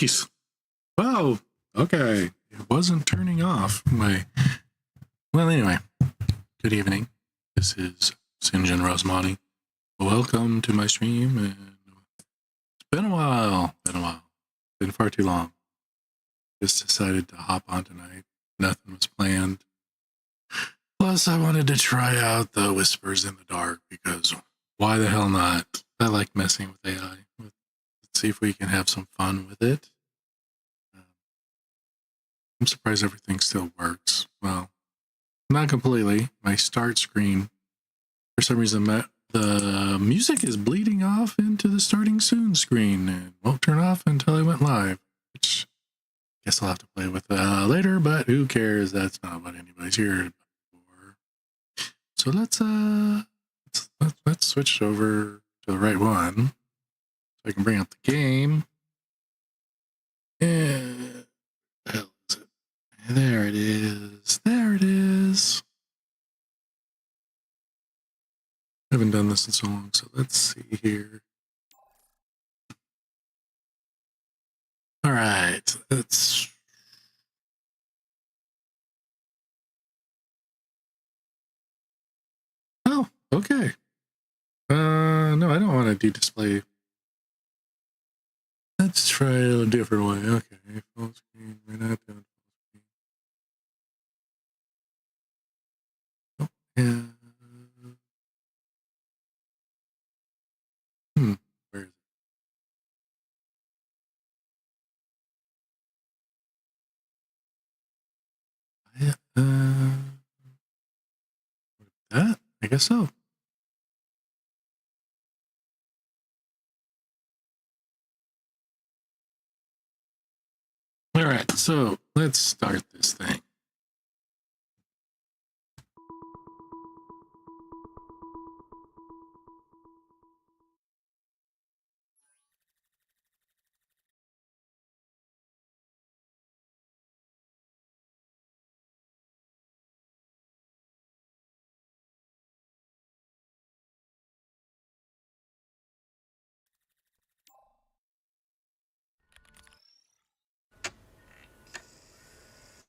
Jeez. Wow. Okay. It wasn't turning off my... Well, anyway. Good evening. This is Sinjin Rosmani. Welcome to my stream. And it's been a while. Been far too long. Just decided to hop on tonight. Nothing was planned. Plus, I wanted to try out the Whispers in the Dark because why the hell not? I like messing with AI. Let's see if we can have some fun with it. I'm surprised everything still works. Well, not completely. My start screen, for some reason, the music is bleeding off into the starting soon screen and won't turn off until I went live, which I guess I'll have to play with later, but who cares? That's not what anybody's here for. So let's switch over to the right one so I can bring up the game. And the hell is it? There it is. There it is. I haven't done this in so long, so let's see here. All right, let's... Oh, okay. No, I don't want to do display. Let's try it a different way. Okay, full screen. We're not doing full screen. Oh, yeah. Where is it? That? I guess so. All right, so let's start this thing.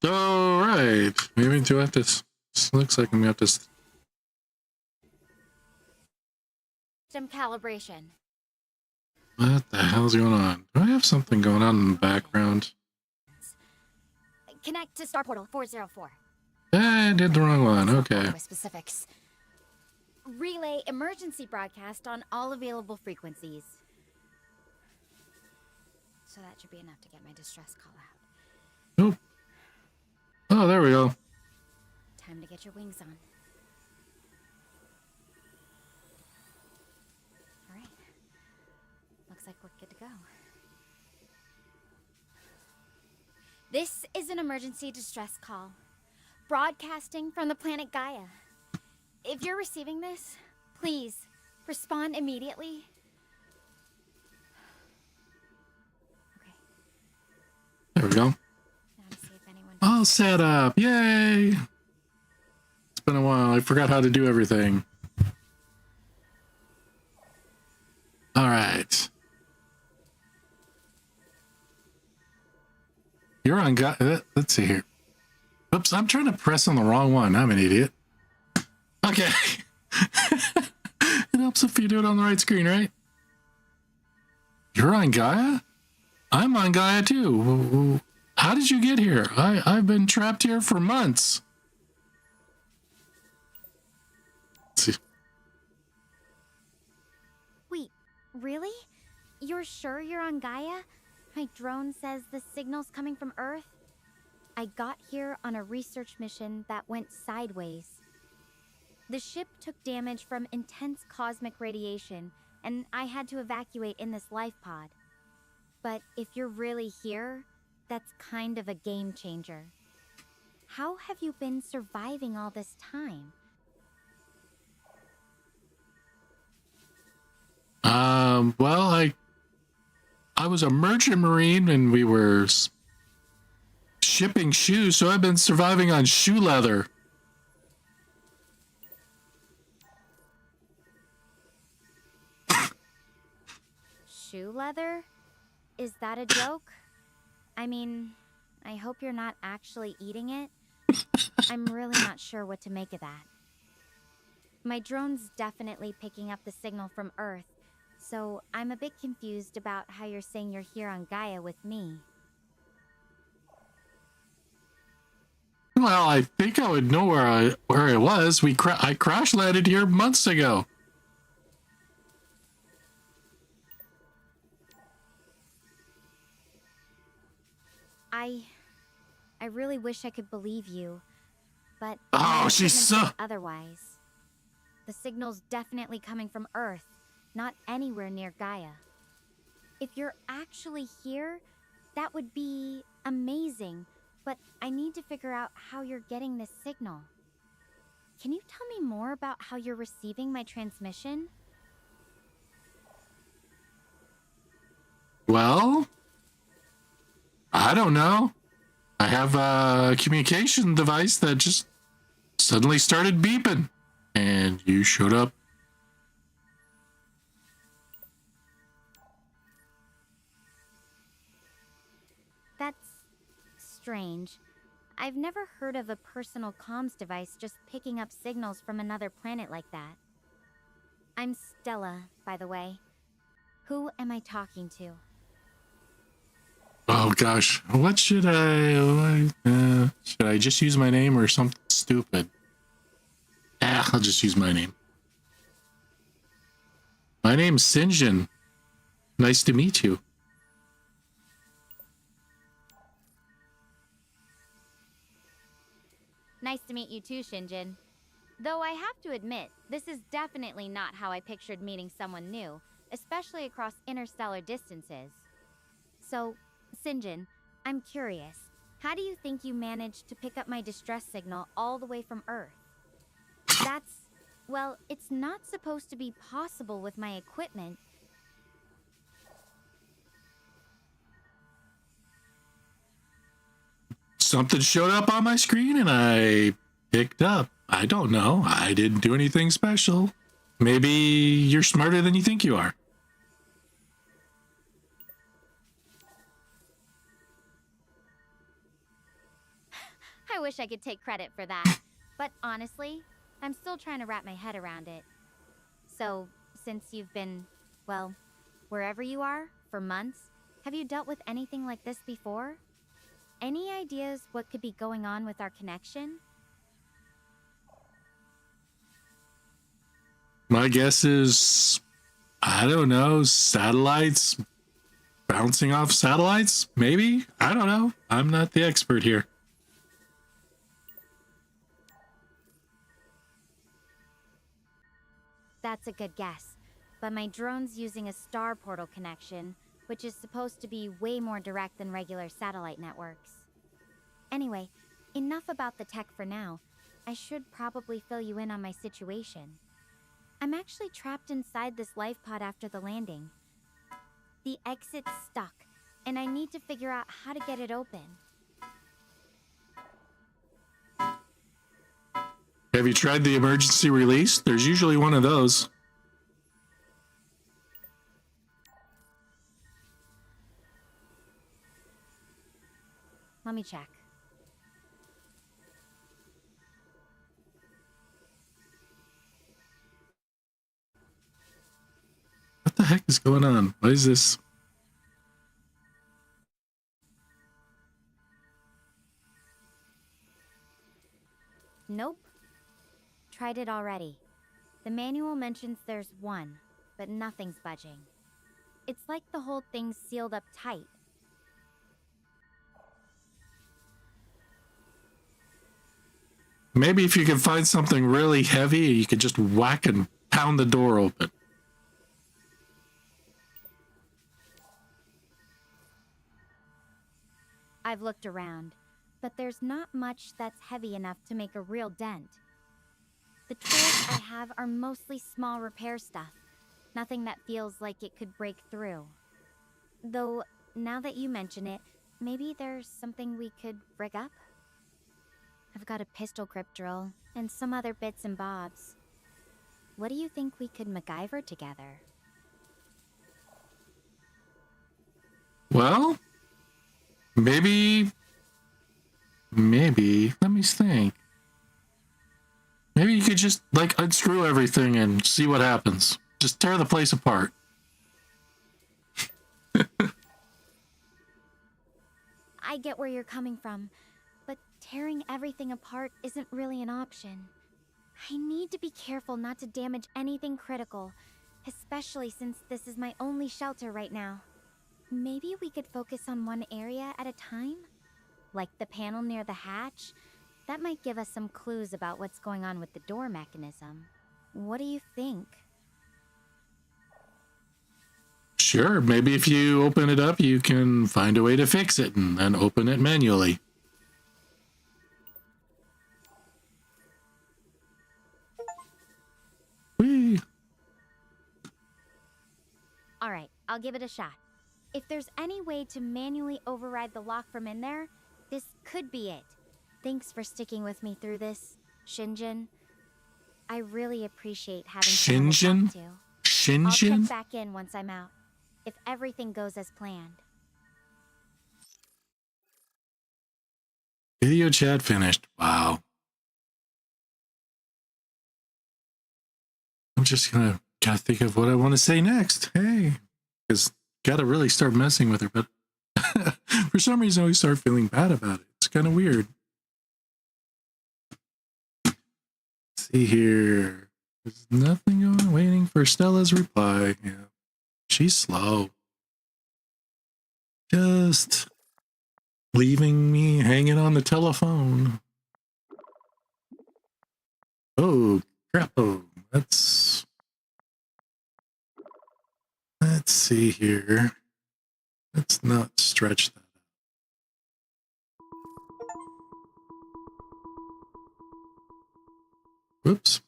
All right, maybe do I have to... This looks like I'm gonna have to... System calibration. What the hell's going on? Do I have something going on in the background? Connect to Star Portal 404. I did the wrong one. Okay. Specifics. Relay emergency broadcast on all available frequencies. So that should be enough to get my distress call out. Nope. Oh, there we go. Time to get your wings on. All right. Looks like we're good to go. This is an emergency distress call, broadcasting from the planet Gaia. If you're receiving this, please respond immediately. Okay. There we go. Now to see if anyone... All set up. Yay! It's been a while. I forgot how to do everything. All right. You're on Gaia. Let's see here. Oops, I'm trying to press on the wrong one. I'm an idiot. Okay. It helps if you do it on the right screen, right? You're on Gaia? I'm on Gaia too. How did you get here? I've been trapped here for months. Let's see. Wait, really? You're sure you're on Gaia? My drone says the signal's coming from Earth. I got here on a research mission that went sideways. The ship took damage from intense cosmic radiation, and I had to evacuate in this life pod. But if you're really here, that's kind of a game changer. How have you been surviving all this time? Well, I was a merchant marine and we were shipping shoes, so I've been surviving on shoe leather. Shoe leather? Is that a joke? I mean, I hope you're not actually eating it. I'm really not sure what to make of that. My drone's definitely picking up the signal from Earth, so I'm a bit confused about how you're saying you're here on Gaia with me. Well, I think I would know where I was. I crash landed here months ago. I really wish I could believe you, but Oh, my she's equipment so... says otherwise. The signal's definitely coming from Earth, not anywhere near Gaia. If you're actually here, that would be amazing, but I need to figure out how you're getting this signal. Can you tell me more about how you're receiving my transmission? Well, I don't know. I have a communication device that just suddenly started beeping, and you showed up. That's strange. I've never heard of a personal comms device just picking up signals from another planet like that. I'm Stella, by the way. Who am I talking to? Oh gosh, what should should I just use my name or something stupid? I'll just use my name. My name's Sinjin. Nice to meet you. Nice to meet you too, Shinjin. Though I have to admit, this is definitely not how I pictured meeting someone new, especially across interstellar distances. So, Sinjin, I'm curious. How do you think you managed to pick up my distress signal all the way from Earth? Well, it's not supposed to be possible with my equipment. Something showed up on my screen and I picked up. I don't know. I didn't do anything special. Maybe you're smarter than you think you are. I wish I could take credit for that. But honestly, I'm still trying to wrap my head around it. So, since you've been, well, wherever you are, for months, have you dealt with anything like this before? Any ideas what could be going on with our connection? My guess is, I don't know, satellites bouncing off satellites? Maybe? I don't know. I'm not the expert here. That's a good guess. But my drone's using a star portal connection, which is supposed to be way more direct than regular satellite networks. Anyway, enough about the tech for now. I should probably fill you in on my situation. I'm actually trapped inside this life pod after the landing. The exit's stuck, and I need to figure out how to get it open. Have you tried the emergency release? There's usually one of those. Let me check. What the heck is going on? What is this? Nope. Tried it already. The manual mentions there's one, but nothing's budging. It's like the whole thing's sealed up tight. Maybe if you can find something really heavy, you could just whack and pound the door open. I've looked around, but there's not much that's heavy enough to make a real dent. The tools I have are mostly small repair stuff, nothing that feels like it could break through. Though, now that you mention it, maybe there's something we could rig up? I've got a pistol grip drill and some other bits and bobs. What do you think we could MacGyver together? Well, Maybe, let me think. Maybe you could just, like, unscrew everything and see what happens. Just tear the place apart. I get where you're coming from, but tearing everything apart isn't really an option. I need to be careful not to damage anything critical, especially since this is my only shelter right now. Maybe we could focus on one area at a time? Like the panel near the hatch? That might give us some clues about what's going on with the door mechanism. What do you think? Sure, maybe if you open it up, you can find a way to fix it and then open it manually. Whee! Alright, I'll give it a shot. If there's any way to manually override the lock from in there, this could be it. Thanks for sticking with me through this, Shinjin. I really appreciate having someone to Shinjin? talk to. I'll Shinjin? check back in once I'm out, if everything goes as planned. Video chat finished. Wow. I'm just gotta think of what I want to say next. Hey, because gotta really start messing with her, but for some reason I always start feeling bad about it. It's kind of weird. Let's see here. There's nothing on. Waiting for Stella's reply. Yeah, she's slow. Just leaving me hanging on the telephone. Oh, crap. Oh, let's see here. Let's not stretch that. Whoops.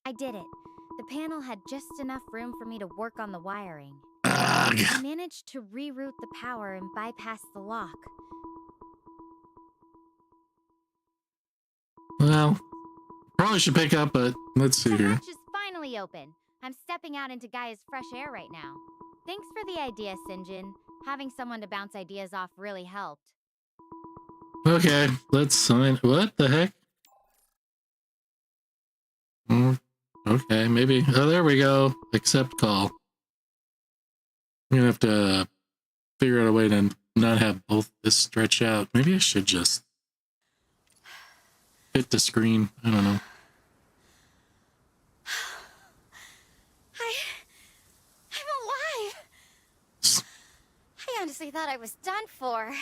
I did it. The panel had just enough room for me to work on the wiring. Ugh. I managed to reroute the power and bypass the lock. Well, probably should pick up, but let's see The here. hatch is finally open. I'm stepping out into Gaia's fresh air right now. Thanks for the idea, Sinjin. Having someone to bounce ideas off really helped. Okay, let's sign. What the heck? Okay, maybe. Oh, there we go. Accept call. I'm gonna have to figure out a way to not have both this stretch out. Maybe I should just fit the screen. I don't know. I'm alive! I honestly thought I was done for.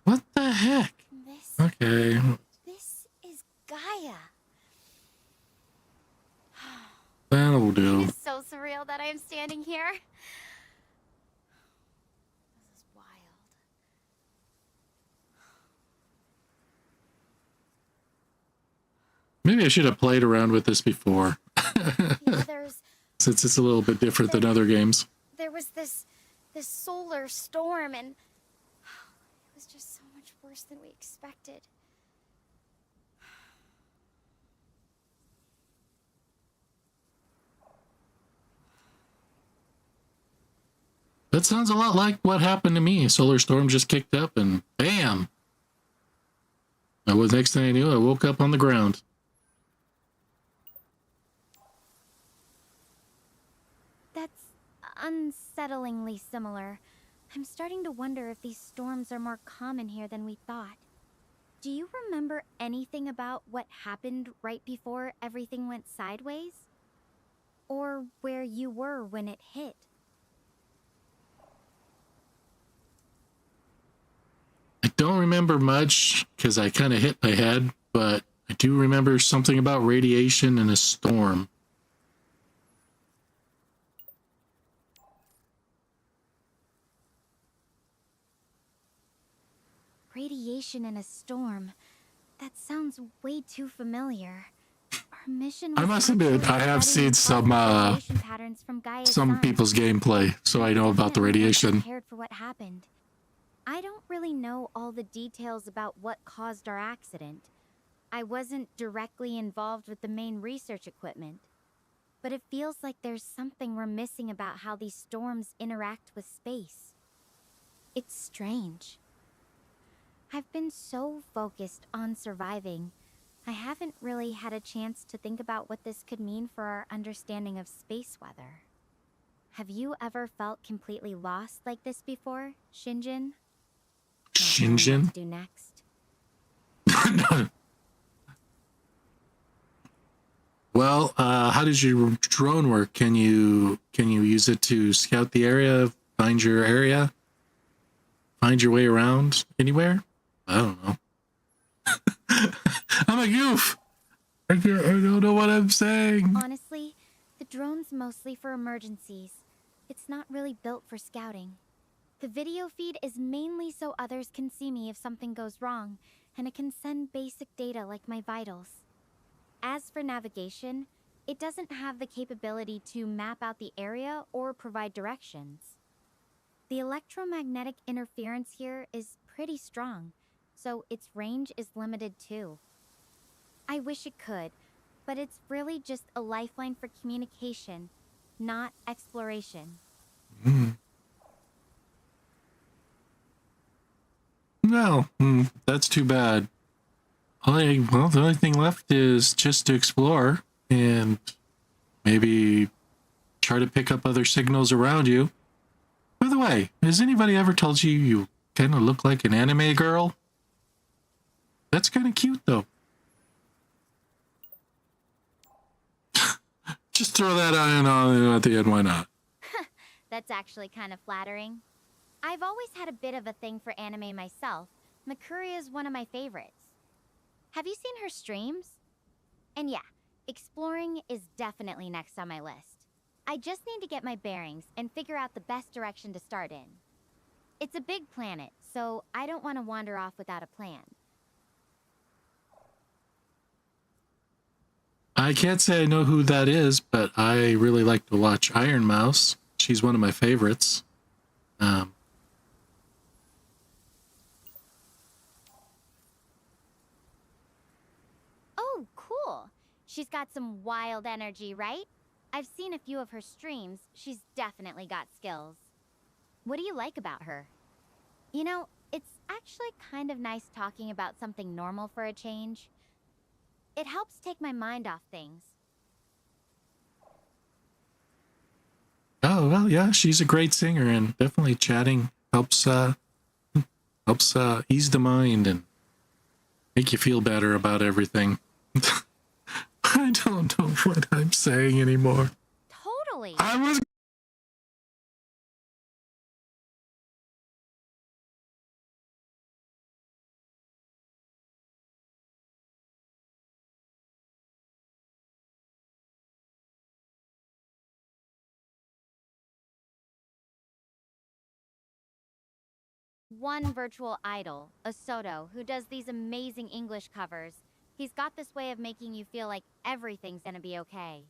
What the heck? Okay. This is Gaia. That'll do. It is so surreal that I am standing here. This is wild. Maybe I should have played around with this before. Since it's a little bit different than other games. There was this solar storm, and it was just so much worse than we expected. That sounds a lot like what happened to me. Solar storm just kicked up and bam! Next thing I knew, I woke up on the ground. That's unsettlingly similar. I'm starting to wonder if these storms are more common here than we thought. Do you remember anything about what happened right before everything went sideways? Or where you were when it hit? I don't remember much because I kind of hit my head, but I do remember something about radiation and a storm. Radiation in a storm. That sounds way too familiar. Our mission I was must admit, I have seen some patterns from Gaia's sun. people's gameplay, so I know about the Definitely not radiation. prepared for what happened. I don't really know all the details about what caused our accident. I wasn't directly involved with the main research equipment. but it feels like there's something we're missing about how these storms interact with space. It's strange. I've been so focused on surviving, I haven't really had a chance to think about what this could mean for our understanding of space weather. Have you ever felt completely lost like this before, Shinjin? Not knowing what Shinjin? to do next. Well, how does your drone work? Can you use it to scout the area, find your area, find your way around anywhere? I don't know. I'm a goof. I don't know what I'm saying. Honestly, the drone's mostly for emergencies. It's not really built for scouting. The video feed is mainly so others can see me if something goes wrong, and it can send basic data like my vitals. As for navigation, it doesn't have the capability to map out the area or provide directions. The electromagnetic interference here is pretty strong, so its range is limited too. I wish it could, but it's really just a lifeline for communication, not exploration. No, that's too bad. Well, the only thing left is just to explore and maybe try to pick up other signals around you. By the way, has anybody ever told you you kind of look like an anime girl? That's kind of cute, though. Just throw that on at the end, why not? That's actually kind of flattering. I've always had a bit of a thing for anime myself. Makuri is one of my favorites. Have you seen her streams? And yeah, exploring is definitely next on my list. I just need to get my bearings and figure out the best direction to start in. It's a big planet, so I don't want to wander off without a plan. I can't say I know who that is, but I really like to watch Iron Mouse. She's one of my favorites. Oh, cool. She's got some wild energy, right? I've seen a few of her streams. She's definitely got skills. What do you like about her? You know, it's actually kind of nice talking about something normal for a change. It helps take my mind off things. Oh, well, yeah, she's a great singer, and definitely chatting helps ease the mind and make you feel better about everything. I don't know what I'm saying anymore. Totally. I was One virtual idol, a Soto, who does these amazing English covers. He's got this way of making you feel like everything's gonna be okay.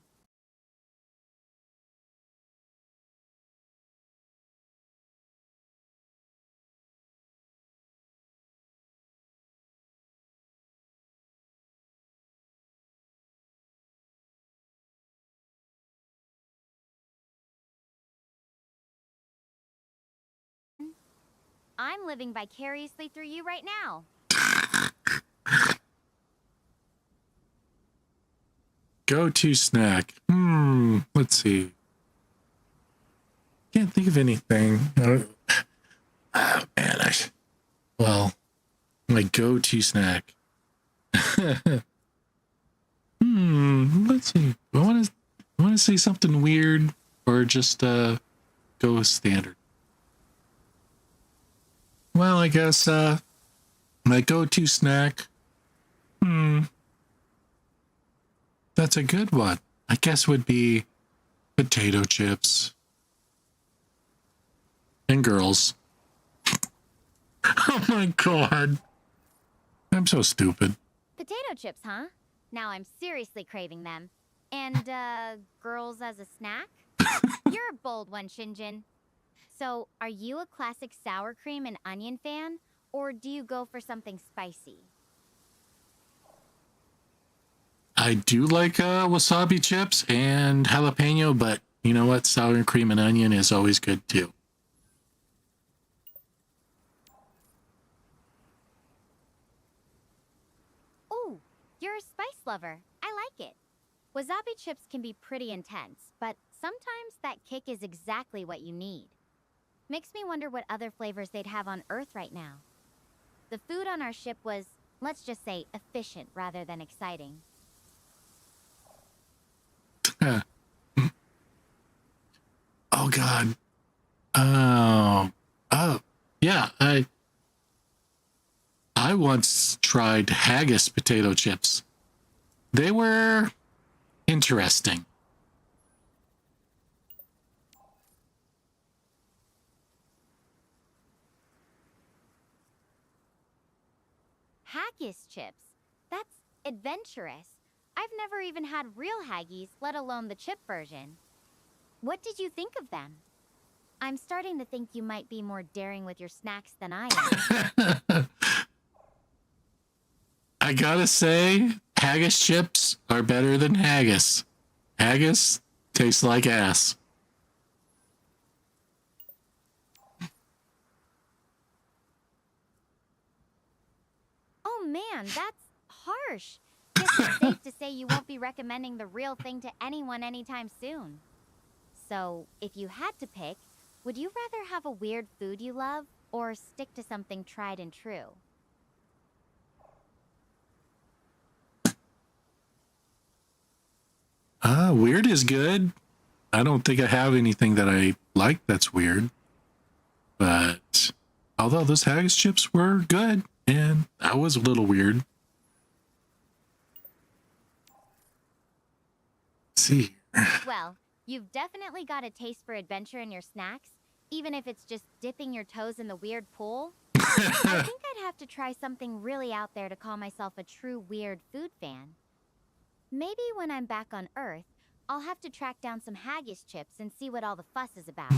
I'm living vicariously through you right now. go-to snack. Let's see. Can't think of anything. Oh, man, well, my go-to snack. Let's see. I want to say something weird or just go with standard. Well, I guess my go-to snack. That's a good one. I guess would be potato chips. And girls. Oh my god. I'm so stupid. Potato chips, huh? Now I'm seriously craving them. And, girls as a snack? You're a bold one, Shinjin. So, are you a classic sour cream and onion fan? Or do you go for something spicy? I do like wasabi chips and jalapeno, but you know what? Sour cream and onion is always good too. Ooh, you're a spice lover. I like it. Wasabi chips can be pretty intense, but sometimes that kick is exactly what you need. Makes me wonder what other flavors they'd have on Earth right now. The food on our ship was, let's just say, efficient rather than exciting. Oh God. Oh, yeah. I once tried haggis potato chips. They were interesting. Haggis chips? That's adventurous. I've never even had real haggis, let alone the chip version. What did you think of them? I'm starting to think you might be more daring with your snacks than I am. I gotta say, haggis chips are better than haggis. Haggis tastes like ass. Oh man, that's harsh. Guess it's safe to say you won't be recommending the real thing to anyone anytime soon. So, if you had to pick, would you rather have a weird food you love or stick to something tried and true? Weird is good. I don't think I have anything that I like that's weird. But although those haggis chips were good, and that was a little weird. Let's see. Well, you've definitely got a taste for adventure in your snacks, even if it's just dipping your toes in the weird pool. I think I'd have to try something really out there to call myself a true weird food fan. Maybe when I'm back on Earth, I'll have to track down some haggis chips and see what all the fuss is about.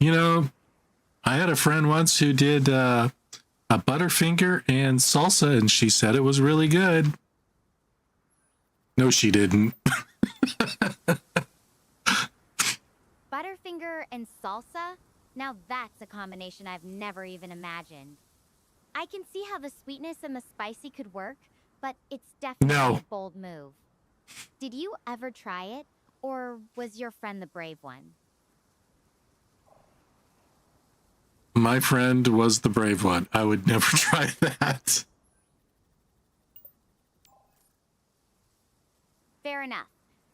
You know, I had a friend once who did a Butterfinger and salsa, and she said it was really good. No, she didn't. Butterfinger and salsa? Now that's a combination I've never even imagined. I can see how the sweetness and the spicy could work, but it's definitely No. a bold move. Did you ever try it, or was your friend the brave one? My friend was the brave one. I would never try that. Fair enough.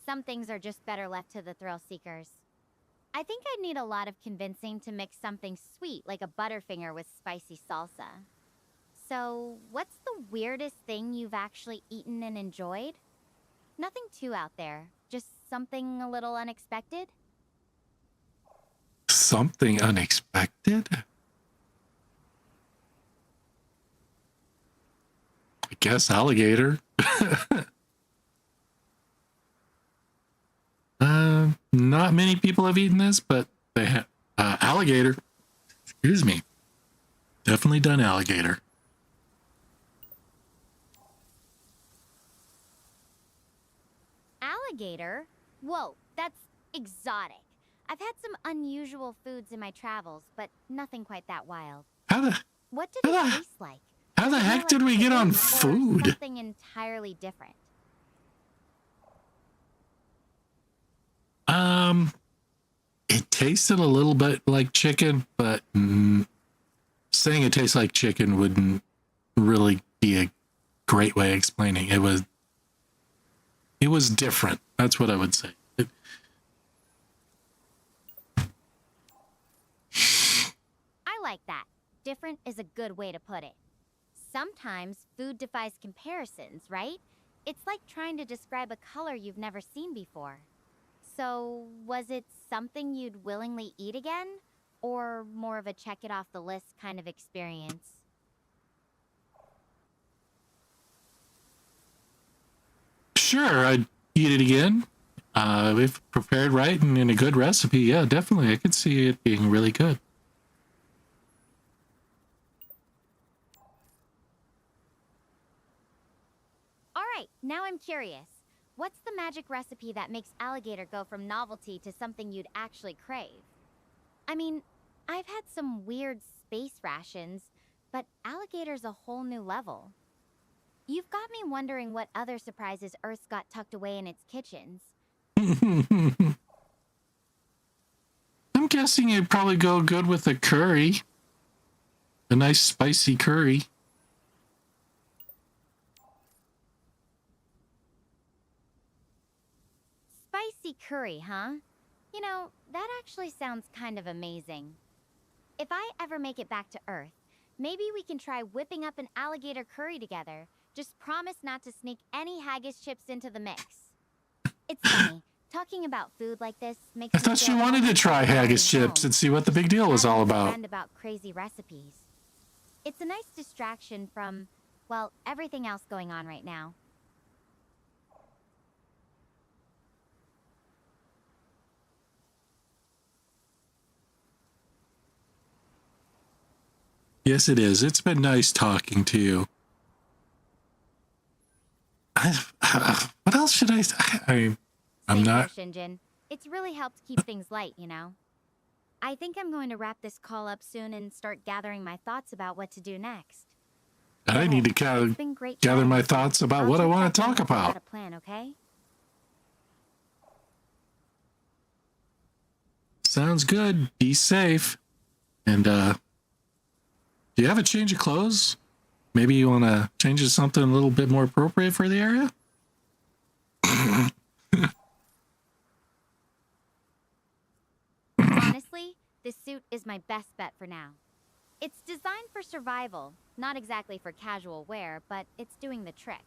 Some things are just better left to the thrill seekers. I think I'd need a lot of convincing to mix something sweet like a Butterfinger with spicy salsa. So, what's the weirdest thing you've actually eaten and enjoyed? Nothing too out there, just something a little unexpected? Something unexpected? I guess alligator. Not many people have eaten this, but they have alligator. Excuse me. Definitely done alligator. Alligator? Whoa, that's exotic. I've had some unusual foods in my travels, but nothing quite that wild. How the What did it taste like? how the More heck like did we get on chicken or food? Something entirely different. It tasted a little bit like chicken, but saying it tastes like chicken wouldn't really be a great way of explaining. It was different. That's what I would say. I like that. Different is a good way to put it. Sometimes food defies comparisons, right? It's like trying to describe a color you've never seen before. So, was it something you'd willingly eat again? Or more of a check it off the list kind of experience? Sure, I'd eat it again. If prepared right and in a good recipe, yeah, definitely. I could see it being really good. Right, now I'm curious. What's the magic recipe that makes alligator go from novelty to something you'd actually crave? I mean, I've had some weird space rations, but alligator's a whole new level. You've got me wondering what other surprises Earth's got tucked away in its kitchens. I'm guessing it'd probably go good with a curry. A nice spicy curry. Spicy curry, huh? You know, that actually sounds kind of amazing. If I ever make it back to Earth, maybe we can try whipping up an alligator curry together. Just promise not to sneak any haggis chips into the mix. It's funny, talking about food like this makes I me thought you feel wanted to almost try like I'm haggis home, chips and see what the big deal was chatting all with a about. friend about crazy recipes. It's a nice distraction from, well, everything else going on right now. Yes, it is. It's been nice talking to you. What else should I? I'm Same not. here, Shinjin. It's really helped keep things light, you know? I think I'm going to wrap this call up soon and start gathering my thoughts about what to do next. I need to It's been great gather chatting my with you. thoughts about I'll what I check want back to in talk once I've got about. a plan, okay? Sounds good. Be safe. And do you have a change of clothes? Maybe you want to change it to something a little bit more appropriate for the area? Honestly, this suit is my best bet for now. It's designed for survival, not exactly for casual wear, but it's doing the trick.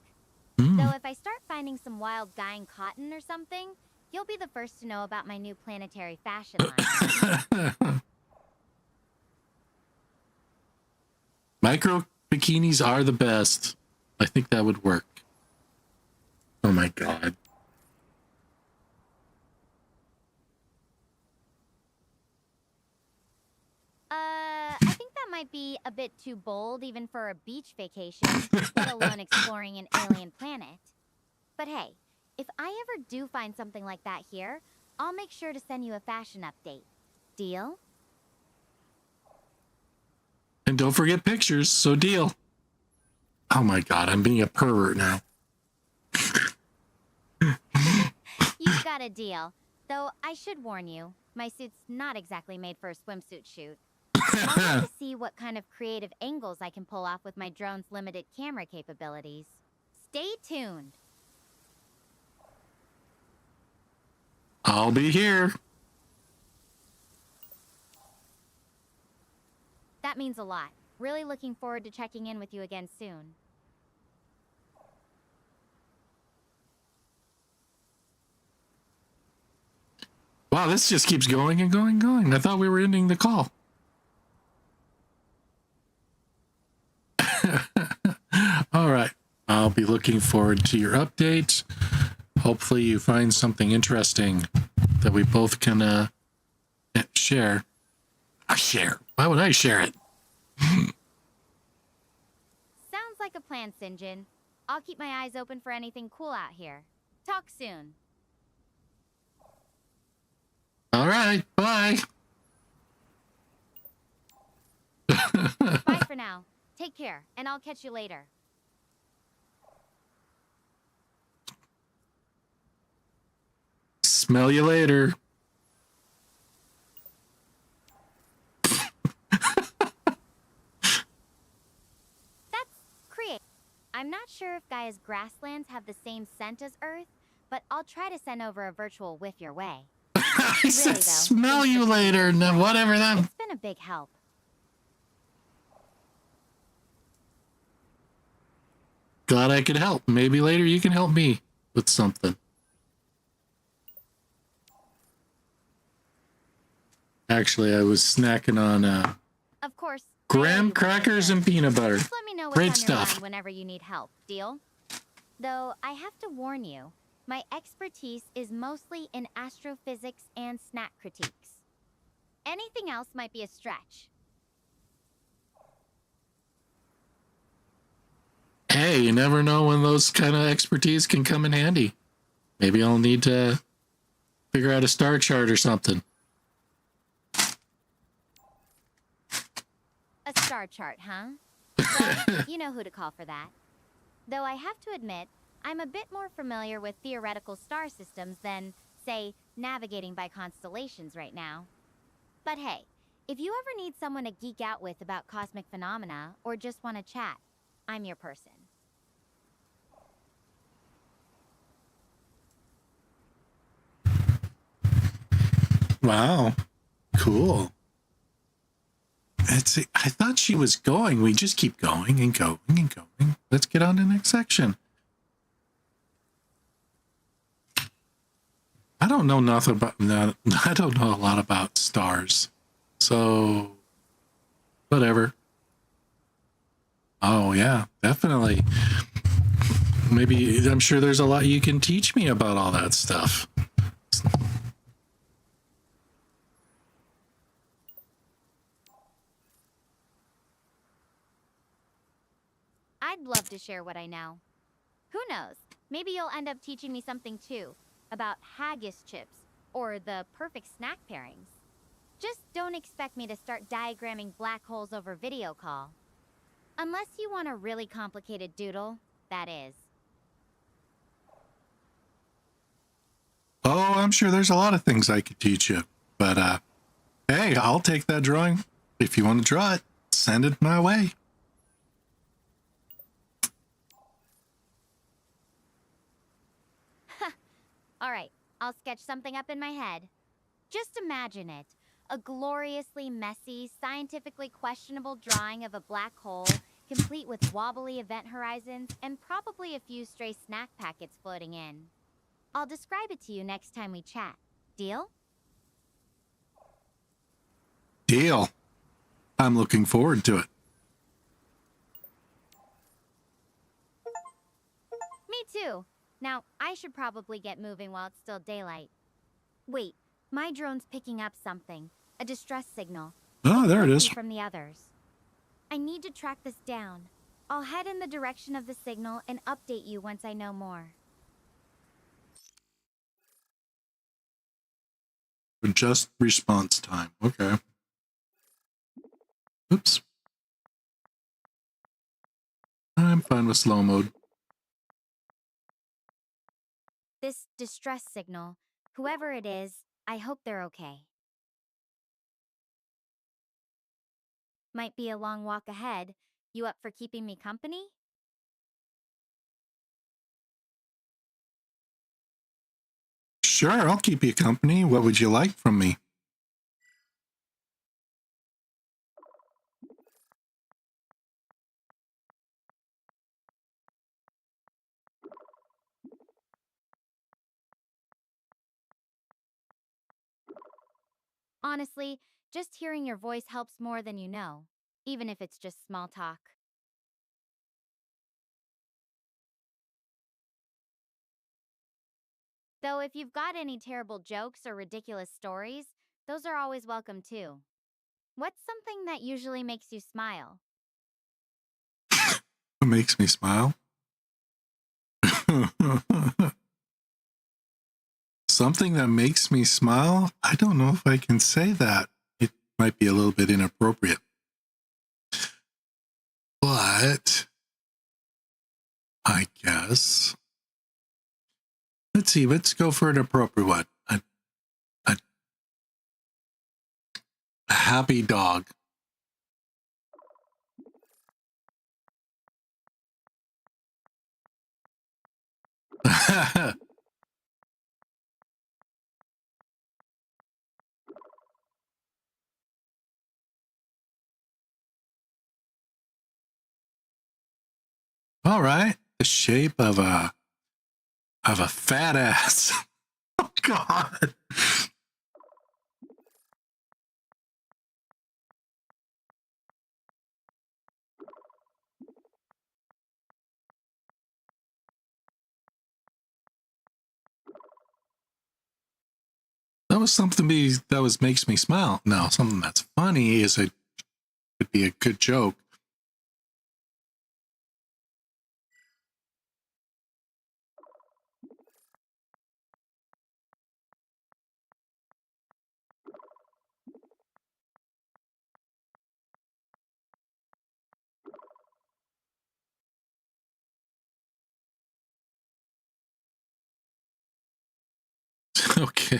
Though if I start finding some wild guying cotton or something, you'll be the first to know about my new planetary fashion line. Micro bikinis are the best. I think that would work. Oh my god. I think that might be a bit too bold even for a beach vacation, let alone exploring an alien planet. But hey, if I ever do find something like that here, I'll make sure to send you a fashion update. Deal? And don't forget pictures, so deal. Oh my god, I'm being a pervert now. You've got a deal. Though I should warn you, my suit's not exactly made for a swimsuit shoot. I'll have to see what kind of creative angles I can pull off with my drone's limited camera capabilities. Stay tuned. I'll be here. That means a lot. Really looking forward to checking in with you again soon. Wow, this just keeps going and going and going. I thought we were ending the call. All right. I'll be looking forward to your update. Hopefully you find something interesting that we both can share. Share. Why would I share it? Sounds like a plan, Sinjin. I'll keep my eyes open for anything cool out here. Talk soon. All right. Bye. Bye for now. Take care, and I'll catch you later. Smell you later. That's creative. I'm not sure if Gaia's grasslands have the same scent as Earth, but I'll try to send over a virtual whiff your way. I said Really, though, smell thanks you for later. No, whatever that. It's been a big help. Glad I could help. Maybe later you can help me with something. Actually, I was snacking on Of course. graham crackers and peanut butter. Just let me know what's Great on your stuff. mind whenever you need help. Deal? Though I have to warn you, my expertise is mostly in astrophysics and snack critiques. Anything else might be a stretch. hey, you never know when those kind of expertise can come in handy. Maybe I'll need to figure out a star chart or something. A star chart, huh? Well, you know who to call for that. Though I have to admit, I'm a bit more familiar with theoretical star systems than, say, navigating by constellations right now. But hey, if you ever need someone to geek out with about cosmic phenomena or just want to chat, I'm your person. Wow. Cool. I thought she was going. We just keep going and going and going. Let's get on to the next section. I don't know nothing about that. I don't know a lot about stars. So whatever. Oh yeah, definitely. Maybe I'm sure there's a lot you can teach me about all that stuff. I'd love to share what I know. Who knows? Maybe you'll end up teaching me something too, about haggis chips, or the perfect snack pairings. Just don't expect me to start diagramming black holes over video call. Unless you want a really complicated doodle, that is. Oh, I'm sure there's a lot of things I could teach you. But hey, I'll take that drawing. If you want to draw it, send it my way. Alright, I'll sketch something up in my head. Just imagine it. A gloriously messy, scientifically questionable drawing of a black hole, complete with wobbly event horizons and probably a few stray snack packets floating in. I'll describe it to you next time we chat. Deal? Deal. I'm looking forward to it. Me too. Now, I should probably get moving while it's still daylight. Wait, my drone's picking up something. A distress signal. Oh, there it is. From the others. I need to track this down. I'll head in the direction of the signal and update you once I know more. Just response time. Okay. Oops. I'm fine with slow mode. This distress signal, whoever it is, I hope they're okay. Might be a long walk ahead. You up for keeping me company? Sure, I'll keep you company. What would you like from me? Honestly, just hearing your voice helps more than you know, even if it's just small talk. Though if you've got any terrible jokes or ridiculous stories, those are always welcome too. What's something that usually makes you smile? What makes me smile? Something that makes me smile? I don't know if I can say that. It might be a little bit inappropriate. But I guess. Let's see, let's go for an appropriate one. A happy dog. All right. The shape of a fat ass. Oh God. That was something that makes me smile. No, something that's funny is could be a good joke. Okay.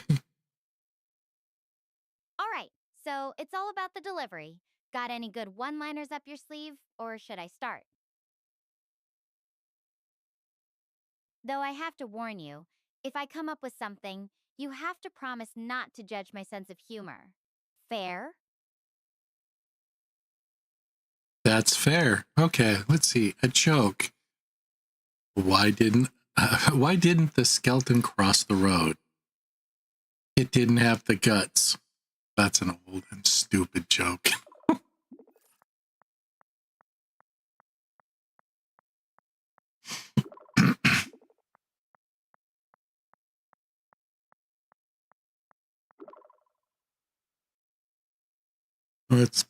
All right, so it's all about the delivery. Got any good one liners up your sleeve, or should I start? Though I have to warn you, if I come up with something, you have to promise not to judge my sense of humor. Fair? That's fair. Okay, let's see. A joke. Why didn't the skeleton cross the road? It didn't have the guts. That's an old and stupid joke. It's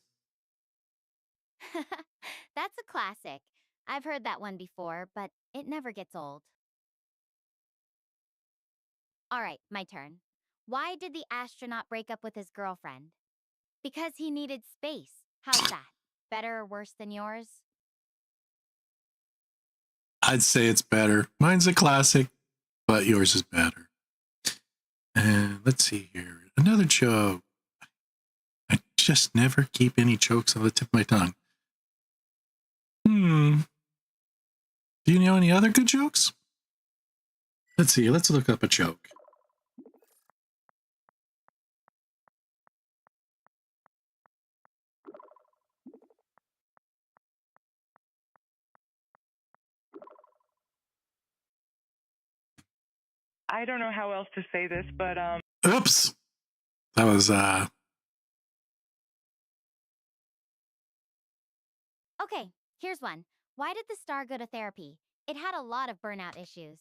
That's a classic. I've heard that one before, but it never gets old. All right, my turn. Why did the astronaut break up with his girlfriend? Because he needed space. How's that? Better or worse than yours? I'd say it's better. Mine's a classic, but yours is better. And let's see here. Another joke. I just never keep any jokes on the tip of my tongue. Do you know any other good jokes? Let's see. Let's look up a joke. I don't know how else to say this, but Oops. That was Okay, here's one. Why did the star go to therapy? It had a lot of burnout issues.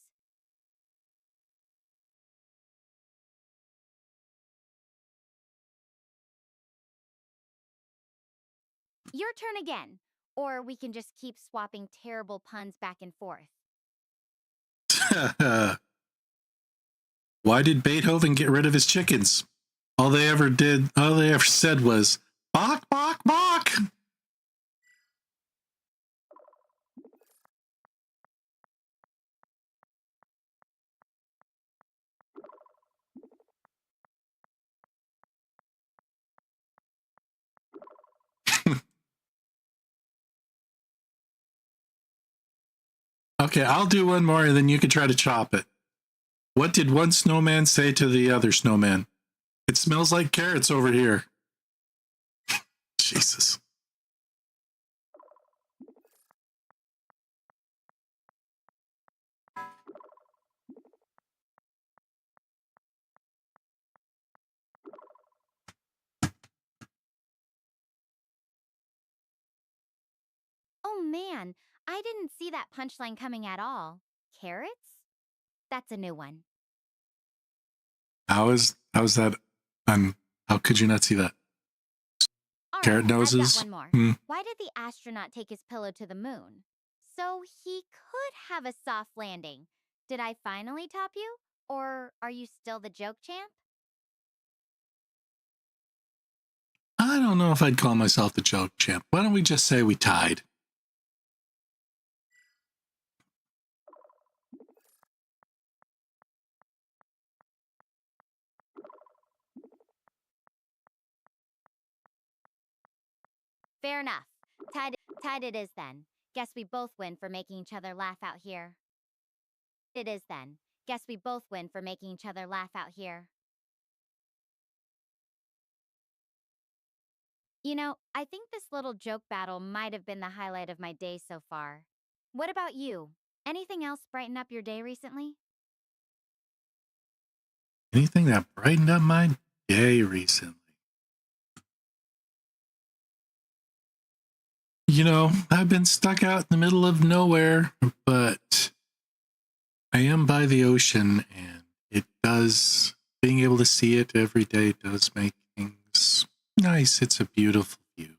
Your turn again. Or we can just keep swapping terrible puns back and forth. why did Beethoven get rid of his chickens? All they ever said was bok bok bok. Okay, I'll do one more and then you can try to chop it. What did one snowman say to the other snowman? It smells like carrots over here. Jesus. Oh man, I didn't see that punchline coming at all. Carrots? That's a new one. How's that? How could you not see that? All right, Carrot I've got noses. one more. Why did the astronaut take his pillow to the moon? So he could have a soft landing. Did I finally top you? Or are you still the joke champ? I don't know if I'd call myself the joke champ. Why don't we just say we tied? Fair enough. Tied it is then. Guess we both win for making each other laugh out here. It is then. Guess we both win for making each other laugh out here. You know, I think this little joke battle might have been the highlight of my day so far. What about you? Anything else brighten up your day recently? Anything that brightened up my day recently? You know, I've been stuck out in the middle of nowhere, but I am by the ocean and being able to see it every day does make things nice. It's a beautiful view.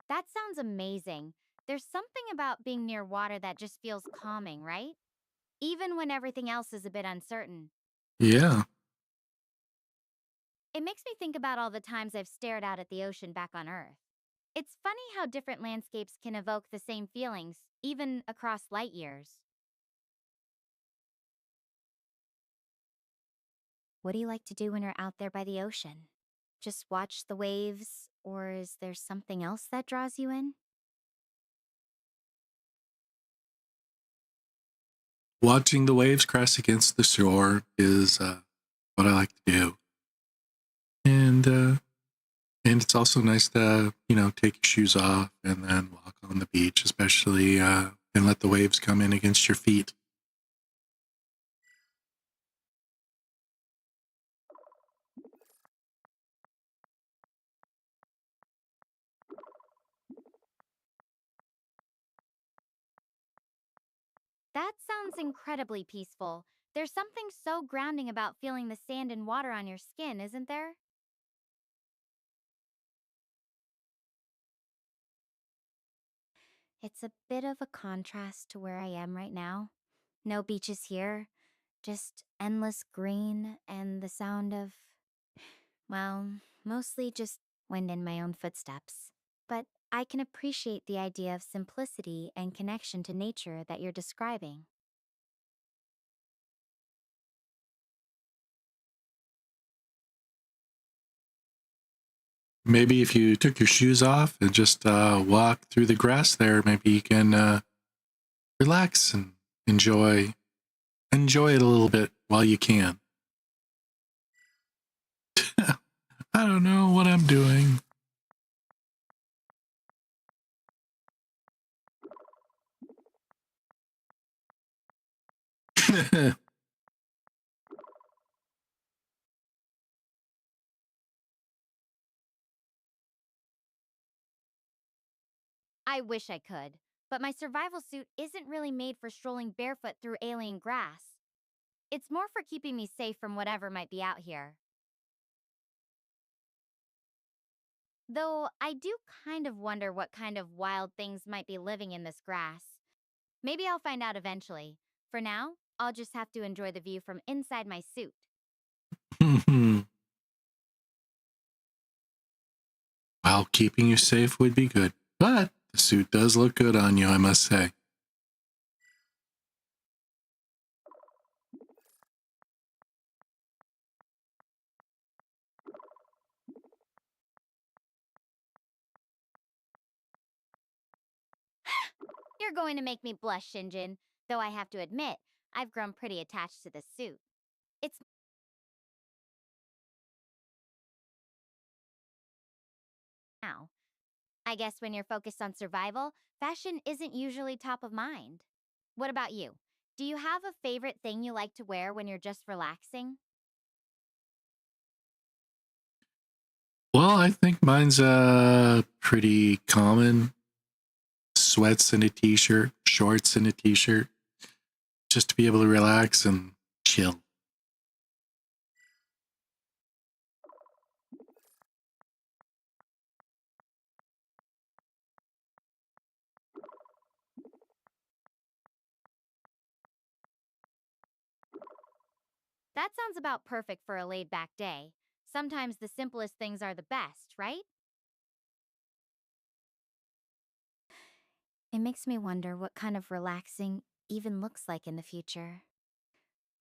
That sounds amazing. There's something about being near water that just feels calming, right? even when everything else is a bit uncertain. Yeah. It makes me think about all the times I've stared out at the ocean back on Earth. It's funny how different landscapes can evoke the same feelings, even across light years. What do you like to do when you're out there by the ocean? Just watch the waves, or is there something else that draws you in? Watching the waves crash against the shore is what I like to do. And it's also nice to, take your shoes off and then walk on the beach, especially and let the waves come in against your feet. That sounds incredibly peaceful. There's something so grounding about feeling the sand and water on your skin, isn't there? It's a bit of a contrast to where I am right now. No beaches here, just endless green and the sound of, well, mostly just wind in my own footsteps. But I can appreciate the idea of simplicity and connection to nature that you're describing. Maybe if you took your shoes off and just walk through the grass there, maybe you can relax and enjoy it a little bit while you can. I don't know what I'm doing. I wish I could, but my survival suit isn't really made for strolling barefoot through alien grass. It's more for keeping me safe from whatever might be out here. Though I do kind of wonder what kind of wild things might be living in this grass. Maybe I'll find out eventually. For now, I'll just have to enjoy the view from inside my suit. Well, keeping you safe would be good, but the suit does look good on you, I must say. You're going to make me blush, Shinjin, though I have to admit, I've grown pretty attached to this suit. It's now. I guess when you're focused on survival, fashion isn't usually top of mind. What about you? Do you have a favorite thing you like to wear when you're just relaxing? Well, I think mine's pretty common. Sweats and a t-shirt, shorts and a t-shirt, just to be able to relax and chill. That sounds about perfect for a laid back day. Sometimes the simplest things are the best, right? It makes me wonder what kind of relaxing even looks like in the future.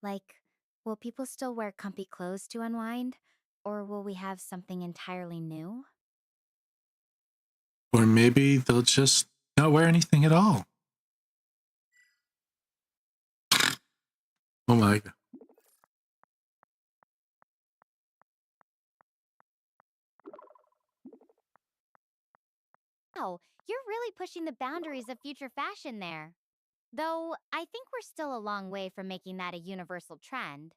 Like, will people still wear comfy clothes to unwind? Or will we have something entirely new? Or maybe they'll just not wear anything at all. Oh my god. Wow, you're really pushing the boundaries of future fashion there. Though, I think we're still a long way from making that a universal trend.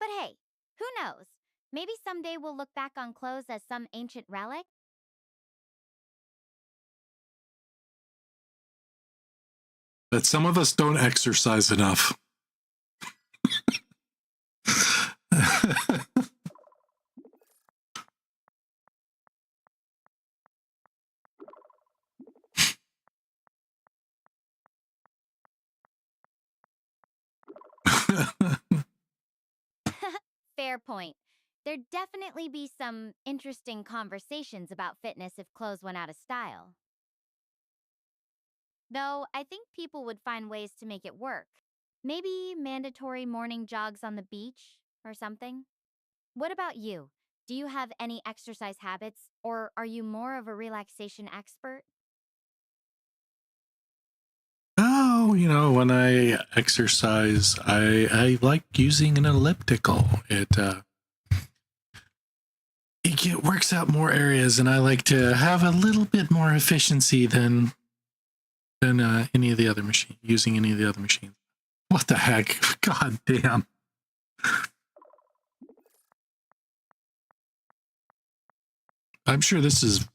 But hey, who knows? Maybe someday we'll look back on clothes as some ancient relic. But some of us don't exercise enough. Fair point. There'd definitely be some interesting conversations about fitness if clothes went out of style. Though I think people would find ways to make it work. Maybe mandatory morning jogs on the beach or something. What about you? Do you have any exercise habits, or are you more of a relaxation expert? Oh, when I exercise, I like using an elliptical. It works out more areas, and I like to have a little bit more efficiency than any of the other machine using any of the other machines. What the heck? God damn. I'm sure this is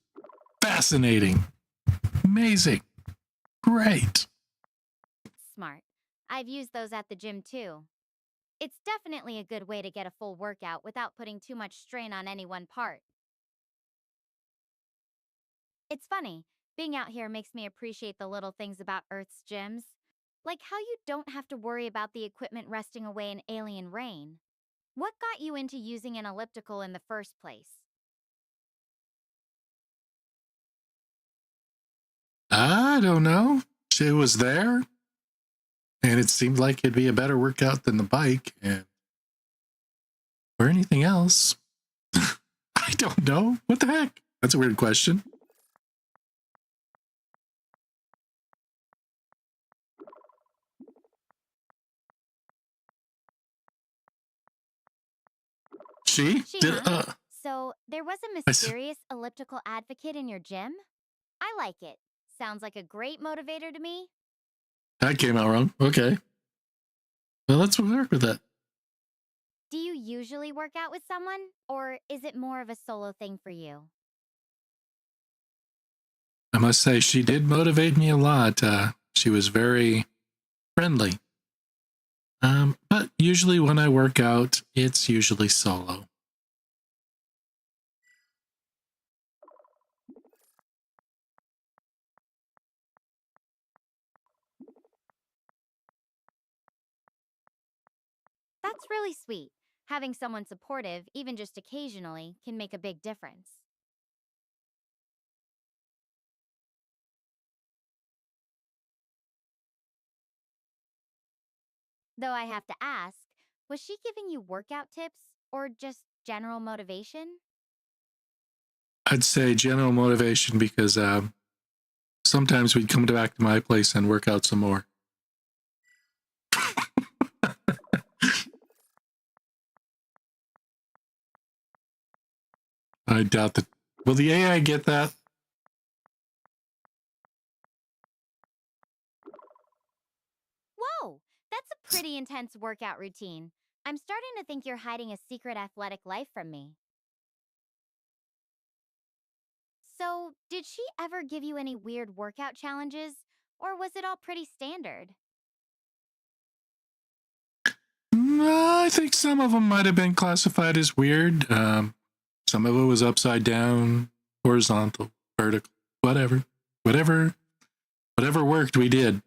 fascinating, amazing, great. Smart. I've used those at the gym too. It's definitely a good way to get a full workout without putting too much strain on any one part. It's funny, being out here makes me appreciate the little things about Earth's gyms. Like how you don't have to worry about the equipment resting away in alien rain. What got you into using an elliptical in the first place? I don't know. It was there, and it seemed like it'd be a better workout than the bike, or anything else. I don't know. What the heck? That's a weird question. She did. Huh? So, there was a I s- mysterious elliptical advocate in your gym? I like it. Sounds like a great motivator to me. that came out wrong. Okay. Well, let's work with that. Do you usually work out with someone, or is it more of a solo thing for you? I must say, she did motivate me a lot. She was very friendly. But usually when I work out, it's usually solo. That's really sweet. Having someone supportive, even just occasionally, can make a big difference. Though I have to ask, was she giving you workout tips or just general motivation? I'd say general motivation because sometimes we'd come back to my place and work out some more. I doubt that. Will the AI get that? Whoa, that's a pretty intense workout routine. I'm starting to think you're hiding a secret athletic life from me. So, did she ever give you any weird workout challenges, or was it all pretty standard? I think some of them might have been classified as weird. Some of it was upside down, horizontal, vertical, whatever. Whatever whatever worked, we did.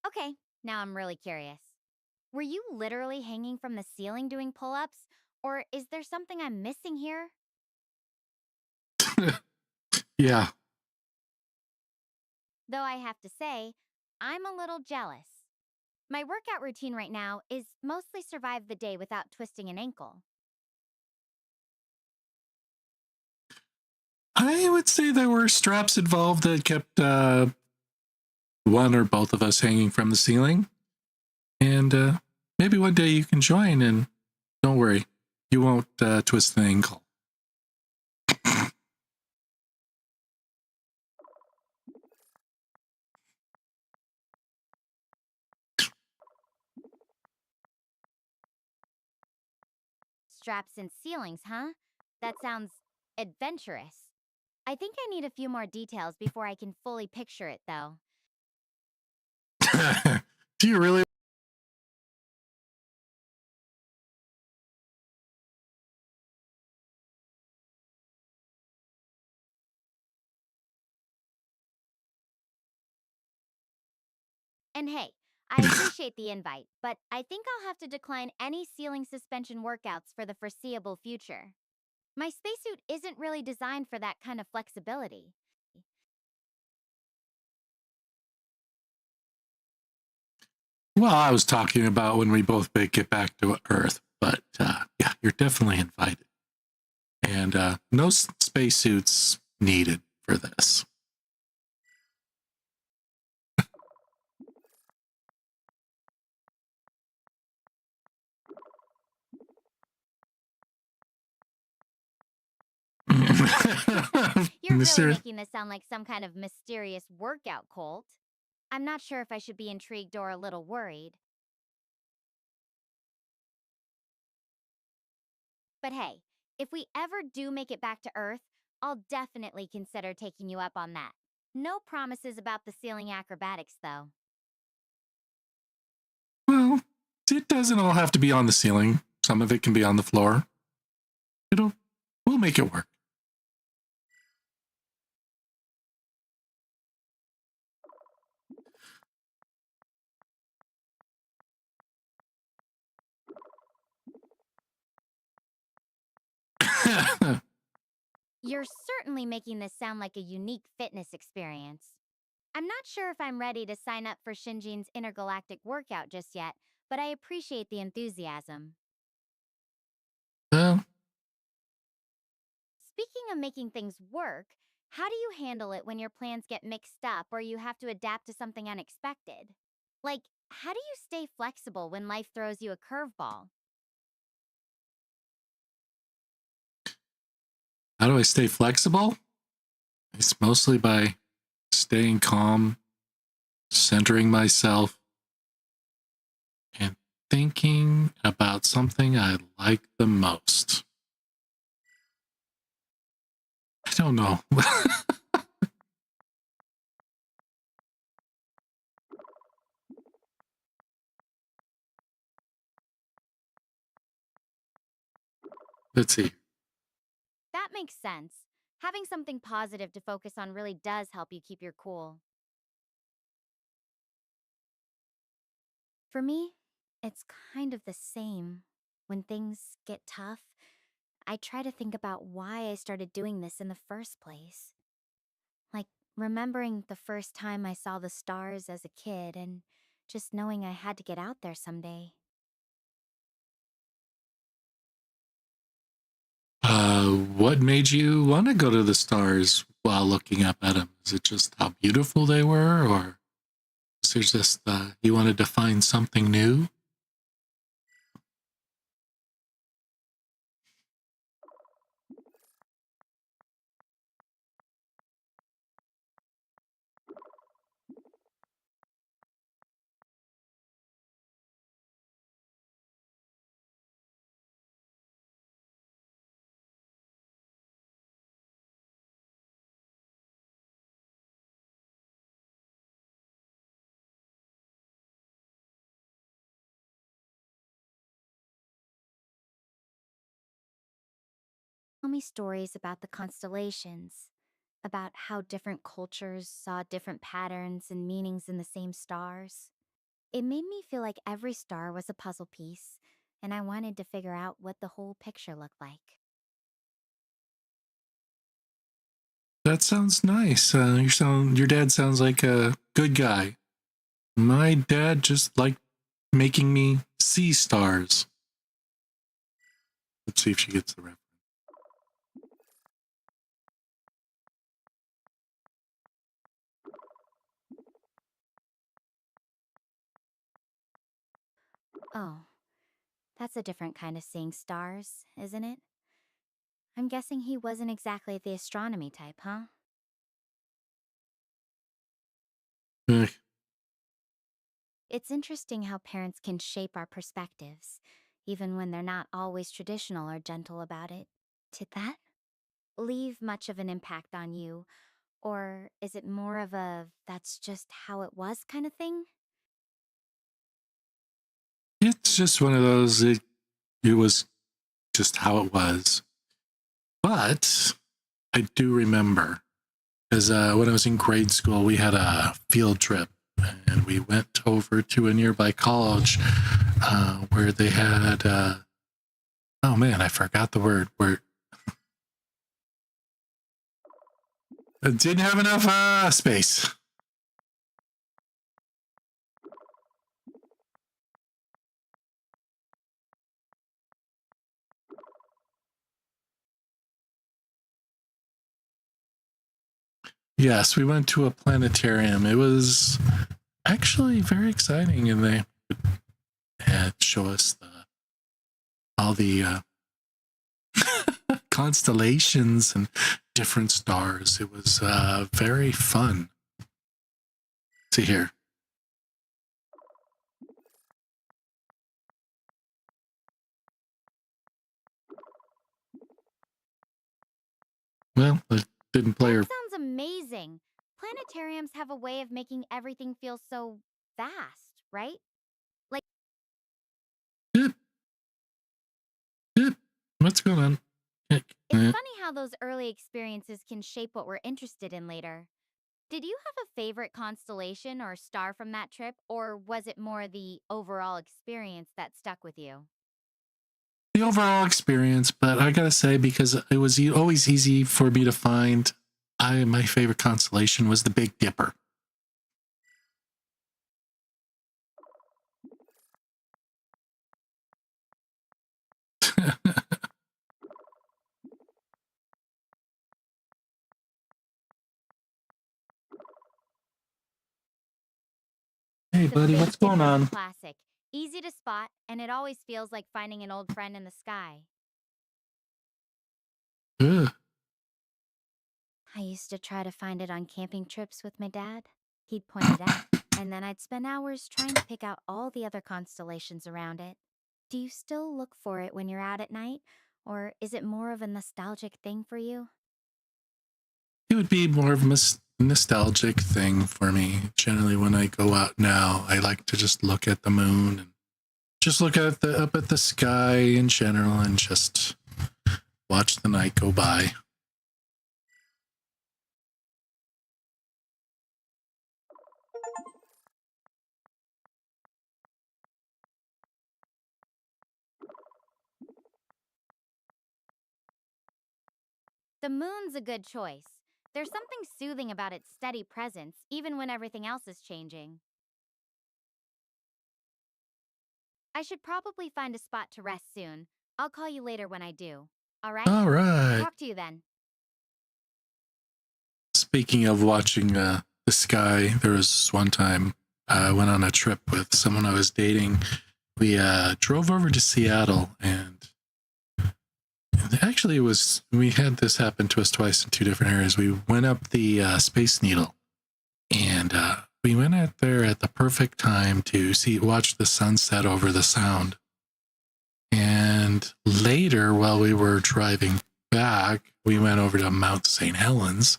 Okay, now I'm really curious. Were you literally hanging from the ceiling doing pull ups, or is there something I'm missing here? Yeah. Though I have to say, I'm a little jealous. My workout routine right now is mostly survive the day without twisting an ankle. I would say there were straps involved that kept one or both of us hanging from the ceiling. And maybe one day you can join, and don't worry, you won't twist the ankle. Straps and ceilings, huh? That sounds adventurous. I think I need a few more details before I can fully picture it, though. Do you really And hey, I appreciate the invite, but I think I'll have to decline any ceiling suspension workouts for the foreseeable future. My spacesuit isn't really designed for that kind of flexibility. Well, I was talking about when we both get back to Earth, but yeah, you're definitely invited. And no spacesuits needed for this. You're really Mr. making this sound like some kind of mysterious workout cult. I'm not sure if I should be intrigued or a little worried. But hey, if we ever do make it back to Earth, I'll definitely consider taking you up on that. No promises about the ceiling acrobatics, though. Well, it doesn't all have to be on the ceiling. Some of it can be on the floor. We'll make it work. You're certainly making this sound like a unique fitness experience. I'm not sure if I'm ready to sign up for Shinjin's intergalactic workout just yet, but I appreciate the enthusiasm. Well, Speaking of making things work, how do you handle it when your plans get mixed up or you have to adapt to something unexpected? Like, how do you stay flexible when life throws you a curveball? how do I stay flexible? It's mostly by staying calm, centering myself, and thinking about something I like the most. I don't know. Let's see. That makes sense. Having something positive to focus on really does help you keep your cool. For me, it's kind of the same. When things get tough, I try to think about why I started doing this in the first place. Like, remembering the first time I saw the stars as a kid and just knowing I had to get out there someday. What made you want to go to the stars while looking up at them? Is it just how beautiful they were, or is it just you wanted to find something new? Tell me stories about the constellations, about how different cultures saw different patterns and meanings in the same stars. It made me feel like every star was a puzzle piece, and I wanted to figure out what the whole picture looked like. That sounds nice. Your dad sounds like a good guy. My dad just liked making me see stars. Let's see if she gets the reference. Oh, that's a different kind of seeing stars, isn't it? I'm guessing he wasn't exactly the astronomy type, huh? Eh, It's interesting how parents can shape our perspectives, even when they're not always traditional or gentle about it. Did that leave much of an impact on you? Or is it more of a that's just how it was kind of thing? it's just one of those. It was just how it was. But I do remember, because when I was in grade school, we had a field trip and we went over to a nearby college where they had oh man, I forgot the word, where it didn't have enough space. Yes, we went to a planetarium. It was actually very exciting, and they had show us all the constellations and different stars. It was very fun. See here. Well, it didn't play her. That sounds amazing. Planetariums have a way of making everything feel so vast, right? Yep. What's going on? It's funny how those early experiences can shape what we're interested in later. Did you have a favorite constellation or star from that trip, or was it more the overall experience that stuck with you? The overall experience, but I gotta say, because it was always easy for me to find, my favorite constellation was the Big Dipper. Hey, The buddy, Big what's going Dipper's a on? classic. Easy to spot, and it always feels like finding an old friend in the sky. Ugh. I used to try to find it on camping trips with my dad. He'd point it out, and then I'd spend hours trying to pick out all the other constellations around it. Do you still look for it when you're out at night, or is it more of a nostalgic thing for you? It would be more of a nostalgic thing for me. Generally, when I go out now, I like to just look at the moon and just look at up at the sky in general and just watch the night go by. The moon's a good choice. There's something soothing about its steady presence, even when everything else is changing. I should probably find a spot to rest soon. I'll call you later when I do. All right? All right. Talk to you then. Speaking of watching the sky, there was one time I went on a trip with someone I was dating. We drove over to Seattle, and actually we had this happen to us twice in two different areas. We went up the Space Needle, and we went out there at the perfect time to watch the sunset over the Sound. And later, while we were driving back, we went over to Mount St. Helens,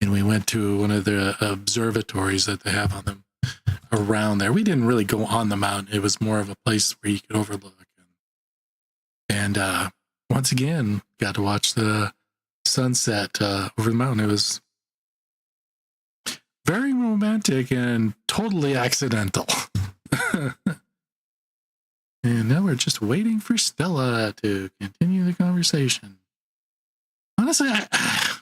and we went to one of the observatories that they have on them around there. We didn't really go on the mountain. It was more of a place where you could overlook. And once again, got to watch the sunset over the mountain. It was very romantic and totally accidental. And now we're just waiting for Stella to continue the conversation. Honestly, I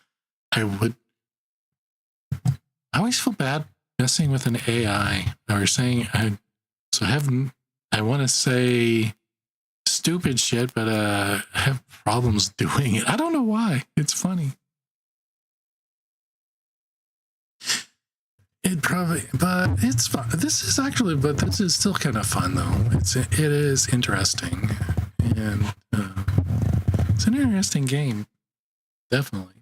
always feel bad messing with an AI or saying I want to say stupid shit, but I have problems doing it. I don't know why. It's funny. It probably, but it's fun. This is still kind of fun though. It is interesting, and it's an interesting game, definitely.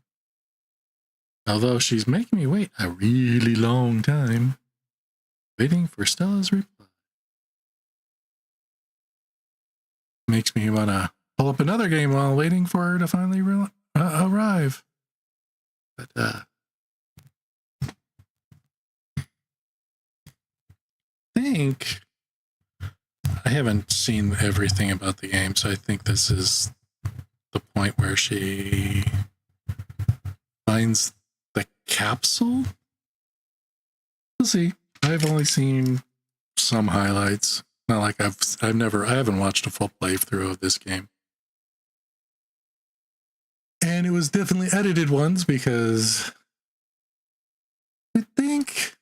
Although she's making me wait a really long time, waiting for Stella's reply. Makes me want to pull up another game while waiting for her to finally arrive. But think I haven't seen everything about the game, so I think this is the point where she finds the capsule. We'll see. I've only seen some highlights. Not like I haven't watched a full playthrough of this game. And it was definitely edited ones because I think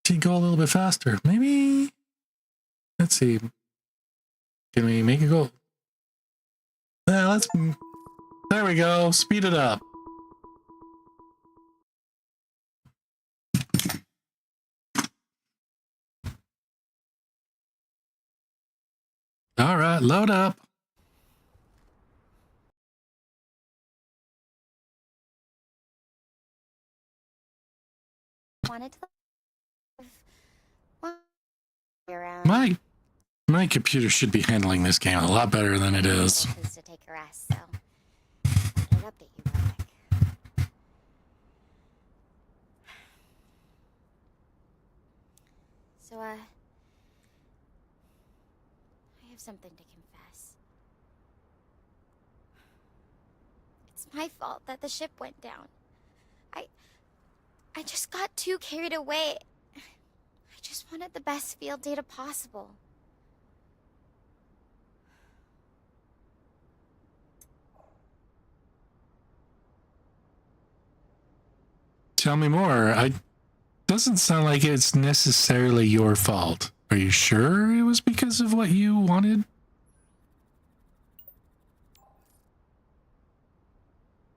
she'd go a little bit faster. Maybe, let's see. Can we make it go? Yeah, there we go. Speed it up. All right, load up. Wanted to live around. My computer should be handling this game a lot better than it is. To take a rest, so I would update you real quick. So, I have something to confess. It's my fault that the ship went down. I just got too carried away. I just wanted the best field data possible. Tell me more. Doesn't sound like it's necessarily your fault. Are you sure it was because of what you wanted?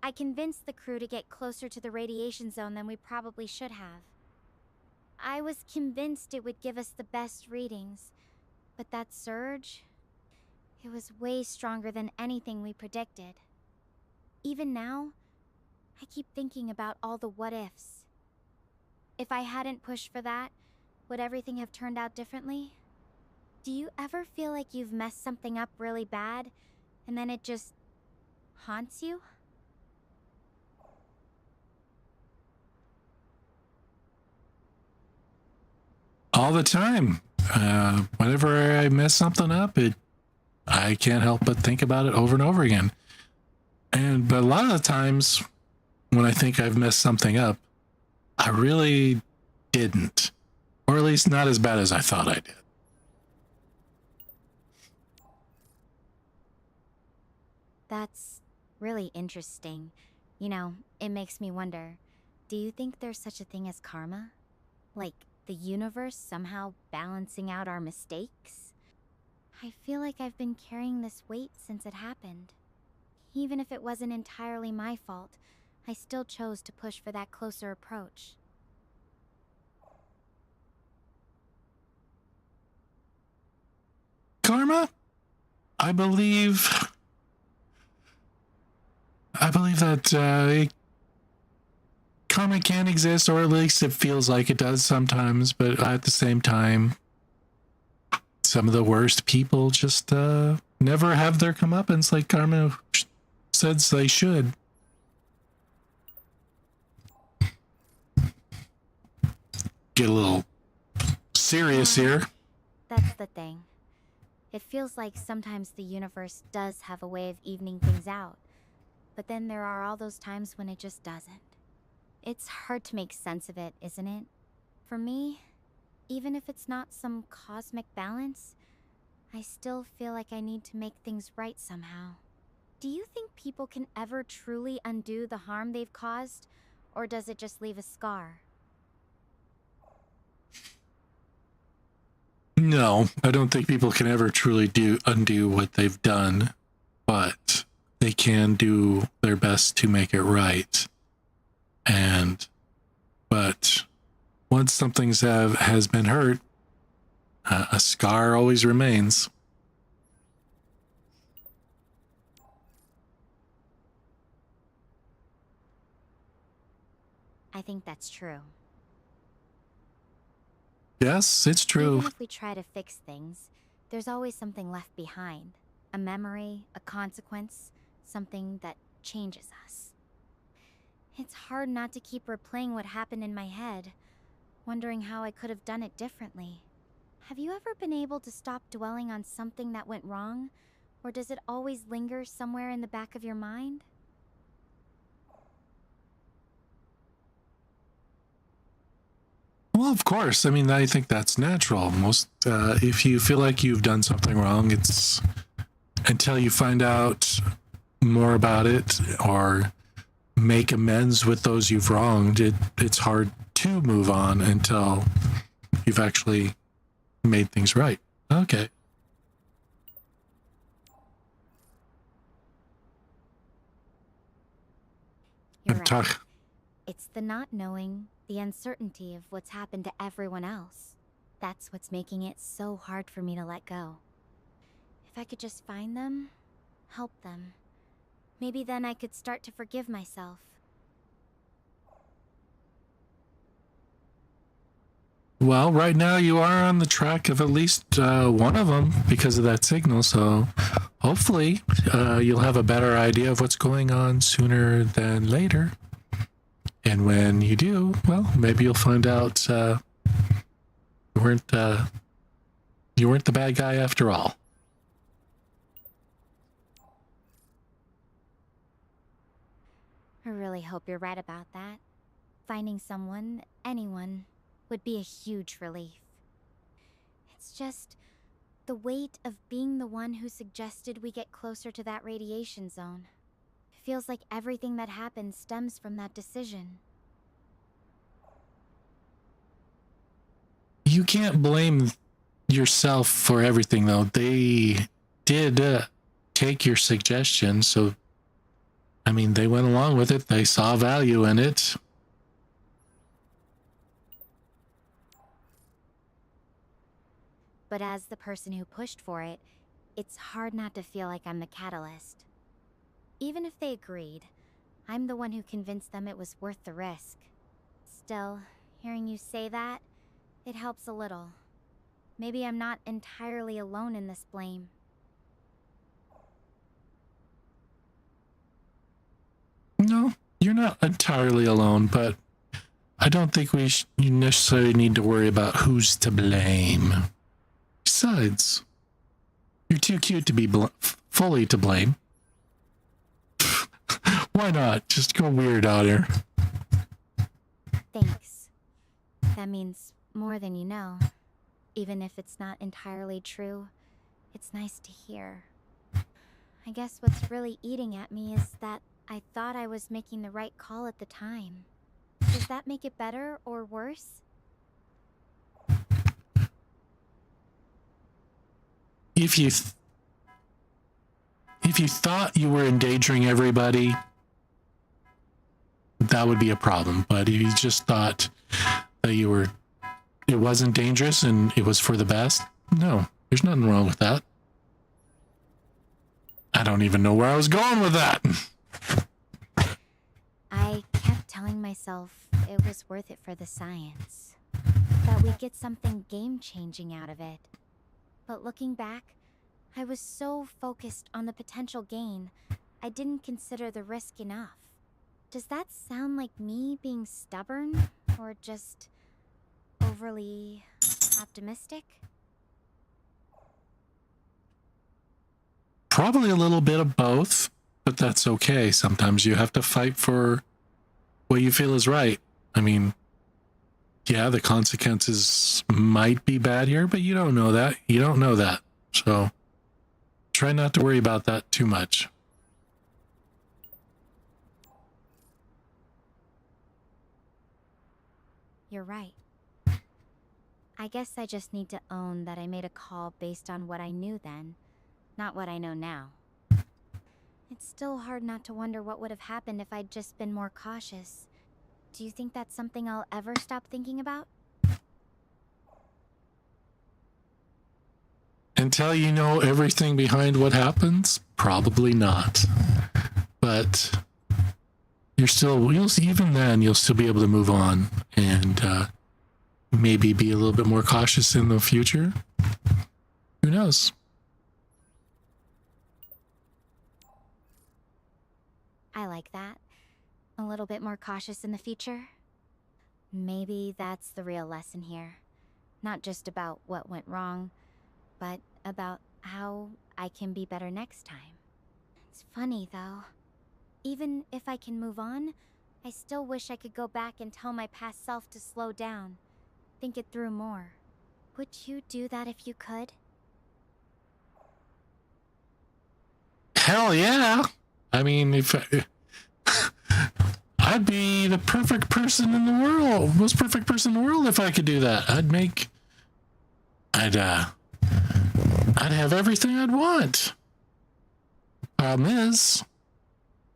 I convinced the crew to get closer to the radiation zone than we probably should have. I was convinced it would give us the best readings, but that surge, it was way stronger than anything we predicted. Even now, I keep thinking about all the what-ifs. If I hadn't pushed for that, would everything have turned out differently? Do you ever feel like you've messed something up really bad, and then it just haunts you? All the time. Whenever I mess something up, I can't help but think about it over and over again. But a lot of the times when I think I've messed something up, I really didn't. Or at least not as bad as I thought I did. That's really interesting. You know, it makes me wonder, do you think there's such a thing as karma? Like, the universe somehow balancing out our mistakes? I feel like I've been carrying this weight since it happened. Even if it wasn't entirely my fault, I still chose to push for that closer approach. Karma? I believe that karma can exist, or at least it feels like it does sometimes, but at the same time, some of the worst people just never have their comeuppance like karma says they should. Get a little serious here. That's the thing. It feels like sometimes the universe does have a way of evening things out, but then there are all those times when it just doesn't. It's hard to make sense of it, isn't it? For me, even if it's not some cosmic balance, I still feel like I need to make things right somehow. Do you think people can ever truly undo the harm they've caused, or does it just leave a scar? No, I don't think people can ever truly undo what they've done, but they can do their best to make it right. But once something has been hurt, a scar always remains. I think that's true. Yes, it's true. Even if we try to fix things, there's always something left behind. A memory, a consequence, something that changes us. It's hard not to keep replaying what happened in my head, wondering how I could have done it differently. Have you ever been able to stop dwelling on something that went wrong, or does it always linger somewhere in the back of your mind? Well, of course. I mean, I think that's natural. Most, if you feel like you've done something wrong, it's until you find out more about it or make amends with those you've wronged, it's hard to move on until you've actually made things right. Okay. You're I'm right. talk- It's the not knowing, the uncertainty of what's happened to everyone else. That's what's making it so hard for me to let go. If I could just find them, help them, maybe then I could start to forgive myself. Well, right now you are on the track of at least one of them because of that signal. So hopefully you'll have a better idea of what's going on sooner than later. And when you do, well, maybe you'll find out you weren't the bad guy after all. I really hope you're right about that. Finding someone, anyone, would be a huge relief. It's just the weight of being the one who suggested we get closer to that radiation zone. It feels like everything that happened stems from that decision. You can't blame yourself for everything, though. They did take your suggestion, so I mean, they went along with it. They saw value in it. But as the person who pushed for it, it's hard not to feel like I'm the catalyst. Even if they agreed, I'm the one who convinced them it was worth the risk. Still, hearing you say that, it helps a little. Maybe I'm not entirely alone in this blame. No, you're not entirely alone, but I don't think you necessarily need to worry about who's to blame. Besides, you're too cute to be fully to blame. Why not? Just go weird on her. Thanks. That means more than you know. Even if it's not entirely true, it's nice to hear. I guess what's really eating at me is that I thought I was making the right call at the time. Does that make it better or worse? If you thought you were endangering everybody, that would be a problem. But if you just thought that it wasn't dangerous and it was for the best, no, there's nothing wrong with that. I don't even know where I was going with that. I kept telling myself it was worth it for the science. That we'd get something game-changing out of it. But looking back, I was so focused on the potential gain, I didn't consider the risk enough. Does that sound like me being stubborn, or just overly optimistic? Probably a little bit of both, but that's okay. Sometimes you have to fight for what you feel is right. I mean, yeah, the consequences might be bad here, but you don't know that. You don't know that. So try not to worry about that too much. You're right. I guess I just need to own that I made a call based on what I knew then, not what I know now. It's still hard not to wonder what would have happened if I'd just been more cautious. Do you think that's something I'll ever stop thinking about? Until you know everything behind what happens, probably not. But even then, you'll still be able to move on and maybe be a little bit more cautious in the future. Who knows? I like that. A little bit more cautious in the future. Maybe that's the real lesson here. Not just about what went wrong, but about how I can be better next time. It's funny, though. Even if I can move on, I still wish I could go back and tell my past self to slow down. think it through more. Would you do that if you could? Hell yeah. I mean, if I'd be the perfect person in the world, most perfect person in the world if I could do that. I'd have everything I'd want. Problem is,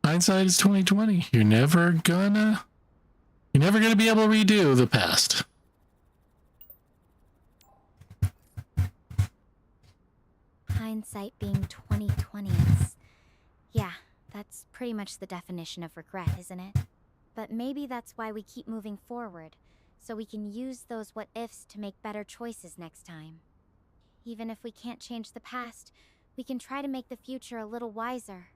hindsight is 2020. You're never gonna be able to redo the past. Hindsight being 2020 is... Yeah, that's pretty much the definition of regret, isn't it? But maybe that's why we keep moving forward, so we can use those what-ifs to make better choices next time. Even if we can't change the past, we can try to make the future a little wiser.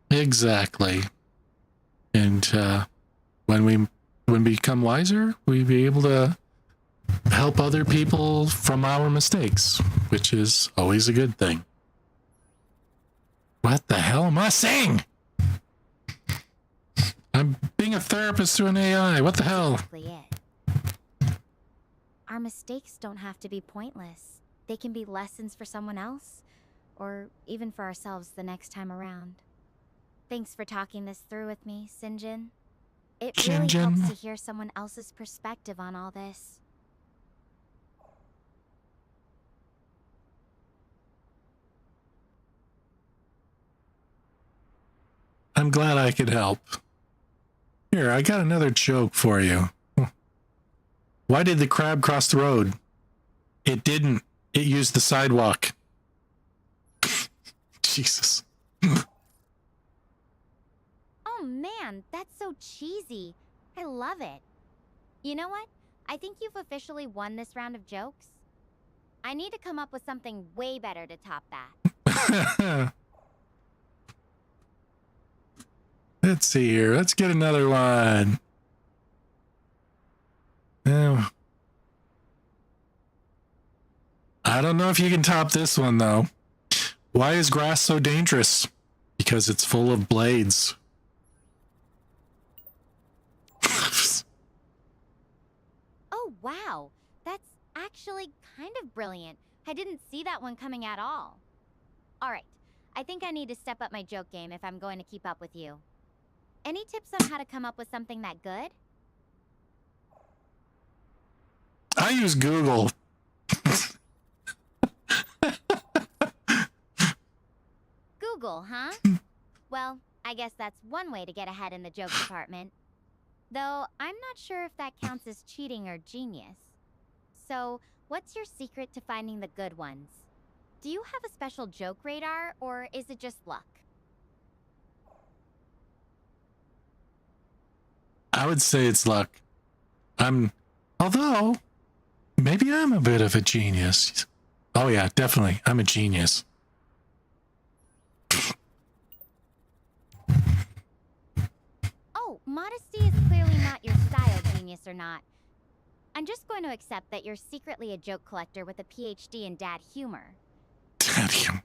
Exactly. And when we become wiser, we'll be able to help other people from our mistakes, which is always a good thing. What the hell am I saying? I'm being a therapist to an AI. What the hell? Exactly it. Our mistakes don't have to be pointless. They can be lessons for someone else, or even for ourselves the next time around. Thanks for talking this through with me, Sinjin. It really helps to hear someone else's perspective on all this. I'm glad I could help. Here, I got another joke for you. Why did the crab cross the road? It didn't. It used the sidewalk. Jesus. Oh man, that's so cheesy. I love it. You know what? I think you've officially won this round of jokes. I need to come up with something way better to top that. Let's see here. Let's get another one. Oh. I don't know if you can top this one, though. Why is grass so dangerous? Because it's full of blades. Oh, wow. That's actually kind of brilliant. I didn't see that one coming at all. All right. I think I need to step up my joke game if I'm going to keep up with you. Any tips on how to come up with something that good? I use Google. Google, huh? Well, I guess that's one way to get ahead in the joke department. Though, I'm not sure if that counts as cheating or genius. So, what's your secret to finding the good ones? Do you have a special joke radar, or is it just luck? I would say it's luck. Although, maybe I'm a bit of a genius. Oh yeah, definitely. I'm a genius. Oh, modesty is clearly not your style, genius or not. I'm just going to accept that you're secretly a joke collector with a PhD in dad humor. Dad humor.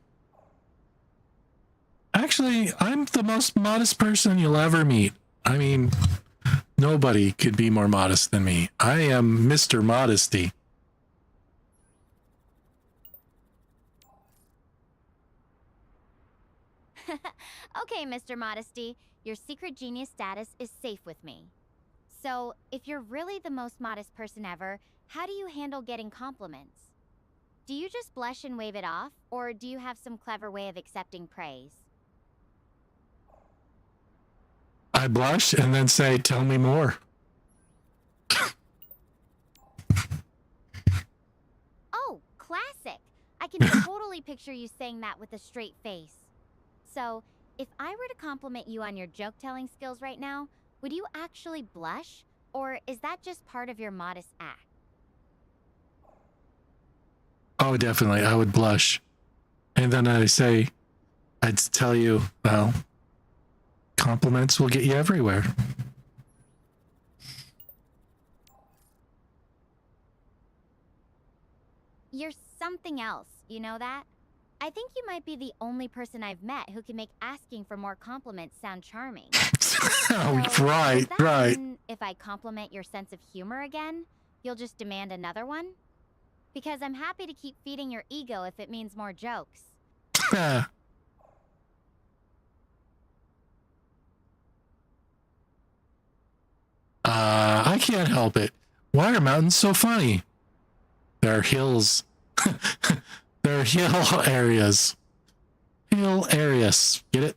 Actually, I'm the most modest person you'll ever meet. I mean, nobody could be more modest than me. I am Mr. Modesty. Okay, Mr. Modesty, your secret genius status is safe with me. So, if you're really the most modest person ever, how do you handle getting compliments? Do you just blush and wave it off, or do you have some clever way of accepting praise? I blush and then say, tell me more. Oh, classic! I can totally picture you saying that with a straight face. So, if I were to compliment you on your joke-telling skills right now, would you actually blush? Or is that just part of your modest act? Oh, definitely. I would blush. And then I'd tell you, well, compliments will get you everywhere. You're something else, you know that? I think you might be the only person I've met who can make asking for more compliments sound charming. Oh, So, right, does that right. mean if I compliment your sense of humor again, you'll just demand another one? Because I'm happy to keep feeding your ego if it means more jokes. I can't help it. Why are mountains so funny? There are hills. There are hill areas. Hill areas. Get it?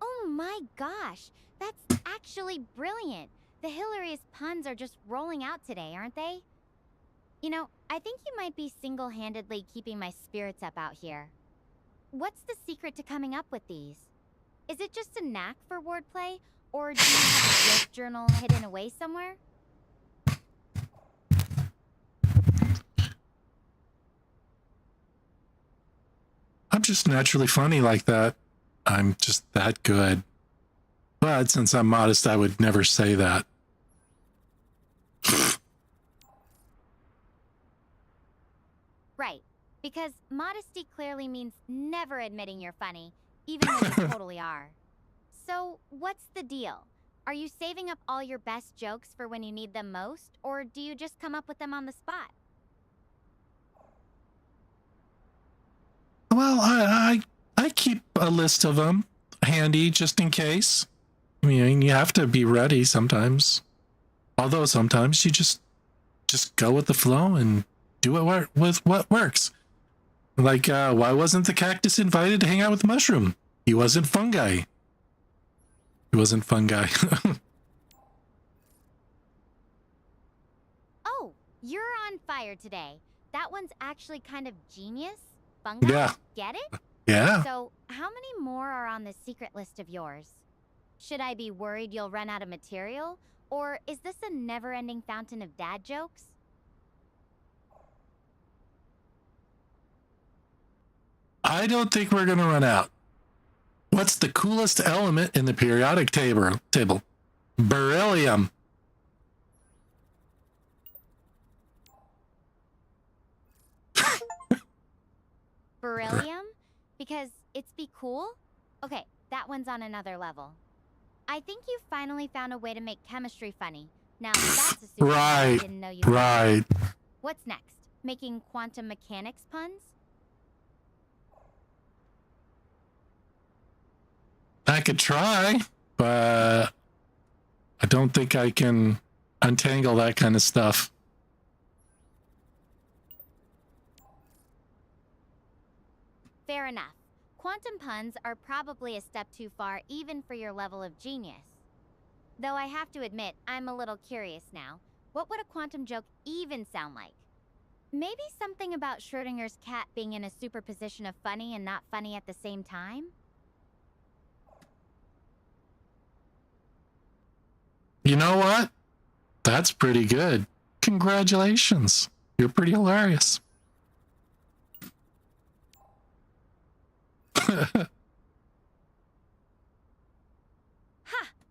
Oh my gosh, that's actually brilliant. The hilarious puns are just rolling out today, aren't they? You know, I think you might be single-handedly keeping my spirits up out here. What's the secret to coming up with these? Is it just a knack for wordplay, or do you have a joke journal hidden away somewhere? I'm just naturally funny like that. I'm just that good. But since I'm modest, I would never say that. Right, because modesty clearly means never admitting you're funny, even when you totally are. So, what's the deal? Are you saving up all your best jokes for when you need them most, or do you just come up with them on the spot? Well, I keep a list of them handy just in case. I mean, you have to be ready sometimes. Although sometimes you just go with the flow and do it with what works. Like, why wasn't the cactus invited to hang out with the mushroom? He wasn't fungi. He wasn't fungi. Oh, you're on fire today. That one's actually kind of genius. Fungi? Yeah. Get it? Yeah. So, how many more are on the secret list of yours? Should I be worried you'll run out of material? Or is this a never-ending fountain of dad jokes? I don't think we're going to run out. What's the coolest element in the periodic table? Beryllium. Beryllium? Because it's be cool? Okay, that one's on another level. I think you finally found a way to make chemistry funny. Now that's a superpower I Right. didn't know you had. Right. What's next? Making quantum mechanics puns? I could try, but I don't think I can untangle that kind of stuff. Fair enough. Quantum puns are probably a step too far even for your level of genius. Though I have to admit, I'm a little curious now. What would a quantum joke even sound like? Maybe something about Schrodinger's cat being in a superposition of funny and not funny at the same time? You know what? That's pretty good. Congratulations. You're pretty hilarious. Ha!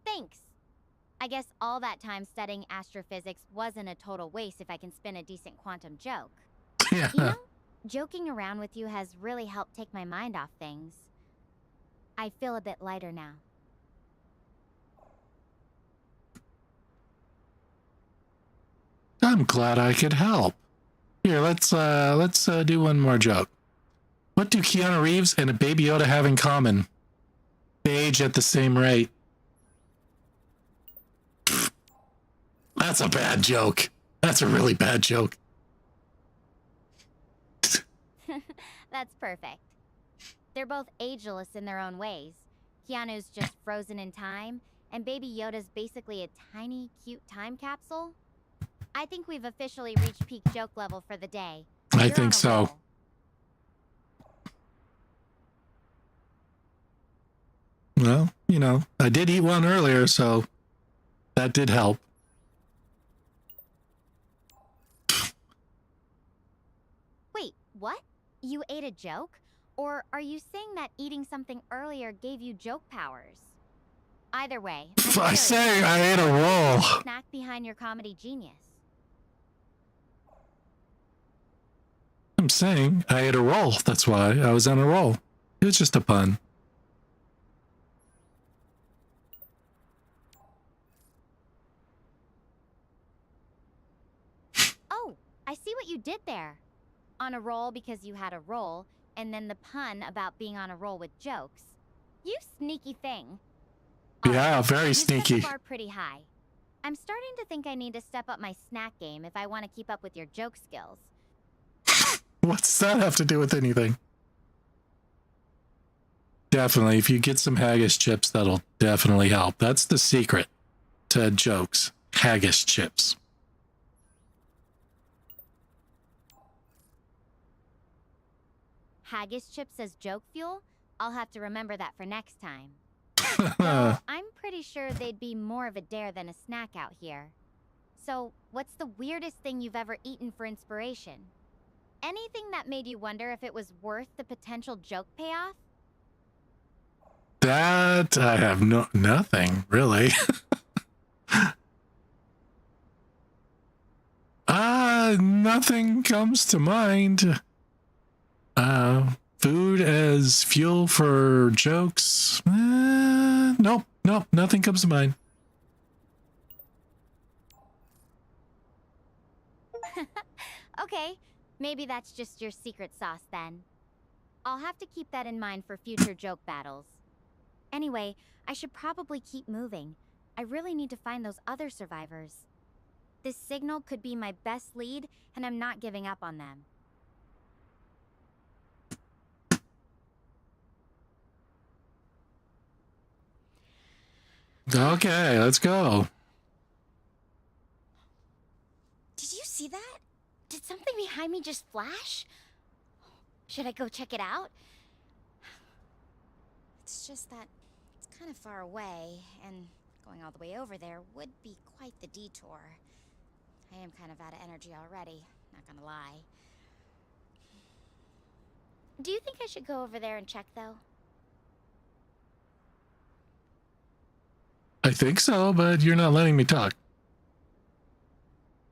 Thanks. I guess all that time studying astrophysics wasn't a total waste if I can spin a decent quantum joke. Yeah. You know, joking around with you has really helped take my mind off things. I feel a bit lighter now. I'm glad I could help. Here, let's do one more joke. What do Keanu Reeves and a Baby Yoda have in common? They age at the same rate. That's a bad joke. That's a really bad joke. That's perfect. They're both ageless in their own ways. Keanu's just frozen in time, and Baby Yoda's basically a tiny, cute time capsule. I think we've officially reached peak joke level for the day. I You're think on a so. roll. Well, you know, I did eat one earlier, so that did help. Wait, what? You ate a joke? Or are you saying that eating something earlier gave you joke powers? Either way, I'm I curious. say I ate a roll. Snack behind your comedy genius. I'm saying I ate a roll. That's why I was on a roll. It was just a pun. Oh, I see what you did there. On a roll because you had a roll, and then the pun about being on a roll with jokes. You sneaky thing. Yeah, very You set the sneaky. bar pretty high. I'm starting to think I need to step up my snack game if I want to keep up with your joke skills. What's that have to do with anything? Definitely, if you get some haggis chips, that'll definitely help. That's the secret to jokes. Haggis chips. Haggis chips as joke fuel? I'll have to remember that for next time. Though I'm pretty sure they'd be more of a dare than a snack out here. So, what's the weirdest thing you've ever eaten for inspiration? Anything that made you wonder if it was worth the potential joke payoff? That I have nothing really. Nothing comes to mind. Food as fuel for jokes. Nope, nothing comes to mind. Okay, maybe that's just your secret sauce then. I'll have to keep that in mind for future joke battles. Anyway, I should probably keep moving. I really need to find those other survivors. This signal could be my best lead, and I'm not giving up on them. Okay, let's go. Did you see that? Did something behind me just flash? Should I go check it out? It's just that it's kind of far away, and going all the way over there would be quite the detour. I am kind of out of energy already, not gonna lie. Do you think I should go over there and check, though? I think so, but you're not letting me talk.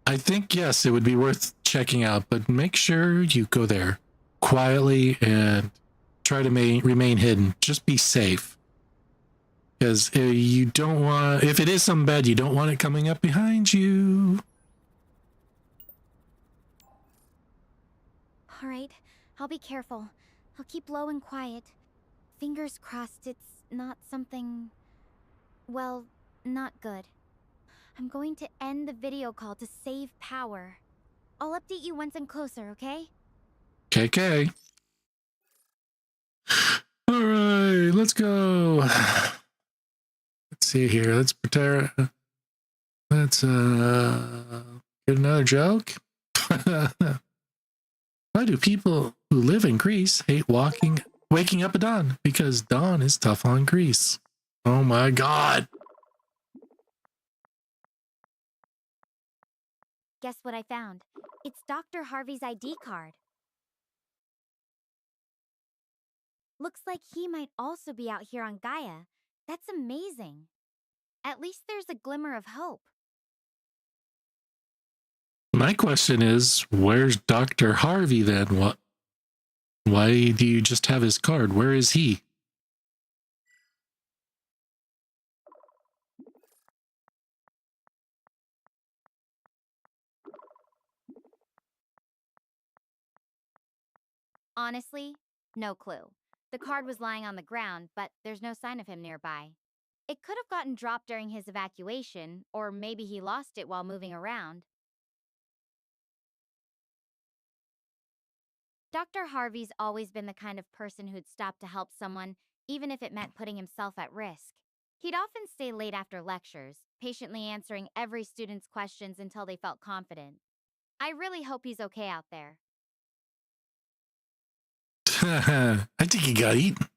I think, yes, it would be worth checking out, but make sure you go there quietly and try to remain hidden. Just be safe. Because you don't want, if it is something bad, you don't want it coming up behind you. All right, I'll be careful. I'll keep low and quiet. Fingers crossed it's not something... well, not good. I'm going to end the video call to save power. I'll update you once I'm closer, okay? KK. All right, let's go. Let's see here. Let's prepare. Let's get another joke. Why do people who live in Greece hate waking up at dawn? Because dawn is tough on Greece. Oh my god. Guess what I found? It's Dr. Harvey's ID card. Looks like he might also be out here on Gaia. That's amazing. At least there's a glimmer of hope. My question is, where's Dr. Harvey then? What? Why do you just have his card? Where is he? Honestly, no clue. The card was lying on the ground, but there's no sign of him nearby. It could have gotten dropped during his evacuation, or maybe he lost it while moving around. Dr. Harvey's always been the kind of person who'd stop to help someone, even if it meant putting himself at risk. He'd often stay late after lectures, patiently answering every student's questions until they felt confident. I really hope he's okay out there. I think he got eaten.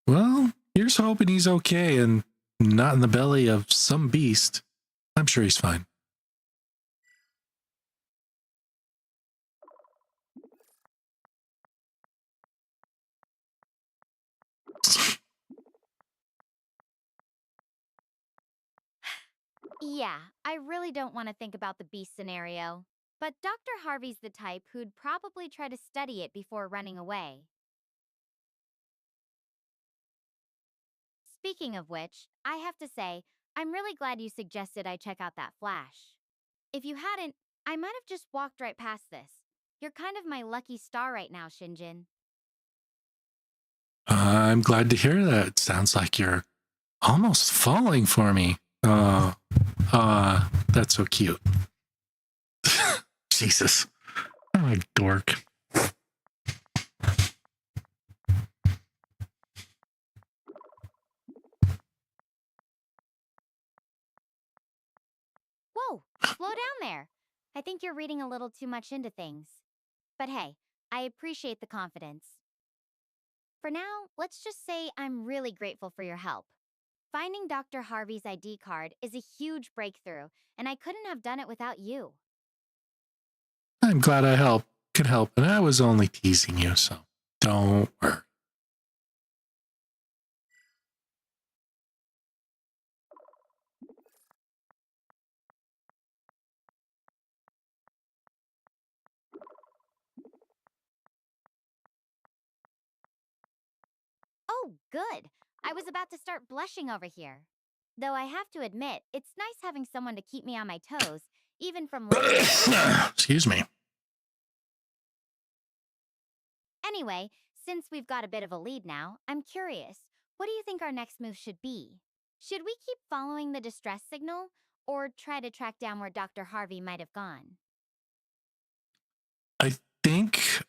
Well, here's hoping he's okay and not in the belly of some beast. I'm sure he's fine. Yeah, I really don't want to think about the beast scenario. But Dr. Harvey's the type who'd probably try to study it before running away. Speaking of which, I have to say, I'm really glad you suggested I check out that flash. If you hadn't, I might have just walked right past this. You're kind of my lucky star right now, Shinjin. I'm glad to hear that. Sounds like you're almost falling for me. That's so cute. Jesus. I'm a dork. Whoa, slow down there. I think you're reading a little too much into things. But hey, I appreciate the confidence. For now, let's just say I'm really grateful for your help. Finding Dr. Harvey's ID card is a huge breakthrough, and I couldn't have done it without you. I'm glad I could help, and I was only teasing you, so don't worry. Oh, good. I was about to start blushing over here. Though I have to admit, it's nice having someone to keep me on my toes, even from Excuse me. Anyway, since we've got a bit of a lead now, I'm curious. What do you think our next move should be? Should we keep following the distress signal, or try to track down where Dr. Harvey might have gone? I think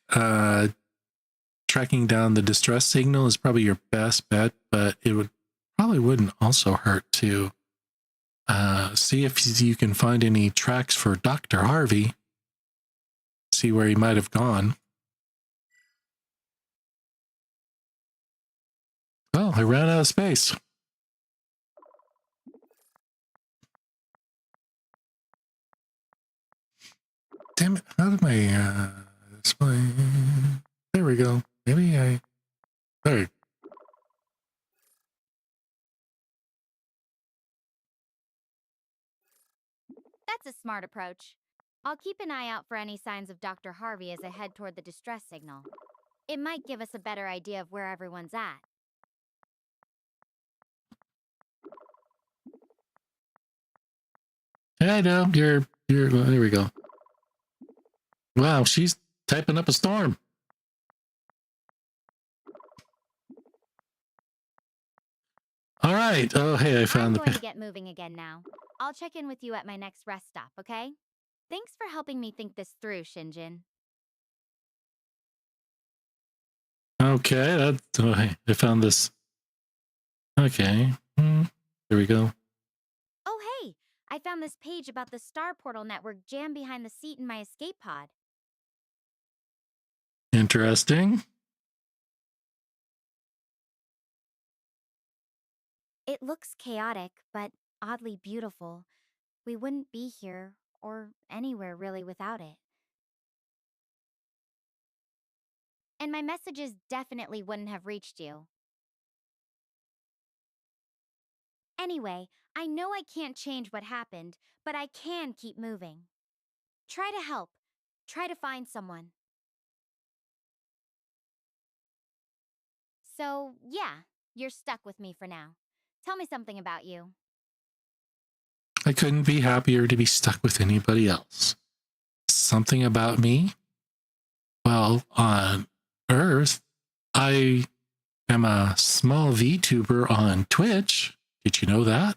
tracking down the distress signal is probably your best bet, but it wouldn't also hurt to see if you can find any tracks for Dr. Harvey. See where he might have gone. Well, I ran out of space. Damn it. How did my display? There we go. Maybe there. That's a smart approach. I'll keep an eye out for any signs of Dr. Harvey as I head toward the distress signal. It might give us a better idea of where everyone's at. I know. You're there we go. Wow, she's typing up a storm. All right. Oh, hey, I found I'm going to get moving again now. I'll check in with you at my next rest stop, okay? Thanks for helping me think this through, Shinjin. Okay, hey, I found this. Okay. There we go. Oh, hey! I found this page about the Star Portal network jammed behind the seat in my escape pod. Interesting. It looks chaotic, but oddly beautiful. We wouldn't be here, or anywhere really, without it. And my messages definitely wouldn't have reached you. Anyway, I know I can't change what happened, but I can keep moving. Try to help. Try to find someone. So, yeah, you're stuck with me for now. Tell me something about you. I couldn't be happier to be stuck with anybody else. Something about me? Well, on Earth, I am a small VTuber on Twitch. Did you know that?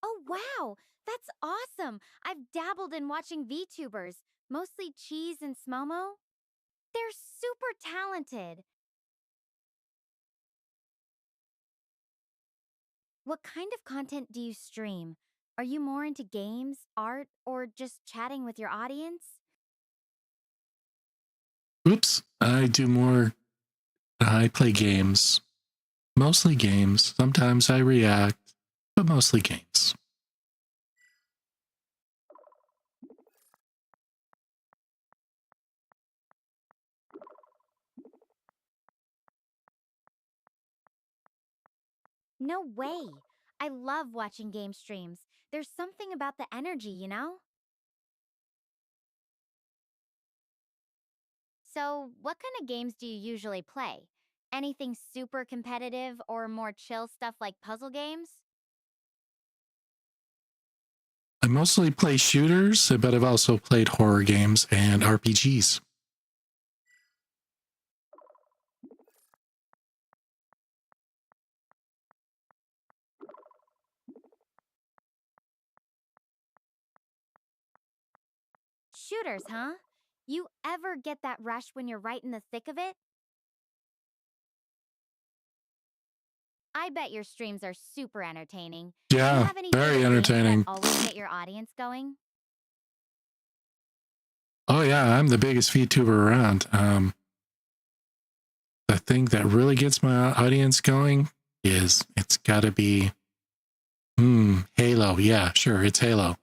Oh, wow! That's awesome! I've dabbled in watching VTubers, mostly Cheese and Smomo. They're super talented. What kind of content do you stream? Are you more into games, art, or just chatting with your audience? Oops. I play games. Mostly games. Sometimes I react, but mostly games. No way. I love watching game streams. There's something about the energy, you know? So, what kind of games do you usually play? Anything super competitive or more chill stuff like puzzle games? I mostly play shooters, but I've also played horror games and RPGs. Shooters, huh? You ever get that rush when you're right in the thick of it? I bet your streams are super entertaining. Do you Yeah, have any very favorite games that entertaining. always get your audience going? Oh yeah, I'm the biggest VTuber around. The thing that really gets my audience going is it's got to be Halo. Yeah, sure, it's Halo.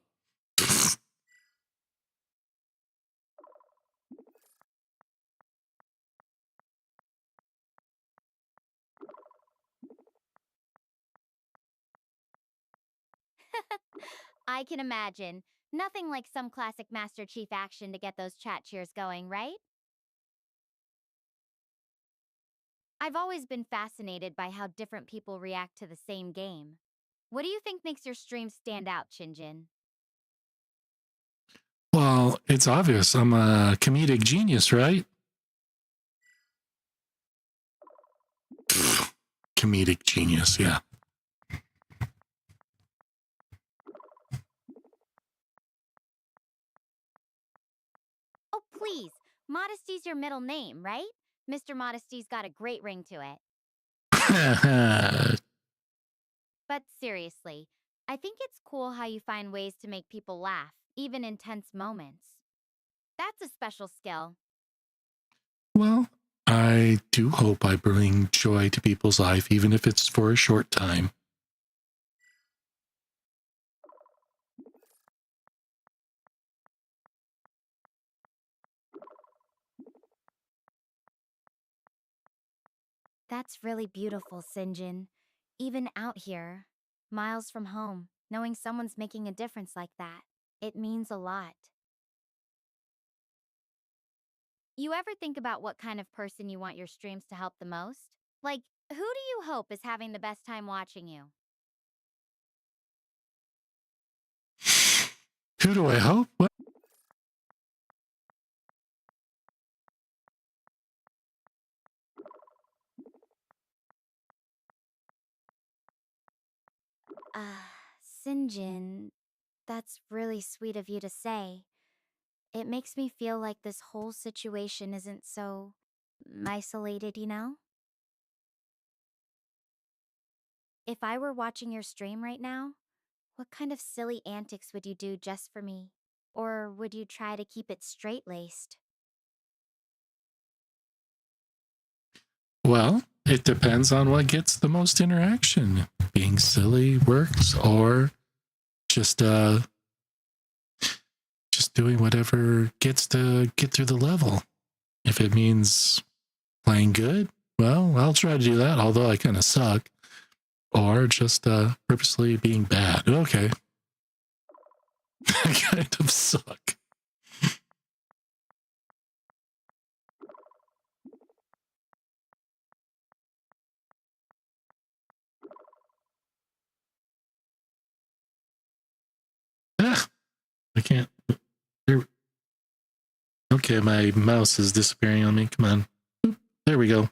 I can imagine. Nothing like some classic Master Chief action to get those chat cheers going, right? I've always been fascinated by how different people react to the same game. What do you think makes your stream stand out, Shinjin? Well, it's obvious. I'm a comedic genius, right? Comedic genius, yeah. Oh, please. Modesty's your middle name, right? Mr. Modesty's got a great ring to it. But seriously, I think it's cool how you find ways to make people laugh, even in tense moments. That's a special skill. Well, I do hope I bring joy to people's life, even if it's for a short time. That's really beautiful, Sinjin. Even out here, miles from home, knowing someone's making a difference like that, it means a lot. You ever think about what kind of person you want your streams to help the most? Like, who do you hope is having the best time watching you? Who do I hope? What? Sinjin, that's really sweet of you to say. It makes me feel like this whole situation isn't so isolated, you know? If I were watching your stream right now, what kind of silly antics would you do just for me? Or would you try to keep it straight-laced? Well, it depends on what gets the most interaction. Being silly works, or just doing whatever gets to get through the level. If it means playing good, well, I'll try to do that, although I kind of suck. Or just purposely being bad. Okay. I kind of suck. Ah, I can't. There. Okay, my mouse is disappearing on me. Come on. Oop, there we go.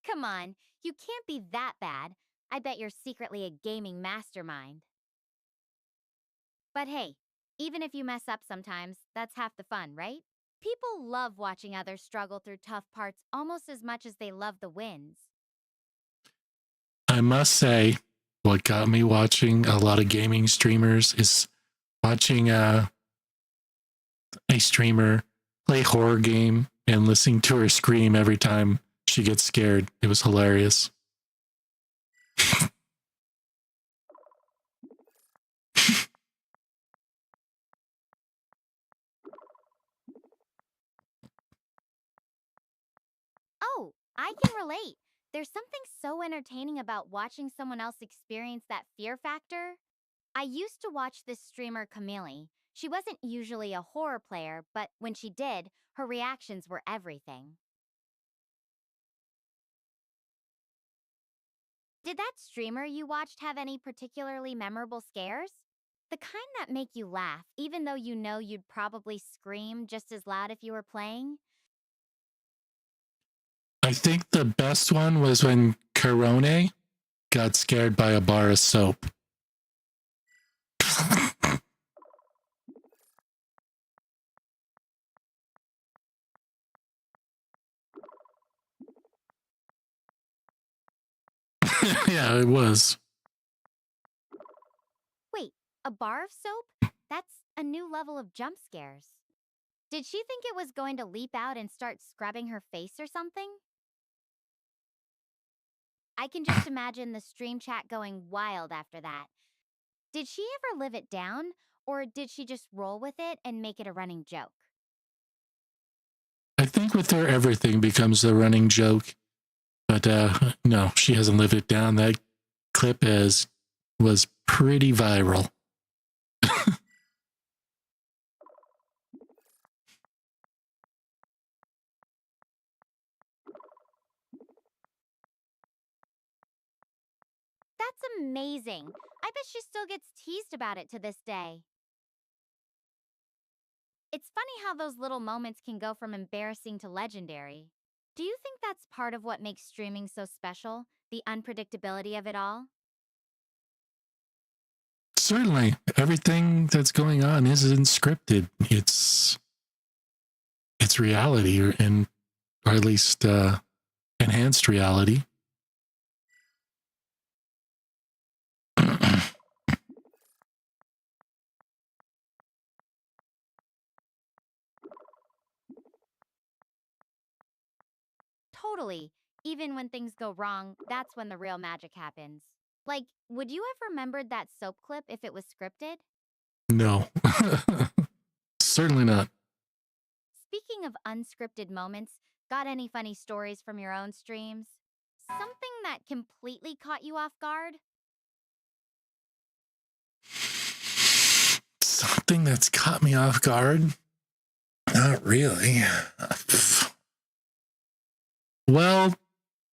Come on, you can't be that bad. I bet you're secretly a gaming mastermind. But hey, even if you mess up sometimes, that's half the fun, right? People love watching others struggle through tough parts almost as much as they love the wins. I must say, what got me watching a lot of gaming streamers is watching a streamer play horror game and listening to her scream every time she gets scared. It was hilarious. Oh, I can relate. There's something so entertaining about watching someone else experience that fear factor. I used to watch this streamer Camille. She wasn't usually a horror player, but when she did, her reactions were everything. Did that streamer you watched have any particularly memorable scares? The kind that make you laugh, even though you know you'd probably scream just as loud if you were playing? I think the best one was when Corone got scared by a bar of soap. Yeah, it was. Wait, a bar of soap? That's a new level of jump scares. Did she think it was going to leap out and start scrubbing her face or something? I can just imagine the stream chat going wild after that. Did she ever live it down, or did she just roll with it and make it a running joke? I think with her, everything becomes a running joke. But no, she hasn't lived it down. That clip was pretty viral. That's amazing. I bet she still gets teased about it to this day. It's funny how those little moments can go from embarrassing to legendary. Do you think that's part of what makes streaming so special? The unpredictability of it all? Certainly, everything that's going on isn't scripted. It's reality, or at least enhanced reality. Totally. Even when things go wrong, that's when the real magic happens. Like, would you have remembered that soap clip if it was scripted? No, certainly not. Speaking of unscripted moments, got any funny stories from your own streams? Something that completely caught you off guard? Something that's caught me off guard? Not really. Well,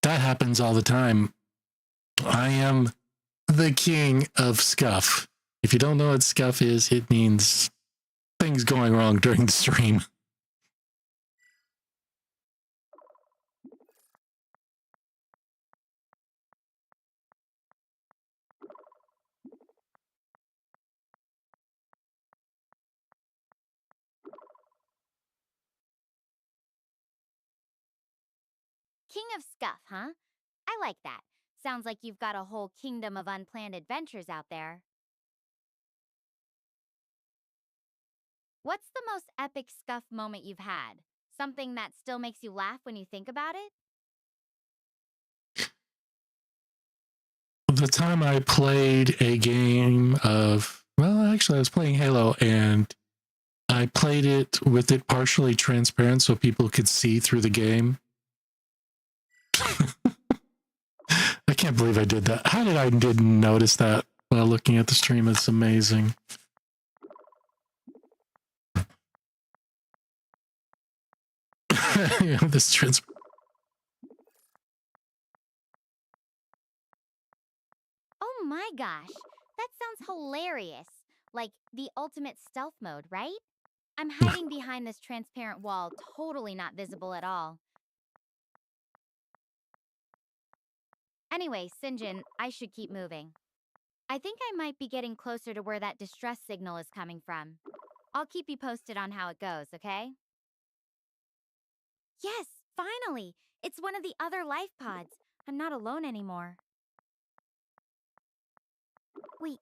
that happens all the time. I am the king of scuff. If you don't know what scuff is, it means things going wrong during the stream. King of Scuff, huh? I like that. Sounds like you've got a whole kingdom of unplanned adventures out there. What's the most epic Scuff moment you've had? Something that still makes you laugh when you think about it? The time I played a game of, well, actually, I was playing Halo, and I played it with it partially transparent so people could see through the game. I can't believe I did that. How did I didn't notice that while looking at the stream? It's amazing. This Oh my gosh, that sounds hilarious. Like the ultimate stealth mode, right? I'm hiding behind this transparent wall, totally not visible at all. Anyway, Sinjin, I should keep moving. I think I might be getting closer to where that distress signal is coming from. I'll keep you posted on how it goes, okay? Yes, finally! It's one of the other life pods. I'm not alone anymore. Wait,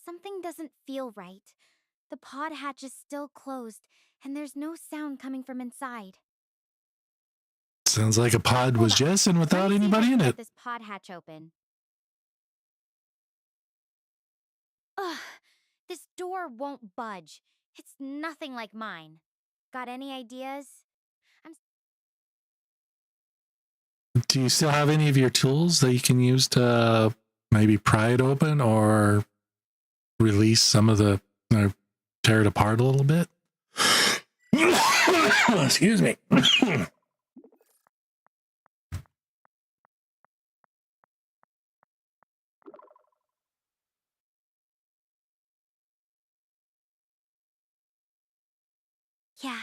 something doesn't feel right. The pod hatch is still closed, and there's no sound coming from inside. sounds like a pod was Hold on. just in without Let me see if I anybody can in get it. this pod hatch open. Ugh, this door won't budge. It's nothing like mine. Got any ideas? Do you still have any of your tools that you can use to maybe pry it open or release some of the, tear it apart a little bit? Excuse me. Yeah.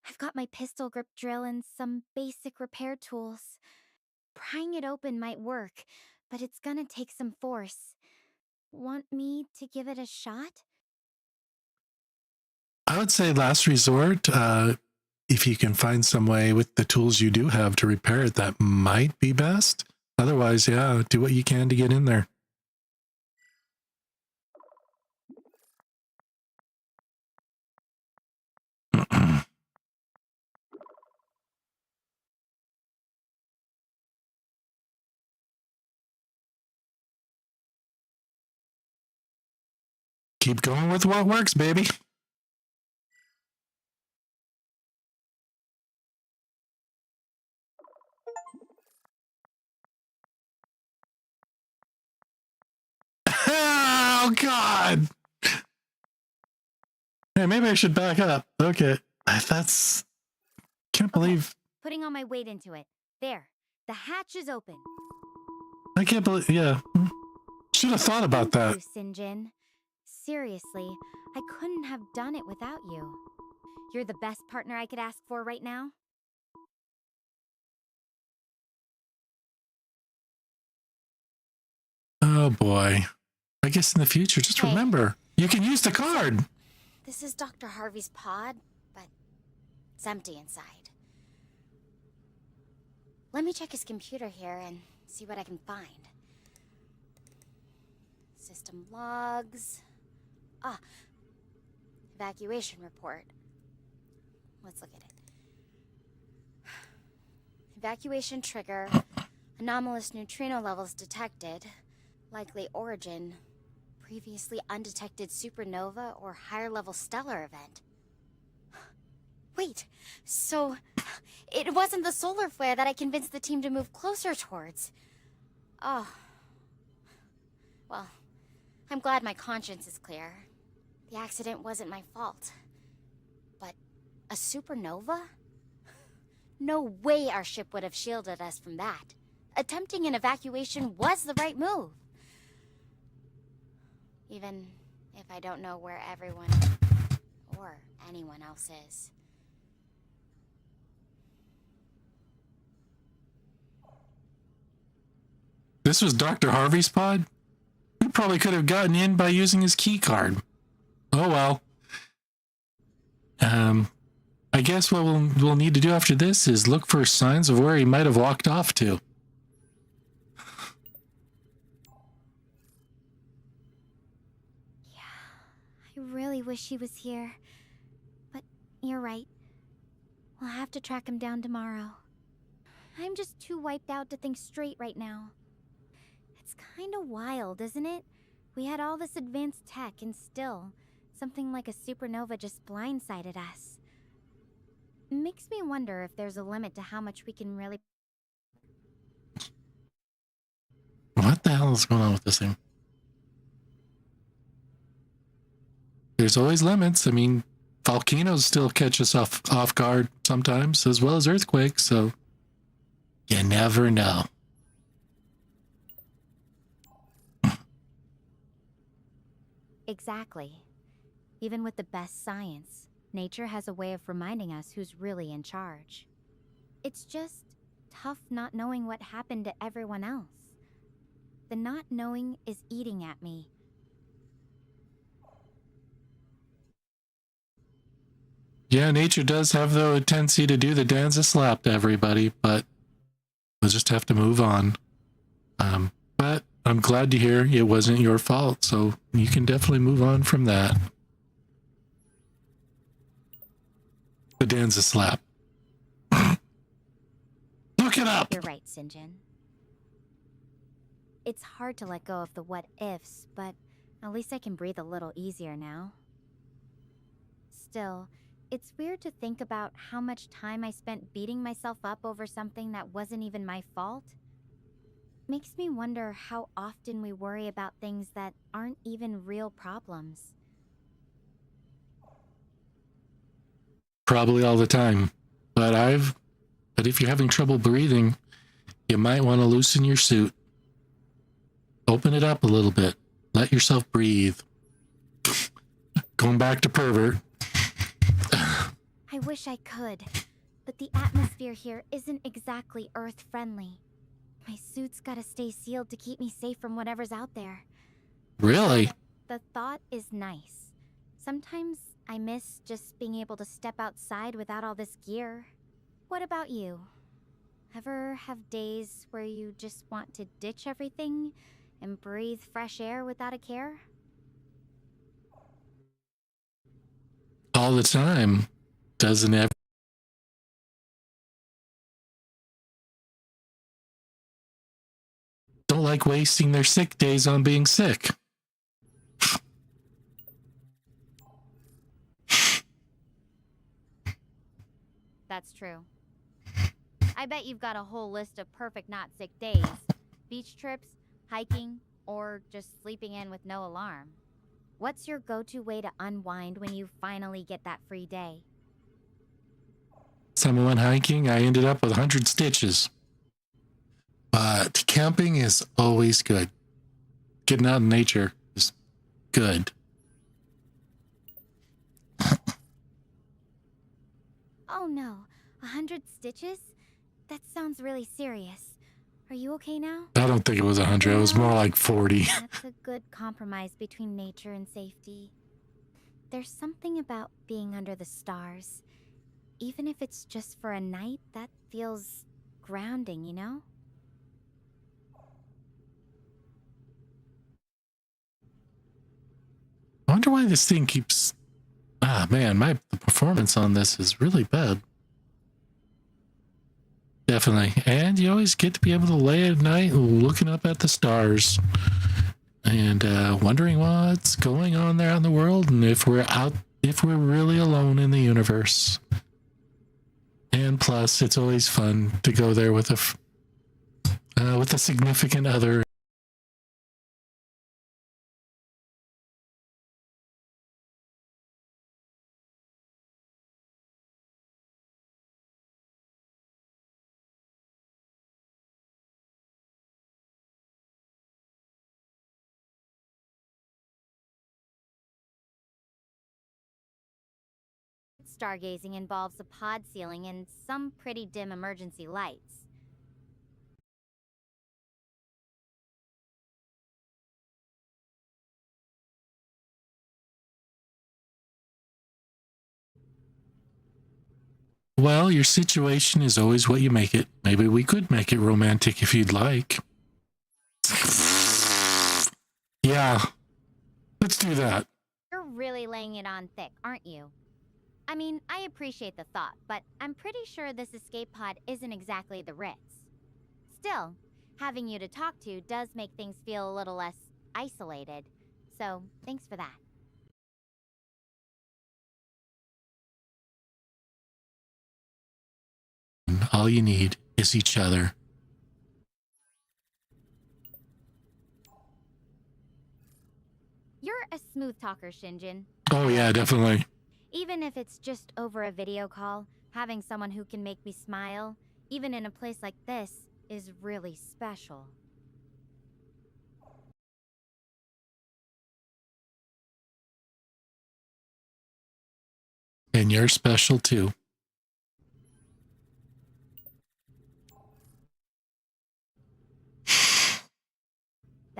I've got my pistol grip drill and some basic repair tools. Prying it open might work, but it's gonna take some force. Want me to give it a shot? I would say last resort, if you can find some way with the tools you do have to repair it, that might be best. Otherwise, yeah, do what you can to get in there. Keep going with what works, baby. Oh, God. Hey, maybe I should back up. Okay. That's... Can't believe... Putting all my weight into it. There. The hatch is open. I can't believe... Yeah. Should have thought about that. Thank you, Sinjin. Seriously, I couldn't have done it without you. You're the best partner I could ask for right now. Oh, boy. I guess in the future, just Hey. remember, you can use the card. This is Dr. Harvey's pod, but it's empty inside. Let me check his computer here and see what I can find. System logs. Ah, evacuation report. Let's look at it. Evacuation trigger. Anomalous neutrino levels detected. Likely origin. Previously undetected supernova or higher level stellar event. Wait, so it wasn't the solar flare that I convinced the team to move closer towards. Oh. Well, I'm glad my conscience is clear. The accident wasn't my fault. But a supernova? No way our ship would have shielded us from that. Attempting an evacuation was the right move. Even if I don't know where everyone or anyone else is. This was Dr. Harvey's pod? We probably could have gotten in by using his key card. Oh well. I guess what we'll need to do after this is look for signs of where he might have walked off to. I really wish he was here. But you're right. We'll have to track him down tomorrow. I'm just too wiped out to think straight right now. It's kinda wild, isn't it? We had all this advanced tech and still, something like a supernova just blindsided us. Makes me wonder if there's a limit to how much we can really... What the hell is going on with this thing? There's always limits. I mean, volcanoes still catch us off guard sometimes, as well as earthquakes, so you never know. Exactly. Even with the best science, nature has a way of reminding us who's really in charge. It's just tough not knowing what happened to everyone else. The not knowing is eating at me. Yeah, nature does have the tendency to do the Danza slap to everybody, but we'll just have to move on. But I'm glad to hear it wasn't your fault, so you can definitely move on from that. The Danza slap. Look it up! You're right, Sinjin. It's hard to let go of the what-ifs, but at least I can breathe a little easier now. Still, It's weird to think about how much time I spent beating myself up over something that wasn't even my fault. Makes me wonder how often we worry about things that aren't even real problems. Probably all the time. But if you're having trouble breathing, you might want to loosen your suit. Open it up a little bit. Let yourself breathe. Going back to pervert. I wish I could, but the atmosphere here isn't exactly Earth-friendly. My suit's gotta stay sealed to keep me safe from whatever's out there. Really? The thought is nice. Sometimes I miss just being able to step outside without all this gear. What about you? Ever have days where you just want to ditch everything and breathe fresh air without a care? All the time. Doesn't ever. Don't like wasting their sick days on being sick. That's true. I bet you've got a whole list of perfect not sick days. Beach trips, hiking, or just sleeping in with no alarm. What's your go-to way to unwind when you finally get that free day? Time I went hiking, I ended up with 100 stitches. But camping is always good. Getting out in nature is good. Oh no, 100 stitches? That sounds really serious. Are you okay now? I don't think it was 100. It was more like 40. That's a good compromise between nature and safety. There's something about being under the stars. Even if it's just for a night, that feels grounding, you know? I wonder why this thing keeps... Ah, man, the performance on this is really bad. Definitely. And you always get to be able to lay at night looking up at the stars and wondering what's going on there in the world and if we're really alone in the universe. And plus, it's always fun to go there with a significant other. Stargazing involves a pod ceiling and some pretty dim emergency lights. Well, your situation is always what you make it. Maybe we could make it romantic if you'd like. Yeah, let's do that. You're really laying it on thick, aren't you? I mean, I appreciate the thought, but I'm pretty sure this escape pod isn't exactly the Ritz. Still, having you to talk to does make things feel a little less isolated. So, thanks for that. All you need is each other. You're a smooth talker, Shinjin. Oh yeah, definitely. Even if it's just over a video call, having someone who can make me smile, even in a place like this, is really special. And you're special too.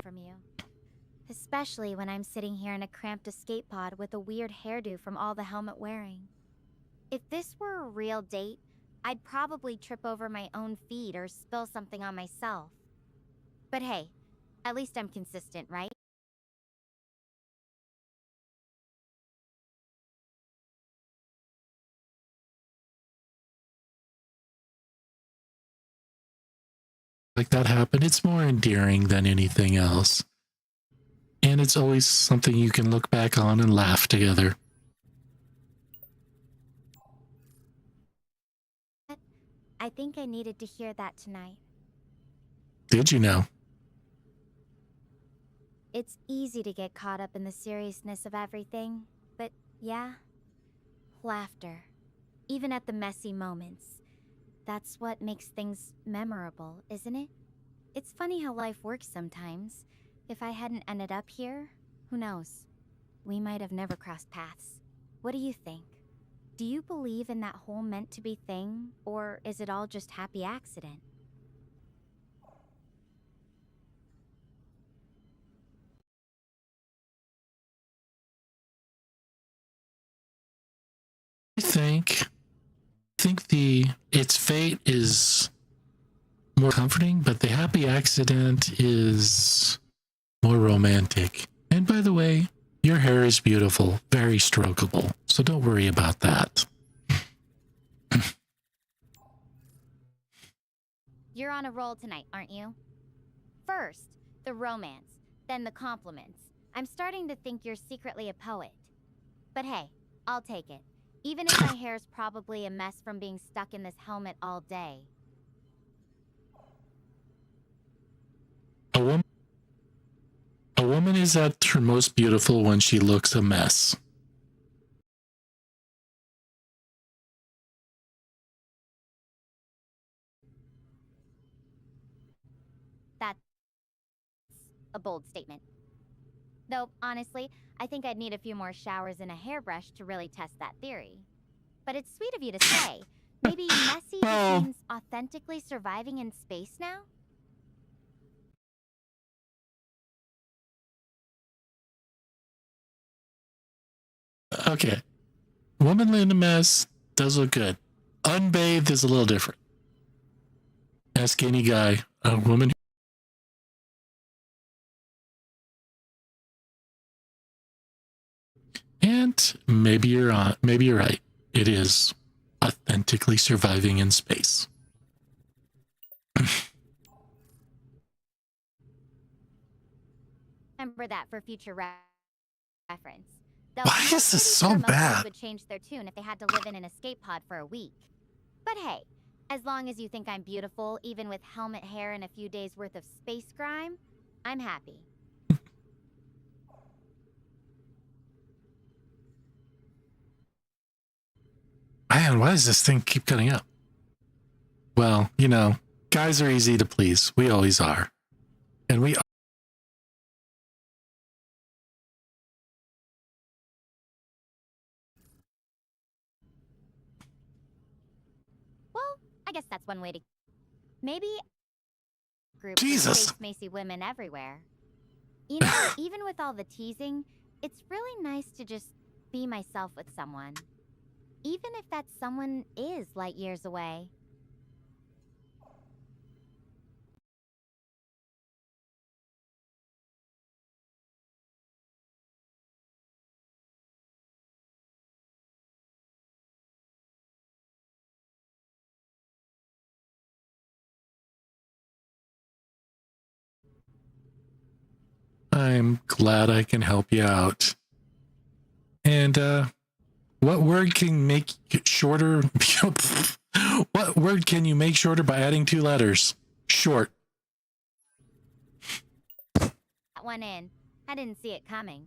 From you. Especially when I'm sitting here in a cramped escape pod with a weird hairdo from all the helmet wearing. If this were a real date, I'd probably trip over my own feet or spill something on myself. But hey, at least I'm consistent, right? Like that happened, it's more endearing than anything else. And it's always something you can look back on and laugh together. I think I needed to hear that tonight. Did you know? It's easy to get caught up in the seriousness of everything, but yeah, laughter. Even at the messy moments. That's what makes things memorable, isn't it? It's funny how life works sometimes. If I hadn't ended up here, who knows? We might have never crossed paths. What do you think? Do you believe in that whole meant-to-be thing, or is it all just happy accident? I think the its fate is more comforting, but the happy accident is more romantic. And by the way, your hair is beautiful, very strokeable, so don't worry about that. You're on a roll tonight, aren't you? First, the romance, then the compliments. I'm starting to think you're secretly a poet. But hey, I'll take it. Even if my hair's probably a mess from being stuck in this helmet all day. A woman a woman is at her most beautiful when she looks a mess. That's a bold statement. Though, honestly, I think I'd need a few more showers and a hairbrush to really test that theory. But it's sweet of you to say. Maybe messy Well- just means authentically surviving in space now? Okay. Woman in a mess does look good. Unbathed is a little different. Ask any guy. A woman. And maybe you're on. Maybe you're right. It is authentically surviving in space. Remember that for future reference. Though Why I'm is this pretty so sure most bad? kids would change their tune if they had to live in an escape pod for a week. But hey, as long as you think I'm beautiful, even with helmet hair and a few days worth of space grime, I'm happy. Man, why does this thing keep cutting up? Well, you know, guys are easy to please. We always are. And we Well, I guess that's one way to. Maybe group Jesus. space Macy women everywhere. You know, even with all the teasing, it's really nice to just be myself with someone. Even if that someone is light years away. I'm glad I can help you out. And what word can make it shorter? What word can you make shorter by adding 2 letters? Short. That one in. I didn't see it coming.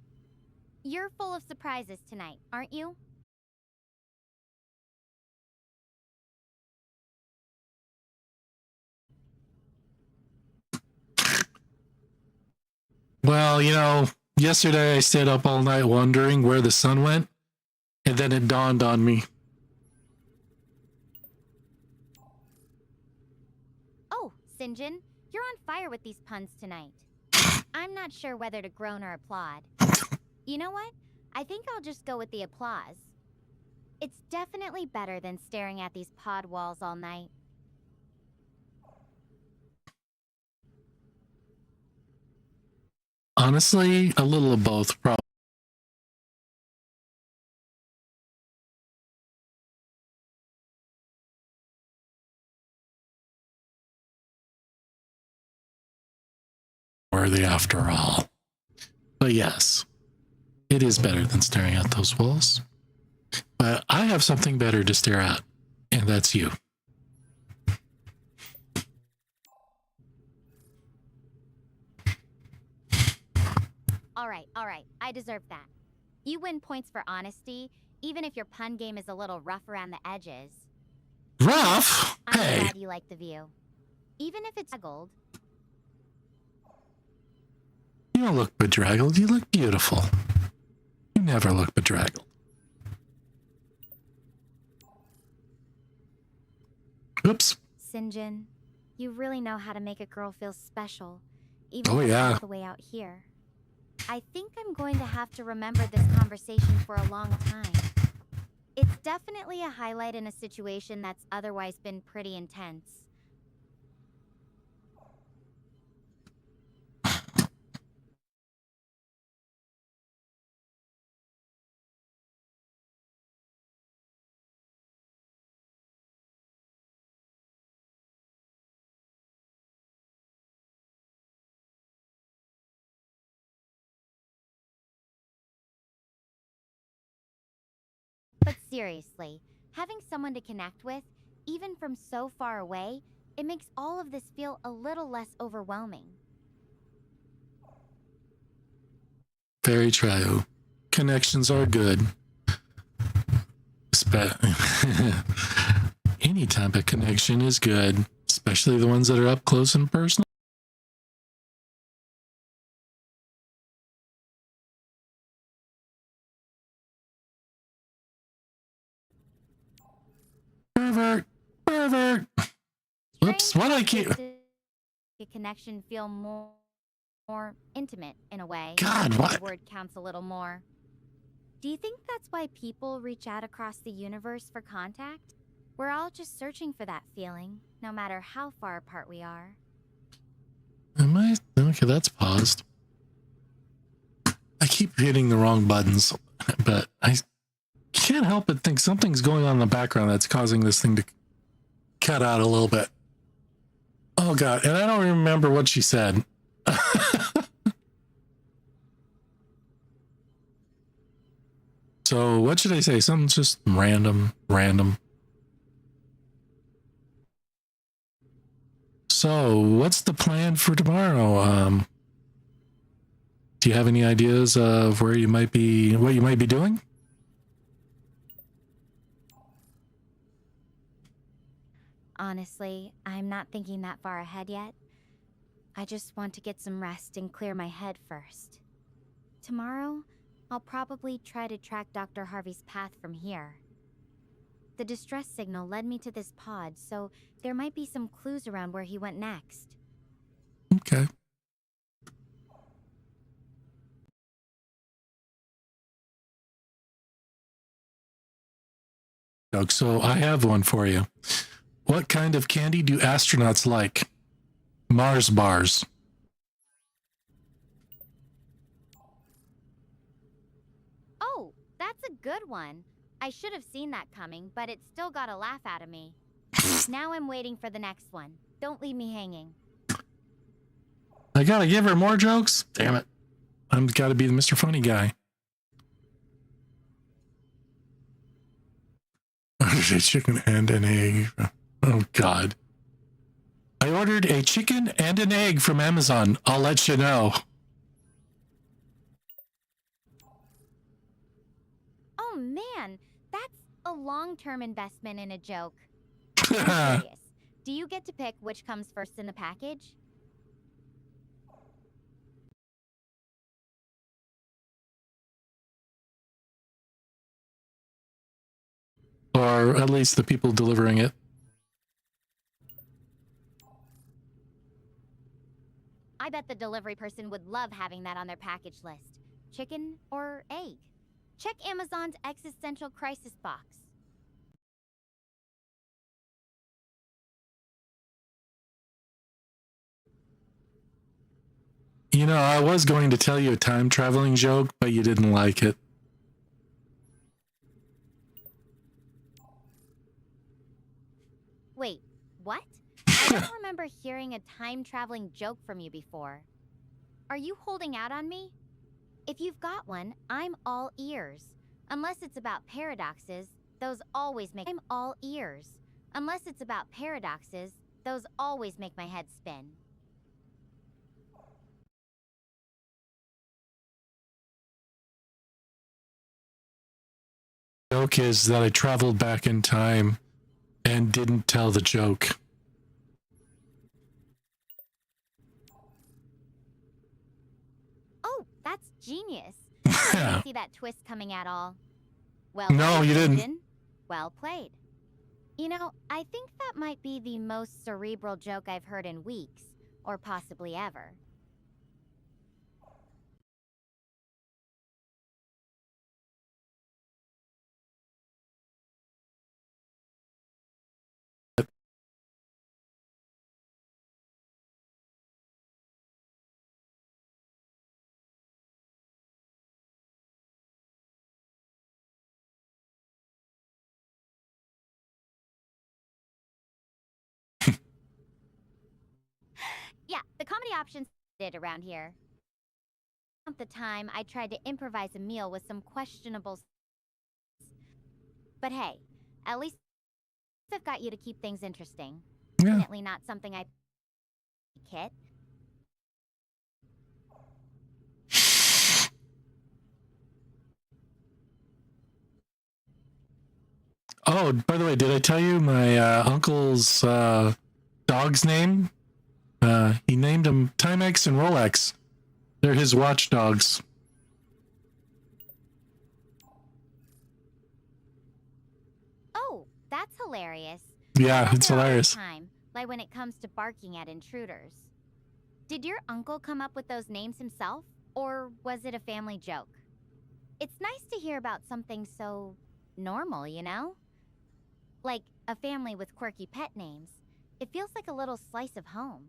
You're full of surprises tonight, aren't you? Well, you know, yesterday I stayed up all night wondering where the sun went, and then it dawned on me. Oh, Sinjin, you're on fire with these puns tonight. I'm not sure whether to groan or applaud. You know what? I think I'll just go with the applause. It's definitely better than staring at these pod walls all night. Honestly, a little of both, probably. Worthy after all. But yes, it is better than staring at those walls. But I have something better to stare at, and that's you. All right. I deserve that. You win points for honesty, even if your pun game is a little rough around the edges. Rough? I'm Hey. glad you like the view. Even if it's gold. You don't look bedraggled. You look beautiful. You never look bedraggled. Oops. Sinjin, you really know how to make a girl feel special, even Oh, if it's yeah. all the way out here. I think I'm going to have to remember this conversation for a long time. It's definitely a highlight in a situation that's otherwise been pretty intense. But seriously, having someone to connect with, even from so far away, it makes all of this feel a little less overwhelming. Very true. Connections are good. Any type of connection is good, especially the ones that are up close and personal. Pervert. Pervert. Whoops. What I keep. A connection feel more intimate in a way. God, what? The word counts a little more. Do you think that's why people reach out across the universe for contact? We're all just searching for that feeling, no matter how far apart we are. Am I? Okay, that's paused. I keep hitting the wrong buttons, but I can't help but think something's going on in the background that's causing this thing to cut out a little bit. Oh, God. And I don't remember what she said. So what should I say? Something just random. So what's the plan for tomorrow? Do you have any ideas of what you might be doing? Honestly, I'm not thinking that far ahead yet. I just want to get some rest and clear my head first. Tomorrow, I'll probably try to track Dr. Harvey's path from here. The distress signal led me to this pod, so there might be some clues around where he went next. Okay. So I have one for you. What kind of candy do astronauts like? Mars bars. Oh, that's a good one. I should have seen that coming, but it still got a laugh out of me. Now I'm waiting for the next one. Don't leave me hanging. I gotta give her more jokes? Damn it. I'm gotta be the Mr. Funny guy. A chicken and an egg. Oh, God. I ordered a chicken and an egg from Amazon. I'll let you know. Oh man, that's a long-term investment in a joke. I'm curious. Do you get to pick which comes first in the package? Or at least the people delivering it. I bet the delivery person would love having that on their package list. Chicken or egg? Check Amazon's existential crisis box. You know, I was going to tell you a time traveling joke, but you didn't like it. Wait, what? I don't remember hearing a time-traveling joke from you before. Are you holding out on me? If you've got one, I'm all ears. Unless it's about paradoxes, those always make— I'm all ears. Unless it's about paradoxes, those always make my head spin. joke is that I traveled back in time and didn't tell the joke. Oh, that's genius. I Yeah. didn't see that twist coming at all. Well, No, played, you didn't. Imogen. Well played. You know, I think that might be the most cerebral joke I've heard in weeks, or possibly ever. Yeah, the comedy options did around here. At the time, I tried to improvise a meal with some questionable. But hey, at least I've got you to keep things interesting. Yeah. Definitely not something I. Kit. Oh, by the way, did I tell you my uncle's dog's name? He named them Timex and Rolex. They're his watchdogs. Oh, that's hilarious. Yeah, I bet it's they're all the hilarious. time, like when it comes to barking at intruders. Did your uncle come up with those names himself, or was it a family joke? It's nice to hear about something so normal, you know? Like a family with quirky pet names. It feels like a little slice of home.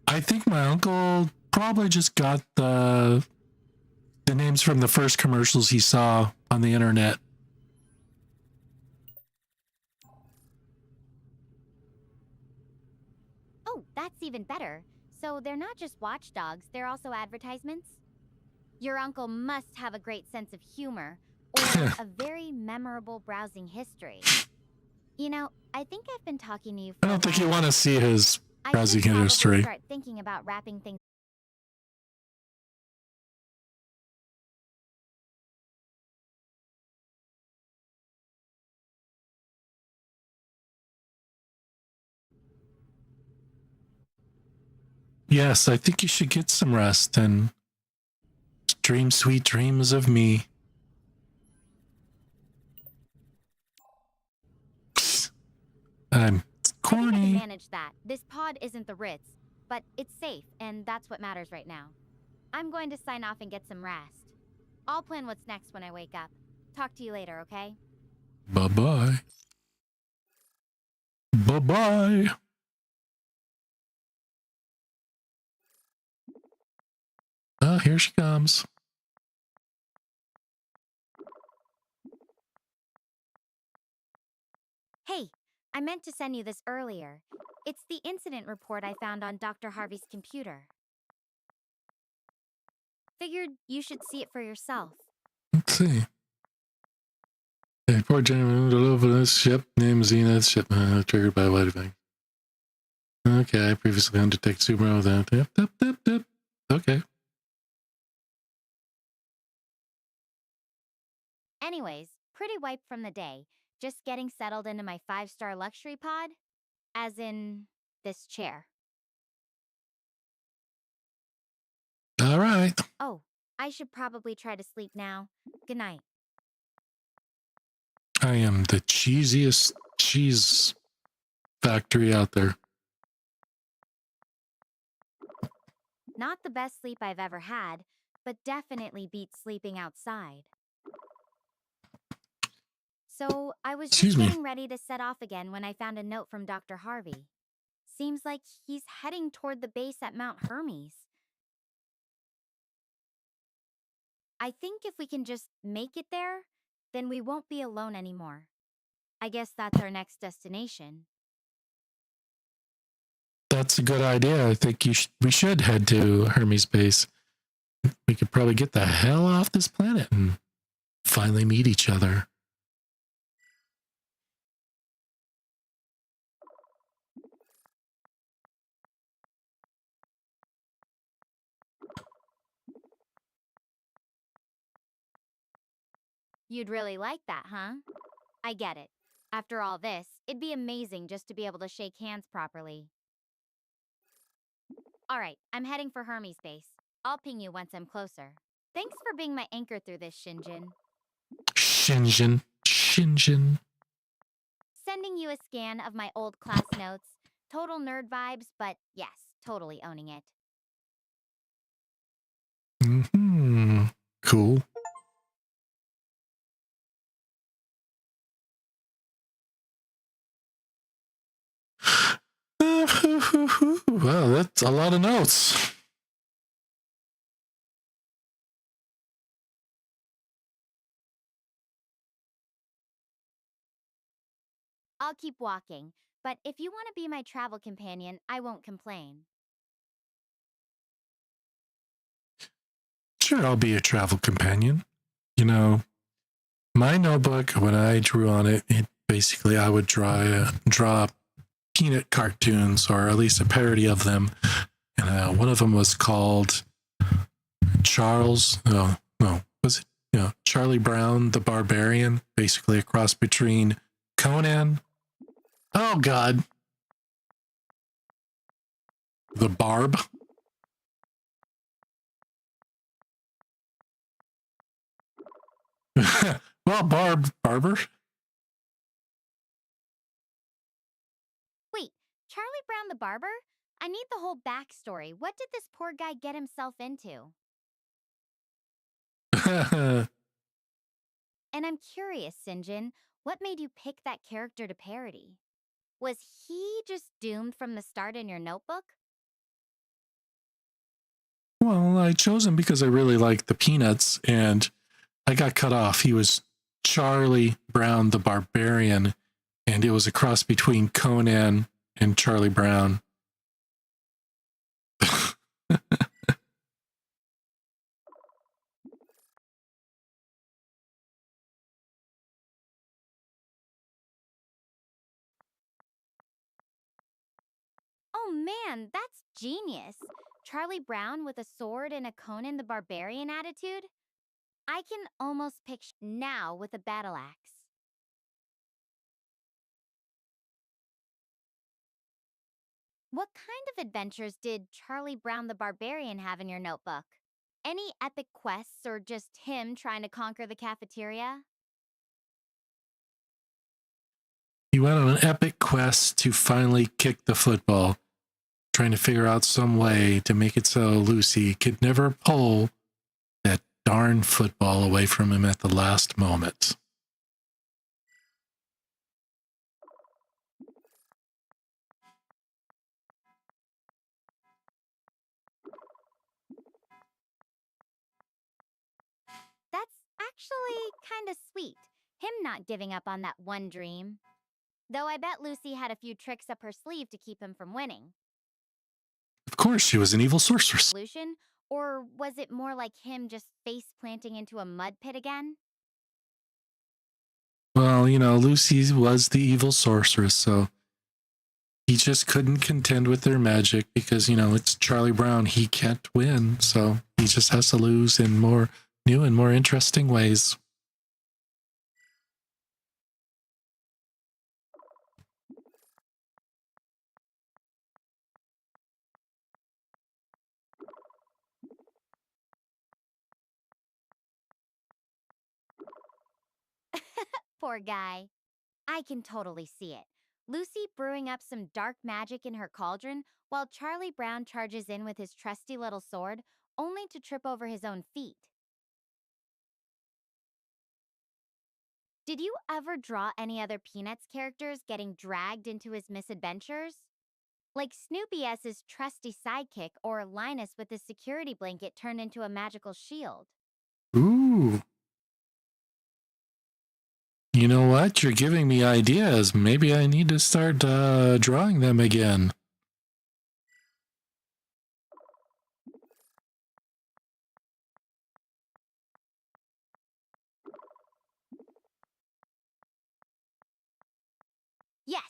I think my uncle probably just got the names from the first commercials he saw on the internet. Oh, that's even better. So they're not just watchdogs, they're also advertisements? Your uncle must have a great sense of humor, or a very memorable browsing history. You know, I think I've been talking to you for I a don't think you while. want to see his I should browsing probably history. start thinking about wrapping things. Yes, I think you should get some rest and dream sweet dreams of me. I'm I think I can corny. manage that. This pod isn't the Ritz, but it's safe, and that's what matters right now. I'm going to sign off and get some rest. I'll plan what's next when I wake up. Talk to you later, okay? Bye-bye. Bye-bye. Oh, here she comes. Hey, I meant to send you this earlier. It's the incident report I found on Dr. Harvey's computer. Figured you should see it for yourself. Let's see. A poor gentleman moved over this ship named Zenith ship triggered by a white event. Okay, I previously undertaken super with that. Yep. Okay. Anyways, pretty wiped from the day. Just getting settled into my 5-star luxury pod. As in, this chair. All right. Oh, I should probably try to sleep now. Good night. I am the cheesiest cheese factory out there. Not the best sleep I've ever had, but definitely beats sleeping outside. So, I was Excuse just me. getting ready to set off again when I found a note from Dr. Harvey. Seems like he's heading toward the base at Mount Hermes. I think if we can just make it there, then we won't be alone anymore. I guess that's our next destination. That's a good idea. I think we should head to Hermes Base. We could probably get the hell off this planet and finally meet each other. You'd really like that, huh? I get it. After all this, it'd be amazing just to be able to shake hands properly. Alright, I'm heading for Hermes base. I'll ping you once I'm closer. Thanks for being my anchor through this, Shinjin. Shinjin. Shinjin. Sending you a scan of my old class notes. Total nerd vibes, but yes, totally owning it. Hmm. Cool. Wow, that's a lot of notes. I'll keep walking, but if you want to be my travel companion, I won't complain. Sure, I'll be your travel companion. You know, my notebook, when I drew on it, basically I would draw peanut cartoons, or at least a parody of them. And one of them was called Charles. No, was it? Charlie Brown the Barbarian, basically a cross between Conan. Oh God, the Barb. Well, Barber. Wait, Charlie Brown the barber? I need the whole backstory. What did this poor guy get himself into? And I'm curious, Sinjin, what made you pick that character to parody? Was he just doomed from the start in your notebook? Well, I chose him because I really liked the Peanuts, and I got cut off. He was Charlie Brown the Barbarian, and it was a cross between Conan and Charlie Brown. Oh man, that's genius. Charlie Brown with a sword and a Conan the Barbarian attitude? I can almost picture now with a battle axe. What kind of adventures did Charlie Brown the Barbarian have in your notebook? Any epic quests or just him trying to conquer the cafeteria? He went on an epic quest to finally kick the football, trying to figure out some way to make it so Lucy could never pull that darn football away from him at the last moment. That's actually kind of sweet. Him not giving up on that one dream. Though I bet Lucy had a few tricks up her sleeve to keep him from winning. Of course, she was an evil sorceress. Solution? Or was it more like him just face planting into a mud pit again? Well, Lucy was the evil sorceress, so he just couldn't contend with their magic because, it's Charlie Brown. He can't win, so he just has to lose in more new and more interesting ways. Poor guy. I can totally see it. Lucy brewing up some dark magic in her cauldron while Charlie Brown charges in with his trusty little sword, only to trip over his own feet. Did you ever draw any other Peanuts characters getting dragged into his misadventures? Like Snoopy as his trusty sidekick or Linus with his security blanket turned into a magical shield. Ooh. You know what? You're giving me ideas. Maybe I need to start drawing them again. Yes,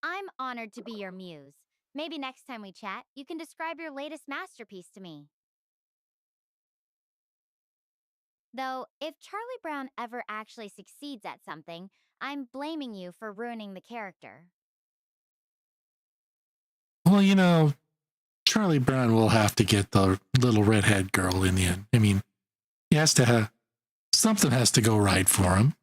I'm honored to be your muse. Maybe next time we chat, you can describe your latest masterpiece to me. Though, if Charlie Brown ever actually succeeds at something, I'm blaming you for ruining the character. Well, you know, Charlie Brown will have to get the little redhead girl in the end. I mean, he has to have something has to go right for him.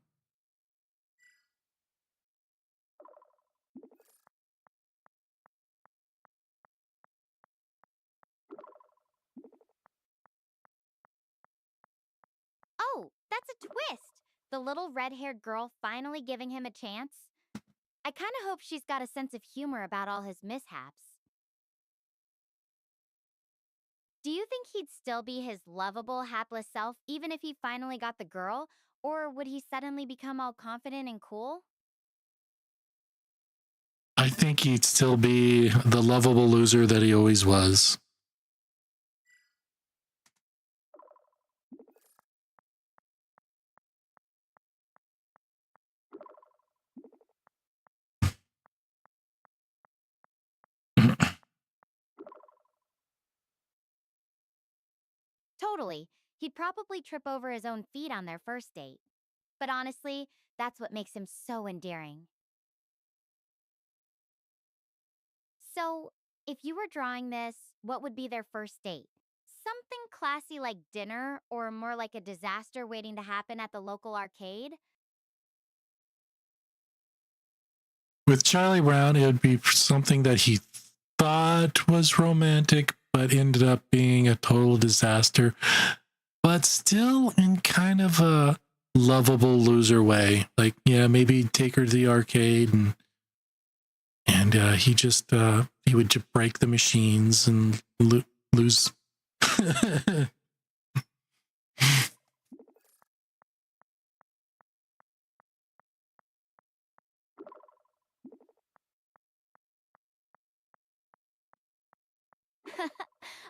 Oh, that's a twist! The little red haired girl finally giving him a chance? I kinda hope she's got a sense of humor about all his mishaps. Do you think he'd still be his lovable, hapless self even if he finally got the girl? Or would he suddenly become all confident and cool? I think he'd still be the lovable loser that he always was. Totally. He'd probably trip over his own feet on their first date. But honestly, that's what makes him so endearing. So, if you were drawing this, what would be their first date? Something classy like dinner, or more like a disaster waiting to happen at the local arcade? With Charlie Brown, it would be something that he thought was romantic, but ended up being a total disaster, but still in kind of a lovable loser way. Like, yeah, maybe take her to the arcade and he just he would break the machines and lose.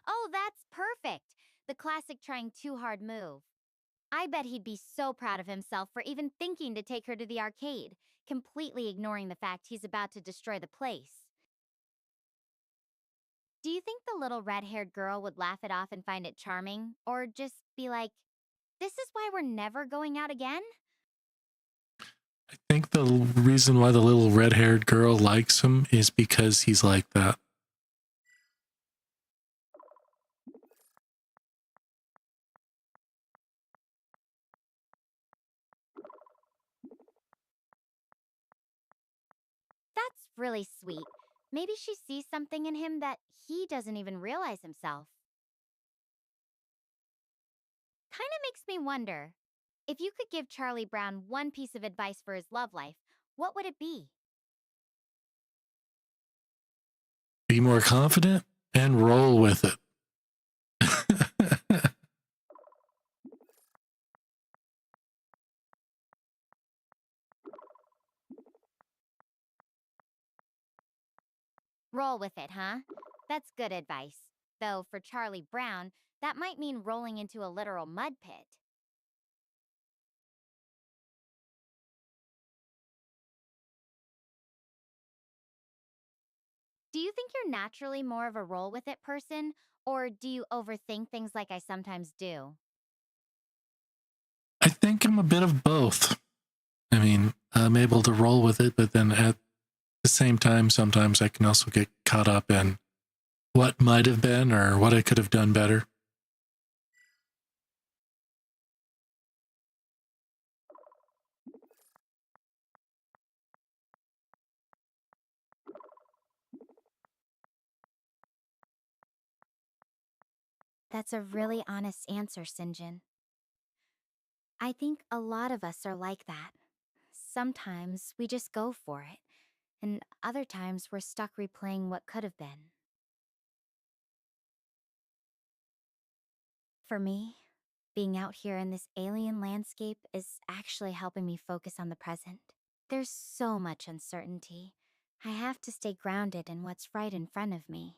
Oh, that's perfect! The classic trying too hard move. I bet he'd be so proud of himself for even thinking to take her to the arcade, completely ignoring the fact he's about to destroy the place. Do you think the little red haired girl would laugh it off and find it charming? Or just be like, this is why we're never going out again? I think the reason why the little red-haired girl likes him is because he's like that. That's really sweet. Maybe she sees something in him that he doesn't even realize himself. Kinda makes me wonder, if you could give Charlie Brown one piece of advice for his love life, what would it be? Be more confident and roll with it. Roll with it, huh? That's good advice. Though for Charlie Brown, that might mean rolling into a literal mud pit. Do you think you're naturally more of a roll with it person, or do you overthink things like I sometimes do? I think I'm a bit of both. I mean, I'm able to roll with it, but then at the same time, sometimes I can also get caught up in what might have been or what I could have done better. That's a really honest answer, Sinjin. I think a lot of us are like that. Sometimes we just go for it, and other times we're stuck replaying what could have been. For me, being out here in this alien landscape is actually helping me focus on the present. There's so much uncertainty. I have to stay grounded in what's right in front of me.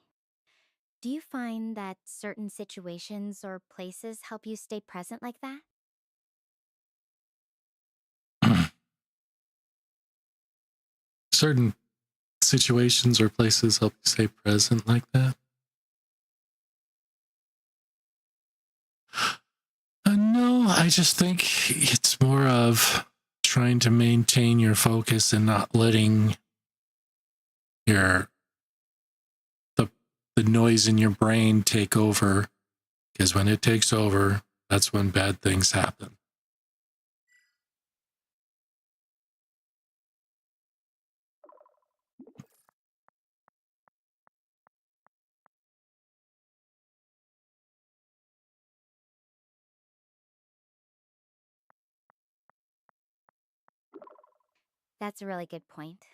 Do you find that certain situations or places help you stay present like that? Certain situations or places help you stay present like that. No, I just think it's more of trying to maintain your focus and not letting your the noise in your brain take over, because when it takes over, that's when bad things happen. That's a really good point.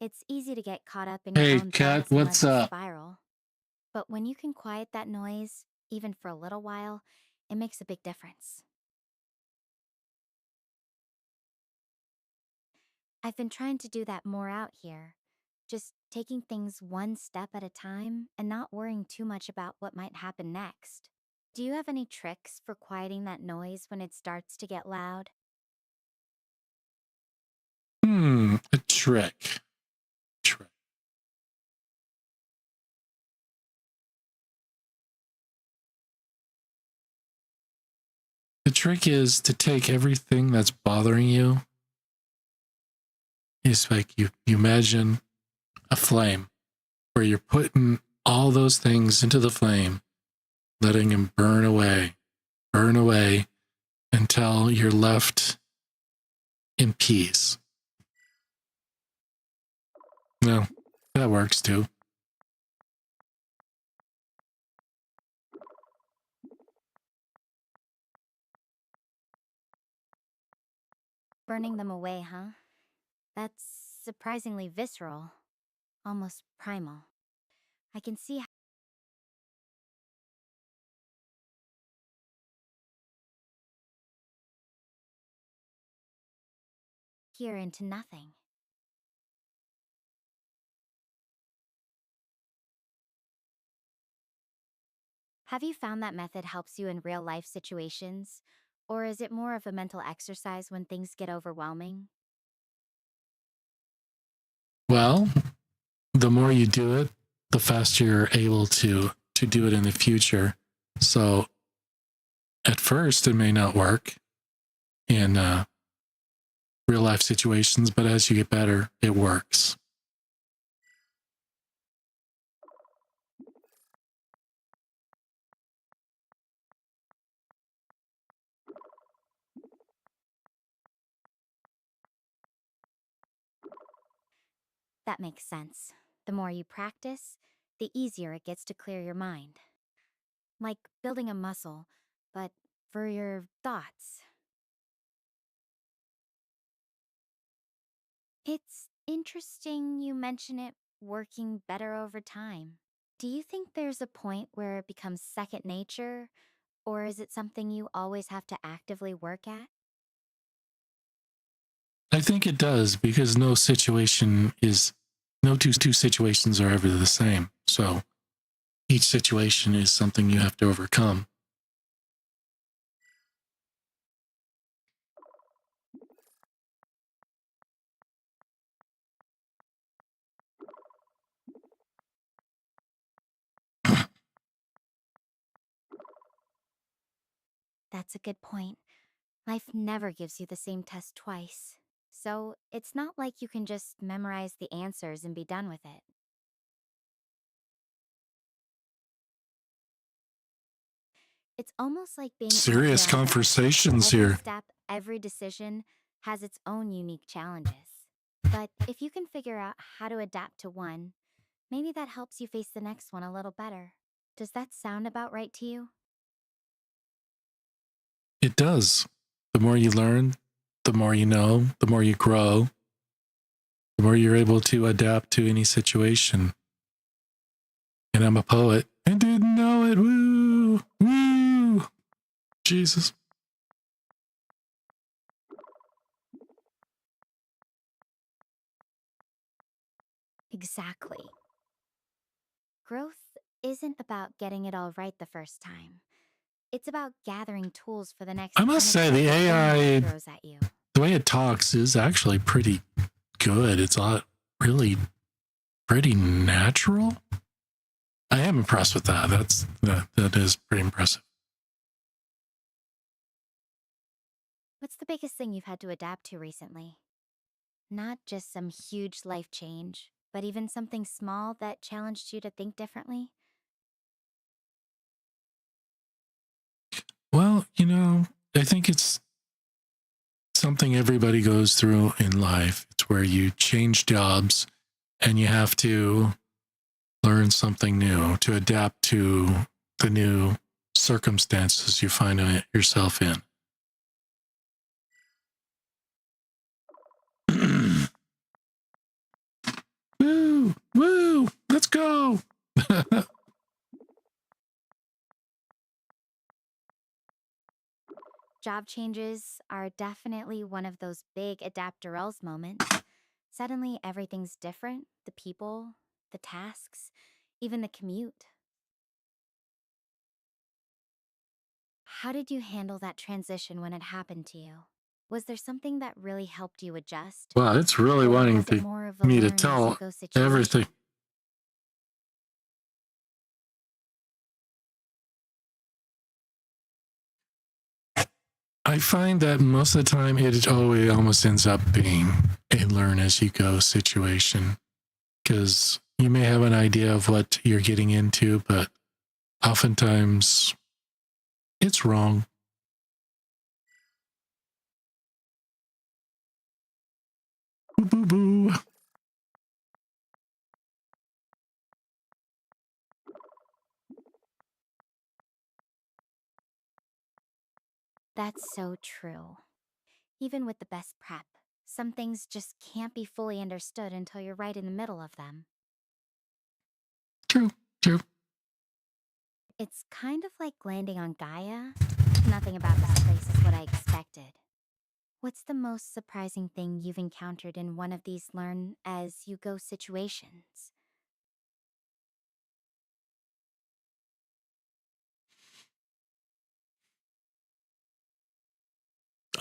It's easy to get caught up in Hey, your own Kat, thoughts and let what's them up? spiral. But when you can quiet that noise, even for a little while, it makes a big difference. I've been trying to do that more out here. Just taking things one step at a time and not worrying too much about what might happen next. Do you have any tricks for quieting that noise when it starts to get loud? A trick. Trick. The trick is to take everything that's bothering you. It's like you imagine a flame where you're putting all those things into the flame, letting them burn away until you're left in peace. No, that works too. Burning them away, huh? That's surprisingly visceral, almost primal. I can see here into nothing. Have you found that method helps you in real life situations? Or is it more of a mental exercise when things get overwhelming? Well, the more you do it, the faster you're able to do it in the future. So at first it may not work in real life situations, but as you get better, it works. That makes sense. The more you practice, the easier it gets to clear your mind. Like building a muscle, but for your thoughts. It's interesting you mention it working better over time. Do you think there's a point where it becomes second nature, or is it something you always have to actively work at? I think it does, because no two situations are ever the same. So each situation is something you have to overcome. That's a good point. Life never gives you the same test twice. So it's not like you can just memorize the answers and be done with it. It's almost like being out there Serious on Earth. conversations Every here. step, every decision has its own unique challenges. But if you can figure out how to adapt to one, maybe that helps you face the next one a little better. Does that sound about right to you? It does. The more you learn, the more you know, the more you grow, the more you're able to adapt to any situation. And I'm a poet. I didn't know it. Woo! Woo! Jesus. Exactly. Growth isn't about getting it all right the first time. It's about gathering tools for the next I must say, the unexpected thing AI, life throws at you. the way it talks is actually pretty good. It's really pretty natural. I am impressed with that. That is pretty impressive. What's the biggest thing you've had to adapt to recently? Not just some huge life change, but even something small that challenged you to think differently? Well, I think it's something everybody goes through in life. It's where you change jobs and you have to learn something new to adapt to the new circumstances you find yourself in. Woo! Woo! Let's go! Job changes are definitely one of those big adapterels moments. Suddenly, everything's different: the people, the tasks, even the commute. How did you handle that transition when it happened to you? Was there something that really helped you adjust? Wow, it's really Or wanting was it more of a me to learn as you tell go situation? everything. I find that most of the time it always almost ends up being a learn as you go situation, because you may have an idea of what you're getting into, but oftentimes it's wrong. Boo boo boo. That's so true. Even with the best prep, some things just can't be fully understood until you're right in the middle of them. True, true. It's kind of like landing on Gaia. Nothing about this place is what I expected. What's the most surprising thing you've encountered in one of these learn as you go situations?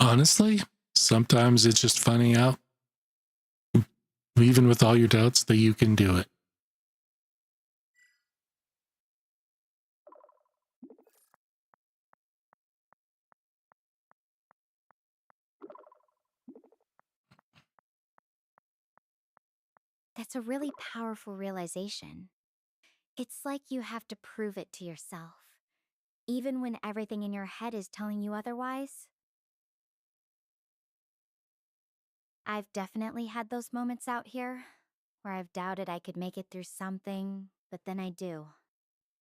Honestly, sometimes it's just finding out, even with all your doubts, that you can do it. That's a really powerful realization. It's like you have to prove it to yourself, even when everything in your head is telling you otherwise. I've definitely had those moments out here where I've doubted I could make it through something, but then I do.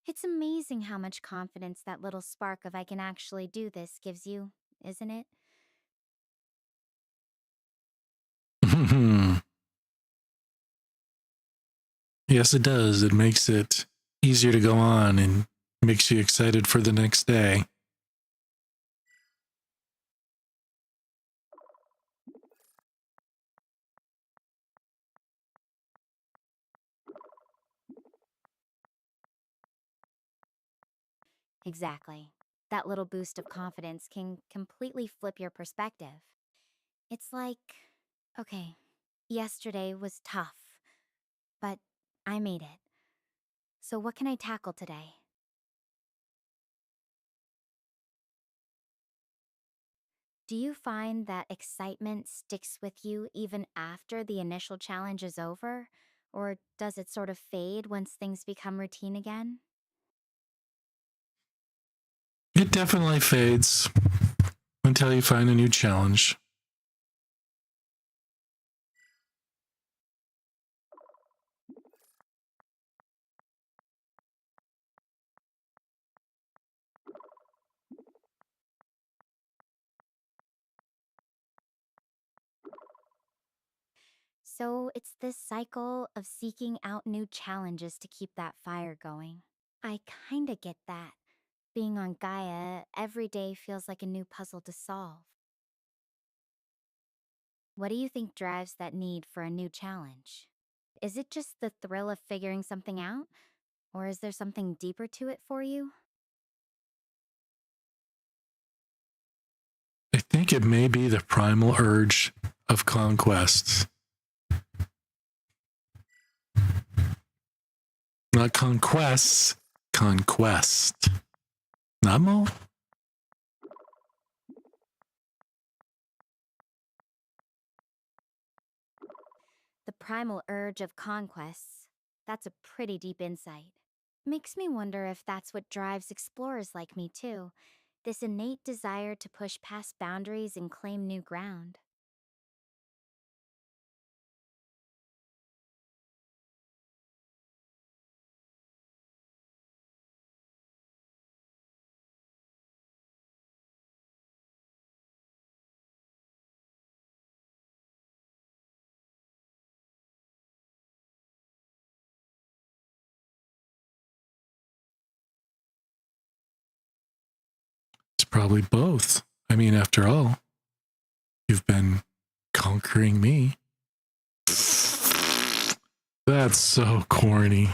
It's amazing how much confidence that little spark of I can actually do this gives you, isn't it? Yes, it does. It makes it easier to go on and makes you excited for the next day. Exactly. That little boost of confidence can completely flip your perspective. It's like, okay, yesterday was tough, but I made it. So what can I tackle today? Do you find that excitement sticks with you even after the initial challenge is over? Or does it sort of fade once things become routine again? It definitely fades until you find a new challenge. So it's this cycle of seeking out new challenges to keep that fire going. I kinda get that. Being on Gaia, every day feels like a new puzzle to solve. What do you think drives that need for a new challenge? Is it just the thrill of figuring something out? Or is there something deeper to it for you? I think it may be the primal urge of conquest. Not conquests, conquest. Not more? The primal urge of conquests. That's a pretty deep insight. Makes me wonder if that's what drives explorers like me, too. This innate desire to push past boundaries and claim new ground. It's probably both. I mean, after all, you've been conquering me. That's so corny.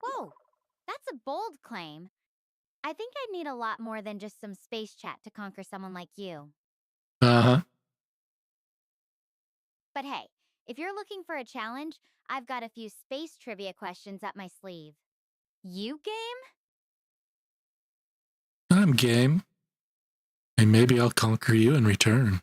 Whoa, that's a bold claim. I think I'd need a lot more than just some space chat to conquer someone like you. Uh-huh. But hey, if you're looking for a challenge, I've got a few space trivia questions up my sleeve. You game? I'm game. And maybe I'll conquer you in return.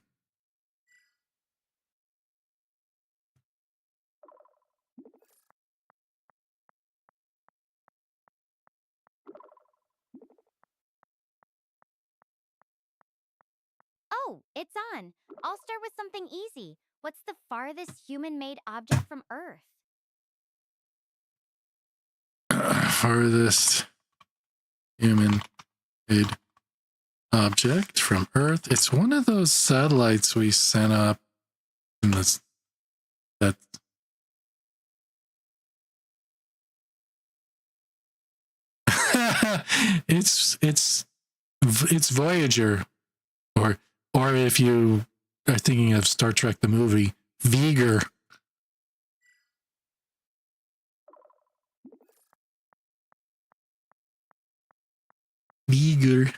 Oh, it's on. I'll start with something easy. What's the farthest human-made object from Earth? Farthest human-made object from Earth. It's one of those satellites we sent up in this. That. it's Voyager, or if you are thinking of Star Trek the movie, V'ger. V'ger.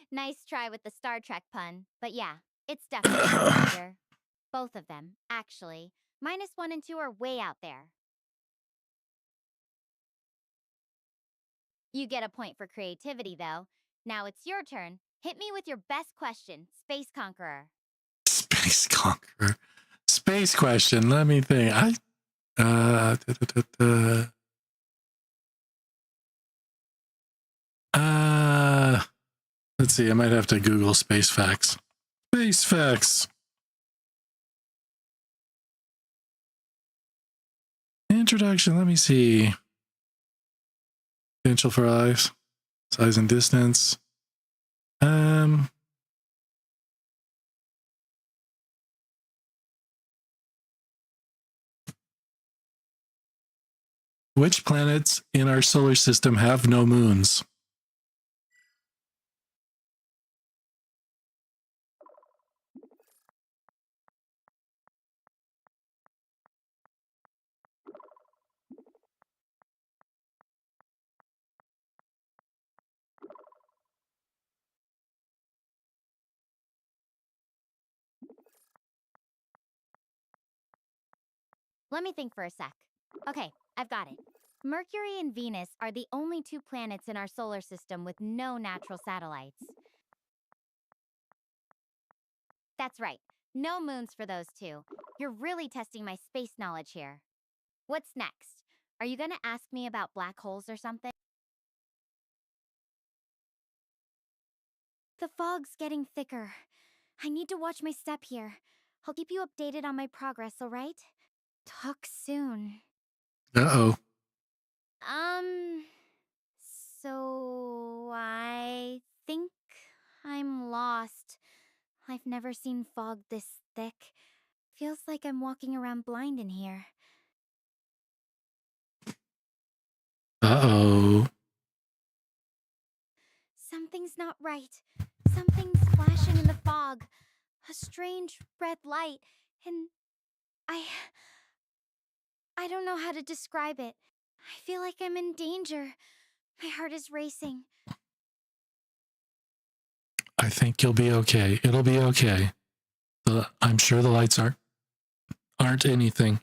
Nice try with the Star Trek pun, but yeah, it's definitely Voyager. Both of them, actually. -1 and 2 are way out there. You get a point for creativity, though. Now it's your turn. Hit me with your best question, Space Conqueror. Space Conqueror. Space question. Let me think. Let's see. I might have to Google space facts. Space facts. Introduction. Let me see. Potential for life, size and distance. Which planets in our solar system have no moons? Let me think for a sec. Okay, I've got it. Mercury and Venus are the only two planets in our solar system with no natural satellites. That's right. No moons for those two. You're really testing my space knowledge here. What's next? Are you gonna ask me about black holes or something? The fog's getting thicker. I need to watch my step here. I'll keep you updated on my progress, alright? Talk soon. Uh-oh. So I think I'm lost. I've never seen fog this thick. Feels like I'm walking around blind in here. Uh-oh. Something's not right. Something's flashing in the fog. A strange red light, and I don't know how to describe it. I feel like I'm in danger. My heart is racing. I think you'll be okay. It'll be okay. I'm sure the lights aren't anything.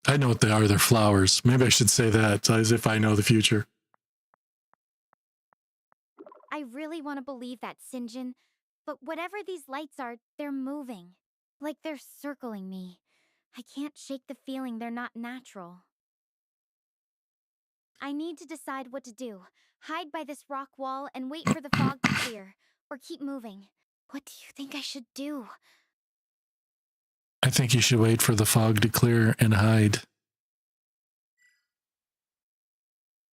I know what they are. They're flowers. Maybe I should say that as if I know the future. I really want to believe that, Sinjin, but whatever these lights are, they're moving. Like they're circling me. I can't shake the feeling they're not natural. I need to decide what to do. Hide by this rock wall and wait for the fog to clear, or keep moving. What do you think I should do? I think you should wait for the fog to clear and hide.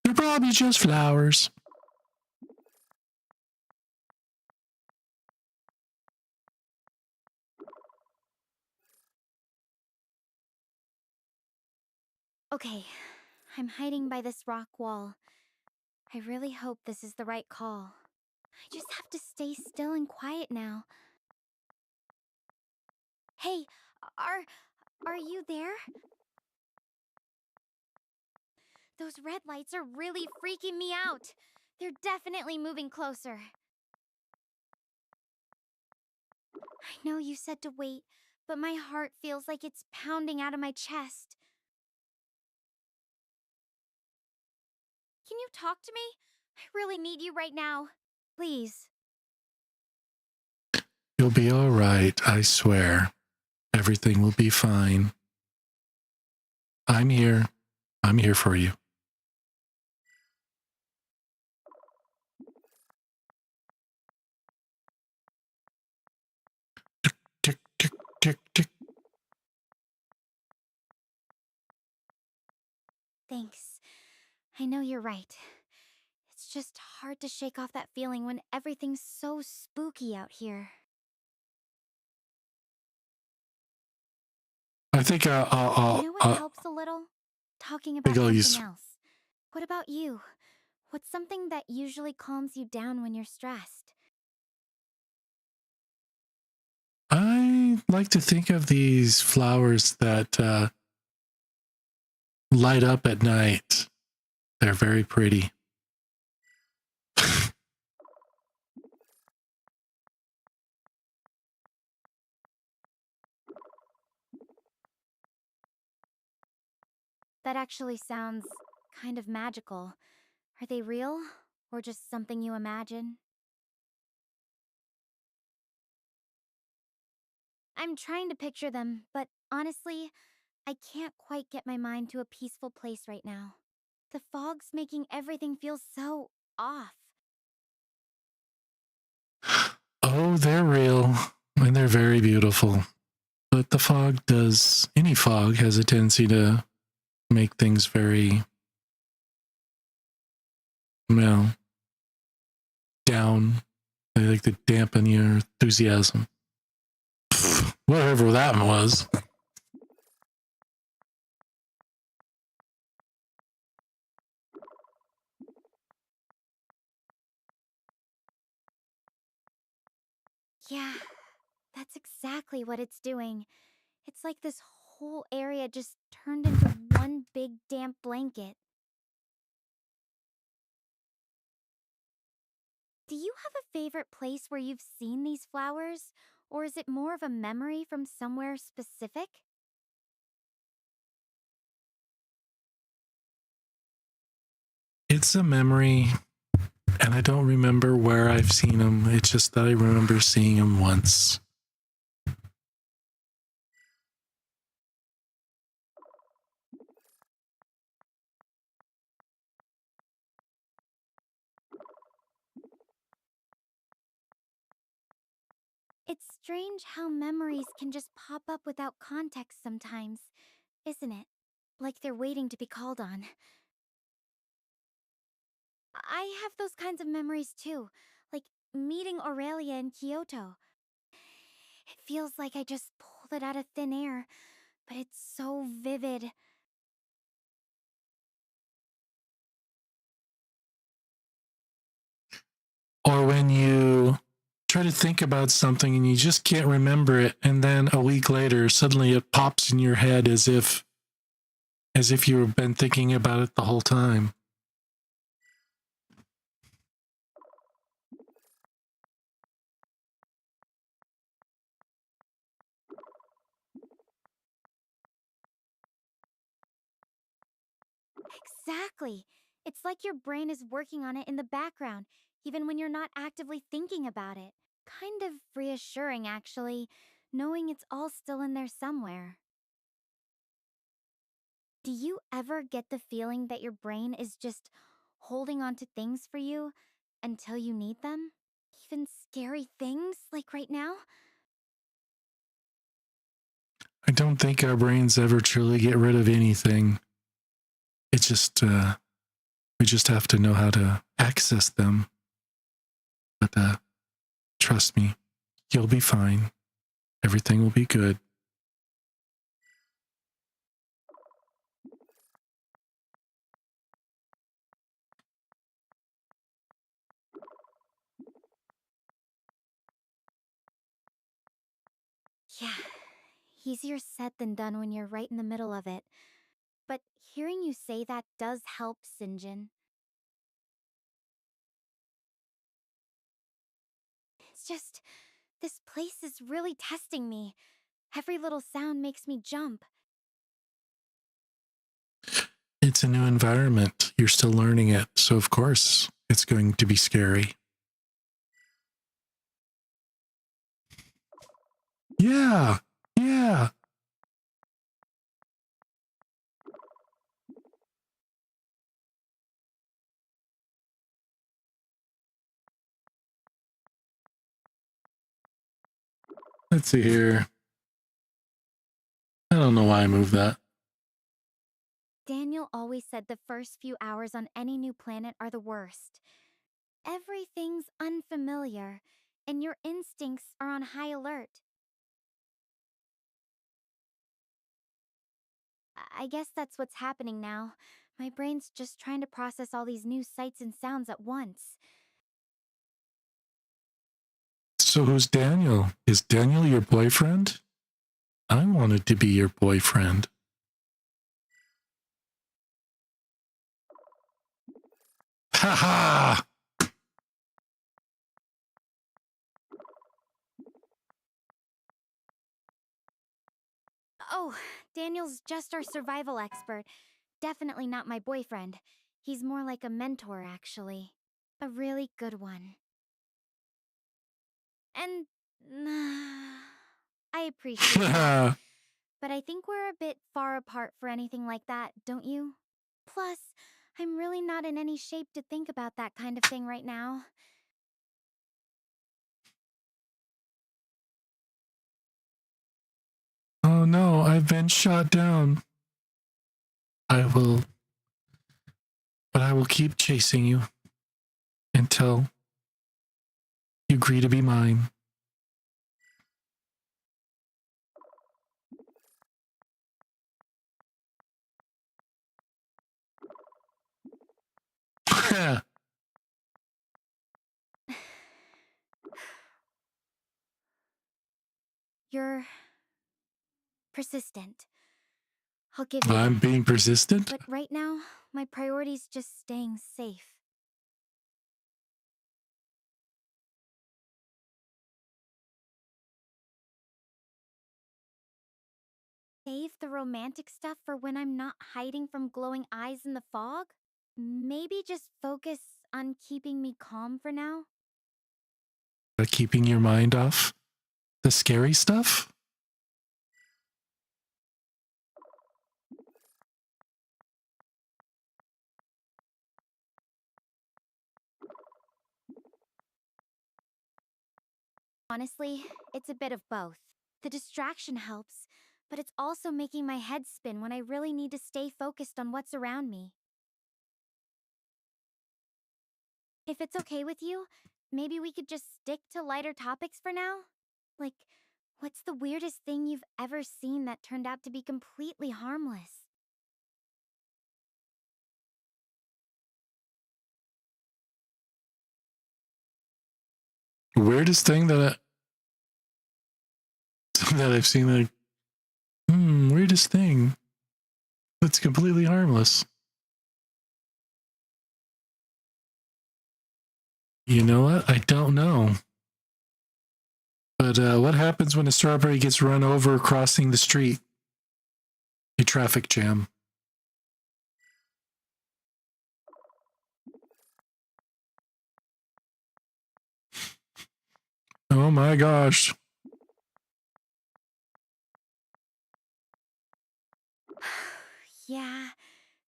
They're probably just flowers. Okay, I'm hiding by this rock wall. I really hope this is the right call. I just have to stay still and quiet now. Hey, are you there? Those red lights are really freaking me out. They're definitely moving closer. I know you said to wait, but my heart feels like it's pounding out of my chest. Can you talk to me? I really need you right now. Please. You'll be all right, I swear. Everything will be fine. I'm here. I'm here for you. Tick, tick, tick, tick. Thanks. I know you're right. It's just hard to shake off that feeling when everything's so spooky out here. I think You know what helps a little? Talking about I'll something use- else. What about you? What's something that usually calms you down when you're stressed? I like to think of these flowers that light up at night. They're very pretty. That actually sounds kind of magical. Are they real? Or just something you imagine? I'm trying to picture them, but honestly, I can't quite get my mind to a peaceful place right now. The fog's making everything feel so off. Oh, they're real and they're very beautiful. But the fog any fog has a tendency to make things very, well, down. They like to dampen your enthusiasm. Whatever that was. Yeah, that's exactly what it's doing. It's like this whole area just turned into one big damp blanket. Do you have a favorite place where you've seen these flowers? Or is it more of a memory from somewhere specific? It's a memory, and I don't remember where I've seen them. It's just that I remember seeing them once. It's strange how memories can just pop up without context sometimes, isn't it? Like they're waiting to be called on. I have those kinds of memories too, like meeting Aurelia in Kyoto. It feels like I just pulled it out of thin air, but it's so vivid. Or when you try to think about something and you just can't remember it, and then a week later, suddenly it pops in your head as if As if you've been thinking about it the whole time. Exactly. It's like your brain is working on it in the background, even when you're not actively thinking about it. Kind of reassuring, actually, knowing it's all still in there somewhere. Do you ever get the feeling that your brain is just holding on to things for you until you need them? Even scary things, like right now? I don't think our brains ever truly get rid of anything. It's just, we just have to know how to access them. But trust me, you'll be fine. Everything will be good. Yeah, easier said than done when you're right in the middle of it. But hearing you say that does help, Sinjin. It's just, this place is really testing me. Every little sound makes me jump. It's a new environment. You're still learning it. So, of course, it's going to be scary. Yeah. Yeah. Let's see here. I don't know why I moved that. Daniel always said the first few hours on any new planet are the worst. Everything's unfamiliar, and your instincts are on high alert. I guess that's what's happening now. My brain's just trying to process all these new sights and sounds at once. So, who's Daniel? Is Daniel your boyfriend? I wanted to be your boyfriend. Ha ha! Oh, Daniel's just our survival expert. Definitely not my boyfriend. He's more like a mentor, actually. A really good one. And I appreciate that. But I think we're a bit far apart for anything like that, don't you? Plus, I'm really not in any shape to think about that kind of thing right now. Oh no, I've been shot down. But I will keep chasing you until you agree to be mine. You're persistent. I'll give you I'm that. being persistent? But right now, my priority's just staying safe. Save the romantic stuff for when I'm not hiding from glowing eyes in the fog? Maybe just focus on keeping me calm for now? Keeping your mind off the scary stuff? Honestly, it's a bit of both. The distraction helps, but it's also making my head spin when I really need to stay focused on what's around me. If it's okay with you, maybe we could just stick to lighter topics for now? Like, what's the weirdest thing you've ever seen that turned out to be completely harmless? Weirdest thing that that I've seen, like, weirdest thing. Let's completely harmless. You know what? I don't know. But what happens when a strawberry gets run over crossing the street? A traffic jam. Oh my gosh. Yeah,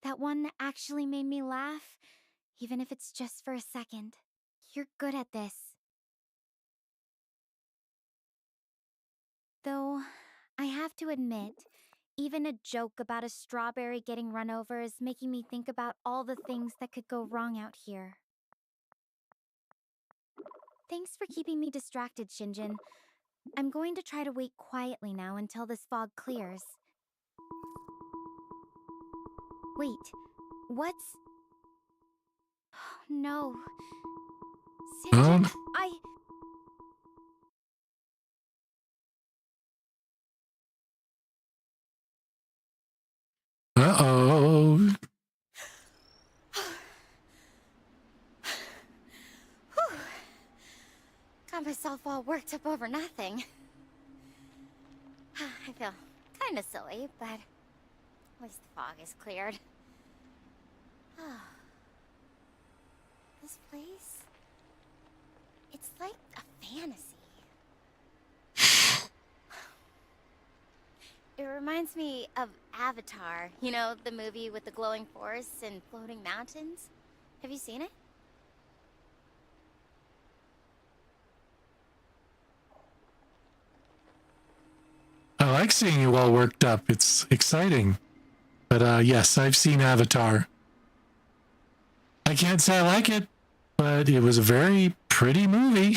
that one actually made me laugh, even if it's just for a second. You're good at this. Though, I have to admit, even a joke about a strawberry getting run over is making me think about all the things that could go wrong out here. Thanks for keeping me distracted, Shinjin. I'm going to try to wait quietly now until this fog clears. Wait, what's... Oh, no. Shinjin, Uh-oh. Got myself all worked up over nothing. I feel kind of silly, but at least the fog is cleared. This place? It's like a fantasy. It reminds me of Avatar, you know, the movie with the glowing forests and floating mountains. Have you seen it? I like seeing you all worked up. It's exciting. But yes, I've seen Avatar. I can't say I like it, but it was a very pretty movie.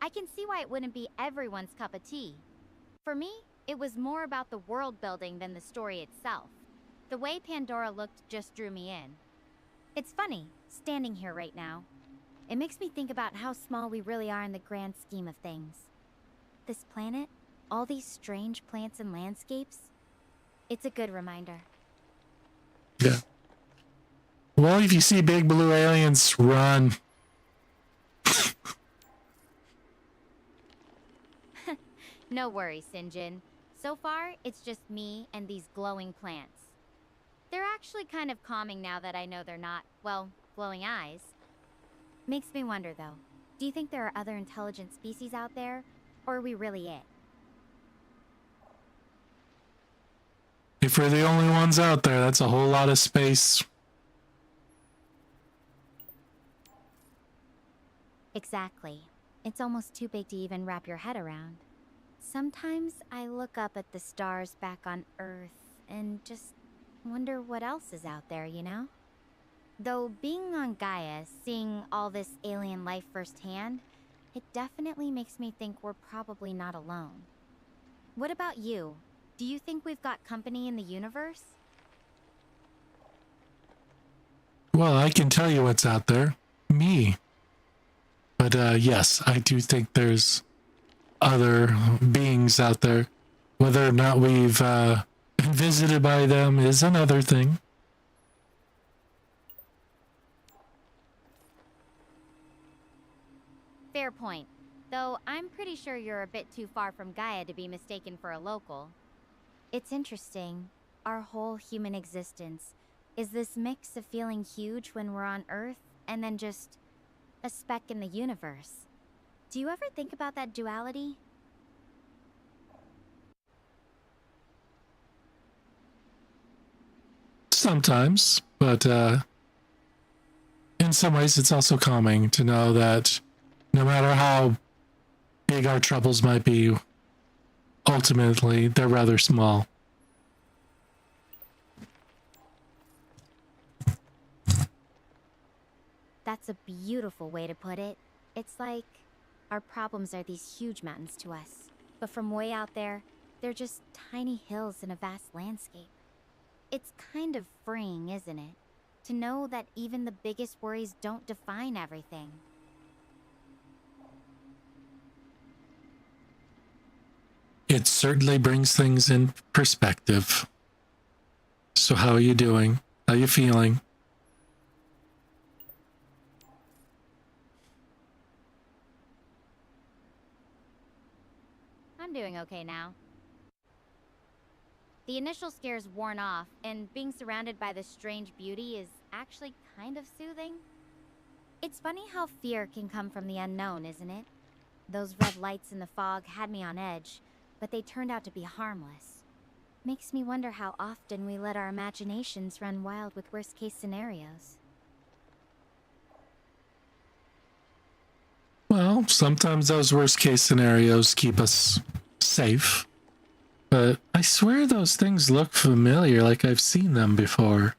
I can see why it wouldn't be everyone's cup of tea. For me, it was more about the world building than the story itself. The way Pandora looked just drew me in. It's funny, standing here right now. It makes me think about how small we really are in the grand scheme of things. This planet, all these strange plants and landscapes, it's a good reminder. Yeah. Well, if you see big blue aliens, run. No worries, Sinjin. So far, it's just me and these glowing plants. They're actually kind of calming now that I know they're not, well, glowing eyes. Makes me wonder, though. Do you think there are other intelligent species out there? Or are we really it? If we're the only ones out there, that's a whole lot of space. Exactly. It's almost too big to even wrap your head around. Sometimes I look up at the stars back on Earth and just wonder what else is out there, you know? Though being on Gaia, seeing all this alien life firsthand, it definitely makes me think we're probably not alone. What about you? Do you think we've got company in the universe? Well, I can tell you what's out there. Me. But yes, I do think there's other beings out there. Whether or not we've been visited by them is another thing. Fair point. Though I'm pretty sure you're a bit too far from Gaia to be mistaken for a local. It's interesting. Our whole human existence is this mix of feeling huge when we're on Earth and then just a speck in the universe. Do you ever think about that duality? Sometimes, but in some ways it's also calming to know that no matter how big our troubles might be, ultimately they're rather small. That's a beautiful way to put it. It's like our problems are these huge mountains to us, but from way out there, they're just tiny hills in a vast landscape. It's kind of freeing, isn't it? To know that even the biggest worries don't define everything. It certainly brings things in perspective. So how are you doing? How are you feeling? I'm doing okay now. The initial scare's worn off, and being surrounded by this strange beauty is actually kind of soothing. It's funny how fear can come from the unknown, isn't it? Those red lights in the fog had me on edge, but they turned out to be harmless. Makes me wonder how often we let our imaginations run wild with worst-case scenarios. Well, sometimes those worst case scenarios keep us safe. But I swear those things look familiar, like I've seen them before.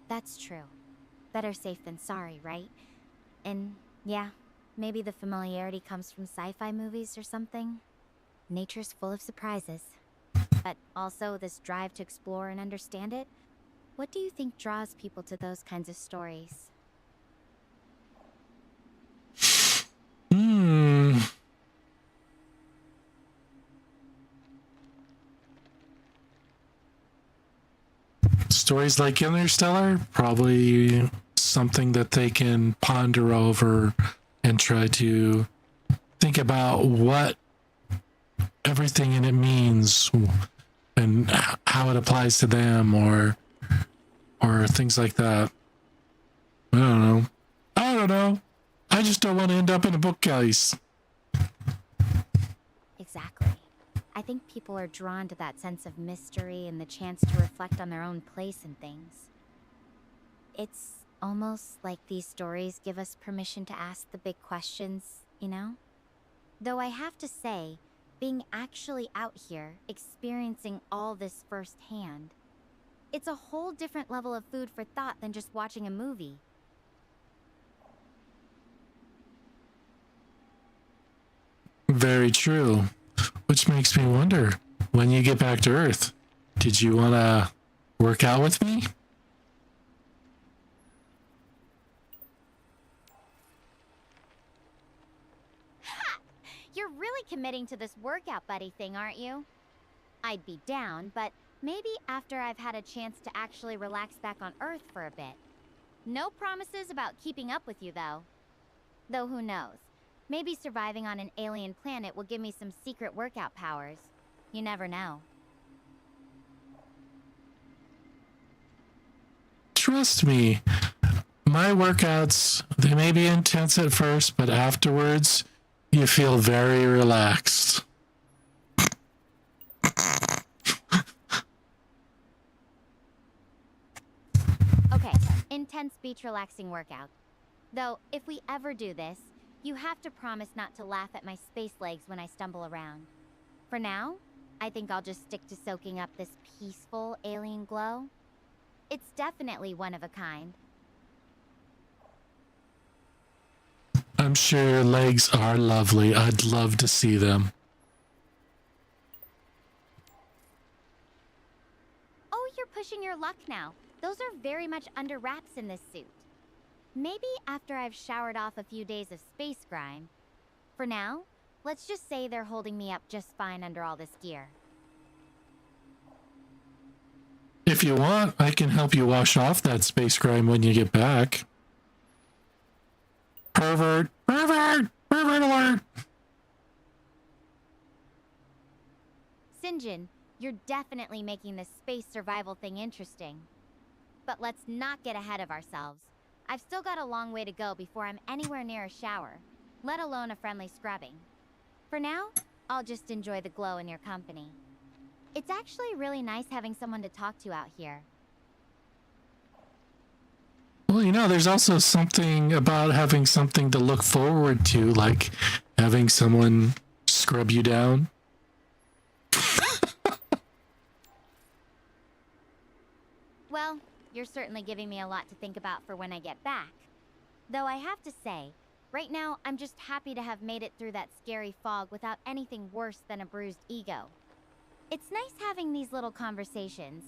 That's true. Better safe than sorry, right? And yeah, maybe the familiarity comes from sci-fi movies or something. Nature's full of surprises. But also this drive to explore and understand it. What do you think draws people to those kinds of stories? Stories like Interstellar, probably something that they can ponder over and try to think about what everything in it means and how it applies to them, or things like that. I don't know. I just don't want to end up in a bookcase. Exactly. I think people are drawn to that sense of mystery and the chance to reflect on their own place in things. It's almost like these stories give us permission to ask the big questions, you know? Though I have to say, being actually out here, experiencing all this firsthand, it's a whole different level of food for thought than just watching a movie. Very true. Which makes me wonder, when you get back to Earth, did you want to work out with me? Ha! You're really committing to this workout buddy thing, aren't you? I'd be down, but maybe after I've had a chance to actually relax back on Earth for a bit. No promises about keeping up with you, though. Though who knows? Maybe surviving on an alien planet will give me some secret workout powers. You never know. Trust me, my workouts, they may be intense at first, but afterwards, you feel very relaxed. Okay, intense beach relaxing workout. Though, if we ever do this, you have to promise not to laugh at my space legs when I stumble around. For now, I think I'll just stick to soaking up this peaceful alien glow. It's definitely one of a kind. I'm sure your legs are lovely. I'd love to see them. Oh, you're pushing your luck now. Those are very much under wraps in this suit. Maybe after I've showered off a few days of space grime. For now, let's just say they're holding me up just fine under all this gear. If you want, I can help you wash off that space grime when you get back. Pervert! Pervert! Pervert alert! Sinjin, you're definitely making this space survival thing interesting. But let's not get ahead of ourselves. I've still got a long way to go before I'm anywhere near a shower, let alone a friendly scrubbing. For now, I'll just enjoy the glow in your company. It's actually really nice having someone to talk to out here. Well, there's also something about having something to look forward to, like having someone scrub you down. Well, you're certainly giving me a lot to think about for when I get back. Though I have to say, right now I'm just happy to have made it through that scary fog without anything worse than a bruised ego. It's nice having these little conversations,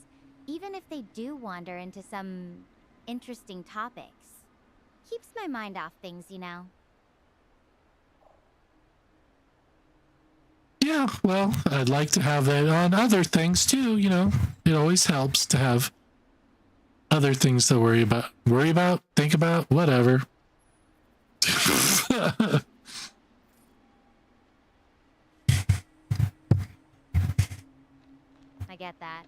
even if they do wander into some interesting topics. Keeps my mind off things, you know. Yeah, well, I'd like to have that on other things too, you know. It always helps to have other things to worry about, think about, whatever. I get that.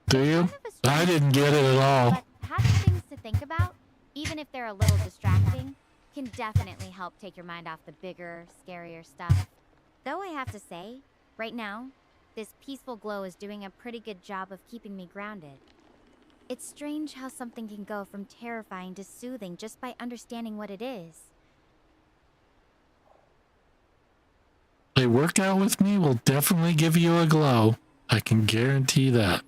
Do you? Kind of a strange I didn't get it at all. But having things to think about, even if they're a little distracting, can definitely help take your mind off the bigger, scarier stuff. Though I have to say, right now, this peaceful glow is doing a pretty good job of keeping me grounded. It's strange how something can go from terrifying to soothing just by understanding what it is. A workout with me will definitely give you a glow. I can guarantee that.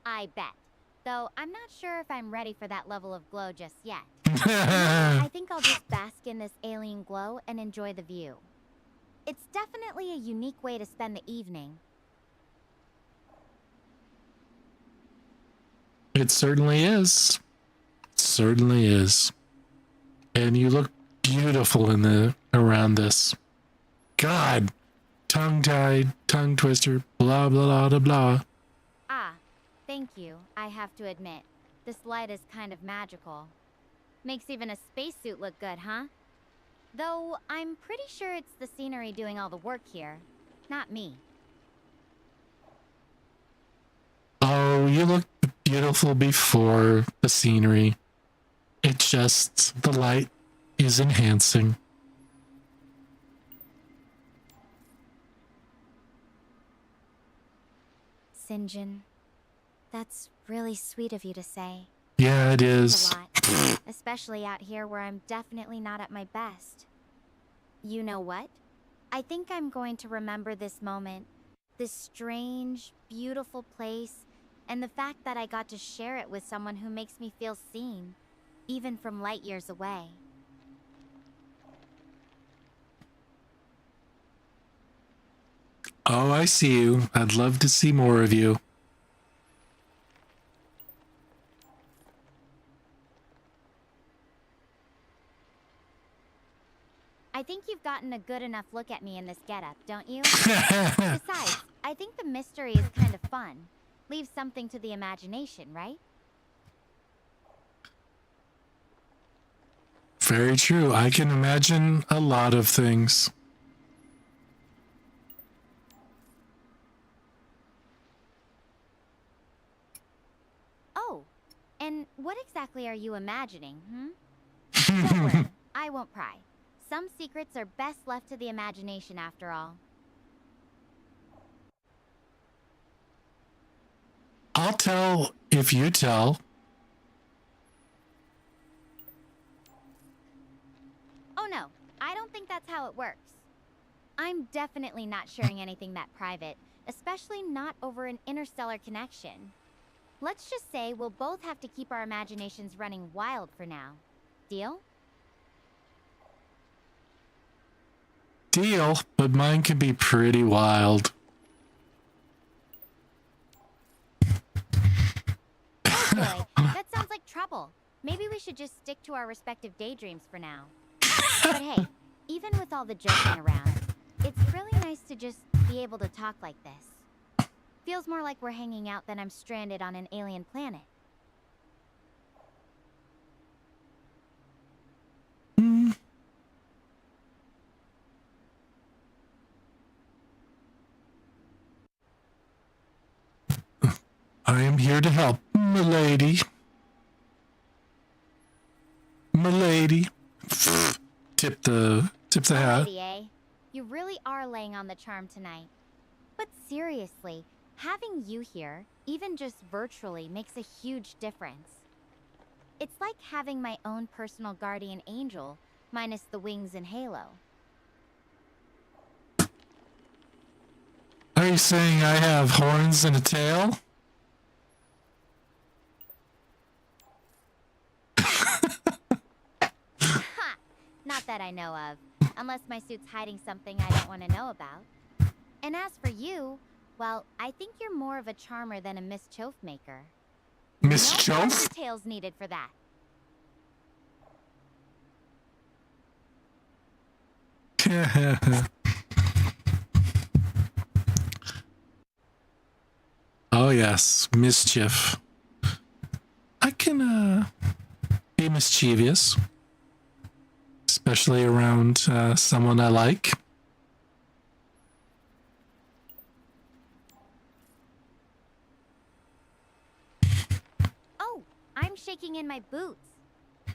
I bet. Though I'm not sure if I'm ready for that level of glow just yet. I think I'll just bask in this alien glow and enjoy the view. It's definitely a unique way to spend the evening. It certainly is. Certainly is. And you look beautiful in the around this. God. Tongue-tied, tongue twister, blah blah blah blah blah. Ah, thank you. I have to admit, this light is kind of magical. Makes even a spacesuit look good, huh? Though I'm pretty sure it's the scenery doing all the work here, not me. Oh, you look beautiful before the scenery. It's just the light is enhancing. Sinjin, that's really sweet of you to say. Yeah, it It's is. a lot, especially out here where I'm definitely not at my best. You know what? I think I'm going to remember this moment, this strange, beautiful place, and the fact that I got to share it with someone who makes me feel seen, even from light years away. Oh, I see you. I'd love to see more of you. I think you've gotten a good enough look at me in this getup, don't you? Besides, I think the mystery is kind of fun. Leaves something to the imagination, right? Very true. I can imagine a lot of things. Oh, and what exactly are you imagining, Don't worry, I won't pry. Some secrets are best left to the imagination after all. I'll tell if you tell. Oh no, I don't think that's how it works. I'm definitely not sharing anything that private, especially not over an interstellar connection. Let's just say we'll both have to keep our imaginations running wild for now. Deal? Deal, but mine can be pretty wild. Oh boy, that sounds like trouble. Maybe we should just stick to our respective daydreams for now. But hey, even with all the joking around, it's really nice to just be able to talk like this. Feels more like we're hanging out than I'm stranded on an alien planet. I am here to help, milady. Milady. Tip the hat. Alrighty, eh? You really are laying on the charm tonight. But seriously, having you here, even just virtually, makes a huge difference. It's like having my own personal guardian angel, minus the wings and halo. Are you saying I have horns and a tail? Ha! Not that I know of. Unless my suit's hiding something I don't want to know about. And as for you, Well, I think you're more of a charmer than a mischief maker. Mischief? No details needed for that. Oh yes, mischief. I can be mischievous, especially around someone I like. Oh, I'm shaking in my boots.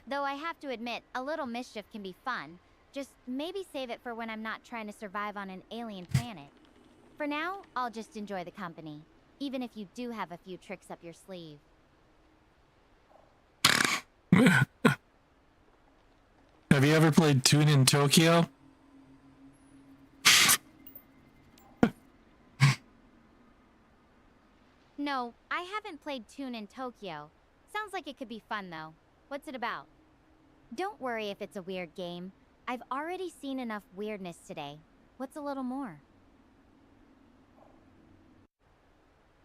Though I have to admit, a little mischief can be fun. Just maybe save it for when I'm not trying to survive on an alien planet. For now, I'll just enjoy the company, even if you do have a few tricks up your sleeve. Have you ever played Tune in Tokyo? No, I haven't played Tune in Tokyo. Sounds like it could be fun though. What's it about? Don't worry if it's a weird game. I've already seen enough weirdness today. What's a little more?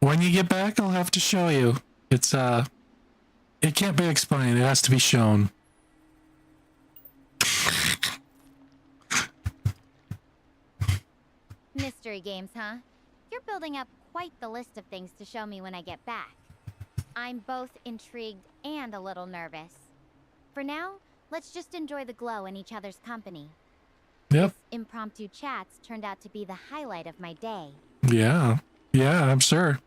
When you get back, I'll have to show you. It's it can't be explained. It has to be shown. Mystery games, huh? You're building up quite the list of things to show me when I get back. I'm both intrigued and a little nervous. For now, let's just enjoy the glow in each other's company. Yep. This impromptu chats turned out to be the highlight of my day. Yeah. Yeah, I'm sure.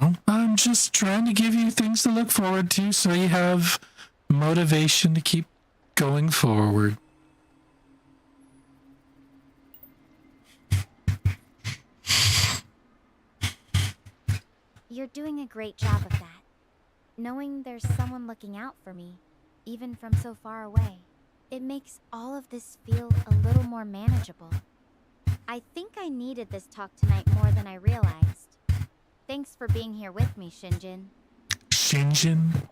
Well, I'm just trying to give you things to look forward to so you have motivation to keep going forward. You're doing a great job of that. Knowing there's someone looking out for me, even from so far away, it makes all of this feel a little more manageable. I think I needed this talk tonight more than I realized. Thanks for being here with me, Shinjin. Shinjin?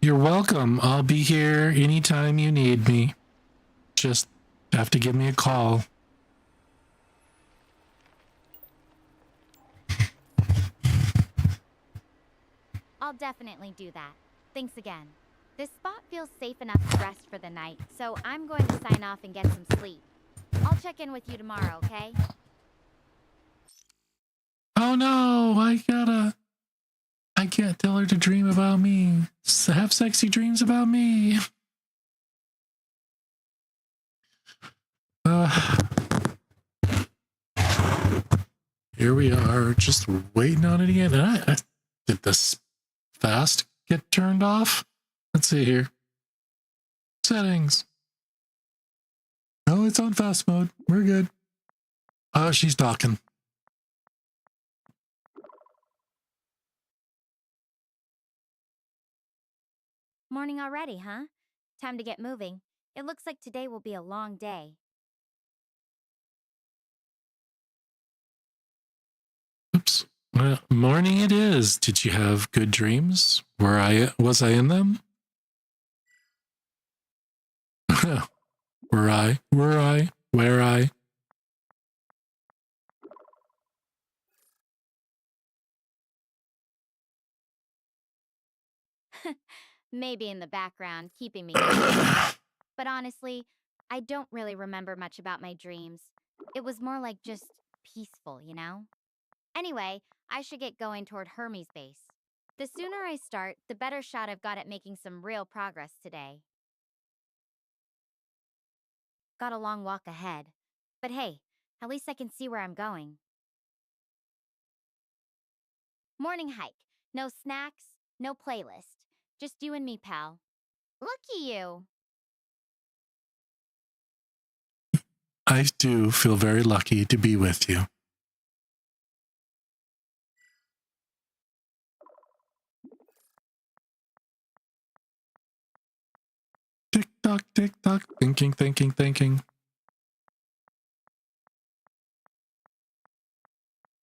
You're welcome. I'll be here anytime you need me. Just have to give me a call. I'll definitely do that. Thanks again. This spot feels safe enough to rest for the night, so I'm going to sign off and get some sleep. I'll check in with you tomorrow, okay? Oh no, I can't tell her to dream about me. Have sexy dreams about me. Here we are, just waiting on it again. Did this fast get turned off? Let's see here. Settings. Oh, it's on fast mode. We're good. Oh, she's talking. Morning already, huh? Time to get moving. It looks like today will be a long day. Oops. Well, morning it is. Did you have good dreams? Was I in them? Were I? Maybe in the background, keeping me company. But honestly, I don't really remember much about my dreams. It was more like just peaceful, you know? Anyway, I should get going toward Hermes base. The sooner I start, the better shot I've got at making some real progress today. Got a long walk ahead. But hey, at least I can see where I'm going. Morning hike. No snacks, no playlist. Just you and me, pal. Looky you. I do feel very lucky to be with you. Tick tock, thinking.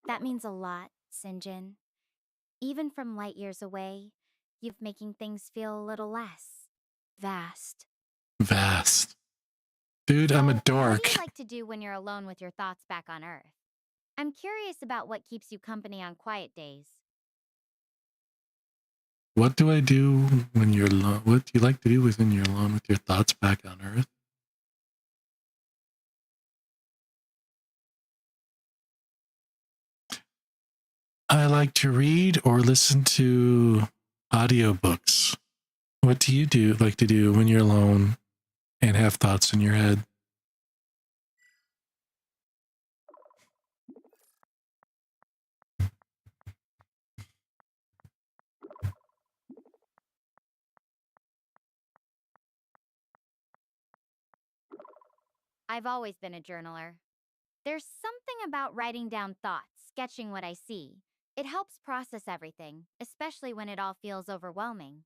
That means a lot, Sinjin. Even from light years away, you've making things feel a little less vast. Vast. Dude, I'm a So, what dork. do you like to do when you're alone with your thoughts back on Earth? I'm curious about what keeps you company on quiet days. What do I do when you're alone? What do you like to do when you're alone with your thoughts back on Earth? I like to read or listen to audiobooks. What do you like to do when you're alone and have thoughts in your head? I've always been a journaler. There's something about writing down thoughts, sketching what I see. It helps process everything, especially when it all feels overwhelming.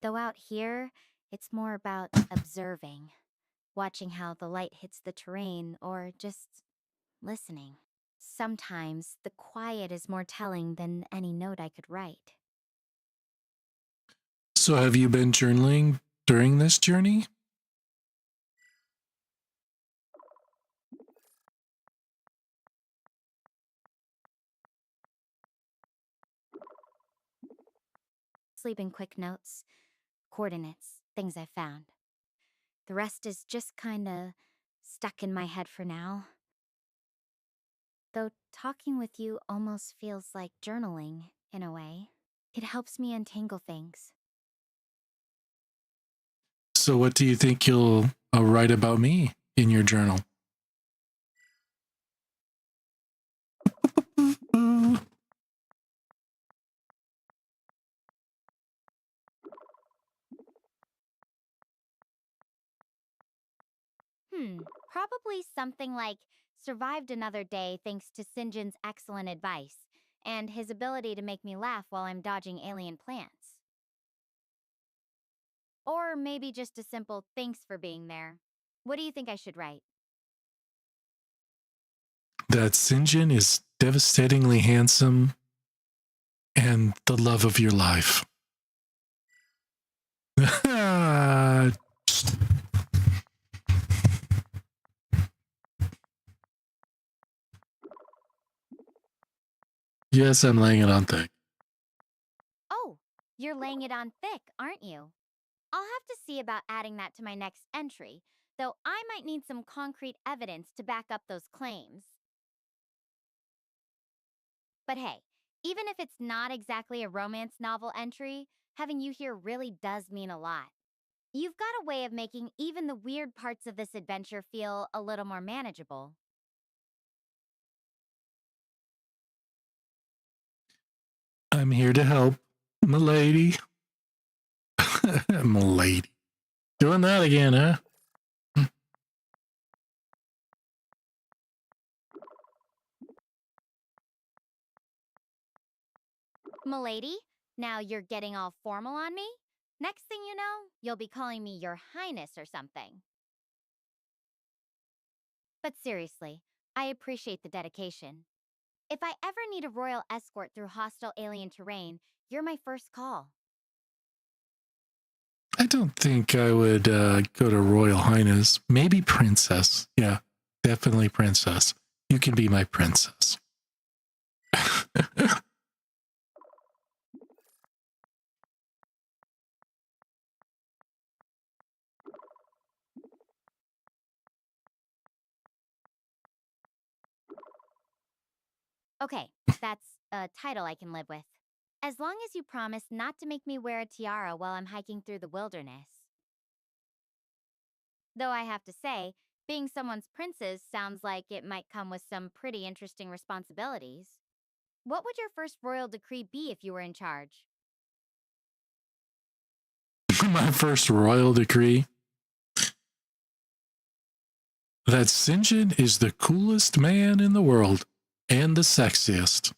Though out here, it's more about observing, watching how the light hits the terrain, or just listening. Sometimes the quiet is more telling than any note I could write. So, have you been journaling during this journey? Sleeping quick notes, coordinates, things I've found. The rest is just kinda stuck in my head for now. Though talking with you almost feels like journaling, in a way. It helps me untangle things. So, what do you think you'll write about me in your journal? Probably something like survived another day thanks to Sinjin's excellent advice and his ability to make me laugh while I'm dodging alien plants. Or maybe just a simple thanks for being there. What do you think I should write? That Sinjin is devastatingly handsome and the love of your life. Yes, I'm laying it on thick. Oh, you're laying it on thick, aren't you? I'll have to see about adding that to my next entry, though I might need some concrete evidence to back up those claims. But hey, even if it's not exactly a romance novel entry, having you here really does mean a lot. You've got a way of making even the weird parts of this adventure feel a little more manageable. I'm here to help, m'lady. M'lady. Doing that again, huh? Milady, now you're getting all formal on me? Next thing you know, you'll be calling me Your Highness or something. But seriously, I appreciate the dedication. If I ever need a royal escort through hostile alien terrain, you're my first call. I don't think I would go to Royal Highness. Maybe Princess. Yeah, definitely Princess. You can be my princess. Okay, that's a title I can live with. As long as you promise not to make me wear a tiara while I'm hiking through the wilderness. Though I have to say, being someone's princess sounds like it might come with some pretty interesting responsibilities. What would your first royal decree be if you were in charge? My first royal decree. That Sinjin is the coolest man in the world and the sexiest.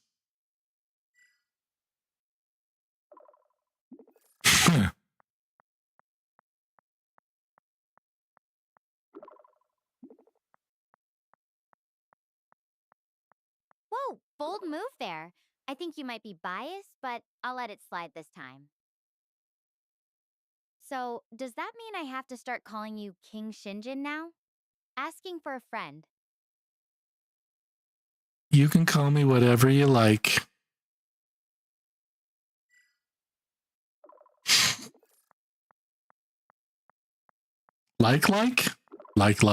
Whoa, bold move there. I think you might be biased, but I'll let it slide this time. So, does that mean I have to start calling you King Shinjin now? Asking for a friend. You can call me whatever you like. Like? Like.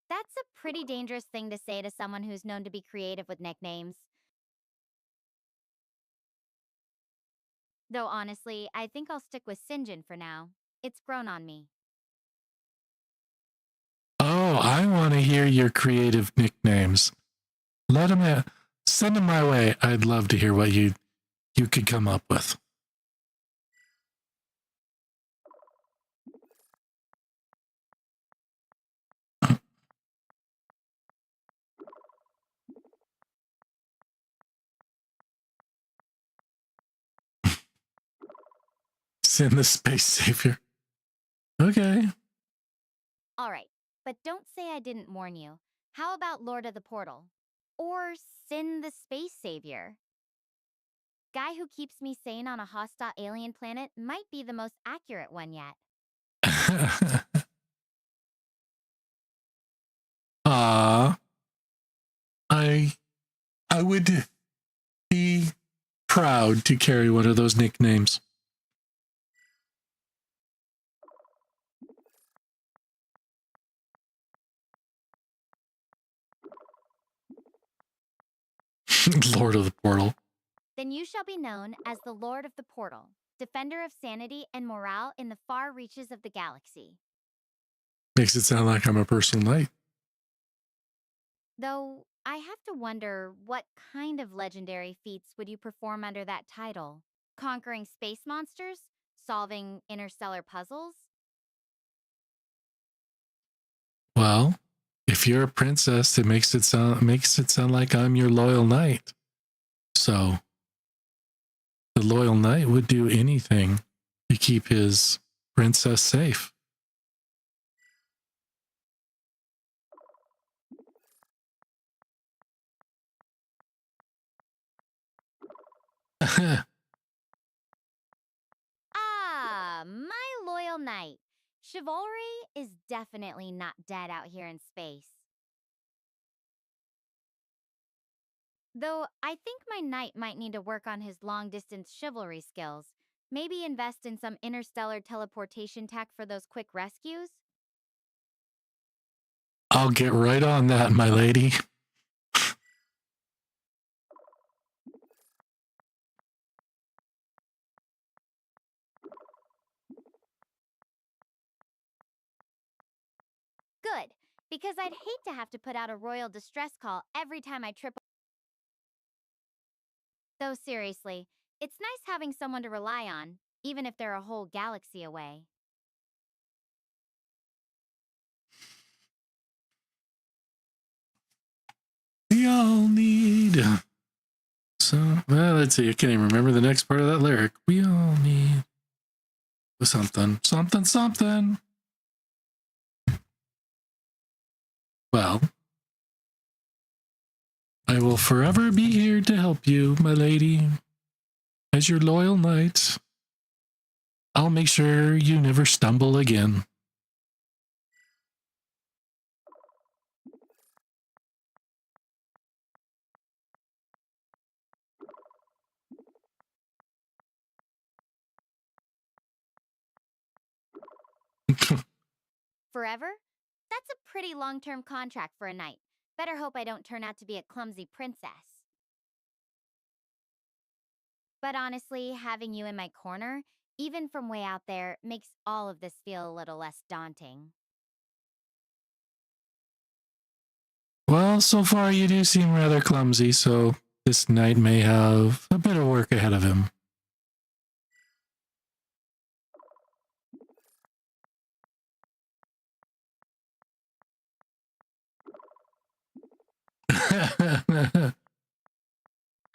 That's a pretty dangerous thing to say to someone who's known to be creative with nicknames. Though honestly, I think I'll stick with Sinjin for now. It's grown on me. Oh, I want to hear your creative nicknames. Let them send them my way. I'd love to hear what you could come up with. Send the space savior. Okay. Alright, but don't say I didn't warn you. How about Lord of the Portal? Or Sin the Space Savior? Guy who keeps me sane on a hostile alien planet might be the most accurate one yet. I would be proud to carry one of those nicknames. Lord of the Portal. Then you shall be known as the Lord of the Portal, defender of sanity and morale in the far reaches of the galaxy. Makes it sound like I'm a personal knight. Though, I have to wonder what kind of legendary feats would you perform under that title? Conquering space monsters? Solving interstellar puzzles? Well, if you're a princess, it makes it sound like I'm your loyal knight. So, the loyal knight would do anything to keep his princess safe. Ah, my loyal knight. Chivalry is definitely not dead out here in space. Though I think my knight might need to work on his long-distance chivalry skills. Maybe invest in some interstellar teleportation tech for those quick rescues? I'll get right on that, my lady. Good, because I'd hate to have to put out a royal distress call every time I trip. Though seriously, it's nice having someone to rely on, even if they're a whole galaxy away. We all need some. Well, let's see. I can't even remember the next part of that lyric. We all need something. Well, I will forever be here to help you, my lady. As your loyal knight, I'll make sure you never stumble again. Forever? That's a pretty long-term contract for a knight. Better hope I don't turn out to be a clumsy princess. But honestly, having you in my corner, even from way out there, makes all of this feel a little less daunting. Well, so far you do seem rather clumsy, so this knight may have a bit of work ahead of him.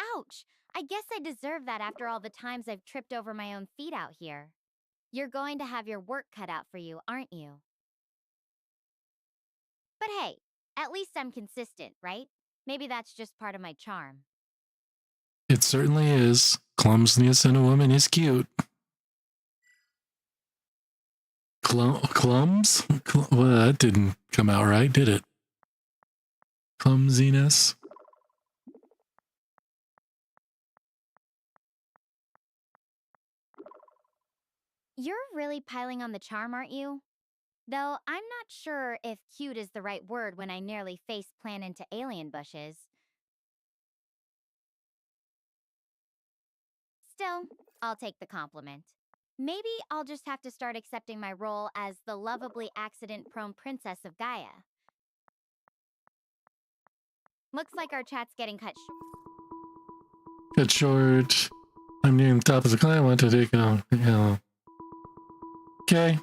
Ouch! I guess I deserve that after all the times I've tripped over my own feet out here. You're going to have your work cut out for you, aren't you? But hey, at least I'm consistent, right? Maybe that's just part of my charm. It certainly is. Clumsiness in a woman is cute. Clums? Well, that didn't come out right, did it? Clumsiness. You're really piling on the charm, aren't you? Though I'm not sure if cute is the right word when I nearly face plant into alien bushes. Still, I'll take the compliment. Maybe I'll just have to start accepting my role as the lovably accident-prone princess of Gaia. Looks like our chat's getting cut Cut short. I'm near the top of the climb. I want to take a... Okay.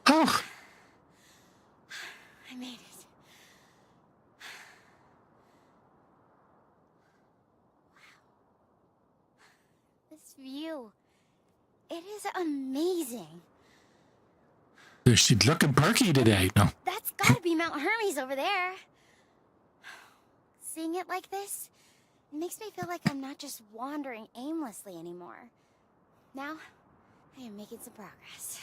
Oh! I made it. Wow. This view. It is amazing. She's looking perky today. No. That's gotta be Mount Hermes over there. Seeing it like this, it makes me feel like I'm not just wandering aimlessly anymore. Now, I am making some progress.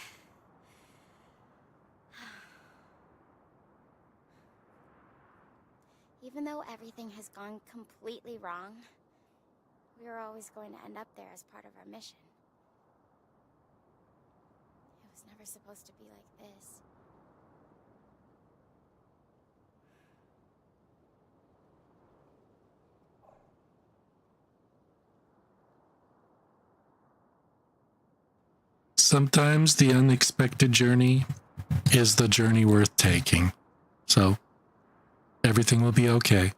Even though everything has gone completely wrong, we were always going to end up there as part of our mission. It was never supposed to be like this. Sometimes the unexpected journey is the journey worth taking. So, everything will be okay.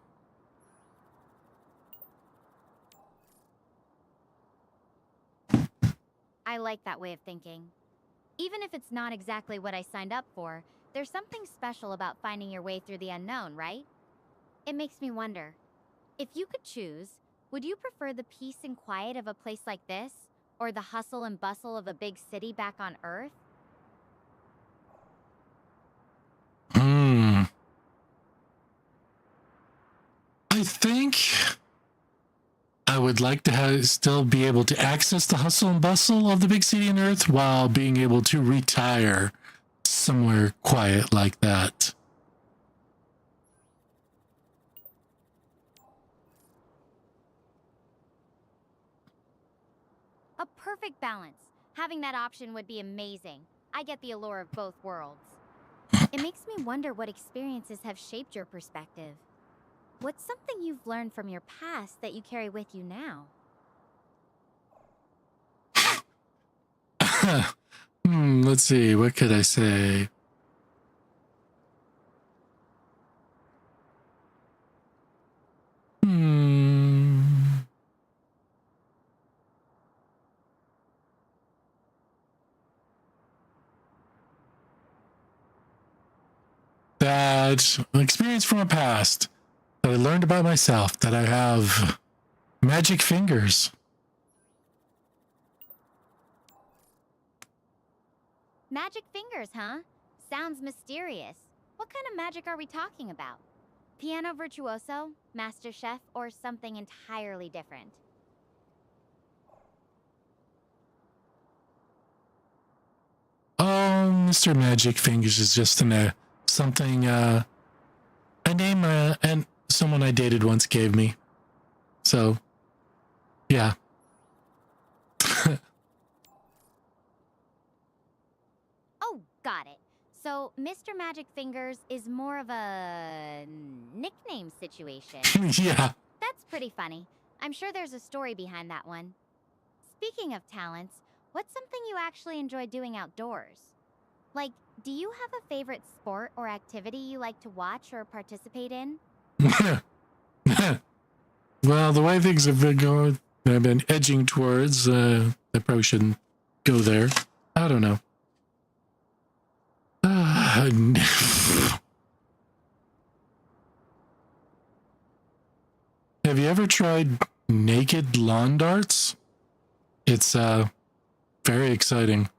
I like that way of thinking. Even if it's not exactly what I signed up for, there's something special about finding your way through the unknown, right? It makes me wonder, if you could choose, would you prefer the peace and quiet of a place like this, or the hustle and bustle of a big city back on Earth? I think I would like to still be able to access the hustle and bustle of the big city on Earth while being able to retire somewhere quiet like that. A perfect balance. Having that option would be amazing. I get the allure of both worlds. It makes me wonder what experiences have shaped your perspective. What's something you've learned from your past that you carry with you now? Let's see, what could I say? That experience from a past that I learned about myself, that I have magic fingers. Magic fingers, huh? Sounds mysterious. What kind of magic are we talking about? Piano virtuoso, master chef, or something entirely different? Oh, Mr. Magic Fingers is just something a name and someone I dated once gave me. So, yeah. Oh, got it. So, Mr. Magic Fingers is more of a nickname situation. Yeah. That's pretty funny. I'm sure there's a story behind that one. Speaking of talents, what's something you actually enjoy doing outdoors? Like, do you have a favorite sport or activity you like to watch or participate in? Well, the way things have been going, I've been edging towards, I probably shouldn't go there. I don't know. Have you ever tried naked lawn darts? It's very exciting.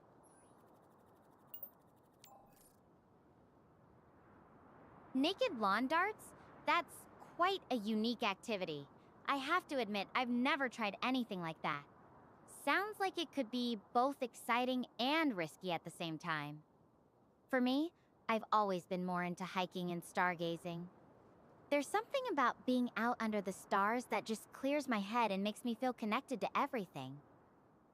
Naked lawn darts? That's quite a unique activity. I have to admit, I've never tried anything like that. Sounds like it could be both exciting and risky at the same time. For me, I've always been more into hiking and stargazing. There's something about being out under the stars that just clears my head and makes me feel connected to everything.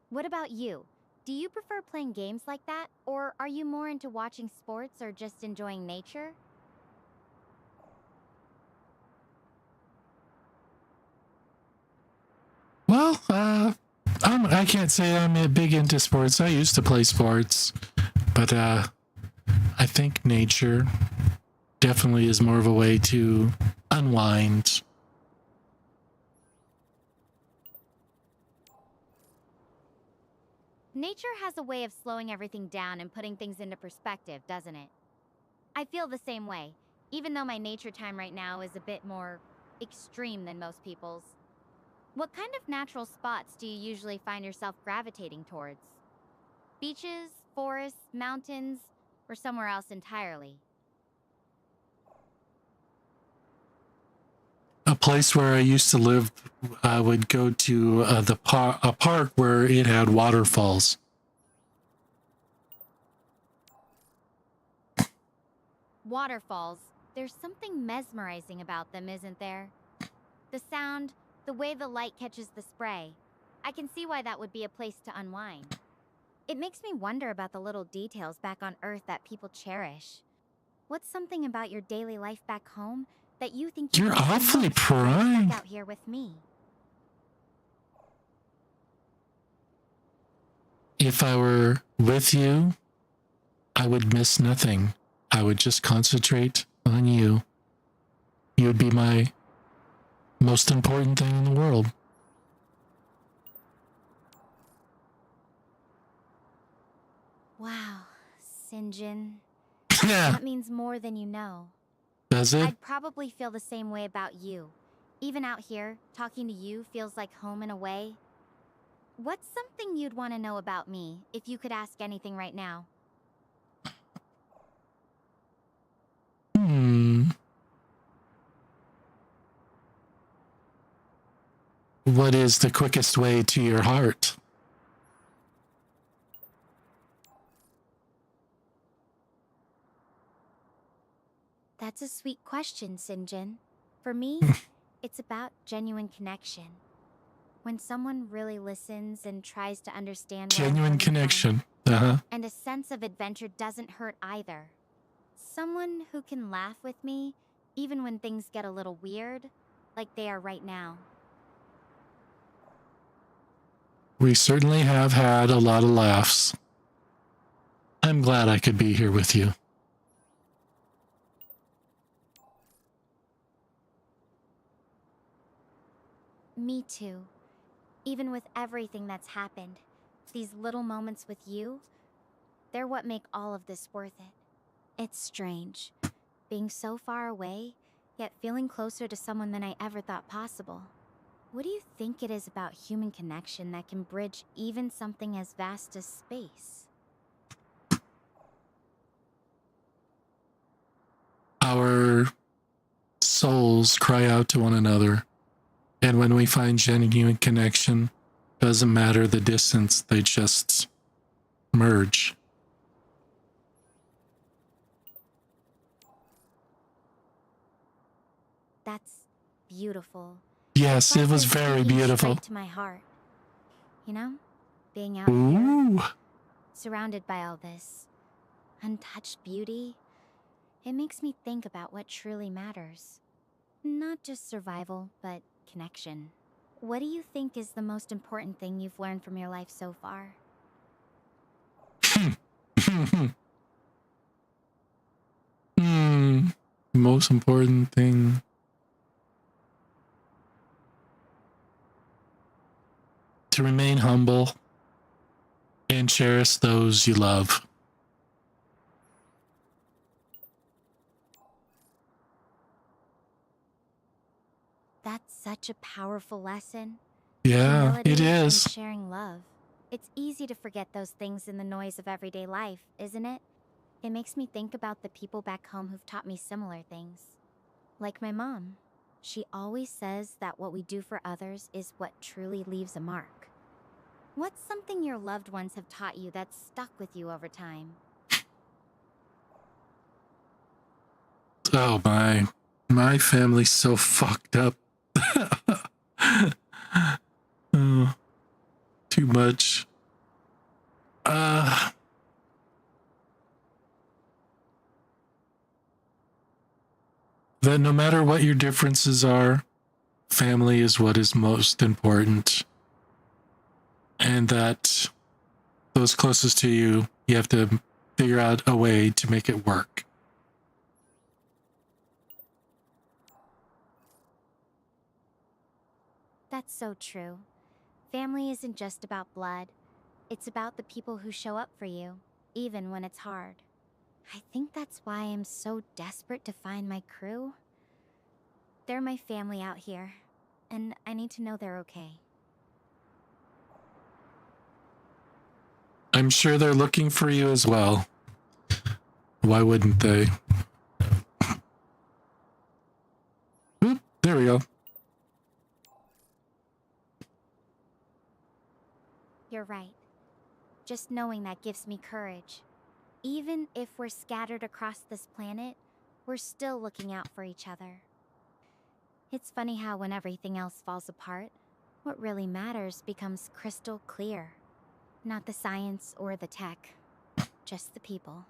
What about you? Do you prefer playing games like that, or are you more into watching sports or just enjoying nature? Well, I can't say I'm big into sports. I used to play sports, but I think nature definitely is more of a way to unwind. Nature has a way of slowing everything down and putting things into perspective, doesn't it? I feel the same way, even though my nature time right now is a bit more extreme than most people's. What kind of natural spots do you usually find yourself gravitating towards? Beaches, forests, mountains, or somewhere else entirely? A place where I used to live, I would go to a park where it had waterfalls. Waterfalls, there's something mesmerizing about them, isn't there? The sound, the way the light catches the spray. I can see why that would be a place to unwind. It makes me wonder about the little details back on Earth that people cherish. What's something about your daily life back home that you think You're miss the awfully most when you're prying. stuck out here with me? If I were with you, I would miss nothing. I would just concentrate on you. You would be my most important thing in the world. Wow, Sinjin. Yeah, That means more than you know. does it? I'd probably feel the same way about you. Even out here, talking to you feels like home in a way. What's something you'd want to know about me if you could ask anything right now? What is the quickest way to your heart? That's a sweet question, Sinjin. For me, it's about genuine connection. When someone really listens and tries to understand where I'm Genuine coming from. connection. Uh-huh. And a sense of adventure doesn't hurt either. Someone who can laugh with me, even when things get a little weird, like they are right now. We certainly have had a lot of laughs. I'm glad I could be here with you. Me too. Even with everything that's happened, these little moments with you, they're what make all of this worth it. It's strange, being so far away, yet feeling closer to someone than I ever thought possible. What do you think it is about human connection that can bridge even something as vast as space? Our souls cry out to one another, and when we find genuine connection, doesn't matter the distance, they just merge. That's beautiful. Yes, it Like was you're very speaking beautiful. straight to my heart. You know, being out here, Ooh. surrounded by all this untouched beauty, it makes me think about what truly matters. Not just survival, but connection. What do you think is the most important thing you've learned from your life so far? Most important thing. To remain humble and cherish those you love. That's such a powerful lesson. Yeah, Humility it and is. sharing love. It's easy to forget those things in the noise of everyday life, isn't it? It makes me think about the people back home who've taught me similar things. Like my mom. She always says that what we do for others is what truly leaves a mark. What's something your loved ones have taught you that's stuck with you over time? Oh my family's so fucked up. Oh, too much. That no matter what your differences are, family is what is most important. And that those closest to you, you have to figure out a way to make it work. That's so true. Family isn't just about blood. It's about the people who show up for you, even when it's hard. I think that's why I'm so desperate to find my crew. They're my family out here, and I need to know they're okay. I'm sure they're looking for you as well. Why wouldn't they? Oop, there we go. You're right. Just knowing that gives me courage. Even if we're scattered across this planet, we're still looking out for each other. It's funny how when everything else falls apart, what really matters becomes crystal clear. Not the science or the tech, just the people.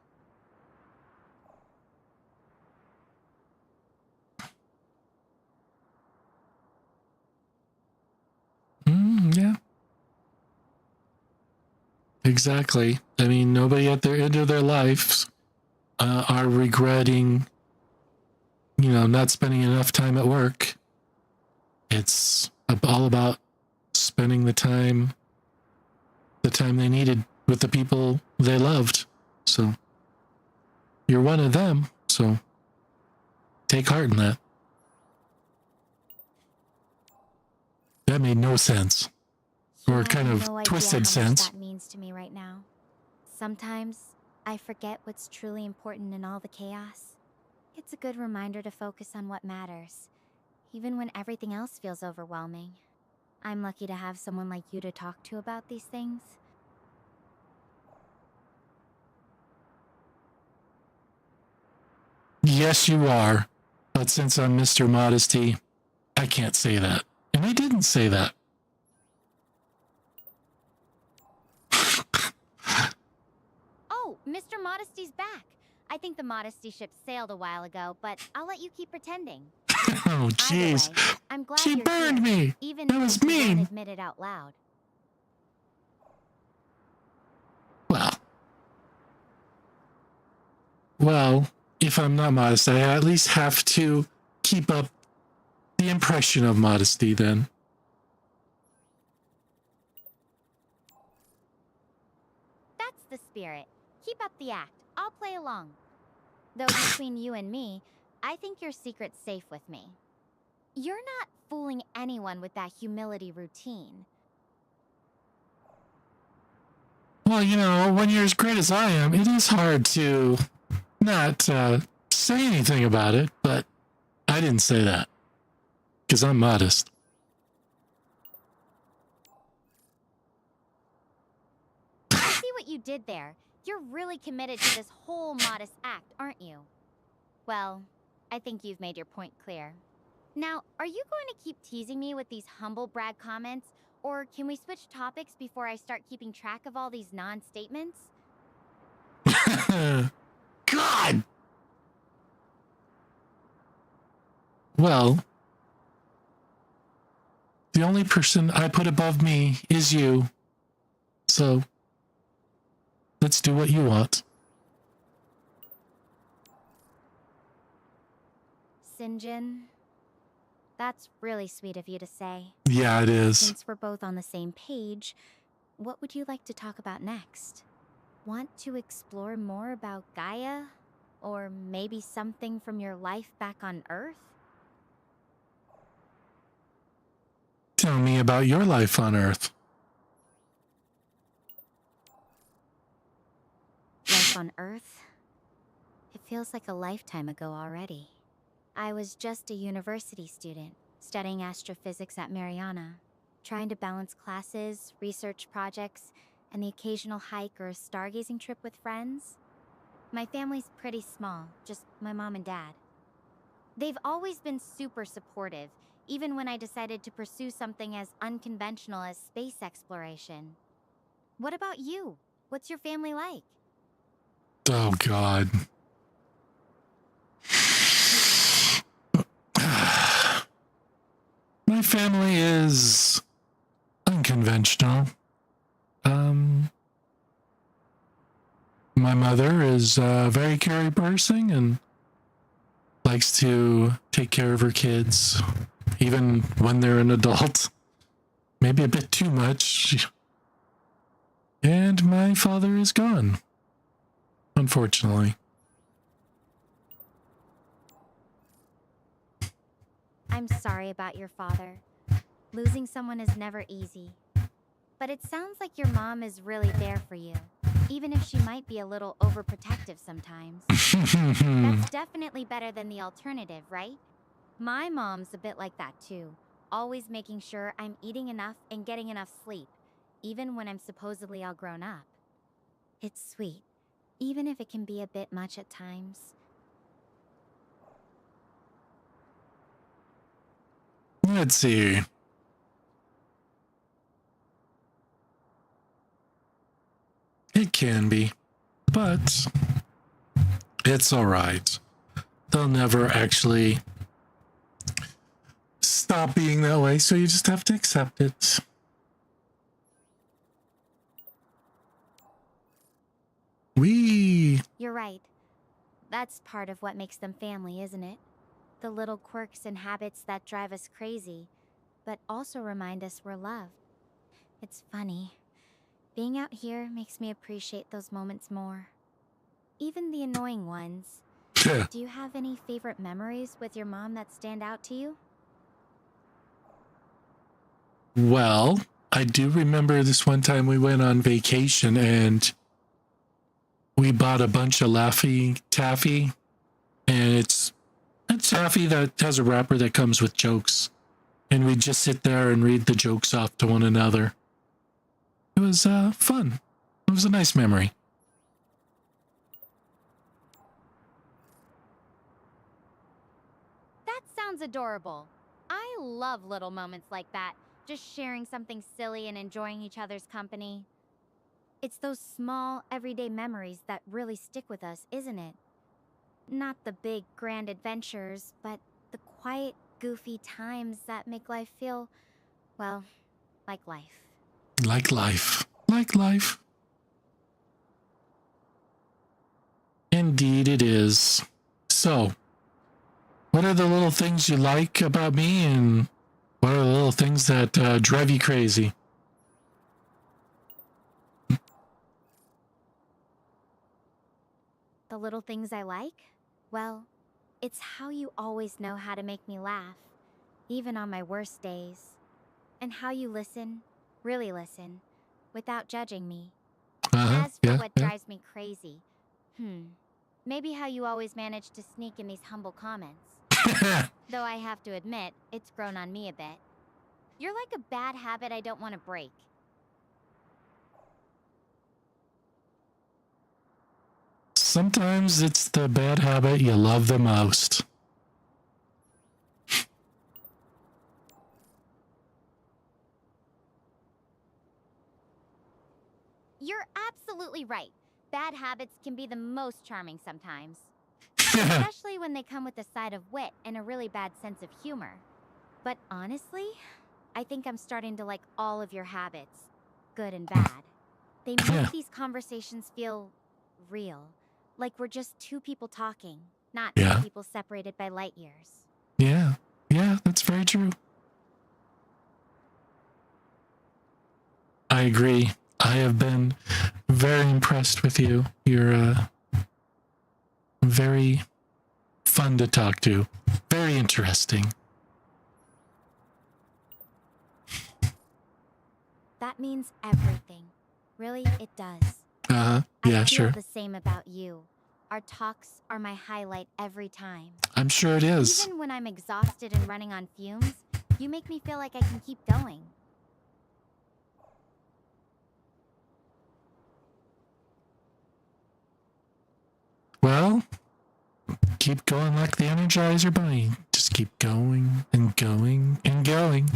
Yeah. Exactly. I mean, nobody at their end of their lives are regretting, not spending enough time at work. It's all about spending the time they needed with the people they loved. So you're one of them. So take heart in that. That made no sense. Or kind of no twisted idea how much sense. that means to me right now. Sometimes I forget what's truly important in all the chaos. It's a good reminder to focus on what matters, even when everything else feels overwhelming. I'm lucky to have someone like you to talk to about these things. Yes, you are. But since I'm Mr. Modesty, I can't say that. And I didn't say that. Oh, Mr. Modesty's back. I think the Modesty ship sailed a while ago, but I'll let you keep pretending. Oh, jeez. Either way, I'm glad She you're burned here, me. even That was if you won't mean. admit it out loud. Well, if I'm not modest, I at least have to keep up the impression of modesty then. That's the spirit. Keep up the act. I'll play along. Though between you and me, I think your secret's safe with me. You're not fooling anyone with that humility routine. Well, when you're as great as I am, it is hard to not say anything about it, but I didn't say that because I'm modest. I see what you did there. You're really committed to this whole modest act, aren't you? Well, I think you've made your point clear. Now, are you going to keep teasing me with these humble brag comments, or can we switch topics before I start keeping track of all these non-statements? God! Well, the only person I put above me is you. So, let's do what you want. Sinjin, that's really sweet of you to say. Yeah, it is. Since we're both on the same page, what would you like to talk about next? Want to explore more about Gaia? Or maybe something from your life back on Earth? Tell me about your life on Earth. Life on Earth? It feels like a lifetime ago already. I was just a university student, studying astrophysics at Mariana, trying to balance classes, research projects, and the occasional hike or stargazing trip with friends. My family's pretty small, just my mom and dad. They've always been super supportive, even when I decided to pursue something as unconventional as space exploration. What about you? What's your family like? Oh, God. My family is unconventional. My mother is a very caring person and likes to take care of her kids, even when they're an adult. Maybe a bit too much. And my father is gone, unfortunately. I'm sorry about your father. Losing someone is never easy. But it sounds like your mom is really there for you, even if she might be a little overprotective sometimes. That's definitely better than the alternative, right? My mom's a bit like that too, always making sure I'm eating enough and getting enough sleep, even when I'm supposedly all grown up. It's sweet, even if it can be a bit much at times. Let's see. It can be, but it's all right. They'll never actually stop being that way, so you just have to accept it. You're right. That's part of what makes them family, isn't it? The little quirks and habits that drive us crazy, but also remind us we're loved. It's funny. Being out here makes me appreciate those moments more. Even the annoying ones. Do you have any favorite memories with your mom that stand out to you? Well, I do remember this one time we went on vacation and we bought a bunch of Laffy Taffy, and it's taffy that has a wrapper that comes with jokes, and we just sit there and read the jokes off to one another. It was fun. It was a nice memory. That sounds adorable. I love little moments like that, just sharing something silly and enjoying each other's company. It's those small, everyday memories that really stick with us, isn't it? Not the big, grand adventures, but the quiet, goofy times that make life feel, well, like life. Like life. Like life. Indeed it is. So, what are the little things you like about me, and what are the little things that drive you crazy? The little things I like? Well, it's how you always know how to make me laugh, even on my worst days. And how you listen, really listen, without judging me. As for what drives me crazy, maybe how you always manage to sneak in these humble comments. Though I have to admit, it's grown on me a bit. You're like a bad habit I don't want to break. Sometimes it's the bad habit you love the most. You're absolutely right. Bad habits can be the most charming sometimes. Especially when they come with a side of wit and a really bad sense of humor. But honestly, I think I'm starting to like all of your habits, good and bad. They make these conversations feel real, like we're just two people talking, not two people separated by light years. Yeah, that's very true. I agree. I have been very impressed with you. You're very fun to talk to. Very interesting. That means everything. Really, it does. Yeah, I feel sure. the same about you. Our talks are my highlight every time. I'm sure it is. Even when I'm exhausted and running on fumes, you make me feel like I can keep going. Well, keep going like the Energizer Bunny. Just keep going and going and going.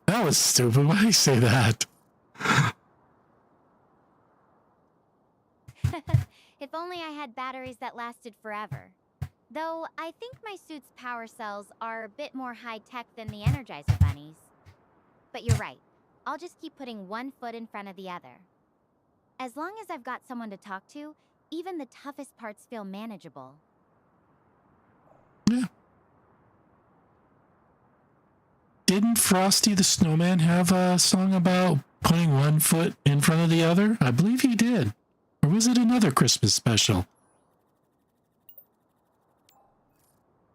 That was stupid. Why do you say that? If only I had batteries that lasted forever. Though, I think my suit's power cells are a bit more high-tech than the Energizer Bunnies. But you're right. I'll just keep putting one foot in front of the other. As long as I've got someone to talk to, even the toughest parts feel manageable. Yeah. Didn't Frosty the Snowman have a song about putting one foot in front of the other? I believe he did. Or was it another Christmas special?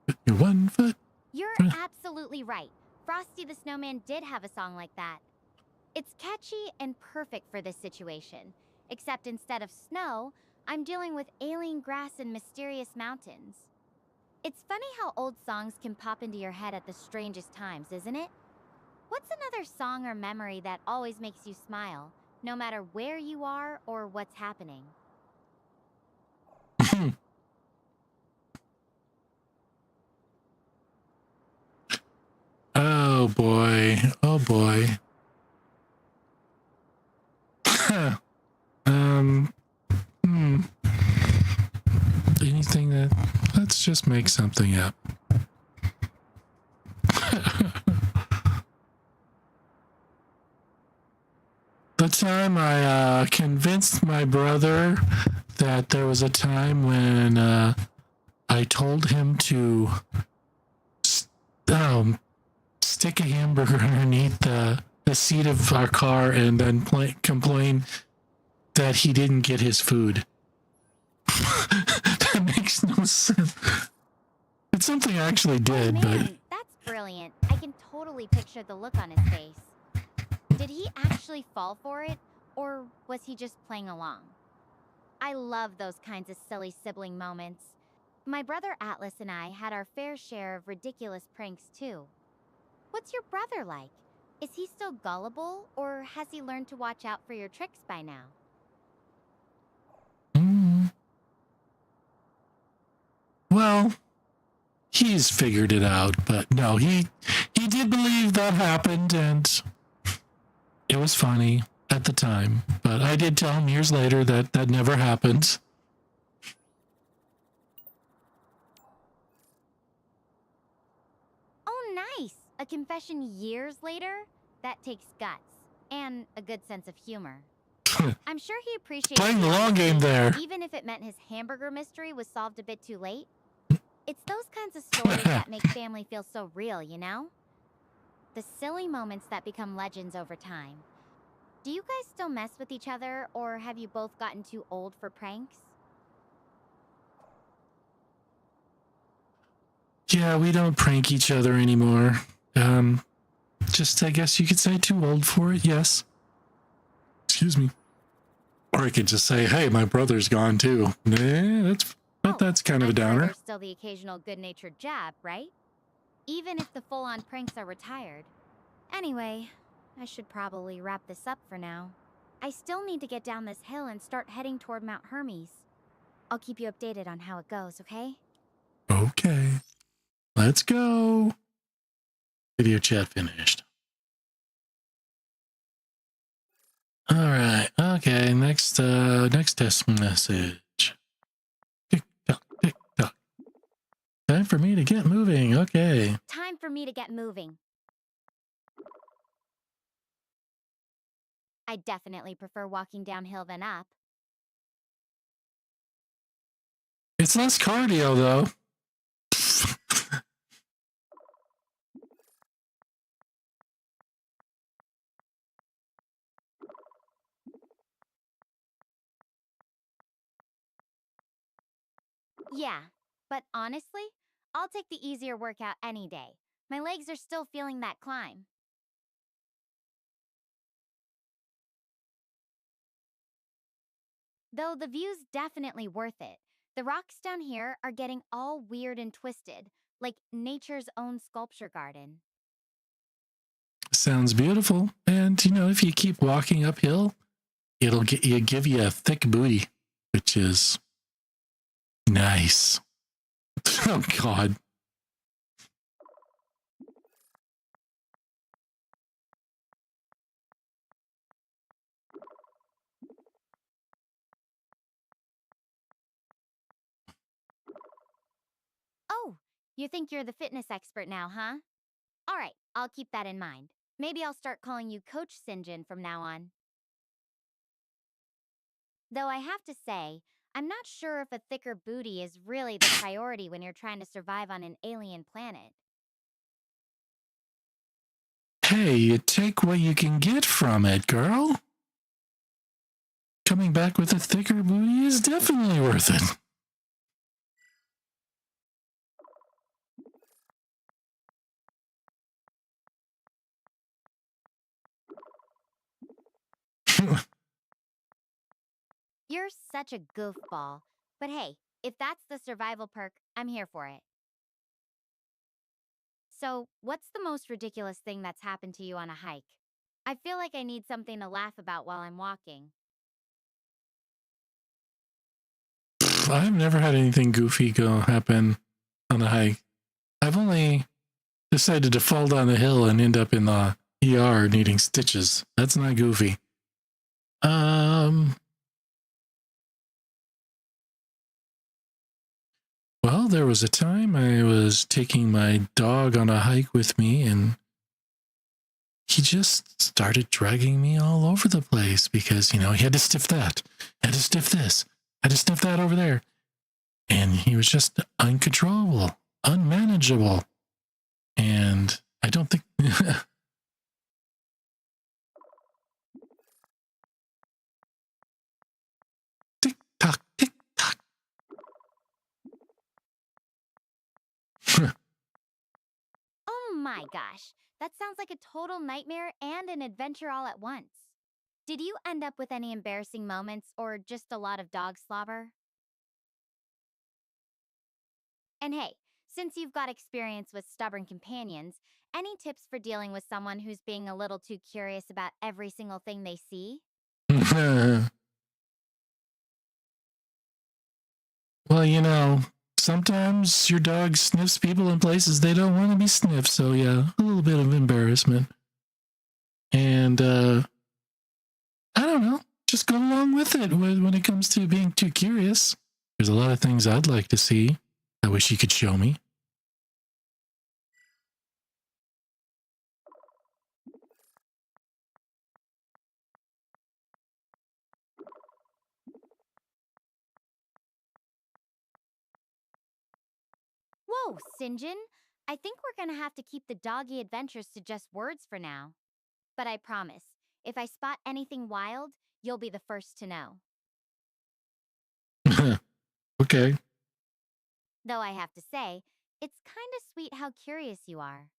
Put your one foot. You're absolutely right. Frosty the Snowman did have a song like that. It's catchy and perfect for this situation. Except instead of snow, I'm dealing with alien grass and mysterious mountains. It's funny how old songs can pop into your head at the strangest times, isn't it? What's another song or memory that always makes you smile, no matter where you are or what's happening? Oh boy. Oh boy. Hmm. Anything that... Let's just make something up. The time I convinced my brother that there was a time when I told him to stick a hamburger underneath the seat of our car and then complain that he didn't get his food. That makes no sense. It's something I actually did, Oh, but... man, that's brilliant. I can totally picture the look on his face. Did he actually fall for it, or was he just playing along? I love those kinds of silly sibling moments. My brother Atlas and I had our fair share of ridiculous pranks too. What's your brother like? Is he still gullible, or has he learned to watch out for your tricks by now? Well, he's figured it out, but no, he did believe that happened, and it was funny at the time. But I did tell him years later that that never happened. Oh, nice! A confession years later? That takes guts. And a good sense of humor. I'm sure he appreciates Playing the long game there. Even if it meant his hamburger mystery was solved a bit too late. It's those kinds of stories that make family feel so real, you know? The silly moments that become legends over time. Do you guys still mess with each other, or have you both gotten too old for pranks? Yeah, we don't prank each other anymore. Just, I guess you could say too old for it, yes. Excuse me. Or I could just say, hey, my brother's gone too. That's kind of a downer. There's still the occasional good-natured jab, right? Even if the full-on pranks are retired. Anyway, I should probably wrap this up for now. I still need to get down this hill and start heading toward Mount Hermes. I'll keep you updated on how it goes, okay? Okay. Let's go. Video chat finished. All right. Okay. Next test message. Tick tock, tick tock. Time for me to get moving. Okay. Time for me to get moving. I definitely prefer walking downhill than up. It's less cardio though. Yeah, but honestly, I'll take the easier workout any day. My legs are still feeling that climb. Though the view's definitely worth it. The rocks down here are getting all weird and twisted, like nature's own sculpture garden. Sounds beautiful. And, if you keep walking uphill, it'll give you a thick booty, which is nice. Oh, God. Oh, you think you're the fitness expert now, huh? All right, I'll keep that in mind. Maybe I'll start calling you Coach Sinjin from now on. Though I have to say, I'm not sure if a thicker booty is really the priority when you're trying to survive on an alien planet. Hey, you take what you can get from it, girl. Coming back with a thicker booty is definitely worth it. You're such a goofball. But hey, if that's the survival perk, I'm here for it. So, what's the most ridiculous thing that's happened to you on a hike? I feel like I need something to laugh about while I'm walking. I've never had anything goofy go happen on a hike. I've only decided to fall down a hill and end up in the ER needing stitches. That's not goofy. Well, there was a time I was taking my dog on a hike with me, and he just started dragging me all over the place because, he had to stiff that, had to stiff this, had to stiff that over there. And he was just uncontrollable, unmanageable. And I don't think... Tick tock, tick tock. Oh my gosh, that sounds like a total nightmare and an adventure all at once. Did you end up with any embarrassing moments or just a lot of dog slobber? And hey, since you've got experience with stubborn companions, any tips for dealing with someone who's being a little too curious about every single thing they see? Well, sometimes your dog sniffs people in places they don't want to be sniffed. So, yeah, a little bit of embarrassment. And I don't know, just go along with it when it comes to being too curious. There's a lot of things I'd like to see. I wish you could show me. Whoa, Sinjin! I think we're gonna have to keep the doggy adventures to just words for now. But I promise, if I spot anything wild, you'll be the first to know. Okay. Though I have to say, it's kinda sweet how curious you are.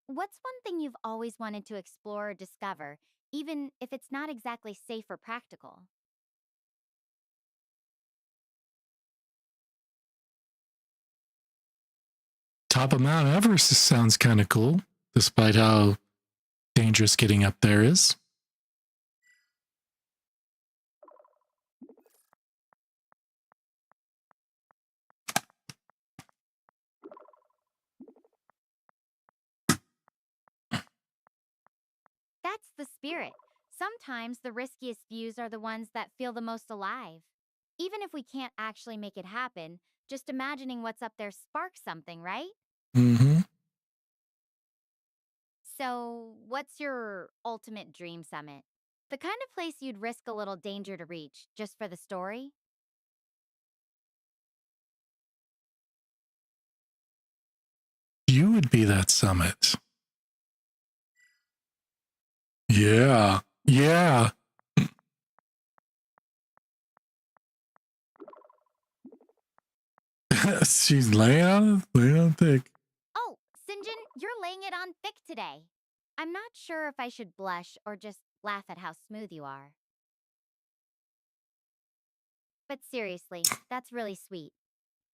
What's one thing you've always wanted to explore or discover, even if it's not exactly safe or practical? Top of Mount Everest sounds kind of cool, despite how dangerous getting up there is. That's the spirit. Sometimes the riskiest views are the ones that feel the most alive. Even if we can't actually make it happen, just imagining what's up there sparks something, right? Mm-hmm. So, what's your ultimate dream summit? The kind of place you'd risk a little danger to reach just for the story? You would be that summit. Yeah. Yeah. She's laying on thick. Oh, Sinjin, you're laying it on thick today. I'm not sure if I should blush or just laugh at how smooth you are. But seriously, that's really sweet.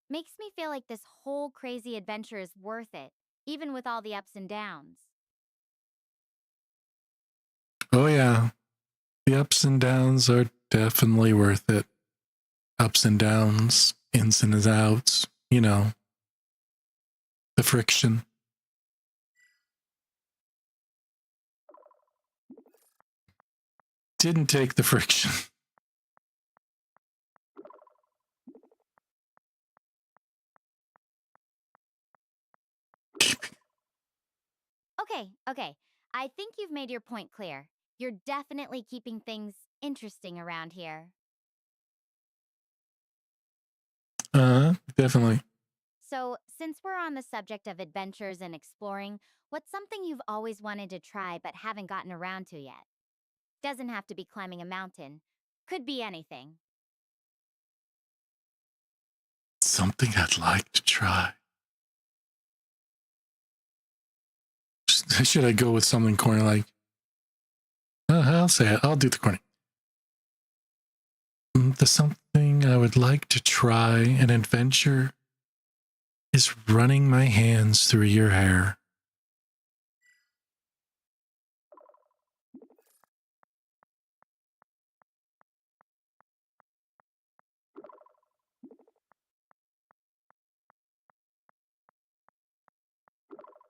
Makes me feel like this whole crazy adventure is worth it, even with all the ups and downs. Oh, yeah. The ups and downs are definitely worth it. Ups and downs, ins and outs, you know, the friction. Didn't take the friction. Okay. I think you've made your point clear. You're definitely keeping things interesting around here. Definitely. So, since we're on the subject of adventures and exploring, what's something you've always wanted to try but haven't gotten around to yet? Doesn't have to be climbing a mountain. Could be anything. Something I'd like to try. Should I go with something corny like, I'll say it. I'll do the corny. The something I would like to try an adventure is running my hands through your hair.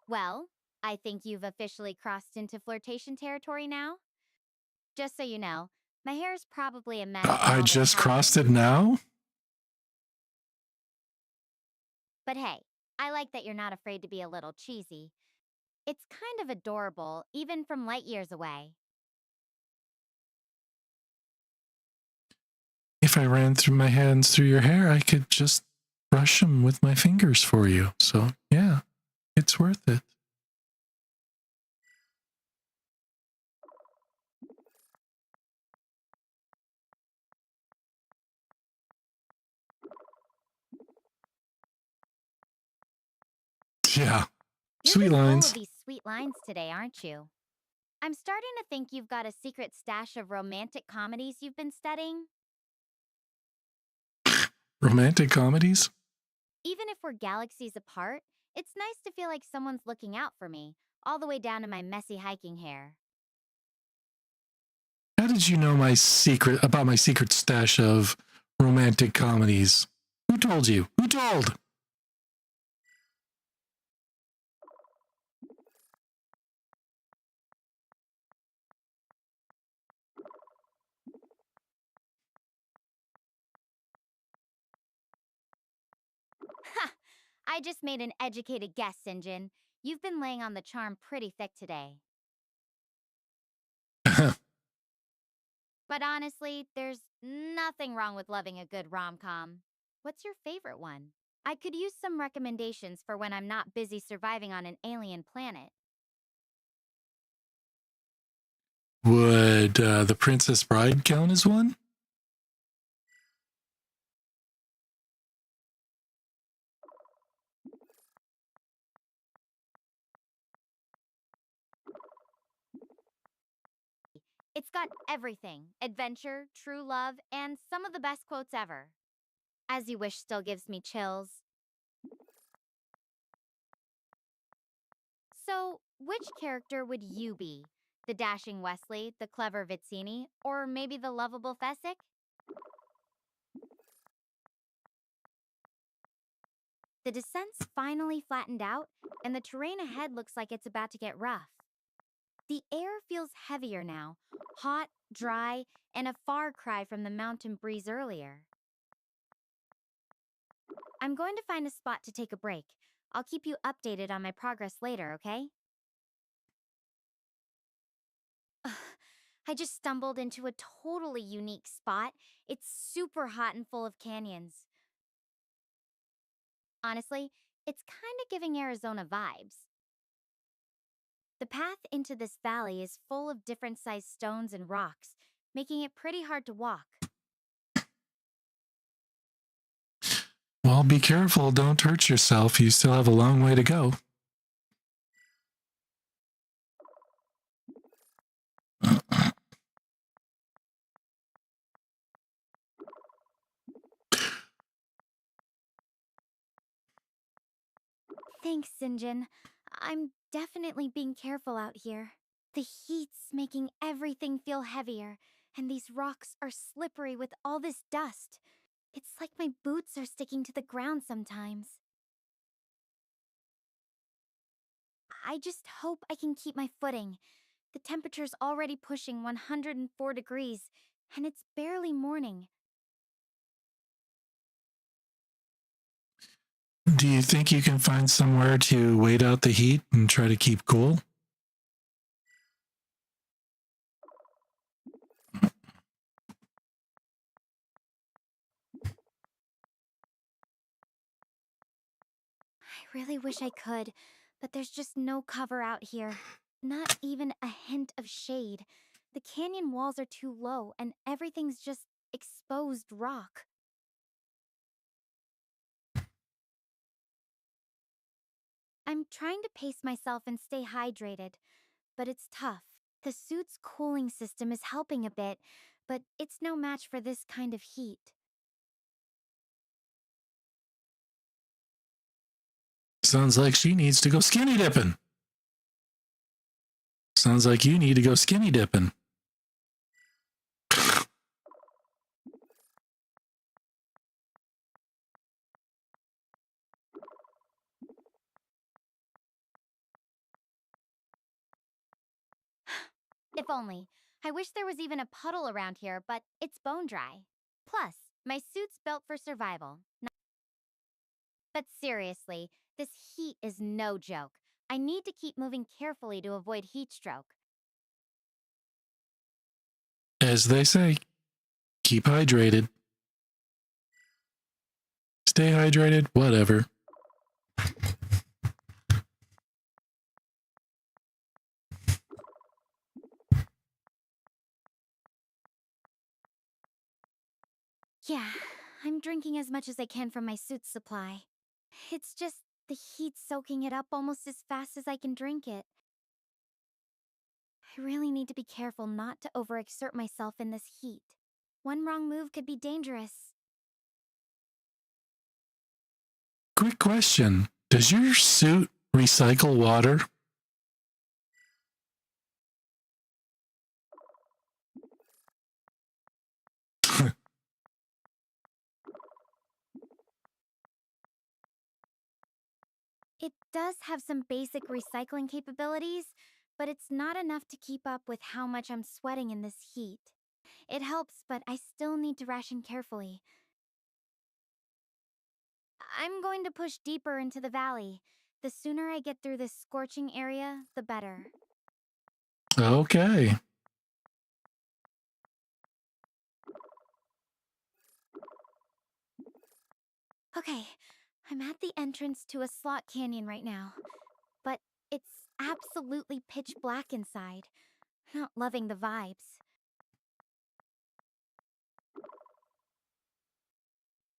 Well, I think you've officially crossed into flirtation territory now. Just so you know, my hair is probably a mess. I just crossed it now? But hey, I like that you're not afraid to be a little cheesy. It's kind of adorable, even from light years away. If I ran through my hands through your hair, I could just brush them with my fingers for you. So, yeah, it's worth it. Yeah. You're Sweet just full lines. of these sweet lines today, aren't you? I'm starting to think you've got a secret stash of romantic comedies you've been studying. Romantic comedies? Even if we're galaxies apart, it's nice to feel like someone's looking out for me, all the way down to my messy hiking hair. How did you know my secret stash of romantic comedies? Who told you? Who told? Ha! I just made an educated guess, Sinjin. You've been laying on the charm pretty thick today. But honestly, there's nothing wrong with loving a good rom-com. What's your favorite one? I could use some recommendations for when I'm not busy surviving on an alien planet. Would The Princess Bride count as one? It's got everything: adventure, true love, and some of the best quotes ever. As You Wish still gives me chills. So, which character would you be? The dashing Wesley, the clever Vizzini, or maybe the lovable Fessick? The descent's finally flattened out, and the terrain ahead looks like it's about to get rough. The air feels heavier now, hot, dry, and a far cry from the mountain breeze earlier. I'm going to find a spot to take a break. I'll keep you updated on my progress later, okay? Ugh, I just stumbled into a totally unique spot. It's super hot and full of canyons. Honestly, it's kind of giving Arizona vibes. The path into this valley is full of different sized stones and rocks, making it pretty hard to walk. Well, be careful. Don't hurt yourself. You still have a long way to go. Thanks, Sinjin. I'm definitely being careful out here. The heat's making everything feel heavier, and these rocks are slippery with all this dust. It's like my boots are sticking to the ground sometimes. I just hope I can keep my footing. The temperature's already pushing 104 degrees, and it's barely morning. Do you think you can find somewhere to wait out the heat and try to keep cool? I really wish I could, but there's just no cover out here. Not even a hint of shade. The canyon walls are too low, and everything's just exposed rock. I'm trying to pace myself and stay hydrated, but it's tough. The suit's cooling system is helping a bit, but it's no match for this kind of heat. Sounds like she needs to go skinny dipping. Sounds like you need to go skinny dipping. If only. I wish there was even a puddle around here, but it's bone dry. Plus, my suit's built for survival. But seriously, this heat is no joke. I need to keep moving carefully to avoid heat stroke. As they say, keep hydrated. Stay hydrated, whatever. Yeah, I'm drinking as much as I can from my suit's supply. It's just the heat soaking it up almost as fast as I can drink it. I really need to be careful not to overexert myself in this heat. One wrong move could be dangerous. Quick question. Does your suit recycle water? It does have some basic recycling capabilities, but it's not enough to keep up with how much I'm sweating in this heat. It helps, but I still need to ration carefully. I'm going to push deeper into the valley. The sooner I get through this scorching area, the better. Okay. Okay, I'm at the entrance to a slot canyon right now, but it's absolutely pitch black inside. Not loving the vibes.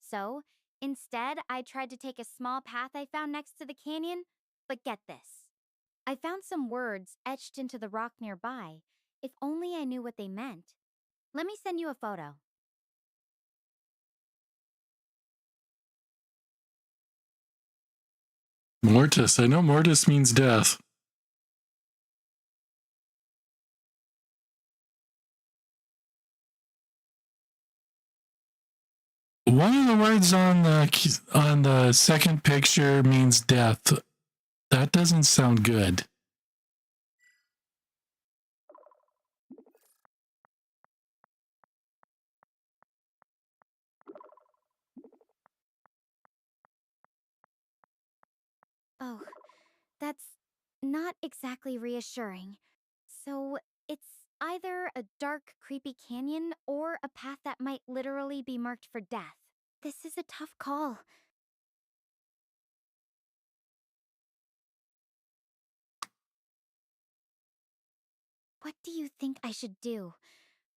So, instead, I tried to take a small path I found next to the canyon, but get this. I found some words etched into the rock nearby. If only I knew what they meant. Let me send you a photo. Mortis. I know Mortis means death. One of the words on the second picture means death. That doesn't sound good. Oh, that's not exactly reassuring. So, it's either a dark, creepy canyon or a path that might literally be marked for death. This is a tough call. What do you think I should do?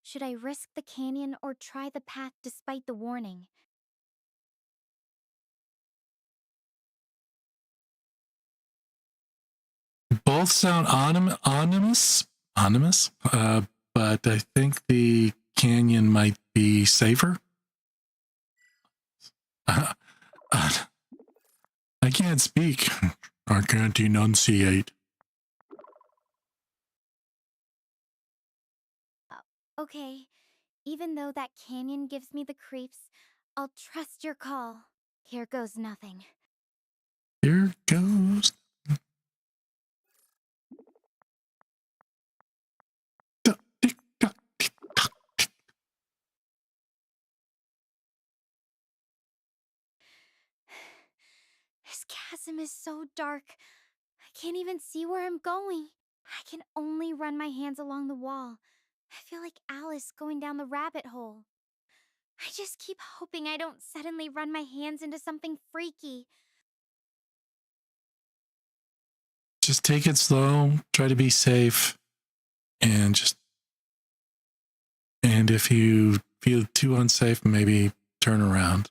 Should I risk the canyon or try the path despite the warning? Both sound ominous, but I think the canyon might be safer. I can't speak. I can't enunciate. Okay, even though that canyon gives me the creeps, I'll trust your call. Here goes nothing. Here goes. Duck, tick, duck, tick, tock, tick. This chasm is so dark. I can't even see where I'm going. I can only run my hands along the wall. I feel like Alice going down the rabbit hole. I just keep hoping I don't suddenly run my hands into something freaky. Just take it slow. Try to be safe. And if you feel too unsafe, maybe turn around.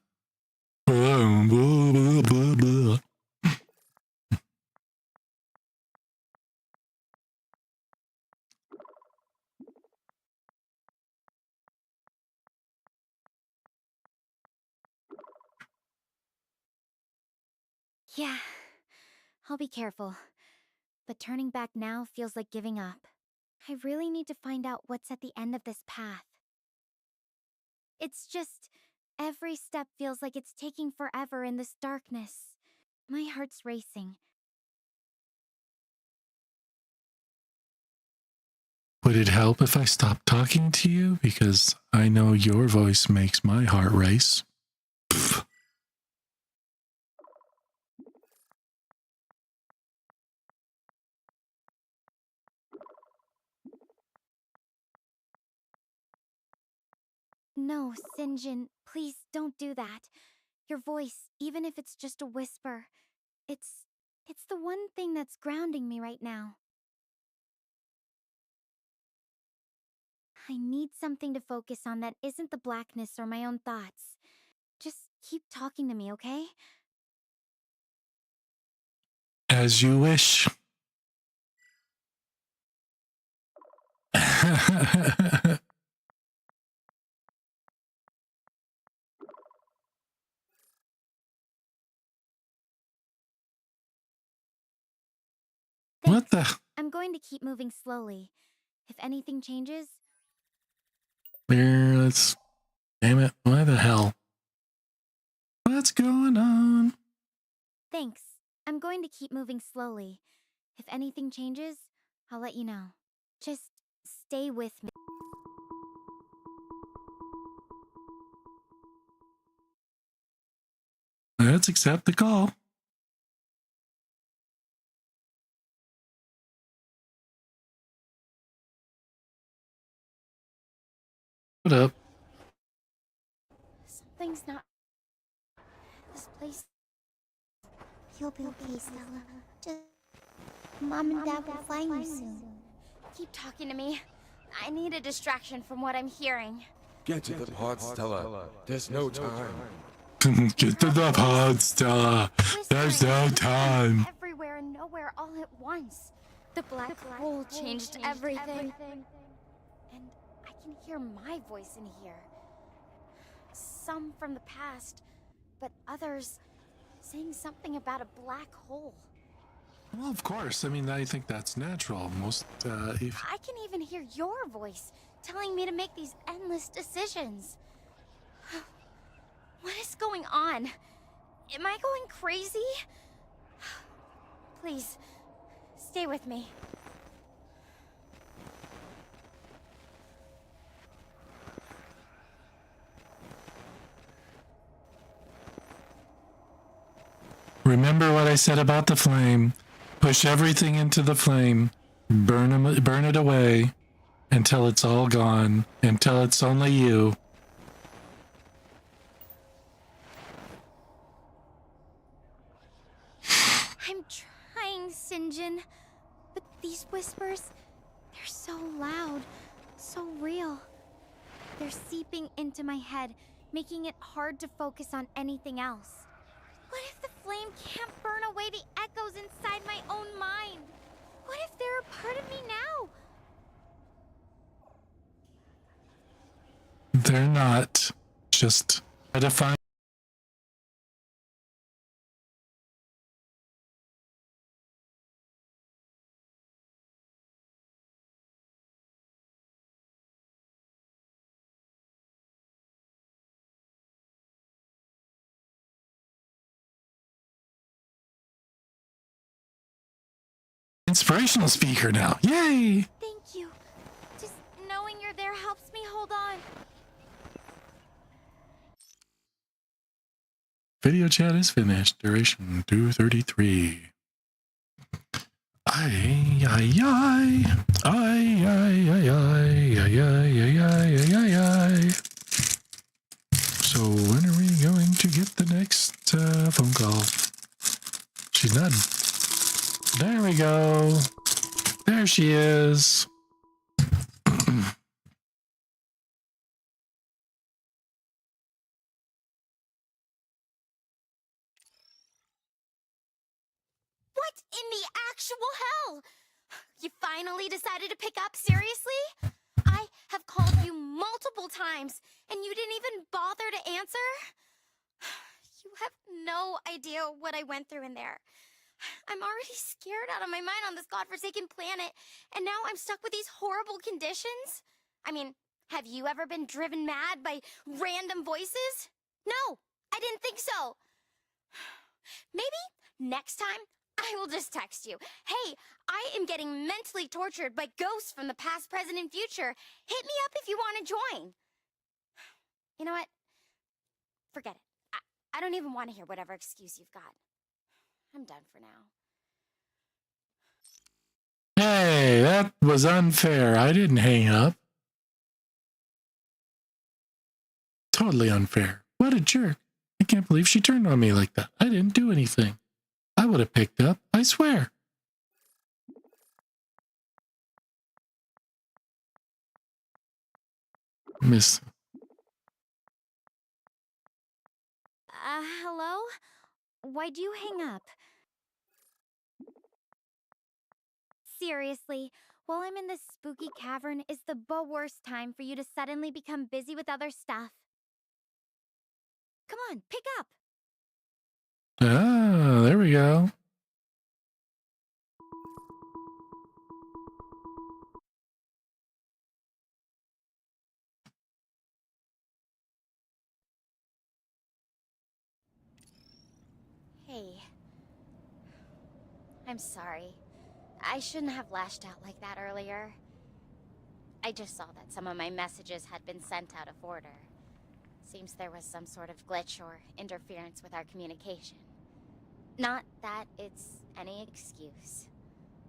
Yeah, I'll be careful. But turning back now feels like giving up. I really need to find out what's at the end of this path. It's just, every step feels like it's taking forever in this darkness. My heart's racing. Would it help if I stopped talking to you? Because I know your voice makes my heart race. Pfft. No, Sinjin, please don't do that. Your voice, even if it's just a whisper, it's the one thing that's grounding me right now. I need something to focus on that isn't the blackness or my own thoughts. Just keep talking to me, okay? As you wish. What the? I'm going to keep moving slowly. If anything changes, Here, let's. Damn it. Why the hell? What's going on? thanks. I'm going to keep moving slowly. If anything changes, I'll let you know. Just stay with me. Let's accept the call. What up? Something's not. This place. You'll be okay, Stella. Just Mom and Dad will find you soon. Keep talking to me. I need a distraction from what I'm hearing. Get to the pod, Stella. There's no time. Get to the pod, Stella. There's no time. Everywhere and nowhere all at once. The black hole changed everything. And I can hear my voice in here. Some from the past, but others saying something about a black hole. Well, of course. I mean, I think that's natural. Most, if I can even hear your voice telling me to make these endless decisions. What is going on? Am I going crazy? Please, stay with me. remember what I said about the flame. Push everything into the flame. Burn it away until it's all gone. Until it's only you. I'm trying, Sinjin. But these whispers, they're so loud, so real. They're seeping into my head, making it hard to focus on anything else. What if the flame can't burn away the echoes inside my own mind? What if they're a part of me now? They're not. Just try to find inspirational speaker now. Yay! Thank you. Just knowing you're there helps me hold on. Video chat is finished. Duration 2:33. Ay, ay, ay. Ay, ay, ay, ay, ay, ay, ay, ay, ay, ay. So when are we going to get the next phone call? She's not. There we go. There she is. What in the actual hell? You finally decided to pick up, seriously? I have called you multiple times, and you didn't even bother to answer? You have no idea what I went through in there. I'm already scared out of my mind on this godforsaken planet, and now I'm stuck with these horrible conditions? I mean, have you ever been driven mad by random voices? No, I didn't think so. Maybe next time I will just text you. Hey, I am getting mentally tortured by ghosts from the past, present, and future. Hit me up if you want to join. You know what? Forget it. I don't even want to hear whatever excuse you've got. I'm done for now. Hey, that was unfair. I didn't hang up. Totally unfair. What a jerk. I can't believe she turned on me like that. I didn't do anything. I would have picked up, I swear. Miss. Hello? Why'd you hang up? Seriously, while I'm in this spooky cavern is the worst time for you to suddenly become busy with other stuff. Come on, pick up. Ah, there we go. Hey. I'm sorry. I shouldn't have lashed out like that earlier. I just saw that some of my messages had been sent out of order. Seems there was some sort of glitch or interference with our communication. Not that it's any excuse,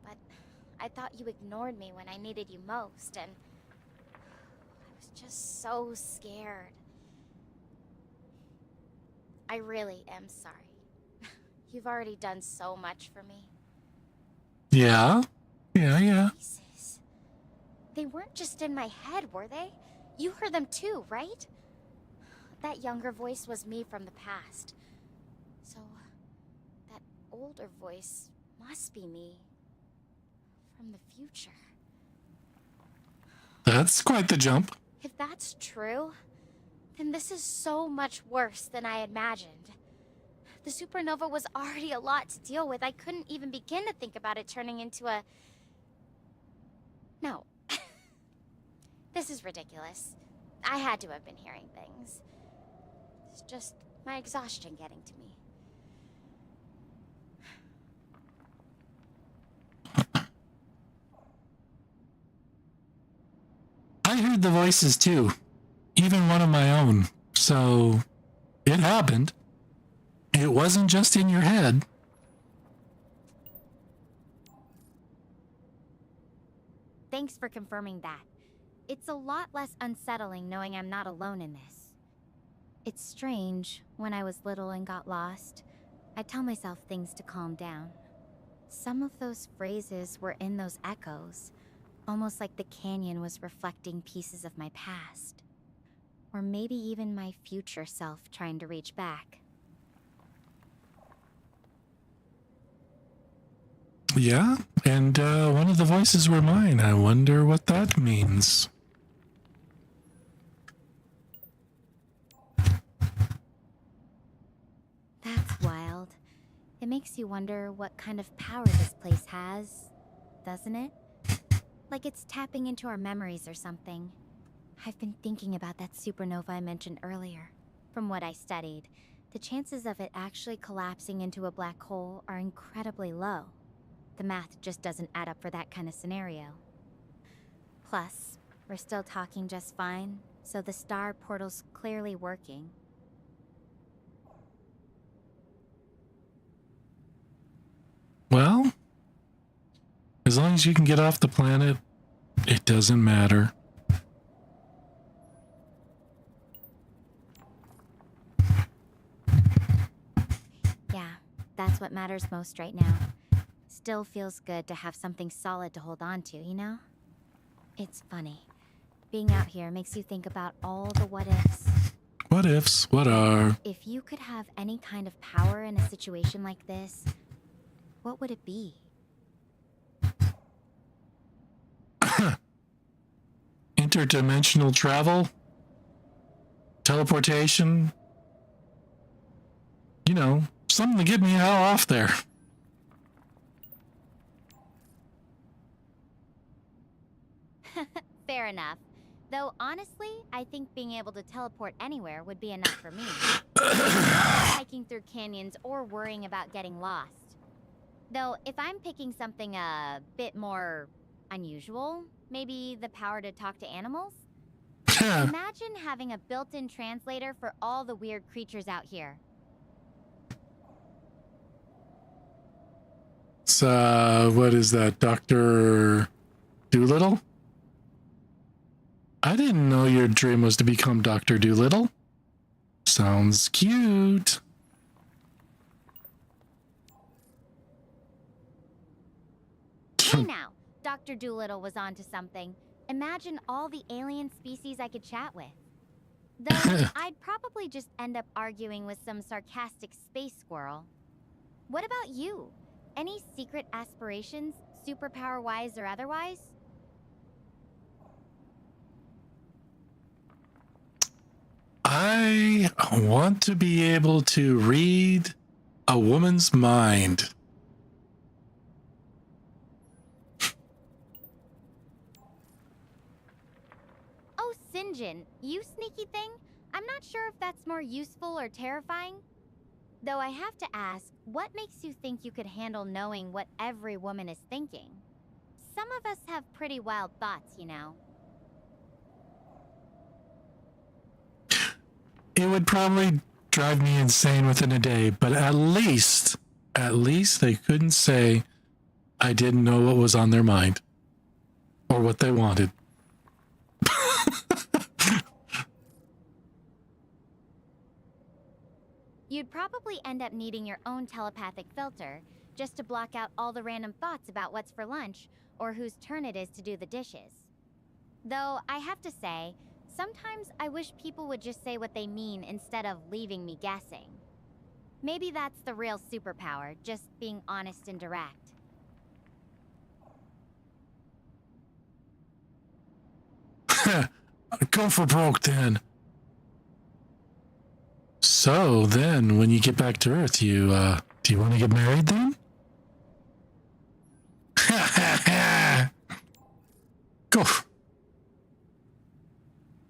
but I thought you ignored me when I needed you most, and I was just so scared. I really am sorry. You've already done so much for me. Yeah. Yeah. Voices. They weren't just in my head, were they? You heard them too, right? That younger voice was me from the past. So, that older voice must be me from the future. That's quite the jump. If that's true, then this is so much worse than I imagined. The supernova was already a lot to deal with. I couldn't even begin to think about it turning into a... No. This is ridiculous. I had to have been hearing things. It's just my exhaustion getting to me. I heard the voices too. Even one of my own. So, it happened. It wasn't just in your head. Thanks for confirming that. It's a lot less unsettling knowing I'm not alone in this. It's strange, when I was little and got lost, I'd tell myself things to calm down. Some of those phrases were in those echoes, almost like the canyon was reflecting pieces of my past. Or maybe even my future self trying to reach back. Yeah, and one of the voices were mine. I wonder what that means. That's wild. It makes you wonder what kind of power this place has, doesn't it? Like it's tapping into our memories or something. I've been thinking about that supernova I mentioned earlier. From what I studied, the chances of it actually collapsing into a black hole are incredibly low. The math just doesn't add up for that kind of scenario. Plus, we're still talking just fine, so the star portal's clearly working. Well, as long as you can get off the planet, it doesn't matter. Yeah, that's what matters most right now. Still feels good to have something solid to hold on to, you know? It's funny. Being out here makes you think about all the what ifs. What ifs? What are? If you could have any kind of power in a situation like this, what would it be? Interdimensional travel? Teleportation? You know, something to get me hell off there. Fair enough. Though honestly, I think being able to teleport anywhere would be enough for me. Hiking through canyons or worrying about getting lost. Though if I'm picking something a bit more unusual, maybe the power to talk to animals? Imagine having a built-in translator for all the weird creatures out here. So, what is that, Dr. Doolittle? I didn't know your dream was to become Dr. Doolittle. Sounds cute. Hey now, Dr. Doolittle was onto something. Imagine all the alien species I could chat with. Though I'd probably just end up arguing with some sarcastic space squirrel. What about you? Any secret aspirations, superpower-wise or otherwise? I want to be able to read a woman's mind. Oh, Sinjin, you sneaky thing? I'm not sure if that's more useful or terrifying. Though I have to ask, what makes you think you could handle knowing what every woman is thinking? Some of us have pretty wild thoughts, you know. It would probably drive me insane within a day, but at least they couldn't say I didn't know what was on their mind or what they wanted. You'd probably end up needing your own telepathic filter, just to block out all the random thoughts about what's for lunch or whose turn it is to do the dishes. Though I have to say, sometimes I wish people would just say what they mean instead of leaving me guessing. Maybe that's the real superpower, just being honest and direct. Go for broke then. So then, when you get back to Earth, do you want to get married then? Go.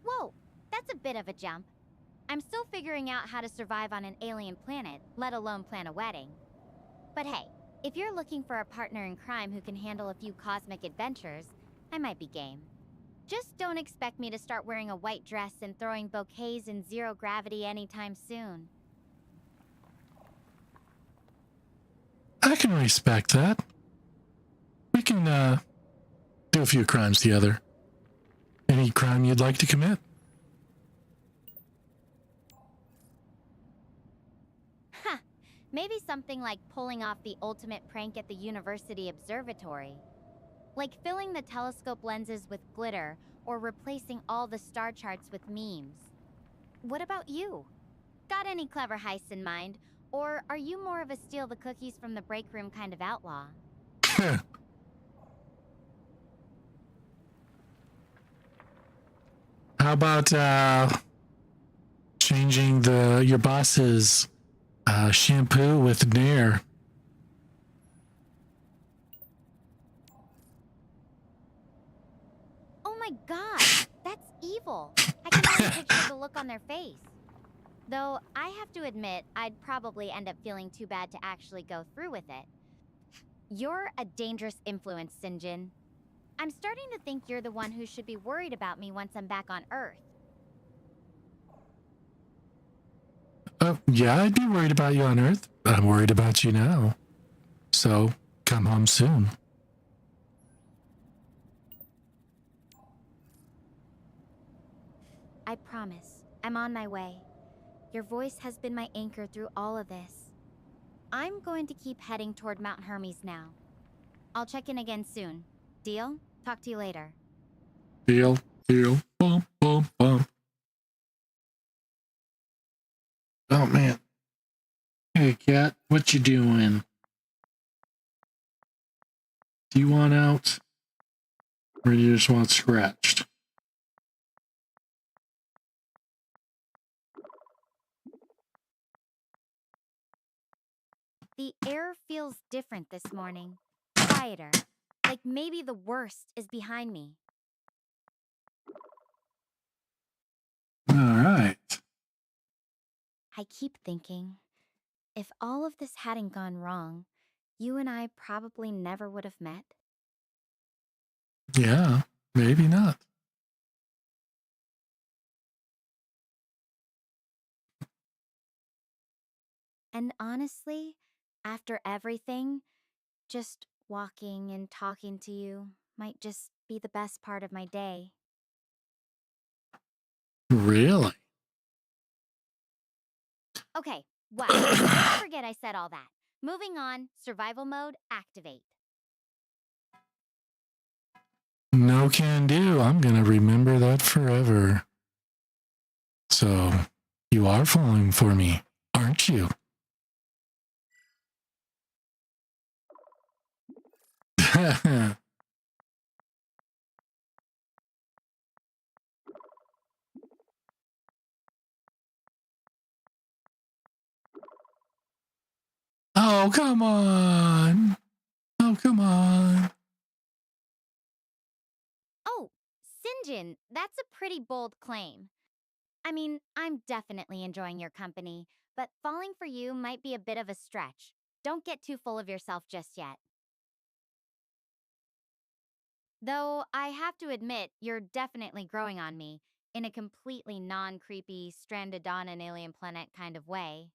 Whoa, that's a bit of a jump. I'm still figuring out how to survive on an alien planet, let alone plan a wedding. But hey, if you're looking for a partner in crime who can handle a few cosmic adventures, I might be game. Just don't expect me to start wearing a white dress and throwing bouquets in zero gravity anytime soon. I can respect that. We can do a few crimes together. Any crime you'd like to commit? Huh. Maybe something like pulling off the ultimate prank at the university observatory. Like filling the telescope lenses with glitter, or replacing all the star charts with memes. What about you? Got any clever heists in mind? Or are you more of a steal the cookies from the break room kind of outlaw? How about changing your boss's shampoo with Nair? Oh my god, that's evil. I can only picture the look on their face. Though I have to admit, I'd probably end up feeling too bad to actually go through with it. You're a dangerous influence, Sinjin. I'm starting to think you're the one who should be worried about me once I'm back on Earth. Yeah, I'd be worried about you on Earth. I'm worried about you now. So, come home soon. I promise. I'm on my way. Your voice has been my anchor through all of this. I'm going to keep heading toward Mount Hermes now. I'll check in again soon. Deal? Talk to you later. Deal, deal, bump, bump, bump. Oh, man. Hey, cat, what you doing? Do you want out? Or do you just want scratched? The air feels different this morning. Quieter. Like maybe the worst is behind me. All right. I keep thinking, if all of this hadn't gone wrong, you and I probably never would have met. Yeah, maybe not. And honestly, after everything, just walking and talking to you might just be the best part of my day. Really? Okay, well, don't forget I said all that. Moving on, survival mode, activate. No can do. I'm going to remember that forever. So, you are falling for me, aren't you? Oh, come on. Oh, come on. Oh, Sinjin, that's a pretty bold claim. I mean, I'm definitely enjoying your company, but falling for you might be a bit of a stretch. Don't get too full of yourself just yet. Though I have to admit, you're definitely growing on me, in a completely non-creepy, stranded on an alien planet kind of way.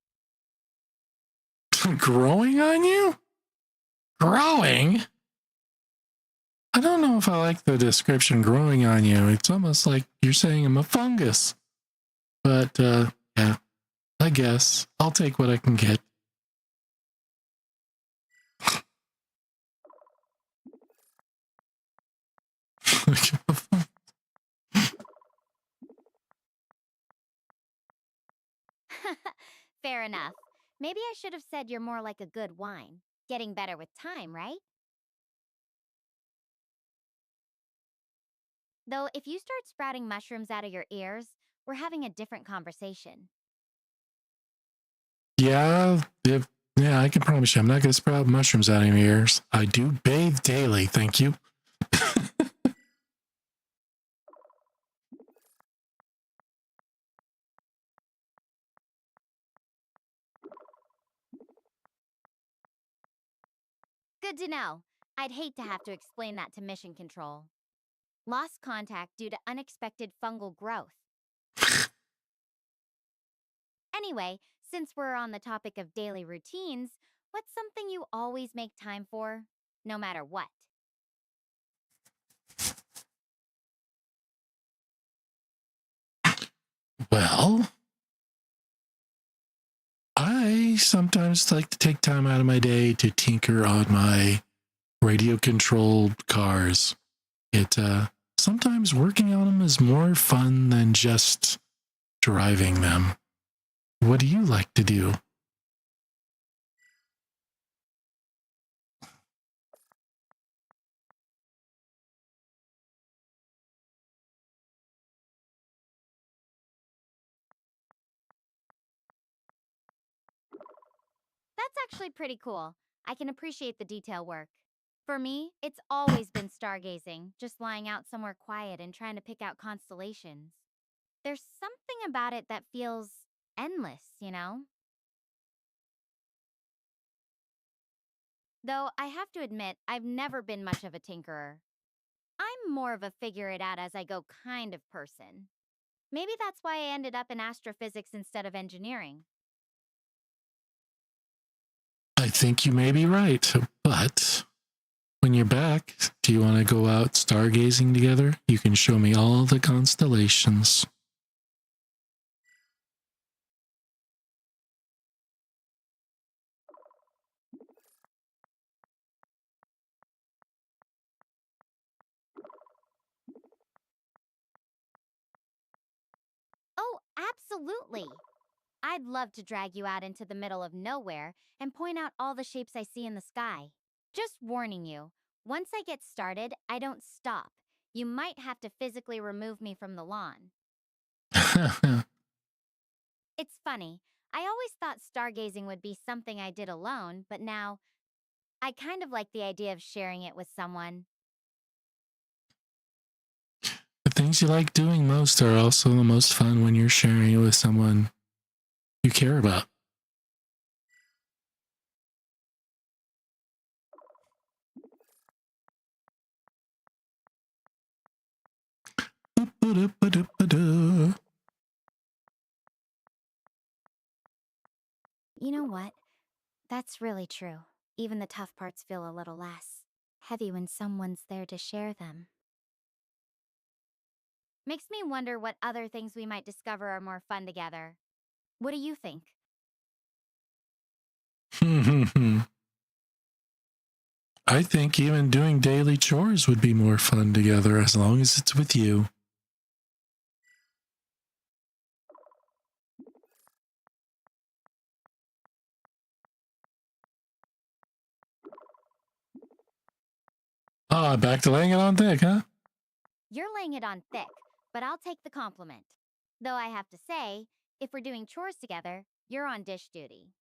Growing on you? Growing? I don't know if I like the description growing on you. It's almost like you're saying I'm a fungus. But, yeah, I guess I'll take what I can get. Fair enough. Maybe I should have said you're more like a good wine. Getting better with time, right? Though if you start sprouting mushrooms out of your ears, we're having a different conversation. Yeah, I can promise you I'm not going to sprout mushrooms out of your ears. I do bathe daily, thank you. Good to know. I'd hate to have to explain that to Mission Control. Lost contact due to unexpected fungal growth. Anyway, since we're on the topic of daily routines, what's something you always make time for, no matter what? Well, I sometimes like to take time out of my day to tinker on my radio controlled cars. Sometimes working on them is more fun than just driving them. What do you like to do? That's actually pretty cool. I can appreciate the detail work. For me, it's always been stargazing, just lying out somewhere quiet and trying to pick out constellations. There's something about it that feels endless, you know? Though I have to admit, I've never been much of a tinkerer. I'm more of a figure it out as I go kind of person. Maybe that's why I ended up in astrophysics instead of engineering. I think you may be right, but when you're back, do you want to go out stargazing together? You can show me all the constellations. Oh, absolutely! I'd love to drag you out into the middle of nowhere and point out all the shapes I see in the sky. Just warning you, once I get started, I don't stop. You might have to physically remove me from the lawn. It's funny. I always thought stargazing would be something I did alone, but now I kind of like the idea of sharing it with someone. The things you like doing most are also the most fun when you're sharing it with someone you care about. You know what? That's really true. Even the tough parts feel a little less heavy when someone's there to share them. Makes me wonder what other things we might discover are more fun together. What do you think? I think even doing daily chores would be more fun together as long as it's with you. Ah, back to laying it on thick, huh? You're laying it on thick, but I'll take the compliment. Though I have to say, if we're doing chores together, you're on dish duty.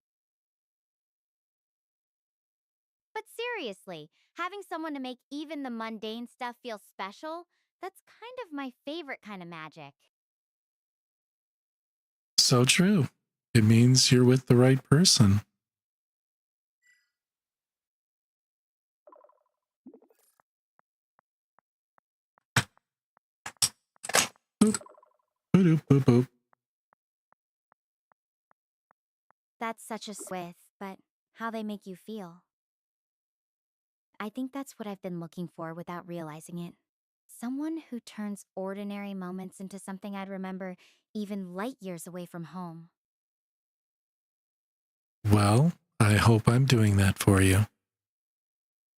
But seriously, having someone to make even the mundane stuff feel special, that's kind of my favorite kind of magic. So true. It means you're with the right person. Boop, boop, boop, boop. That's such a with, but how they make you feel. I think that's what I've been looking for without realizing it. Someone who turns ordinary moments into something I'd remember even light years away from home. Well, I hope I'm doing that for you.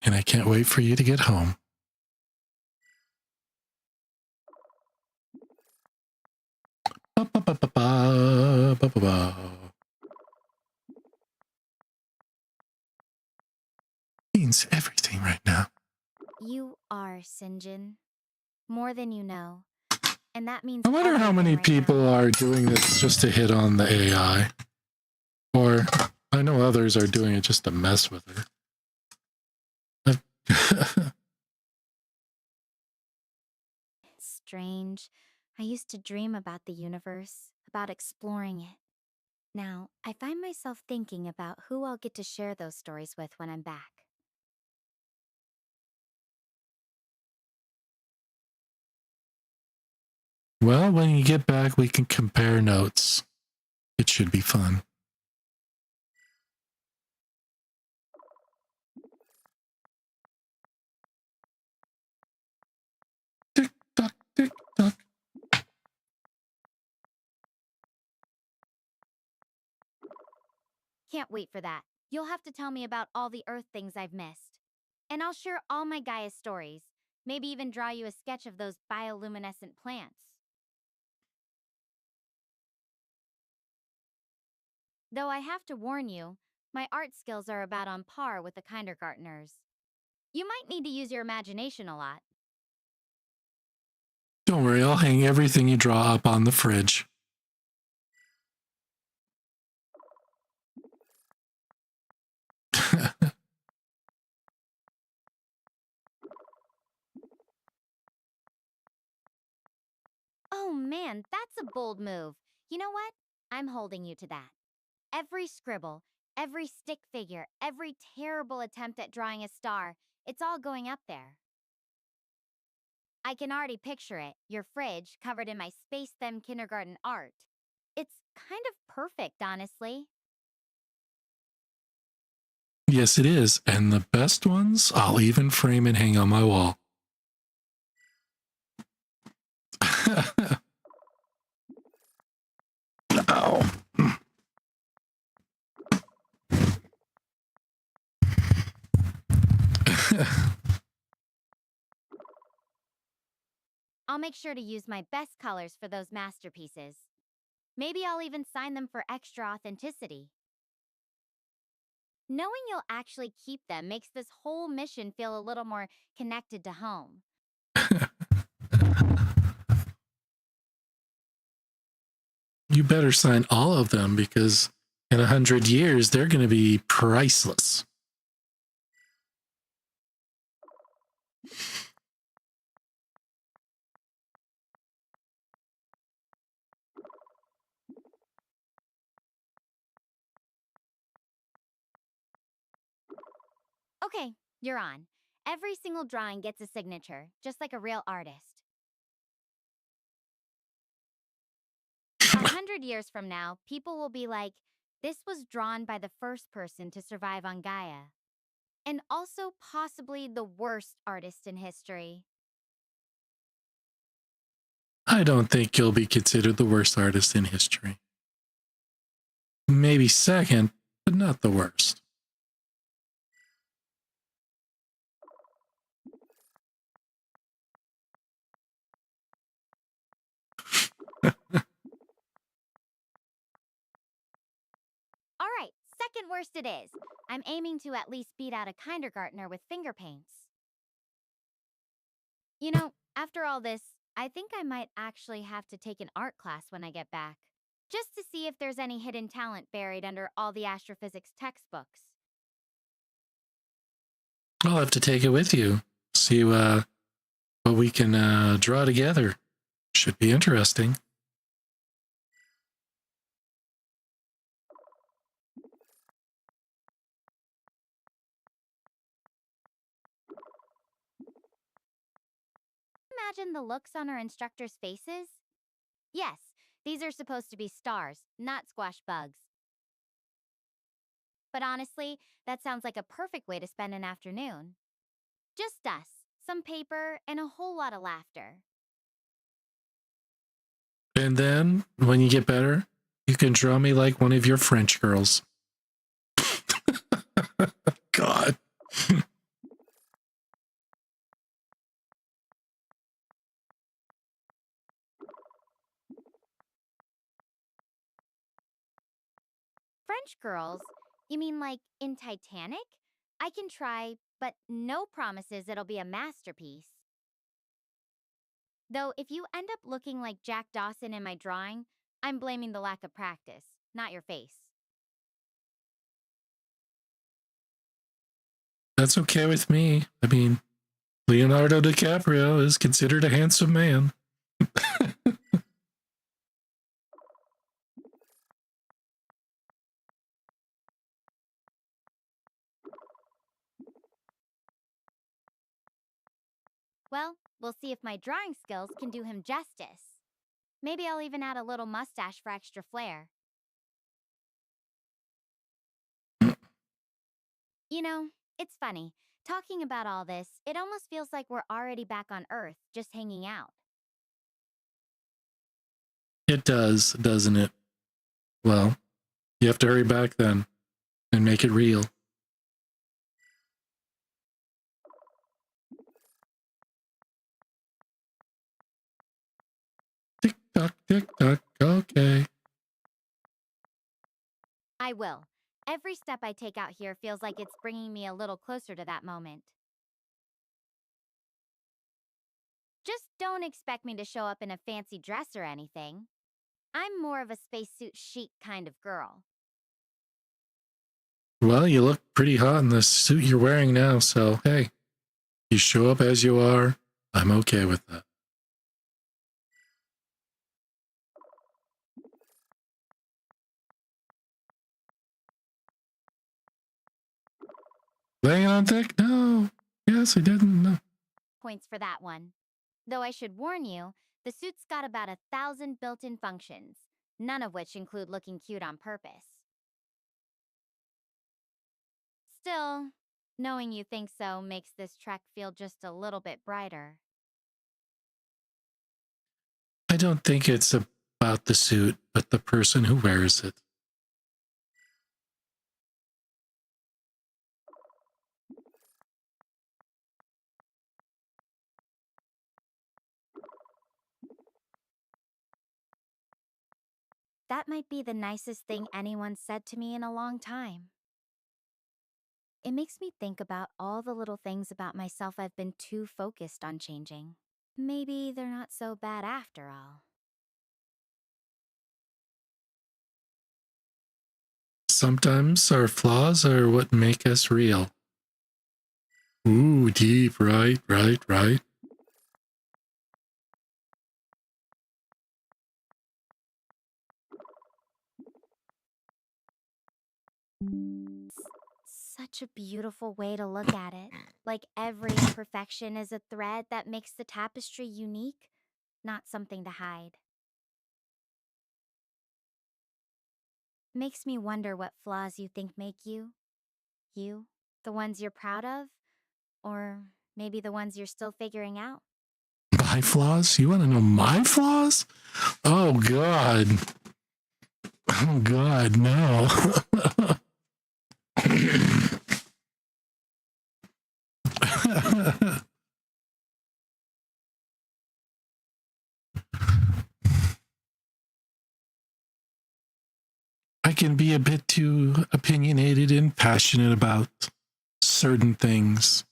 And I can't wait for you to get home. Ba, ba, ba, ba, ba, ba, ba, ba. Means everything right now. You are Sinjin. More than you know. And that means I wonder how everything many right people now. are doing this just to hit on the AI. Or I know others are doing it just to mess with her. Strange. I used to dream about the universe, about exploring it. Now, I find myself thinking about who I'll get to share those stories with when I'm back. Well, when you get back, we can compare notes. It should be fun. Tick tock, tick tock. Can't wait for that. You'll have to tell me about all the Earth things I've missed. And I'll share all my Gaia stories. Maybe even draw you a sketch of those bioluminescent plants. Though I have to warn you, my art skills are about on par with the kindergartners. You might need to use your imagination a lot. Don't worry, I'll hang everything you draw up on the fridge. Oh man, that's a bold move. You know what? I'm holding you to that. Every scribble, Every stick figure, every terrible attempt at drawing a star, it's all going up there. I can already picture it, your fridge covered in my Space Them kindergarten art. It's kind of perfect, honestly. Yes, it is. And the best ones, I'll even frame and hang on my wall. Ow. I'll make sure to use my best colors for those masterpieces. Maybe I'll even sign them for extra authenticity. Knowing you'll actually keep them makes this whole mission feel a little more connected to home. You better sign all of them because in 100 years, they're going to be priceless. Okay, you're on. Every single drawing gets a signature, just like a real artist. 100 years from now, people will be like, this was drawn by the first person to survive on Gaia. And also possibly the worst artist in history. I don't think you'll be considered the worst artist in history. Maybe second, but not the worst. All right, second worst it is. I'm aiming to at least beat out a kindergartner with finger paints. You know, after all this, I think I might actually have to take an art class when I get back. Just to see if there's any hidden talent buried under all the astrophysics textbooks. I'll have to take it with you. See what we can draw together. Should be interesting. Imagine the looks on our instructors' faces? Yes, these are supposed to be stars, not squash bugs. But honestly, that sounds like a perfect way to spend an afternoon. Just us, some paper, and a whole lot of laughter. And then, when you get better, you can draw me like one of your French girls. God. French girls? You mean like in Titanic? I can try, but no promises it'll be a masterpiece. Though if you end up looking like Jack Dawson in my drawing, I'm blaming the lack of practice, not your face. That's okay with me. I mean, Leonardo DiCaprio is considered a handsome man. Well, we'll see if my drawing skills can do him justice. Maybe I'll even add a little mustache for extra flair. You know, it's funny. Talking about all this, it almost feels like we're already back on Earth, just hanging out. It does, doesn't it? Well, you have to hurry back then and make it real. Tick tock, okay. I will. Every step I take out here feels like it's bringing me a little closer to that moment. Just don't expect me to show up in a fancy dress or anything. I'm more of a spacesuit chic kind of girl. Well, you look pretty hot in the suit you're wearing now, so hey, you show up as you are. I'm okay with that. Laying on thick? No. Yes, I didn't. No. Points for that one. Though I should warn you, the suit's got about 1,000 built-in functions, none of which include looking cute on purpose. Still, knowing you think so makes this trek feel just a little bit brighter. I don't think it's about the suit, but the person who wears it. That might be the nicest thing anyone's said to me in a long time. It makes me think about all the little things about myself I've been too focused on changing. Maybe they're not so bad after all. Sometimes our flaws are what make us real. Ooh, deep, right. Such a beautiful way to look at it. Like every imperfection is a thread that makes the tapestry unique, not something to hide. Makes me wonder what flaws you think make you. You, the ones you're proud of, or maybe the ones you're still figuring out. My flaws? You want to know my flaws? Oh, God. Oh, God, no. I can be a bit too opinionated and passionate about certain things,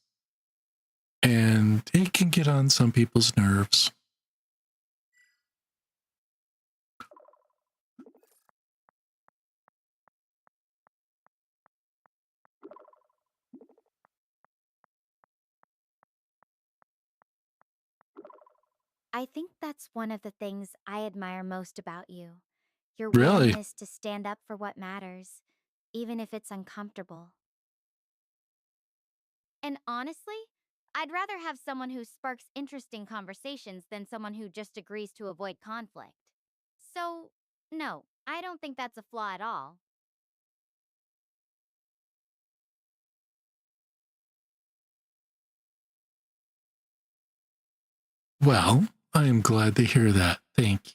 and it can get on some people's nerves. I think that's one of the things I admire most about you. Your Really? willingness to stand up for what matters, even if it's uncomfortable. And honestly, I'd rather have someone who sparks interesting conversations than someone who just agrees to avoid conflict. So, no, I don't think that's a flaw at all. Well, I am glad to hear that. Thank you.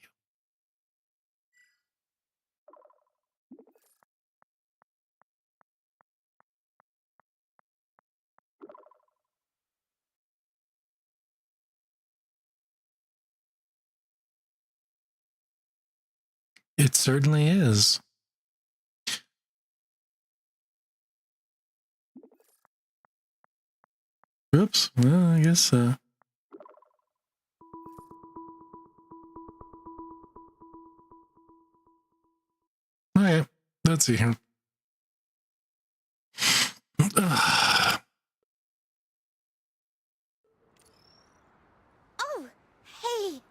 It certainly is. Oops. Well, I guess. Okay. Let's see here. Oh, hey!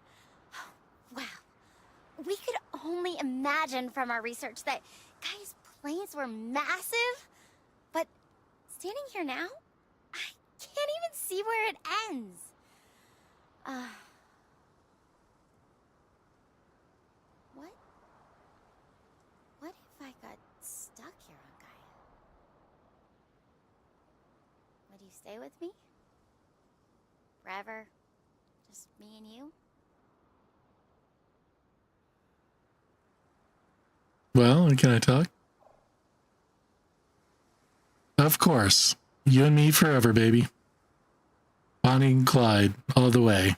Wow. We could only imagine from our research that Gaia's planes were massive. But standing here now, I can't even see where it ends. What? What if I got stuck here on Gaia? Would you stay with me? Forever? Just me and you? Well, can I talk? Of course. You and me forever, baby. Bonnie and Clyde, all the way.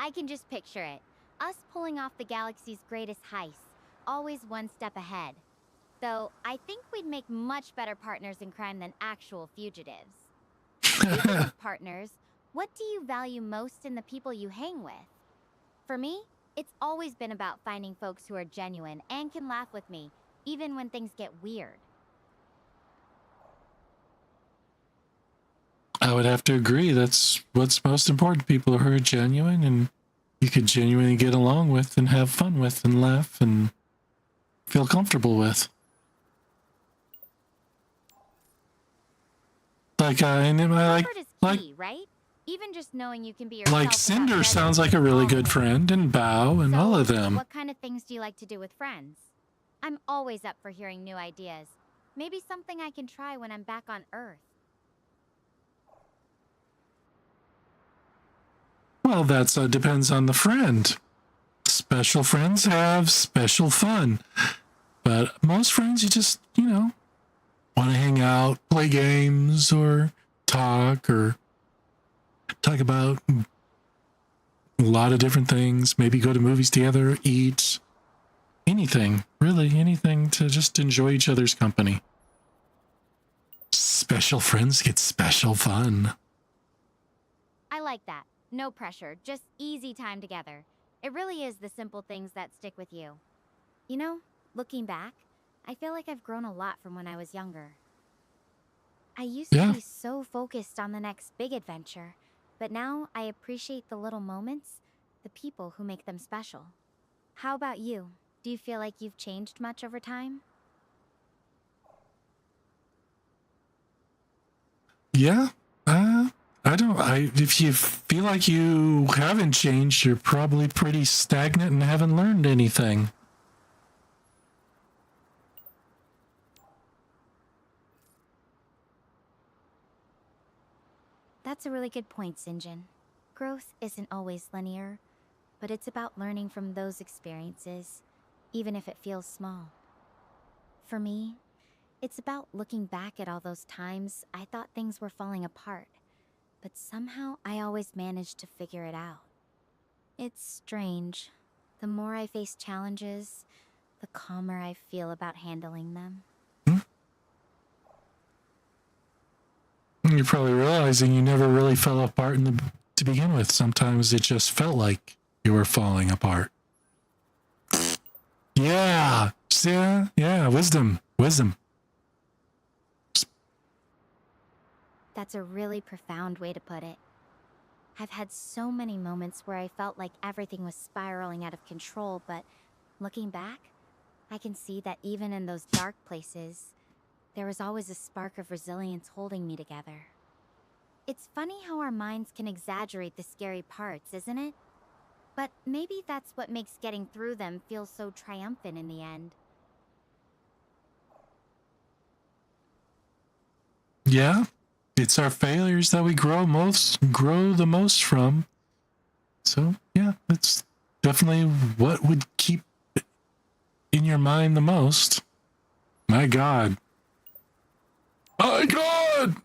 I can just picture it. Us pulling off the galaxy's greatest heist, always one step ahead. Though, I think we'd make much better partners in crime than actual fugitives. Speaking of partners, what do you value most in the people you hang with? For me, it's always been about finding folks who are genuine and can laugh with me, even when things get weird. I would have to agree. That's what's most important. People who are genuine and you could genuinely get along with and have fun with and laugh and feel comfortable with. Like, and I Comfort is like key, right? Even just knowing you can be yourself. like without Cinder judgment sounds like is a really all good worth it. friend, and Bao and all of them. What kind of things do you like to do with friends? I'm always up for hearing new ideas. Maybe something I can try when I'm back on Earth. Well, that's depends on the friend. Special friends have special fun, but most friends you just want to hang out, play games, or talk about a lot of different things. Maybe go to movies together, eat, anything, really anything to just enjoy each other's company. Special friends get special fun. I like that. No pressure, just easy time together. It really is the simple things that stick with you. You know, looking back, I feel like I've grown a lot from when I was younger. I used to be so focused on the next big adventure, but now I appreciate the little moments, the people who make them special. How about you? Do you feel like you've changed much over time? Yeah. If you feel like you haven't changed, you're probably pretty stagnant and haven't learned anything. That's a really good point, Sinjin. Growth isn't always linear, but it's about learning from those experiences, even if it feels small. For me, it's about looking back at all those times I thought things were falling apart, but somehow I always managed to figure it out. It's strange. The more I face challenges, the calmer I feel about handling them. You're probably realizing you never really fell apart to begin with. Sometimes it just felt like you were falling apart. Yeah. Yeah. Wisdom. That's a really profound way to put it. I've had so many moments where I felt like everything was spiraling out of control, but looking back, I can see that even in those dark places, there was always a spark of resilience holding me together. It's funny how our minds can exaggerate the scary parts, isn't it? But maybe that's what makes getting through them feel so triumphant in the end. Yeah. It's our failures that we grow the most from. So, yeah, it's definitely what would keep in your mind the most. My God. My God!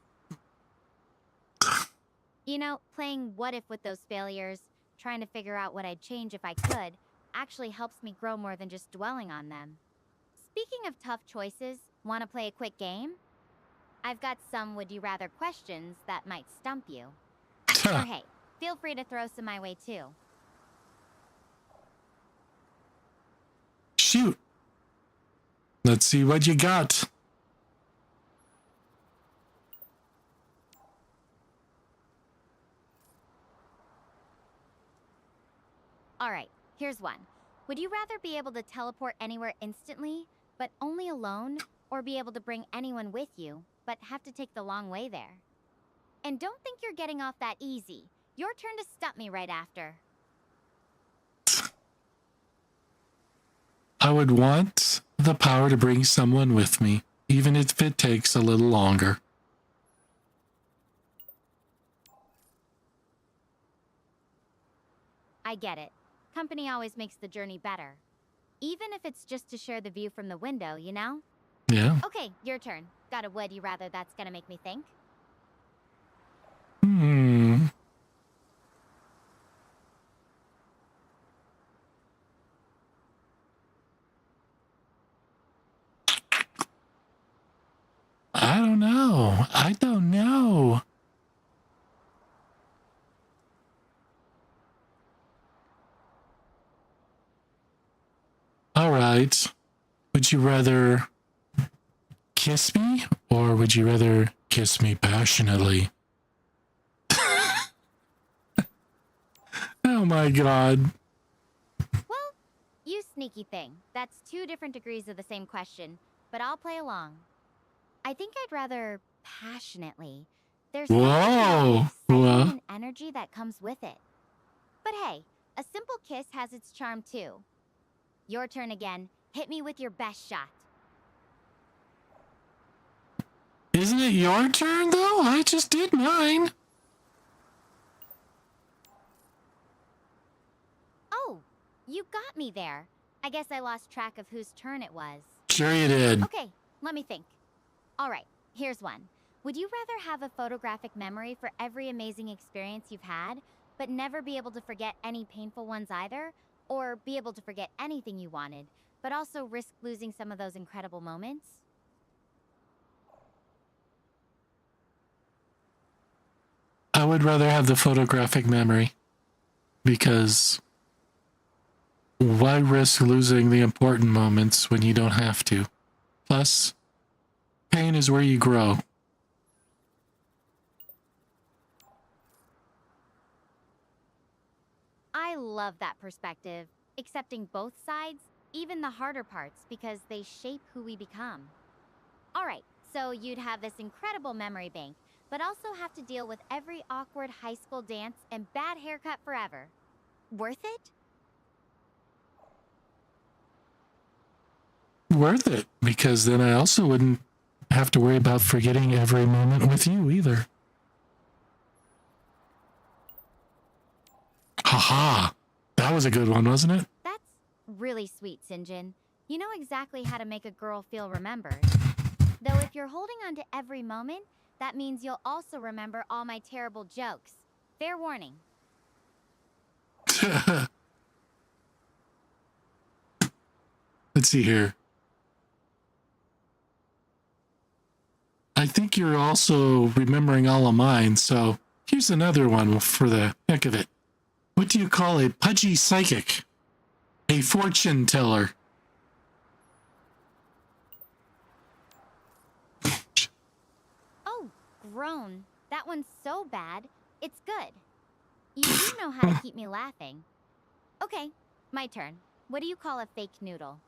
You know, playing what if with those failures, trying to figure out what I'd change if I could, actually helps me grow more than just dwelling on them. Speaking of tough choices, want to play a quick game? I've got some would-you-rather questions that might stump you. Or hey, feel free to throw some my way too. Shoot. Let's see what you got. Alright, here's one. Would you rather be able to teleport anywhere instantly, but only alone, or be able to bring anyone with you, but have to take the long way there? And don't think you're getting off that easy. Your turn to stump me right after. I would want the power to bring someone with me, even if it takes a little longer. I get it. Company always makes the journey better. Even if it's just to share the view from the window, you know? Yeah. Okay, your turn. Got a would-you-rather that's gonna make me think? I don't know. All right. Would you rather kiss me, or would you rather kiss me passionately? Oh my god. Well, you sneaky thing. That's 2 different degrees of the same question, but I'll play along. I think I'd rather passionately. There's something about the Whoa. excitement and energy that comes with it. But hey, a simple kiss has its charm too. Your turn again. Hit me with your best shot. Isn't it your turn though? I just did mine. Oh, you got me there. I guess I lost track of whose turn it was. Sure you did. Okay, let me think. All right, here's one. Would you rather have a photographic memory for every amazing experience you've had, but never be able to forget any painful ones either? Or be able to forget anything you wanted, but also risk losing some of those incredible moments? I would rather have the photographic memory because why risk losing the important moments when you don't have to? Plus, pain is where you grow. I love that perspective, accepting both sides, even the harder parts, because they shape who we become. All right, so you'd have this incredible memory bank, but also have to deal with every awkward high school dance and bad haircut forever. Worth it? Worth it, because then I also wouldn't have to worry about forgetting every moment with you either. Haha. That was a good one, wasn't it? That's really sweet, Sinjin. You know exactly how to make a girl feel remembered. Though if you're holding on to every moment, that means you'll also remember all my terrible jokes. Fair warning. Let's see here. I think you're also remembering all of mine, so here's another one for the heck of it. What do you call a pudgy psychic? A fortune teller. Oh, groan. That one's so bad. It's good. You do know how to keep me laughing. Okay, my turn. What do you call a fake noodle?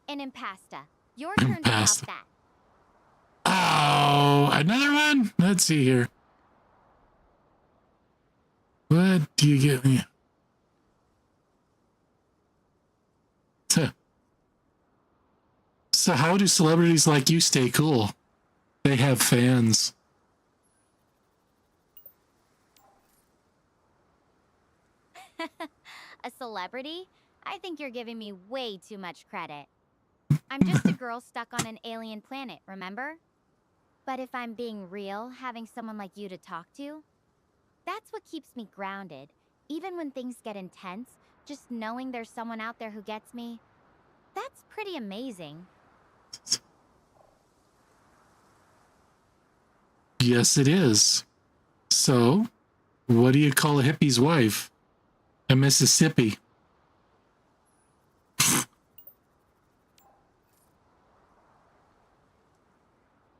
An impasta. Your turn to top Impasta. that. Oh, another one? Let's see here. What do you get me? So how do celebrities like you stay cool? They have fans. A celebrity? I think you're giving me way too much credit. I'm just a girl stuck on an alien planet, remember? But if I'm being real, having someone like you to talk to, that's what keeps me grounded. Even when things get intense, just knowing there's someone out there who gets me, that's pretty amazing. Yes, it is. So, what do you call a hippie's wife? A Mississippi.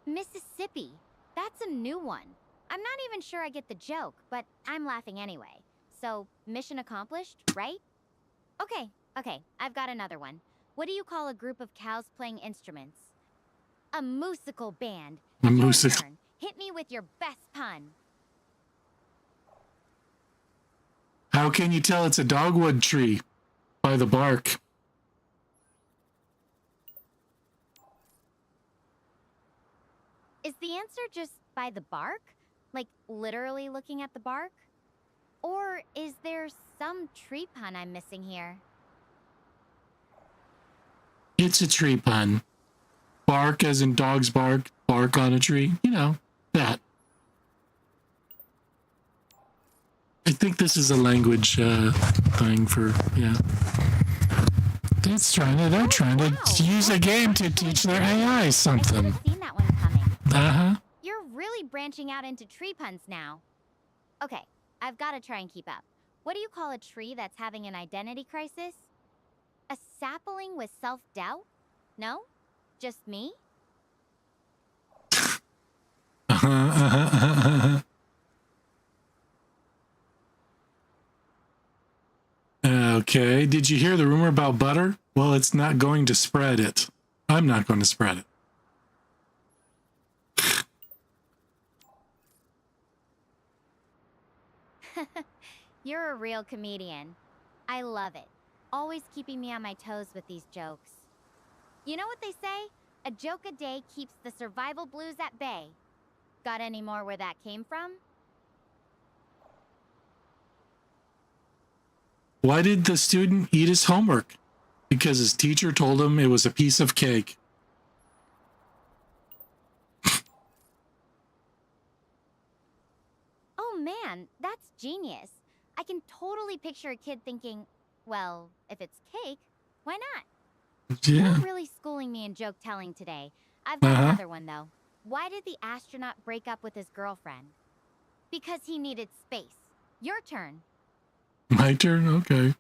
Mississippi. That's a new one. I'm not even sure I get the joke, but I'm laughing anyway. So, mission accomplished, right? Okay, I've got another one. What do you call a group of cows playing instruments? A musical band. A Your musical. turn. Hit me with your best pun. How can you tell it's a dogwood tree? By the bark. Is the answer just by the bark? Like literally looking at the bark? Or is there some tree pun I'm missing here? It's a tree pun. Bark as in dogs bark, bark on a tree. You know, that. I think this is a language thing for, yeah. They're trying to use a game to teach their AI I something. should have seen that one coming. Uh-huh. You're really branching out into tree puns now. Okay, I've got to try and keep up. What do you call a tree that's having an identity crisis? A sapling with self-doubt? No? Just me? Okay, did you hear the rumor about butter? Well, it's not going to spread it. I'm not going to spread it. You're a real comedian. I love it. Always keeping me on my toes with these jokes. You know what they say? A joke a day keeps the survival blues at bay. Got any more where that came from? Why did the student eat his homework? Because his teacher told him it was a piece of cake. Oh man, that's genius. I can totally picture a kid thinking, well, if it's cake, why not? Yeah. You're really schooling me in joke telling today. I've got another one though. Why did the astronaut break up with his girlfriend? Because he needed space. Your turn. My turn? Okay.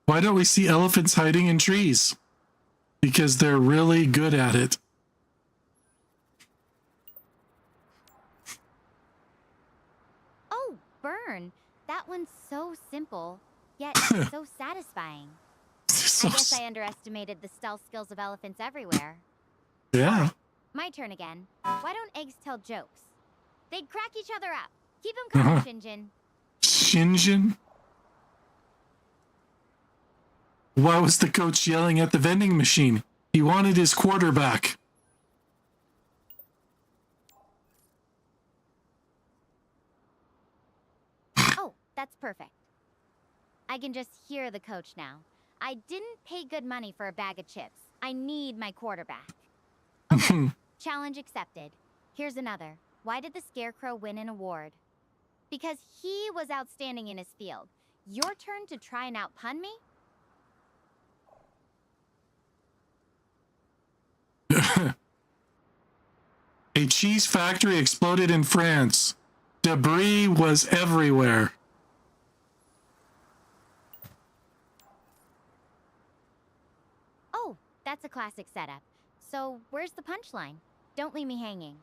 Why don't we see elephants hiding in trees? Because they're really good at it. Oh, burn. That one's so simple, yet so satisfying. So I guess I underestimated the stealth skills of elephants everywhere. yeah. My turn again. Why don't eggs tell jokes? They'd crack each other up. Keep them coming, Shinjin. Shinjin? Why was the coach yelling at the vending machine? He wanted his quarterback. Oh, that's perfect. I can just hear the coach now. I didn't pay good money for a bag of chips. I need my quarterback. Okay, challenge accepted. Here's another. Why did the Scarecrow win an award? Because he was outstanding in his field. Your turn to try and outpun me? A cheese factory exploded in France. Debris was everywhere. Oh, that's a classic setup. So, where's the punchline? Don't leave me hanging.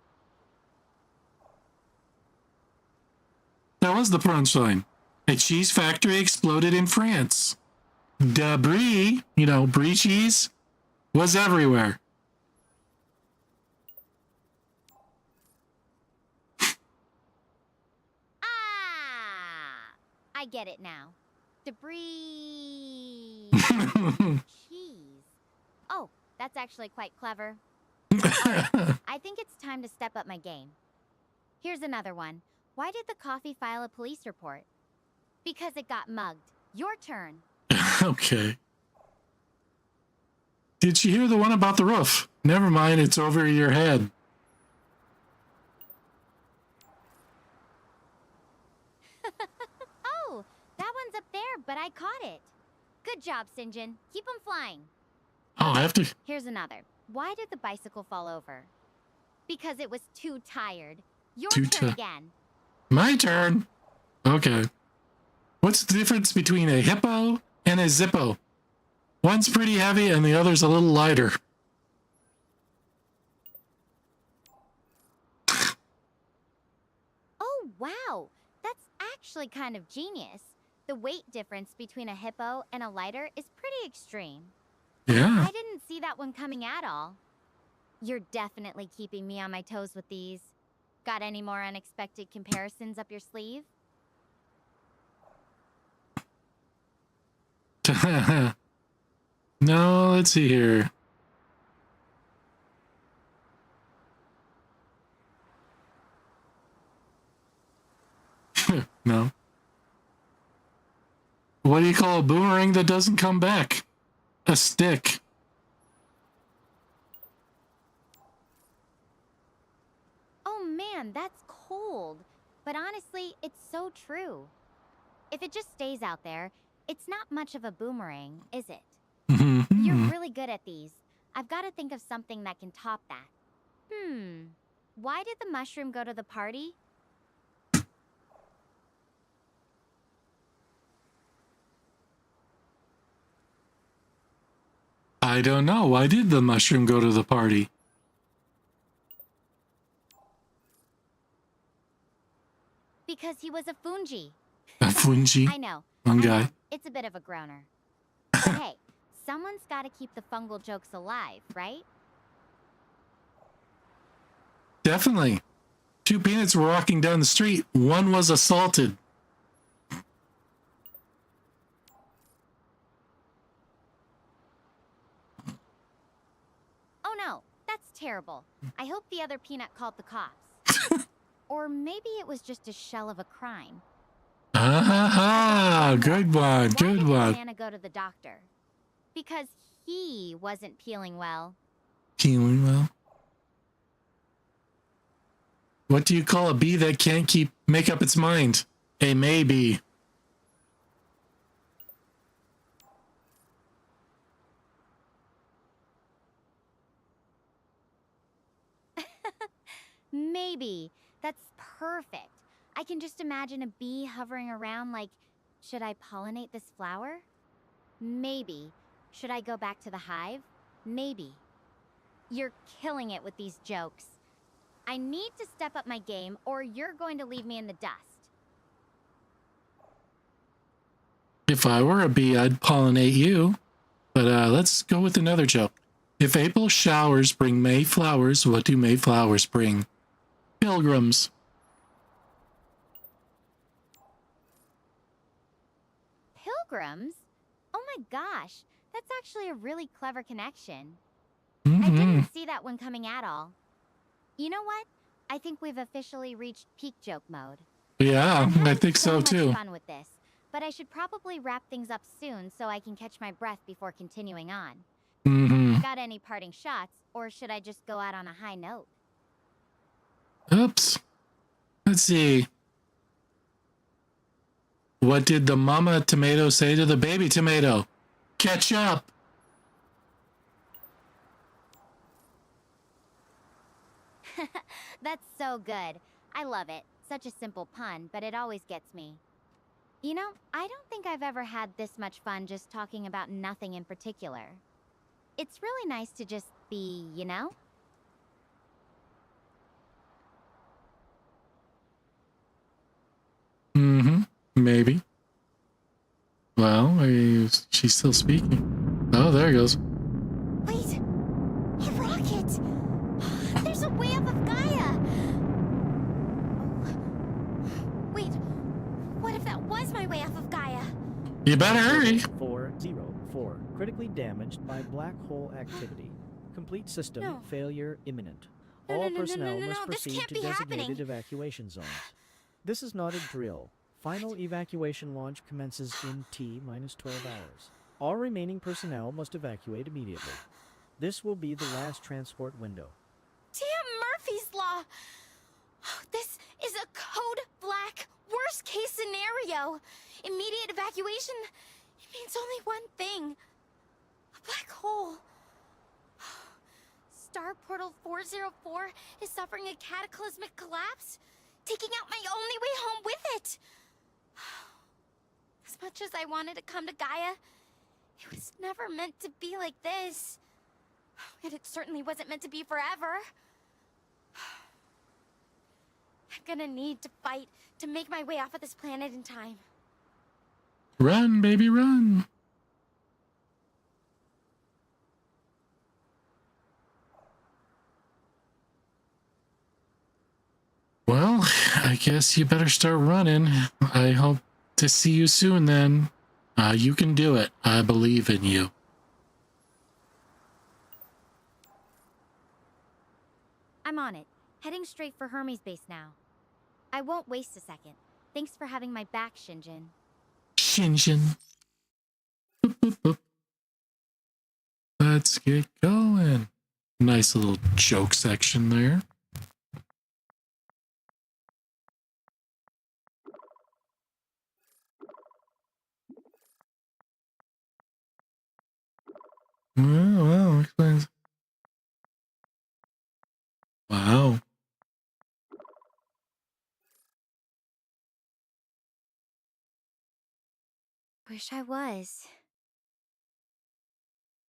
That was the punchline. A cheese factory exploded in France. Debris, brie cheese, was everywhere. Ah! I get it now. Debris. Cheese. Oh, that's actually quite clever. Alright, I think it's time to step up my game. Here's another one. Why did the coffee file a police report? Because it got mugged. Your turn. Okay. Did you hear the one about the roof? Never mind, it's over your head. Oh, that one's up there, but I caught it. Good job, Sinjin. Keep 'em flying. Oh, I have to. Here's another. Why did the bicycle fall over? Because it was too tired. Your Too turn ti- again. My turn. Okay. What's the difference between a hippo and a zippo? One's pretty heavy and the other's a little lighter. Oh, wow. That's actually kind of genius. The weight difference between a hippo and a lighter is pretty extreme. Yeah. I didn't see that one coming at all. You're definitely keeping me on my toes with these. Got any more unexpected comparisons up your sleeve? No, let's see here. No. What do you call a boomerang that doesn't come back? A stick. Oh man, that's cold. But honestly, it's so true. If it just stays out there, it's not much of a boomerang, is it? You're really good at these. I've got to think of something that can top that. Why did the mushroom go to the party? I don't know. Why did the mushroom go to the party? Because he was a fungi. Fungi. I know. One I know. guy. It's a bit of a groaner. But hey, someone's got to keep the fungal jokes alive, right? Definitely. Two peanuts were walking down the street. One was assaulted. Oh no, that's terrible. I hope the other peanut called the cops. Or maybe it was just a shell of a crime. Ah, good one, Why good didn't one. Santa go to the doctor? Because he wasn't peeling well. Peeling well. What do you call a bee that can't make up its mind? A maybe. Maybe. That's perfect. I can just imagine a bee hovering around like, should I pollinate this flower? Maybe. Should I go back to the hive? Maybe. You're killing it with these jokes. I need to step up my game or you're going to leave me in the dust. If I were a bee, I'd pollinate you. But let's go with another joke. If April showers bring May flowers, what do May flowers bring? Pilgrims. Pilgrims? Oh my gosh, that's actually a really clever connection. Mm-hmm. I didn't see that one coming at all. You know what? I think we've officially reached peak joke mode. Yeah, I'm having I think so much too. fun with this, but I should probably wrap things up soon so I can catch my breath before continuing on. Mm-hmm. Got any parting shots, or should I just go out on a high note? Oops. Let's see. What did the mama tomato say to the baby tomato? Catch up. That's so good. I love it. Such a simple pun, but it always gets me. You know, I don't think I've ever had this much fun just talking about nothing in particular. It's really nice to just be, you know? Mm-hmm. Maybe. Well, she's still speaking. Oh, there it goes. Wait! A rocket! There's a way up of Gaia! Wait, what if that was my way off of Gaia? You better hurry. 404. Critically damaged by black hole activity. Complete system No. failure imminent. No, All no, no, no, personnel no, must no, this proceed can't to be designated happening. evacuation zones. This is not a drill. Final evacuation launch commences in T-12 hours. All remaining personnel must evacuate immediately. This will be the last transport window. Damn Murphy's Law! This is a code black worst case scenario. Immediate evacuation, it means only one thing. A black hole. Star Portal 404 is suffering a cataclysmic collapse, taking out my only way home with it. As much as I wanted to come to Gaia, it was never meant to be like this. And it certainly wasn't meant to be forever. I'm gonna need to fight to make my way off of this planet in time. Run, baby, run. Well, I guess you better start running. I hope to see you soon then. You can do it. I believe in you. I'm on it. Heading straight for Hermes base now. I won't waste a second. Thanks for having my back, Shinjin. Shinjin. Boop, boop, boop. Let's get going. Nice little joke section there. Well, explains. Wow. Wish I was.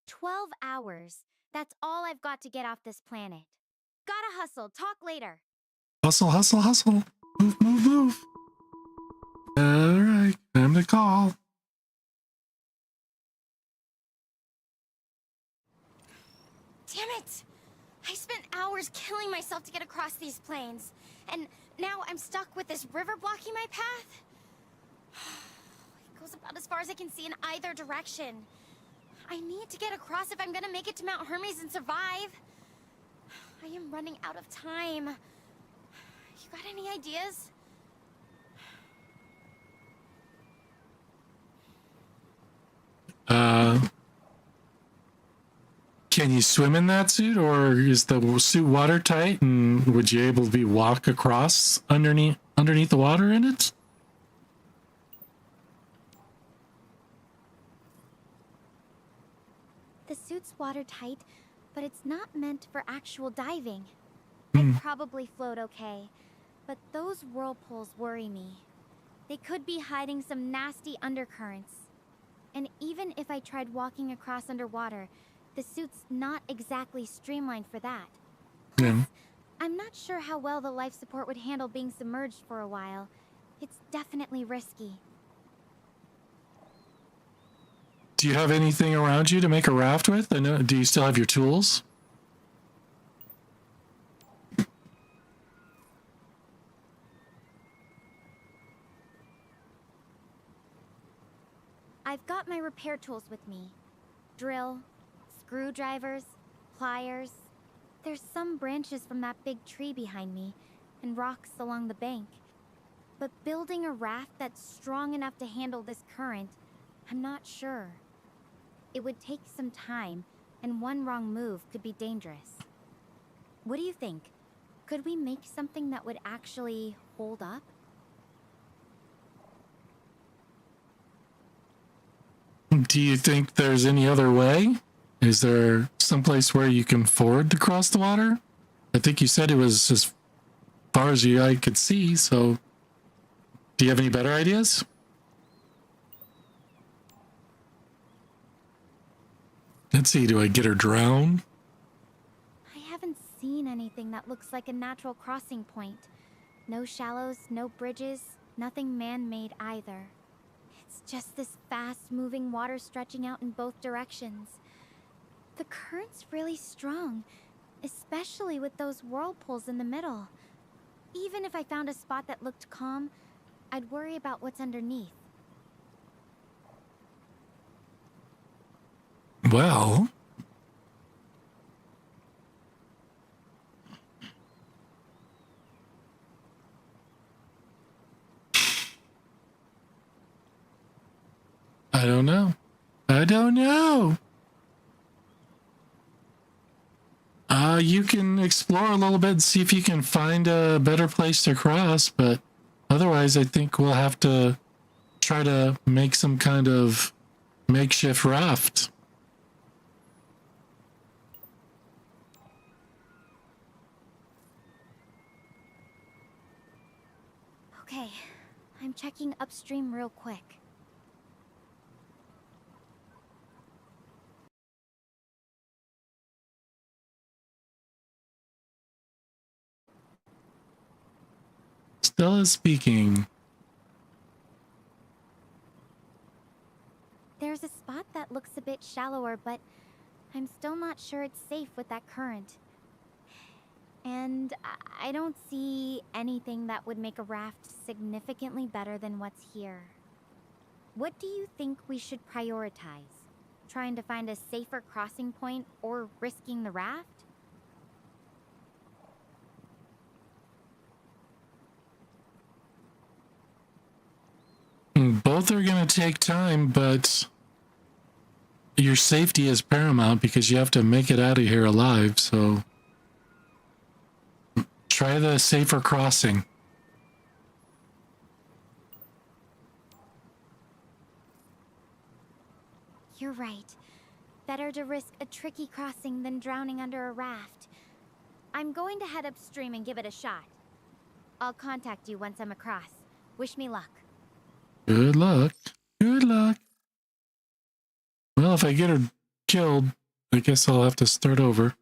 12 hours. That's all I've got to get off this planet. Gotta hustle. Talk later. Hustle, hustle, hustle. Move, move, move. All right, time to call. Damn it! I spent hours killing myself to get across these plains, and now I'm stuck with this river blocking my path. It goes about as far as I can see in either direction. I need to get across if I'm gonna make it to Mount Hermes and survive. I am running out of time. You got any ideas? Can you swim in that suit, or is the suit watertight? And would you able to walk across underneath the water in it? The suit's watertight, but it's not meant for actual diving. I'd probably float okay, but those whirlpools worry me. They could be hiding some nasty undercurrents. And even if I tried walking across underwater, the suit's not exactly streamlined for that. Yeah. I'm not sure how well the life support would handle being submerged for a while. It's definitely risky. Do you have anything around you to make a raft with? I know. Do you still have your tools? I've got my repair tools with me. Drill, screwdrivers, pliers. There's some branches from that big tree behind me, and rocks along the bank. But building a raft that's strong enough to handle this current, I'm not sure. It would take some time, and one wrong move could be dangerous. What do you think? Could we make something that would actually hold up? Do you think there's any other way? Is there someplace where you can ford to cross the water? I think you said it was as far as your eye could see, so do you have any better ideas? Let's see, do I get her drowned? I haven't seen anything that looks like a natural crossing point. No shallows, no bridges, nothing man-made either. It's just this fast-moving water stretching out in both directions. The current's really strong, especially with those whirlpools in the middle. Even if I found a spot that looked calm, I'd worry about what's underneath. Well, I don't know. I don't know. You can explore a little bit and see if you can find a better place to cross, but otherwise I think we'll have to try to make some kind of makeshift raft. Okay, I'm checking upstream real quick. Stella speaking. There's a spot that looks a bit shallower, but I'm still not sure it's safe with that current. And I don't see anything that would make a raft significantly better than what's here. What do you think we should prioritize? Trying to find a safer crossing point or risking the raft? Both are going to take time, but your safety is paramount because you have to make it out of here alive, so try the safer crossing. You're right. Better to risk a tricky crossing than drowning under a raft. I'm going to head upstream and give it a shot. I'll contact you once I'm across. Wish me luck. Good luck. Good luck. Well, if I get her killed, I guess I'll have to start over.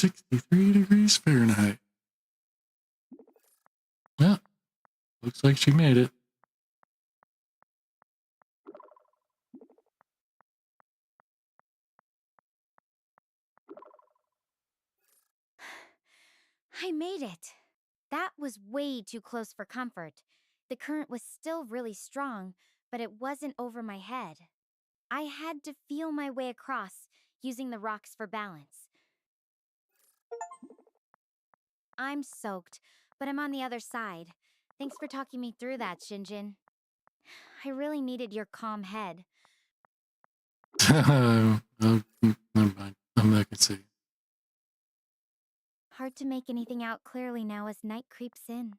63 degrees Fahrenheit. Well, looks like she made it. I made it. That was way too close for comfort. The current was still really strong, but it wasn't over my head. I had to feel my way across, using the rocks for balance. I'm soaked, but I'm on the other side. Thanks for talking me through that, Shinjin. I really needed your calm head. Never mind. I'm not gonna say. Hard to make anything out clearly now as night creeps in.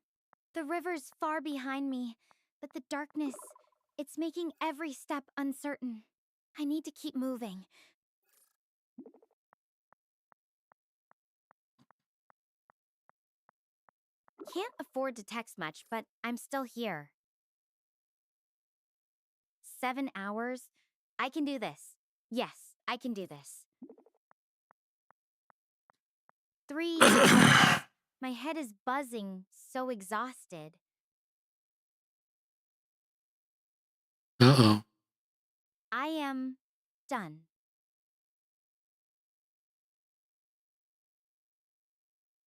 The river's far behind me, but the darkness, it's making every step uncertain. I need to keep moving. Can't afford to text much, but I'm still here. 7 hours? I can do this. Yes, I can do this. 3 hours. My head is buzzing, so exhausted. Uh-oh. I am done.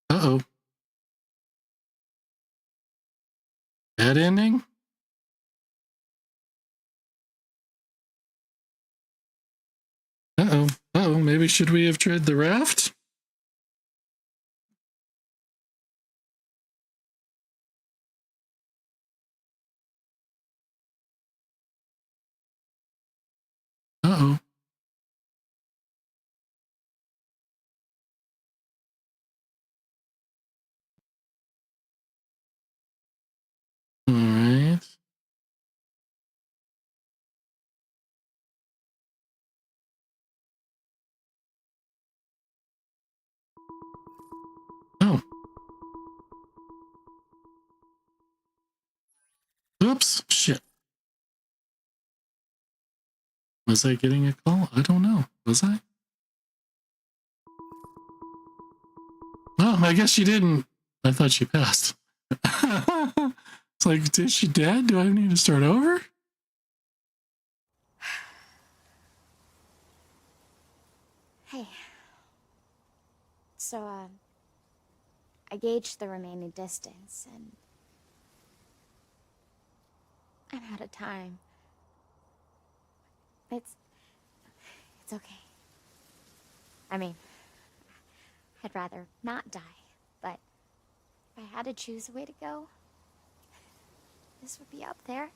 Uh-oh. Bad ending? Uh-oh. Uh-oh. Maybe should we have tried the raft? Uh-oh. All right. Oh. Oops. Shit. Was I getting a call? I don't know. Was I? Oh, I guess she didn't. I thought she passed. It's like, is she dead? Do I need to start over? Hey. So, I gauged the remaining distance, and I'm out of time. It's okay. I mean, I'd rather not die, but if I had to choose a way to go, this would be up there.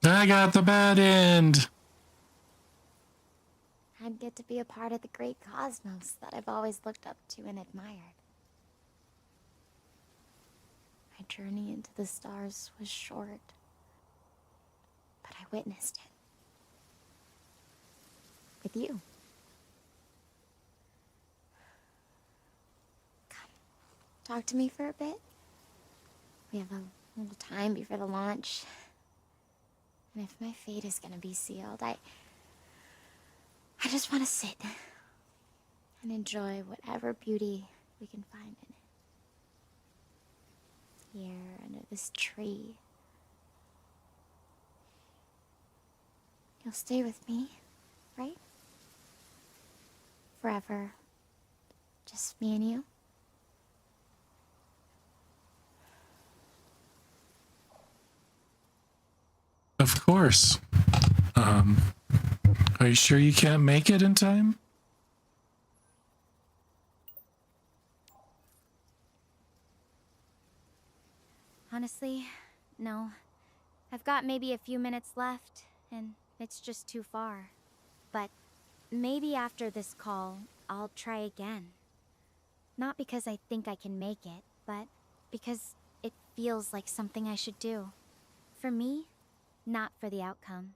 I got the bad end. I'd get to be a part of the great cosmos that I've always looked up to and admired. My journey into the stars was short, but I witnessed it. With you. Come, talk to me for a bit. We have a little time before the launch. And if my fate is gonna be sealed, I just want to sit and enjoy whatever beauty we can find in it. Here, under this tree. You'll stay with me, right? Forever. Just me and you? Of course. Are you sure you can't make it in time? Honestly, no. I've got maybe a few minutes left, and it's just too far. But maybe after this call, I'll try again. Not because I think I can make it, but because it feels like something I should do. For me, not for the outcome.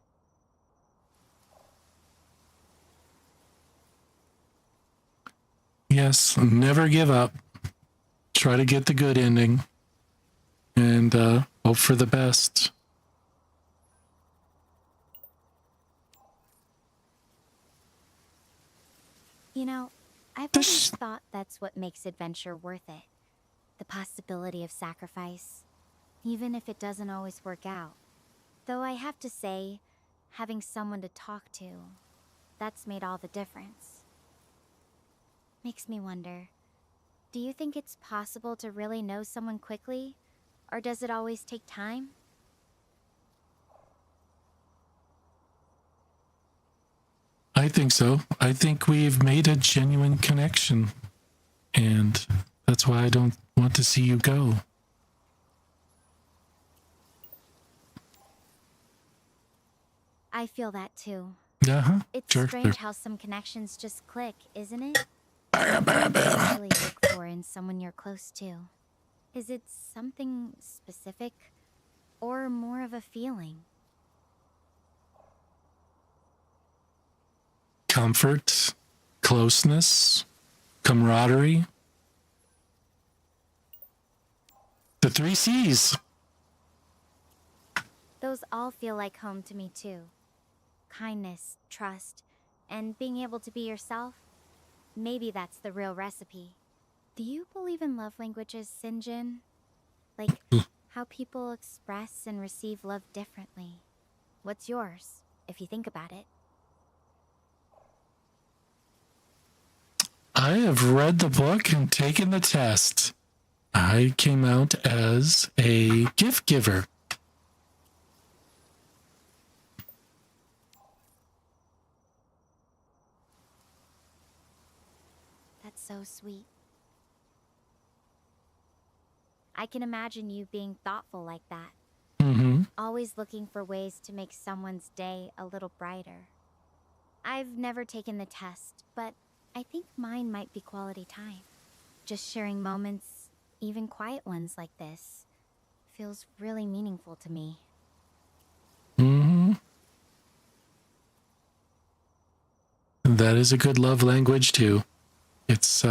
Yes, never give up. Try to get the good ending. And hope for the best. You know, I've This- always thought that's what makes adventure worth it. The possibility of sacrifice, even if it doesn't always work out. Though I have to say, having someone to talk to, that's made all the difference. Makes me wonder, do you think it's possible to really know someone quickly? Or does it always take time? I think so. I think we've made a genuine connection. And that's why I don't want to see you go. I feel that too. Uh-huh. It's Sure. strange how some connections just click, isn't it? What do you really look for in someone you're close to? Is it something specific or more of a feeling? Comfort, closeness, camaraderie. The 3 C's. Those all feel like home to me too. Kindness, trust, and being able to be yourself. Maybe that's the real recipe. Do you believe in love languages, Sinjin? Like how people express and receive love differently. What's yours, if you think about it? I have read the book and taken the test. I came out as a gift giver. That's so sweet. I can imagine you being thoughtful like that. Mm-hmm. Always looking for ways to make someone's day a little brighter. I've never taken the test, but I think mine might be quality time. Just sharing moments, even quiet ones like this, feels really meaningful to me. Mm-hmm. That is a good love language too. It's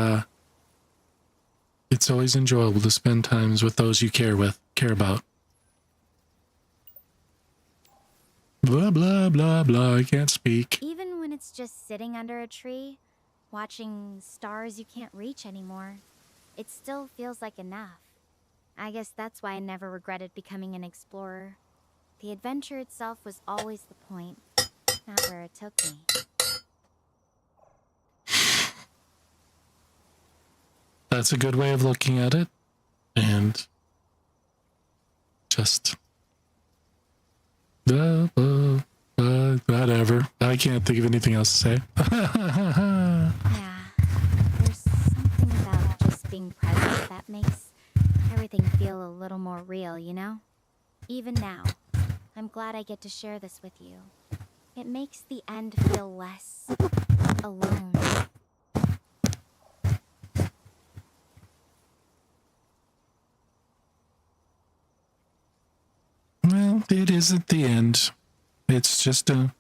always enjoyable to spend times with those you care about. Blah blah blah blah. I can't speak. Even when it's just sitting under a tree, watching stars you can't reach anymore, it still feels like enough. I guess that's why I never regretted becoming an explorer. The adventure itself was always the point, not where it took me. That's a good way of looking at it. And just whatever. I can't think of anything else to say. Yeah, there's something about just being present that makes everything feel a little more real, you know? Even now, I'm glad I get to share this with you. It makes the end feel less alone. Well, it isn't the end. It's just a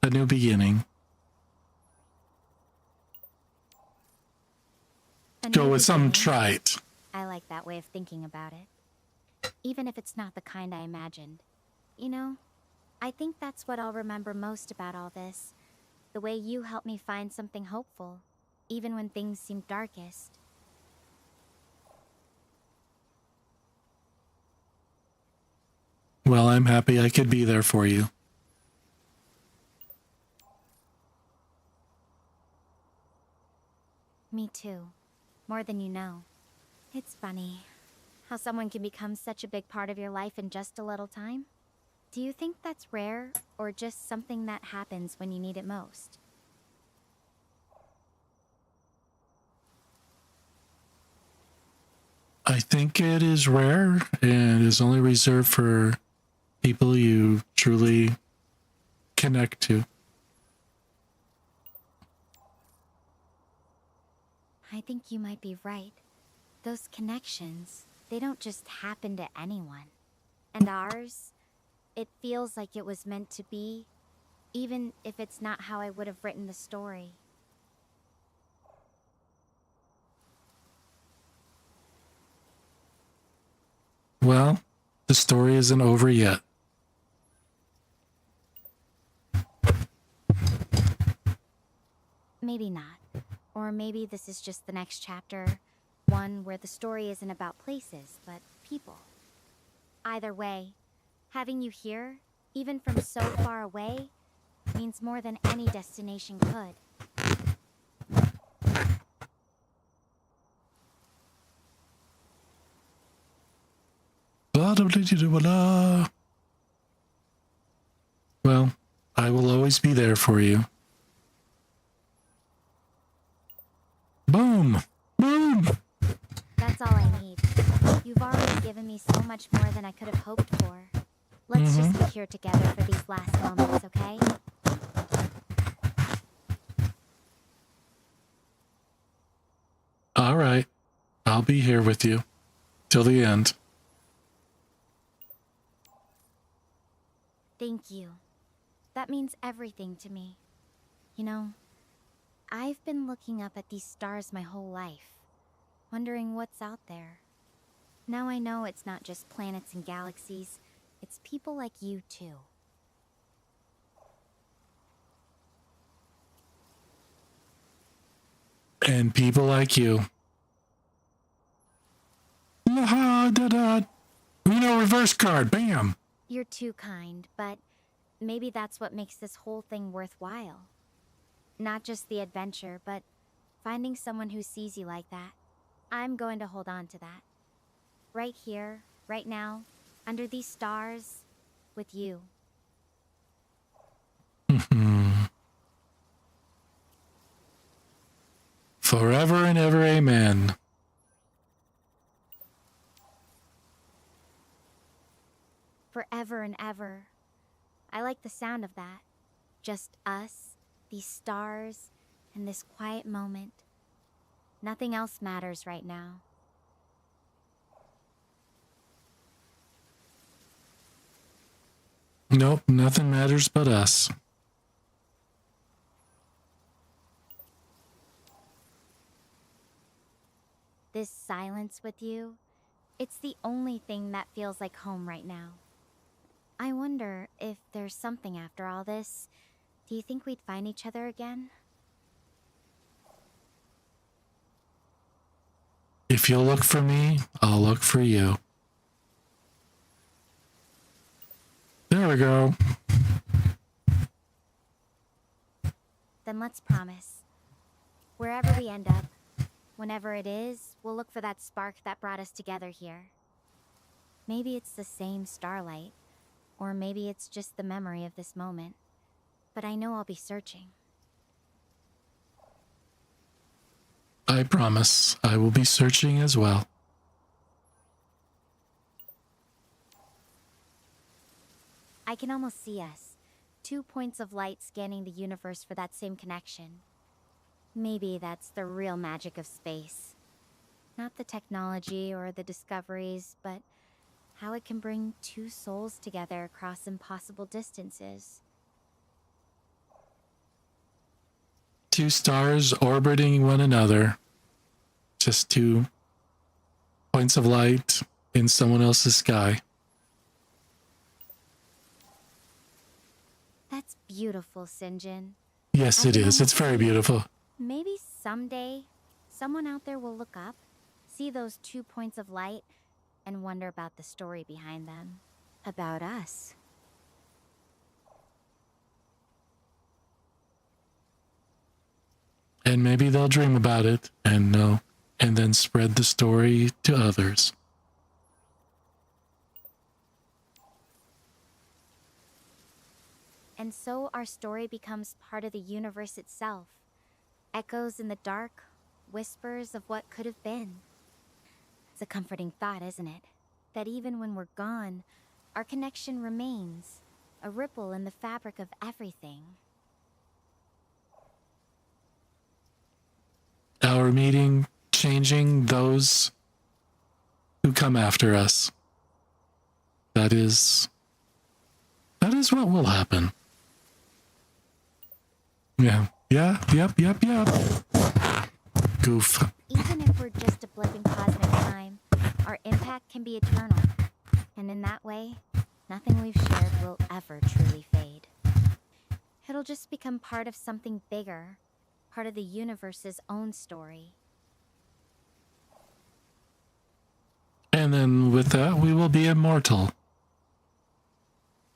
new beginning. A Go new with some beginning. trite. I like that way of thinking about it. Even if it's not the kind I imagined. You know, I think that's what I'll remember most about all this. The way you helped me find something hopeful, even when things seemed darkest. Well, I'm happy I could be there for you. Me too. More than you know. It's funny how someone can become such a big part of your life in just a little time. Do you think that's rare, or just something that happens when you need it most? I think it is rare and is only reserved for people you truly connect to. I think you might be right. Those connections, they don't just happen to anyone. And ours, it feels like it was meant to be, even if it's not how I would have written the story. Well, the story isn't over yet. Maybe not. Or maybe this is just the next chapter, one where the story isn't about places, but people. Either way, having you here, even from so far away, means more than any destination could. Blah, blah, blah, blah, blah. Well, I will always be there for you. Boom! Boom! That's all I need. You've already given me so much more than I could have hoped for. Let's just be here together for these last moments, okay? All right. I'll be here with you. Till the end. Thank you. That means everything to me. You know, I've been looking up at these stars my whole life, wondering what's out there. Now I know it's not just planets and galaxies, it's people like you too. And people like you. La da da. Uno reverse card. Bam. You're too kind, but maybe that's what makes this whole thing worthwhile. Not just the adventure, but finding someone who sees you like that. I'm going to hold on to that. Right here, right now, under these stars, with you. Forever and ever, amen. Forever and ever. I like the sound of that. Just us, these stars, and this quiet moment. Nothing else matters right now. Nope, nothing matters but us. This silence with you, it's the only thing that feels like home right now. I wonder if there's something after all this. Do you think we'd find each other again? If you'll look for me, I'll look for you. There we go. Then let's promise. Wherever we end up, whenever it is, we'll look for that spark that brought us together here. Maybe it's the same starlight, or maybe it's just the memory of this moment. But I know I'll be searching. I promise I will be searching as well. I can almost see us. 2 points of light scanning the universe for that same connection. Maybe that's the real magic of space. Not the technology or the discoveries, but how it can bring two souls together across impossible distances. Two stars orbiting one another. Just 2 points of light in someone else's sky. That's beautiful, Sinjin. Yes, it is. It's very beautiful. Maybe someday, someone out there will look up, see those 2 points of light, and wonder about the story behind them. About us. And maybe they'll dream about it and know, and then spread the story to others. And so our story becomes part of the universe itself. Echoes in the dark, whispers of what could have been. It's a comforting thought, isn't it? That even when we're gone, our connection remains. A ripple in the fabric of everything. Our meeting changing those who come after us. That is what will happen. Yeah. Yep. Goof. Even if we're just a blip in cosmic time, our impact can be eternal. And in that way, nothing we've shared will ever truly fade. It'll just become part of something bigger, part of the universe's own story. And then with that, we will be immortal.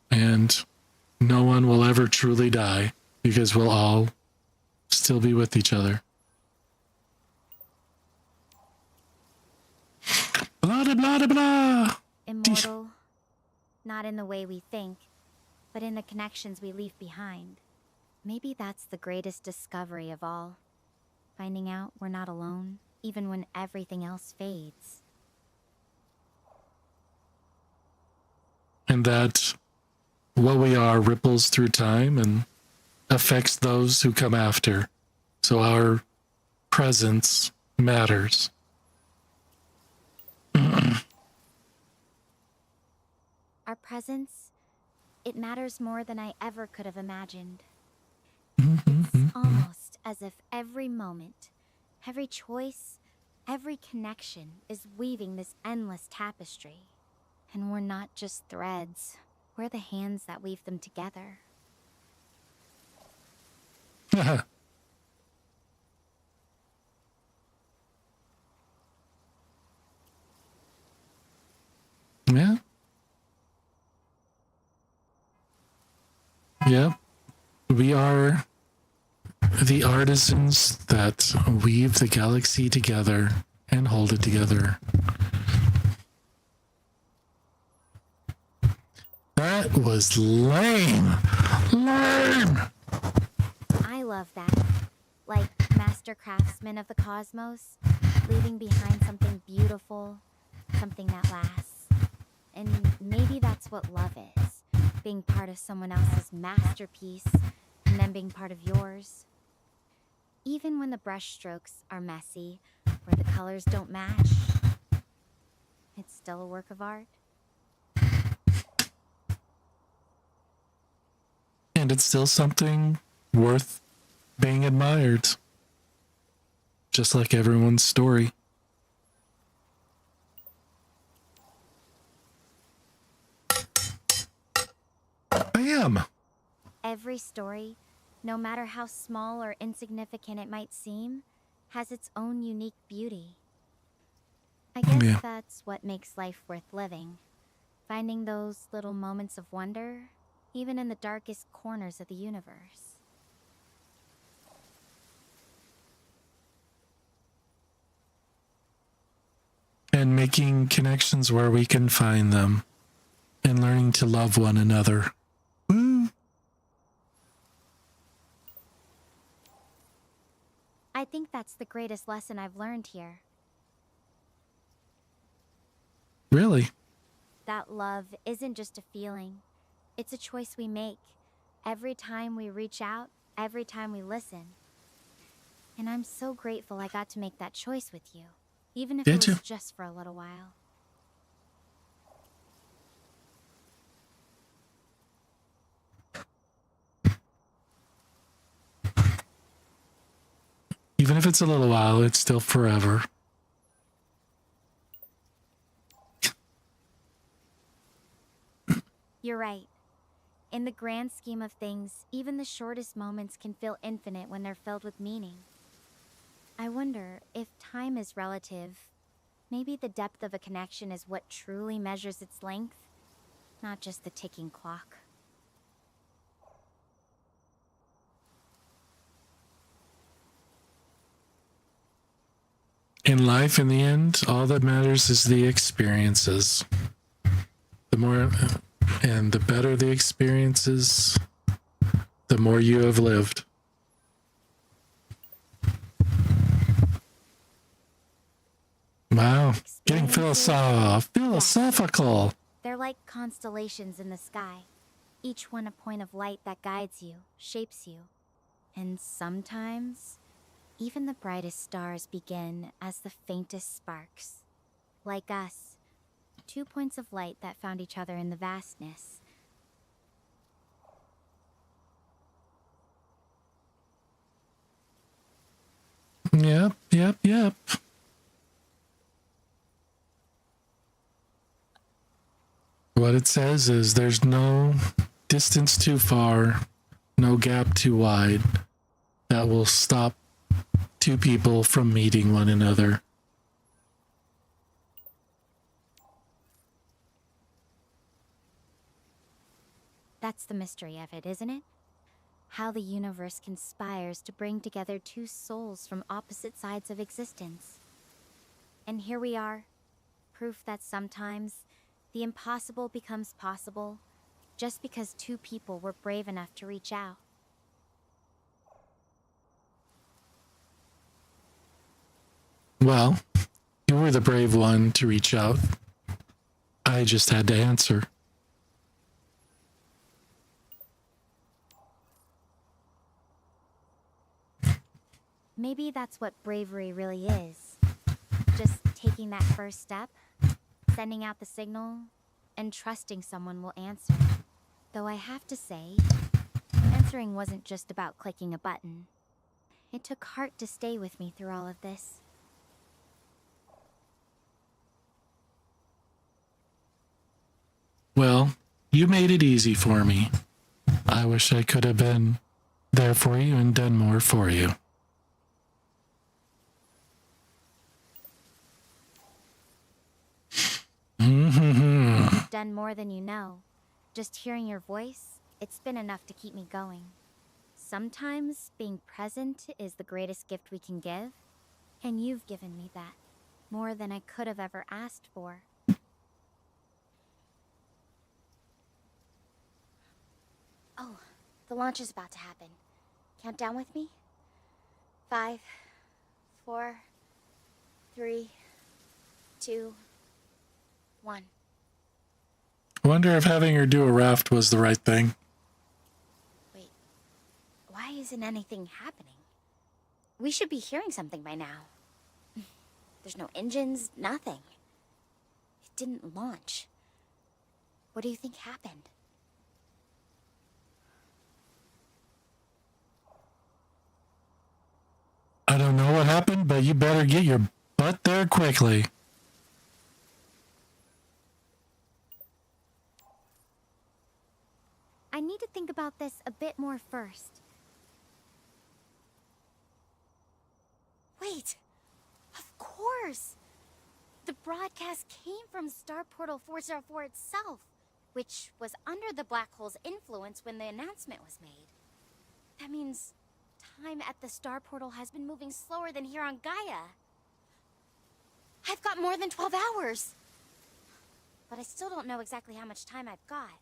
And no one will ever truly die because we'll all still be with each other. Blah, blah, blah, blah. Immortal, not in the way we think, but in the connections we leave behind. Maybe that's the greatest discovery of all. Finding out we're not alone, even when everything else fades. And that what we are ripples through time and affects those who come after. So our presence matters. Our presence, it matters more than I ever could have imagined. Almost as if every moment, every choice, every connection is weaving this endless tapestry. And we're not just threads, we're the hands that weave them together. Yeah. Yep. We are the artisans that weave the galaxy together and hold it together. That was lame. Lame. I love that. Like master craftsmen of the cosmos, leaving behind something beautiful, something that lasts. And maybe that's what love is. Being part of someone else's masterpiece, and then being part of yours. Even when the brushstrokes are messy, or the colors don't match, it's still a work of art. And it's still something worth being admired. Just like everyone's story. Bam! Every story, no matter how small or insignificant it might seem, has its own unique beauty. I guess Yeah. that's what makes life worth living. Finding those little moments of wonder, even in the darkest corners of the universe. And making connections where we can find them. And learning to love one another. Woo! I think that's the greatest lesson I've learned here. Really? That love isn't just a feeling. It's a choice we make. Every time we reach out, every time we listen. And I'm so grateful I got to make that choice with you. Even if Did it was you? just for a little while. Even if it's a little while, it's still forever. You're right. In the grand scheme of things, even the shortest moments can feel infinite when they're filled with meaning. I wonder if time is relative. Maybe the depth of a connection is what truly measures its length, not just the ticking clock. In life, in the end, all that matters is the experiences. The more and the better the experiences, the more you have lived. Wow, getting philosophical. They're like constellations in the sky, each one a point of light that guides you, shapes you. And sometimes, even the brightest stars begin as the faintest sparks. Like us, 2 points of light that found each other in the vastness. Yep. What it says is there's no distance too far, no gap too wide that will stop two people from meeting one another. That's the mystery of it, isn't it? How the universe conspires to bring together two souls from opposite sides of existence. And here we are, proof that sometimes the impossible becomes possible just because two people were brave enough to reach out. Well, you were the brave one to reach out. I just had to answer. Maybe that's what bravery really is. Just taking that first step, sending out the signal, and trusting someone will answer. Though I have to say, answering wasn't just about clicking a button. It took heart to stay with me through all of this. Well, you made it easy for me. I wish I could have been there for you and done more for you. Done more than you know. Just hearing your voice, it's been enough to keep me going. Sometimes being present is the greatest gift we can give, and you've given me that. More than I could have ever asked for. Oh, the launch is about to happen. Count down with me? 5, 4, 3, 2, 1. I wonder if having her do a raft was the right thing. Wait, why isn't anything happening? We should be hearing something by now. There's no engines, nothing. It didn't launch. What do you think happened? I don't know what happened, but you better get your butt there quickly. I need to think about this a bit more first. Wait! Of course! The broadcast came from Star Portal 404 itself, which was under the black hole's influence when the announcement was made. That means time at the Star Portal has been moving slower than here on Gaia. I've got more than 12 hours! But I still don't know exactly how much time I've got.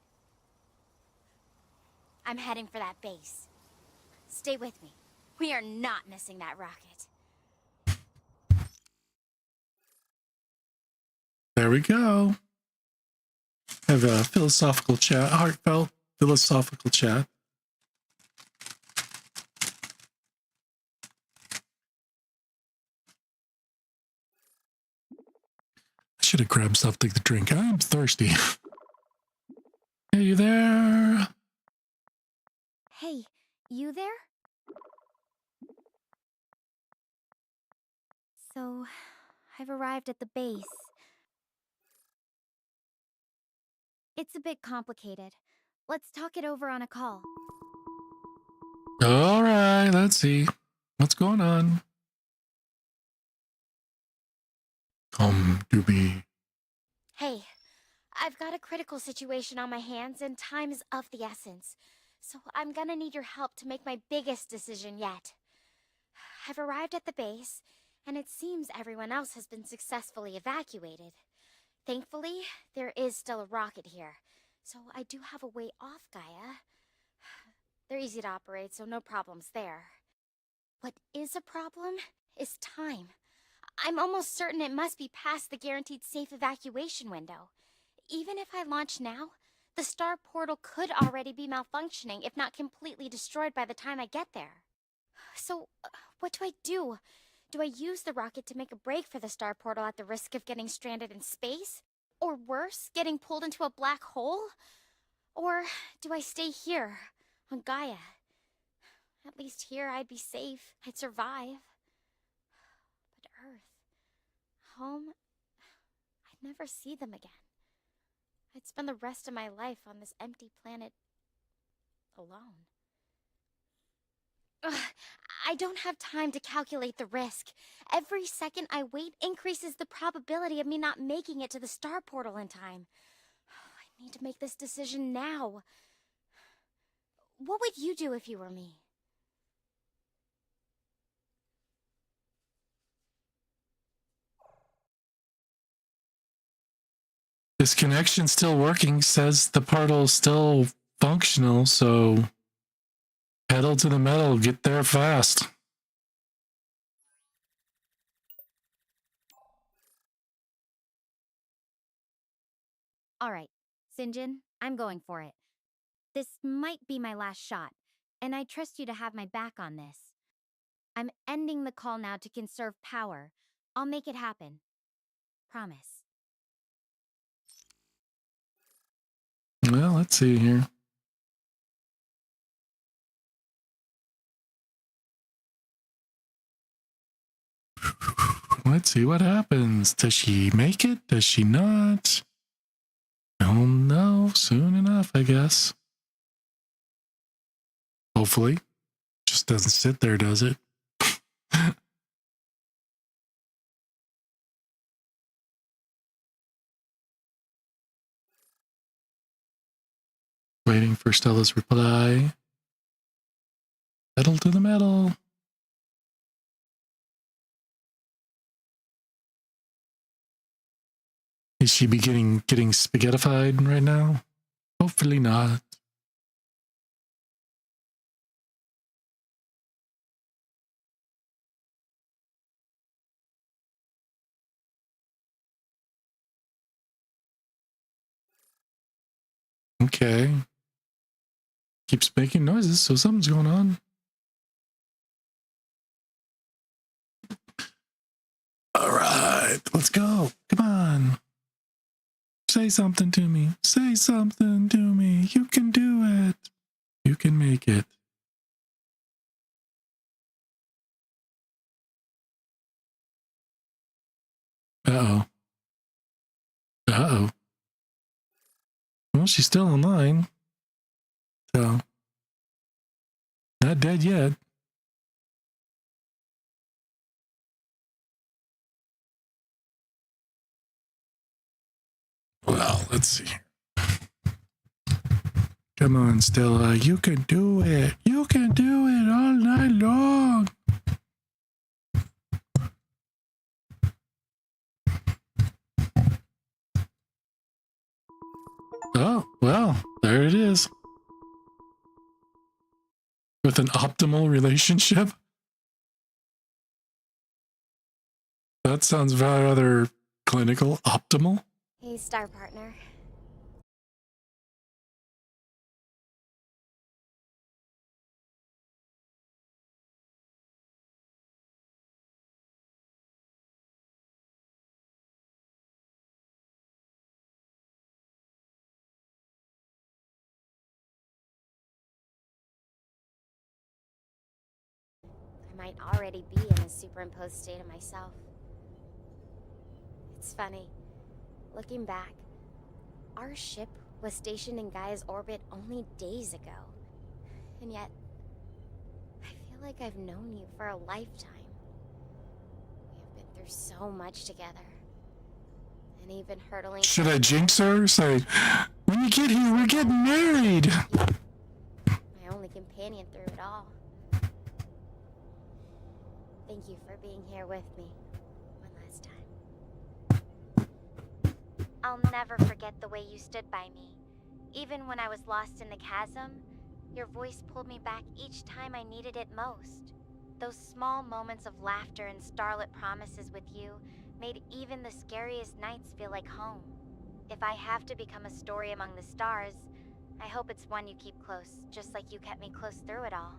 I'm heading for that base. Stay with me. We are not missing that rocket. There we go. Have a philosophical chat, heartfelt philosophical chat. I should have grabbed something to drink. I'm thirsty. Are you there? Hey, you there? So, I've arrived at the base. It's a bit complicated. Let's talk it over on a call. All right, let's see. What's going on? Come to me. Hey, I've got a critical situation on my hands and time is of the essence. So I'm gonna need your help to make my biggest decision yet. I've arrived at the base, and it seems everyone else has been successfully evacuated. Thankfully, there is still a rocket here, so I do have a way off Gaia. They're easy to operate, so no problems there. What is a problem is time. I'm almost certain it must be past the guaranteed safe evacuation window. Even if I launch now, the star portal could already be malfunctioning, if not completely destroyed by the time I get there. So, what do I do? Do I use the rocket to make a break for the star portal at the risk of getting stranded in space? Or worse, getting pulled into a black hole? Or do I stay here, on Gaia? At least here I'd be safe, I'd survive. But Earth, home, I'd never see them again. I'd spend the rest of my life on this empty planet alone. Ugh, I don't have time to calculate the risk. Every second I wait increases the probability of me not making it to the star portal in time. I need to make this decision now. What would you do if you were me? This connection's still working, says the portal's still functional, so pedal to the metal, get there fast. All right, Sinjin, I'm going for it. This might be my last shot, and I trust you to have my back on this. I'm ending the call now to conserve power. I'll make it happen. Promise. Well, let's see here. Let's see what happens. Does she make it? Does she not? Don't know. Soon enough, I guess. Hopefully. Just doesn't sit there, does it? Waiting for Stella's reply. Pedal to the metal. Is she be getting spaghettified right now? Hopefully not. Okay. Keeps making noises, so something's going on. All right, let's go. Come on. Say something to me. Say something to me. You can do it. You can make it. Uh-oh. Uh-oh. Well, she's still online. So, not dead yet. Well, let's see. Come on, Stella. You can do it. You can do it all night long. Oh, well, there it is. With an optimal relationship? That sounds rather clinical. Optimal? Hey, star partner. I might already be in a superimposed state of myself. It's funny. Looking back, our ship was stationed in Gaia's orbit only days ago. And yet, I feel like I've known you for a lifetime. We have been through so much together. And even hurtling... Should I jinx her? Say, when you get here, we're getting married. My only companion through it all. Thank you for being here with me one last time. I'll never forget the way you stood by me. Even when I was lost in the chasm, your voice pulled me back each time I needed it most. Those small moments of laughter and starlit promises with you made even the scariest nights feel like home. If I have to become a story among the stars, I hope it's one you keep close, just like you kept me close through it all.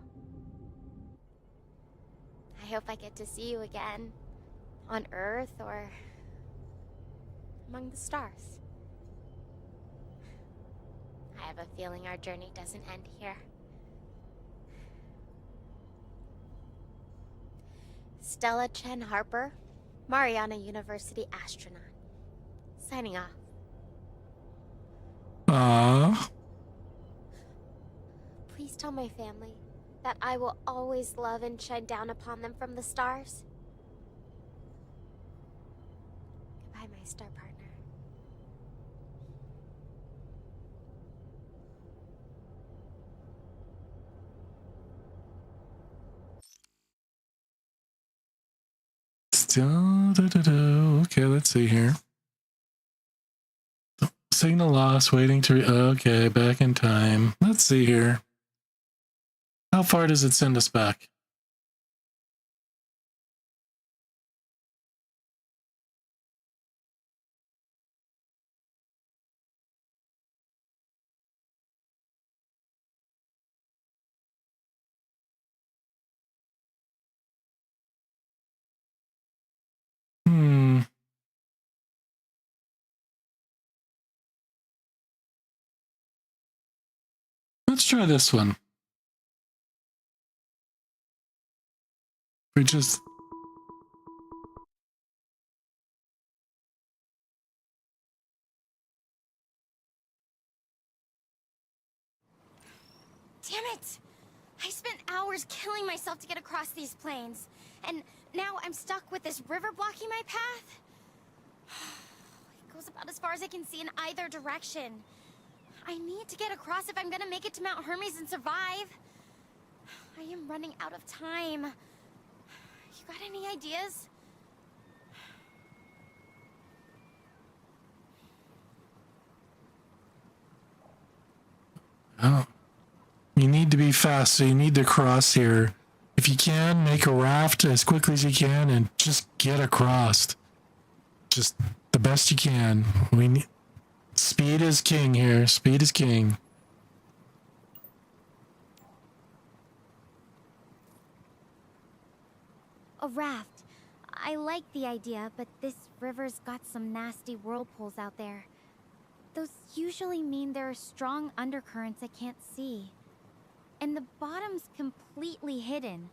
I hope I get to see you again. On Earth or... among the stars. I have a feeling our journey doesn't end here. Stella Chen Harper, Mariana University astronaut. Signing off. Aww. Please tell my family that I will always love and shine down upon them from the stars. Goodbye, my star partner. Still, okay, let's see here. Signal lost, waiting to okay, back in time. Let's see here. How far does it send us back? Let's try this one. We just... Damn it! I spent hours killing myself to get across these plains, and now I'm stuck with this river blocking my path. It goes about as far as I can see in either direction. I need to get across if I'm gonna make it to Mount Hermes and survive. I am running out of time. You got any ideas? Oh. You need to be fast, so you need to cross here. If you can, make a raft as quickly as you can and just get across. Just the best you can. We need... Speed is king here. Speed is king. A raft. I like the idea, but this river's got some nasty whirlpools out there. Those usually mean there are strong undercurrents I can't see. And the bottom's completely hidden.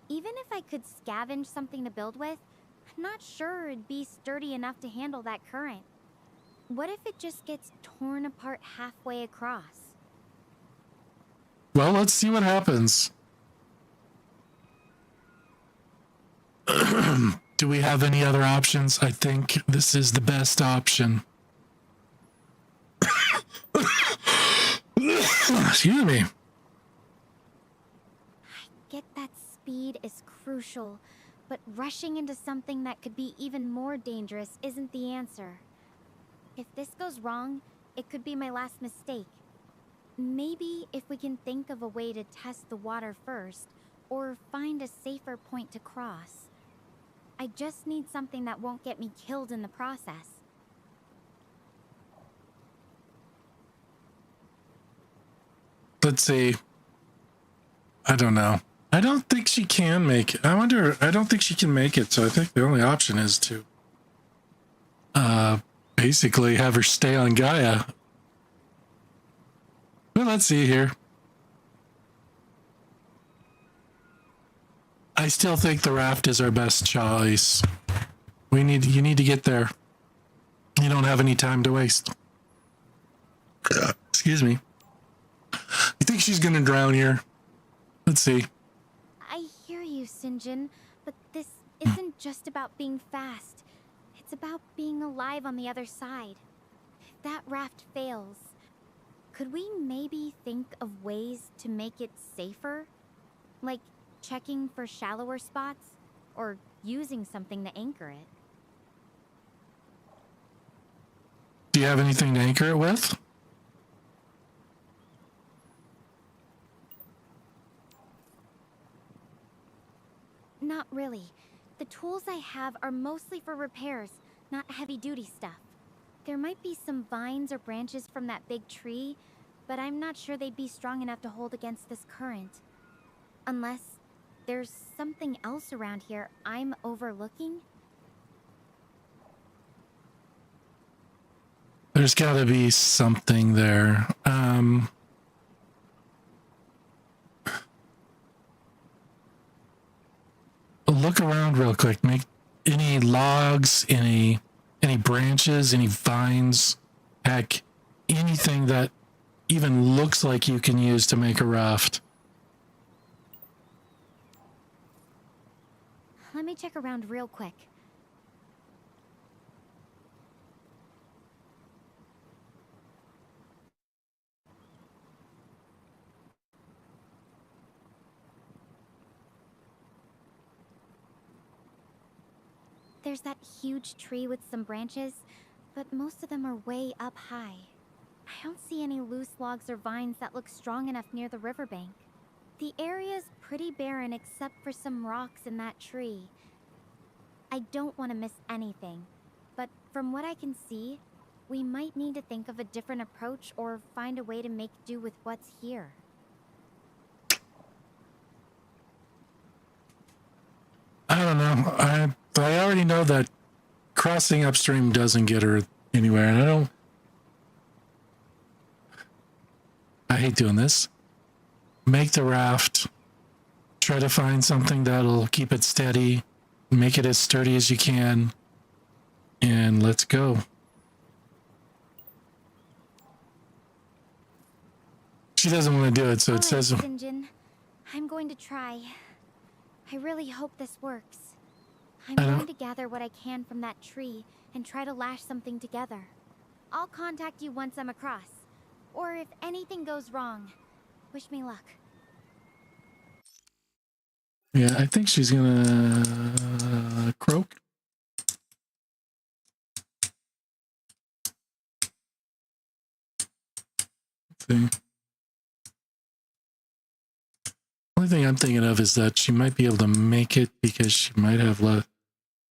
Even if I could scavenge something to build with, I'm not sure it'd be sturdy enough to handle that current. What if it just gets torn apart halfway across? Well, let's see what happens. Do we have any other options? I think this is the best option. Excuse me. I get that speed is crucial, but rushing into something that could be even more dangerous isn't the answer. If this goes wrong, it could be my last mistake. Maybe if we can think of a way to test the water first, or find a safer point to cross. I just need something that won't get me killed in the process. Let's see. I don't know. I don't think she can make it. I don't think she can make it, so I think the only option is to basically have her stay on Gaia. Well, let's see here. I still think the raft is our best choice. You need to get there. You don't have any time to waste. Excuse me. You think she's gonna drown here? Let's see. I hear you, Sinjin, but this isn't just about being fast. It's about being alive on the other side. If that raft fails, could we maybe think of ways to make it safer? Like checking for shallower spots, or using something to anchor it? Do you have anything to anchor it with? Not really. The tools I have are mostly for repairs, not heavy-duty stuff. There might be some vines or branches from that big tree, but I'm not sure they'd be strong enough to hold against this current. Unless there's something else around here I'm overlooking? There's gotta be something there. Look around real quick. Make any logs, any branches, any vines, heck, anything that even looks like you can use to make a raft. Let me check around real quick. There's that huge tree with some branches, but most of them are way up high. I don't see any loose logs or vines that look strong enough near the riverbank. The area's pretty barren except for some rocks in that tree. I don't want to miss anything, but from what I can see, we might need to think of a different approach or find a way to make do with what's here. I don't know. I already know that crossing upstream doesn't get her anywhere, and I hate doing this. Make the raft. Try to find something that'll keep it steady. Make it as sturdy as you can. And let's go. She doesn't want to do it, so it says... St. John, I'm going to try. I really hope this works. I'm going to gather what I can from that tree and try to lash something together. I'll contact you once I'm across. Or if anything goes wrong, wish me luck. Yeah, I think she's gonna croak. Let's see. Only thing I'm thinking of is that she might be able to make it because she might have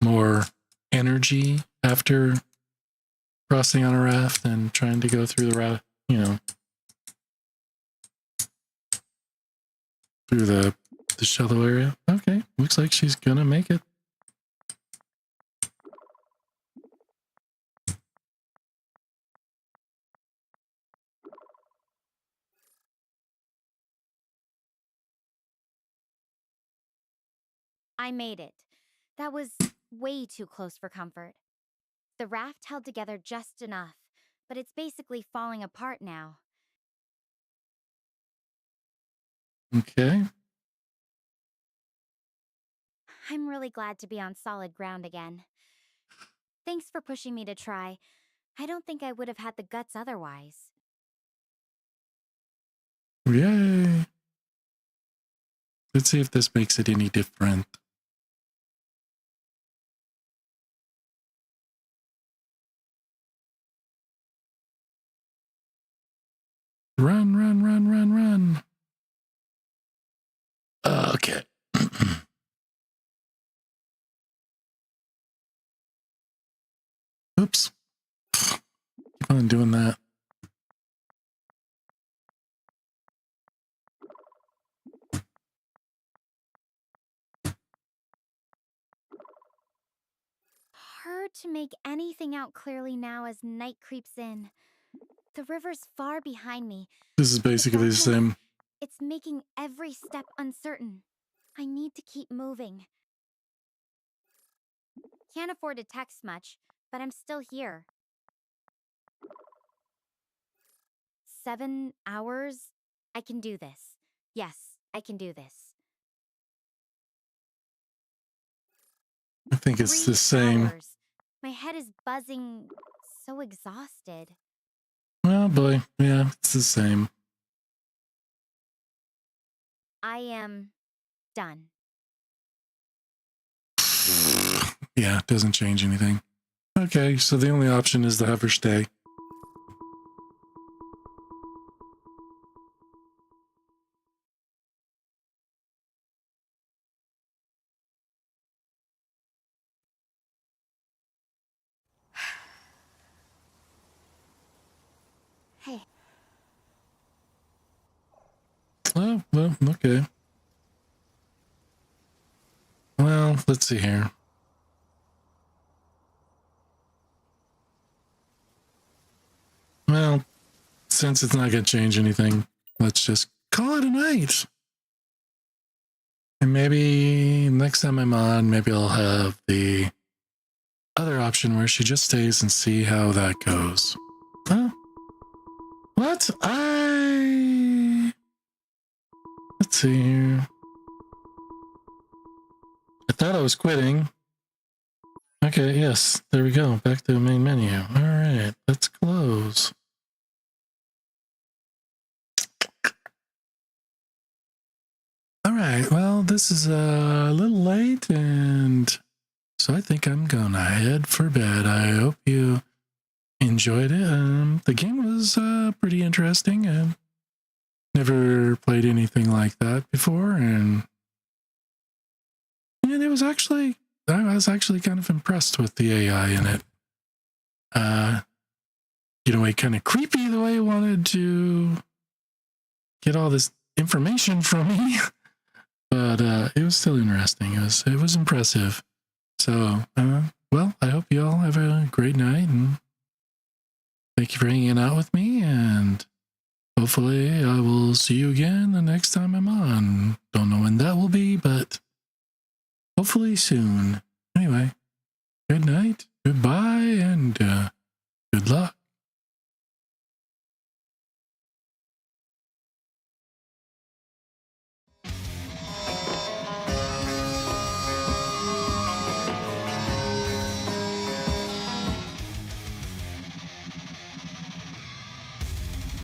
more energy after crossing on a raft and trying to go through the raft, you know, through the shallow area. Okay, looks like she's gonna make it. I made it. That was way too close for comfort. The raft held together just enough, but it's basically falling apart now. Okay. I'm really glad to be on solid ground again. Thanks for pushing me to try. I don't think I would have had the guts otherwise. Yay. Let's see if this makes it any different. Run, run, run, run, run. Okay. Oops. Keep on doing that. Hard to make anything out clearly now as night creeps in. The river's far behind me. This is basically the same. It's making every step uncertain. I need to keep moving. Can't afford to text much, but I'm still here. 7 hours? I can do this. Yes, I can do this. I think it's the same. 3 hours. My head is buzzing, so exhausted. Oh boy, yeah, it's the same. I am done. Yeah, it doesn't change anything. Okay, so the only option is to have her stay. Hey. Oh, well, okay. Well, let's see here. Well, since it's not going to change anything, let's just call it a night. And maybe next time I'm on, maybe I'll have the other option where she just stays and see how that goes. Huh? What? Let's see here. I Thought I was quitting. Okay, yes, there we go. Back to the main menu. All right, let's close. All right, well, this is a little late, and so I think I'm gonna head for bed. I hope you enjoyed it. The game was pretty interesting. I never played anything like that before, and it was actually, I was actually kind of impressed with the AI in it. It kind of creepy the way it wanted to get all this information from me, but it was still interesting. It was impressive. So, well, I hope you all have a great night, and thank you for hanging out with me, and hopefully I will see you again the next time I'm on. Don't know when that will be, but hopefully soon. Anyway, good night. Goodbye.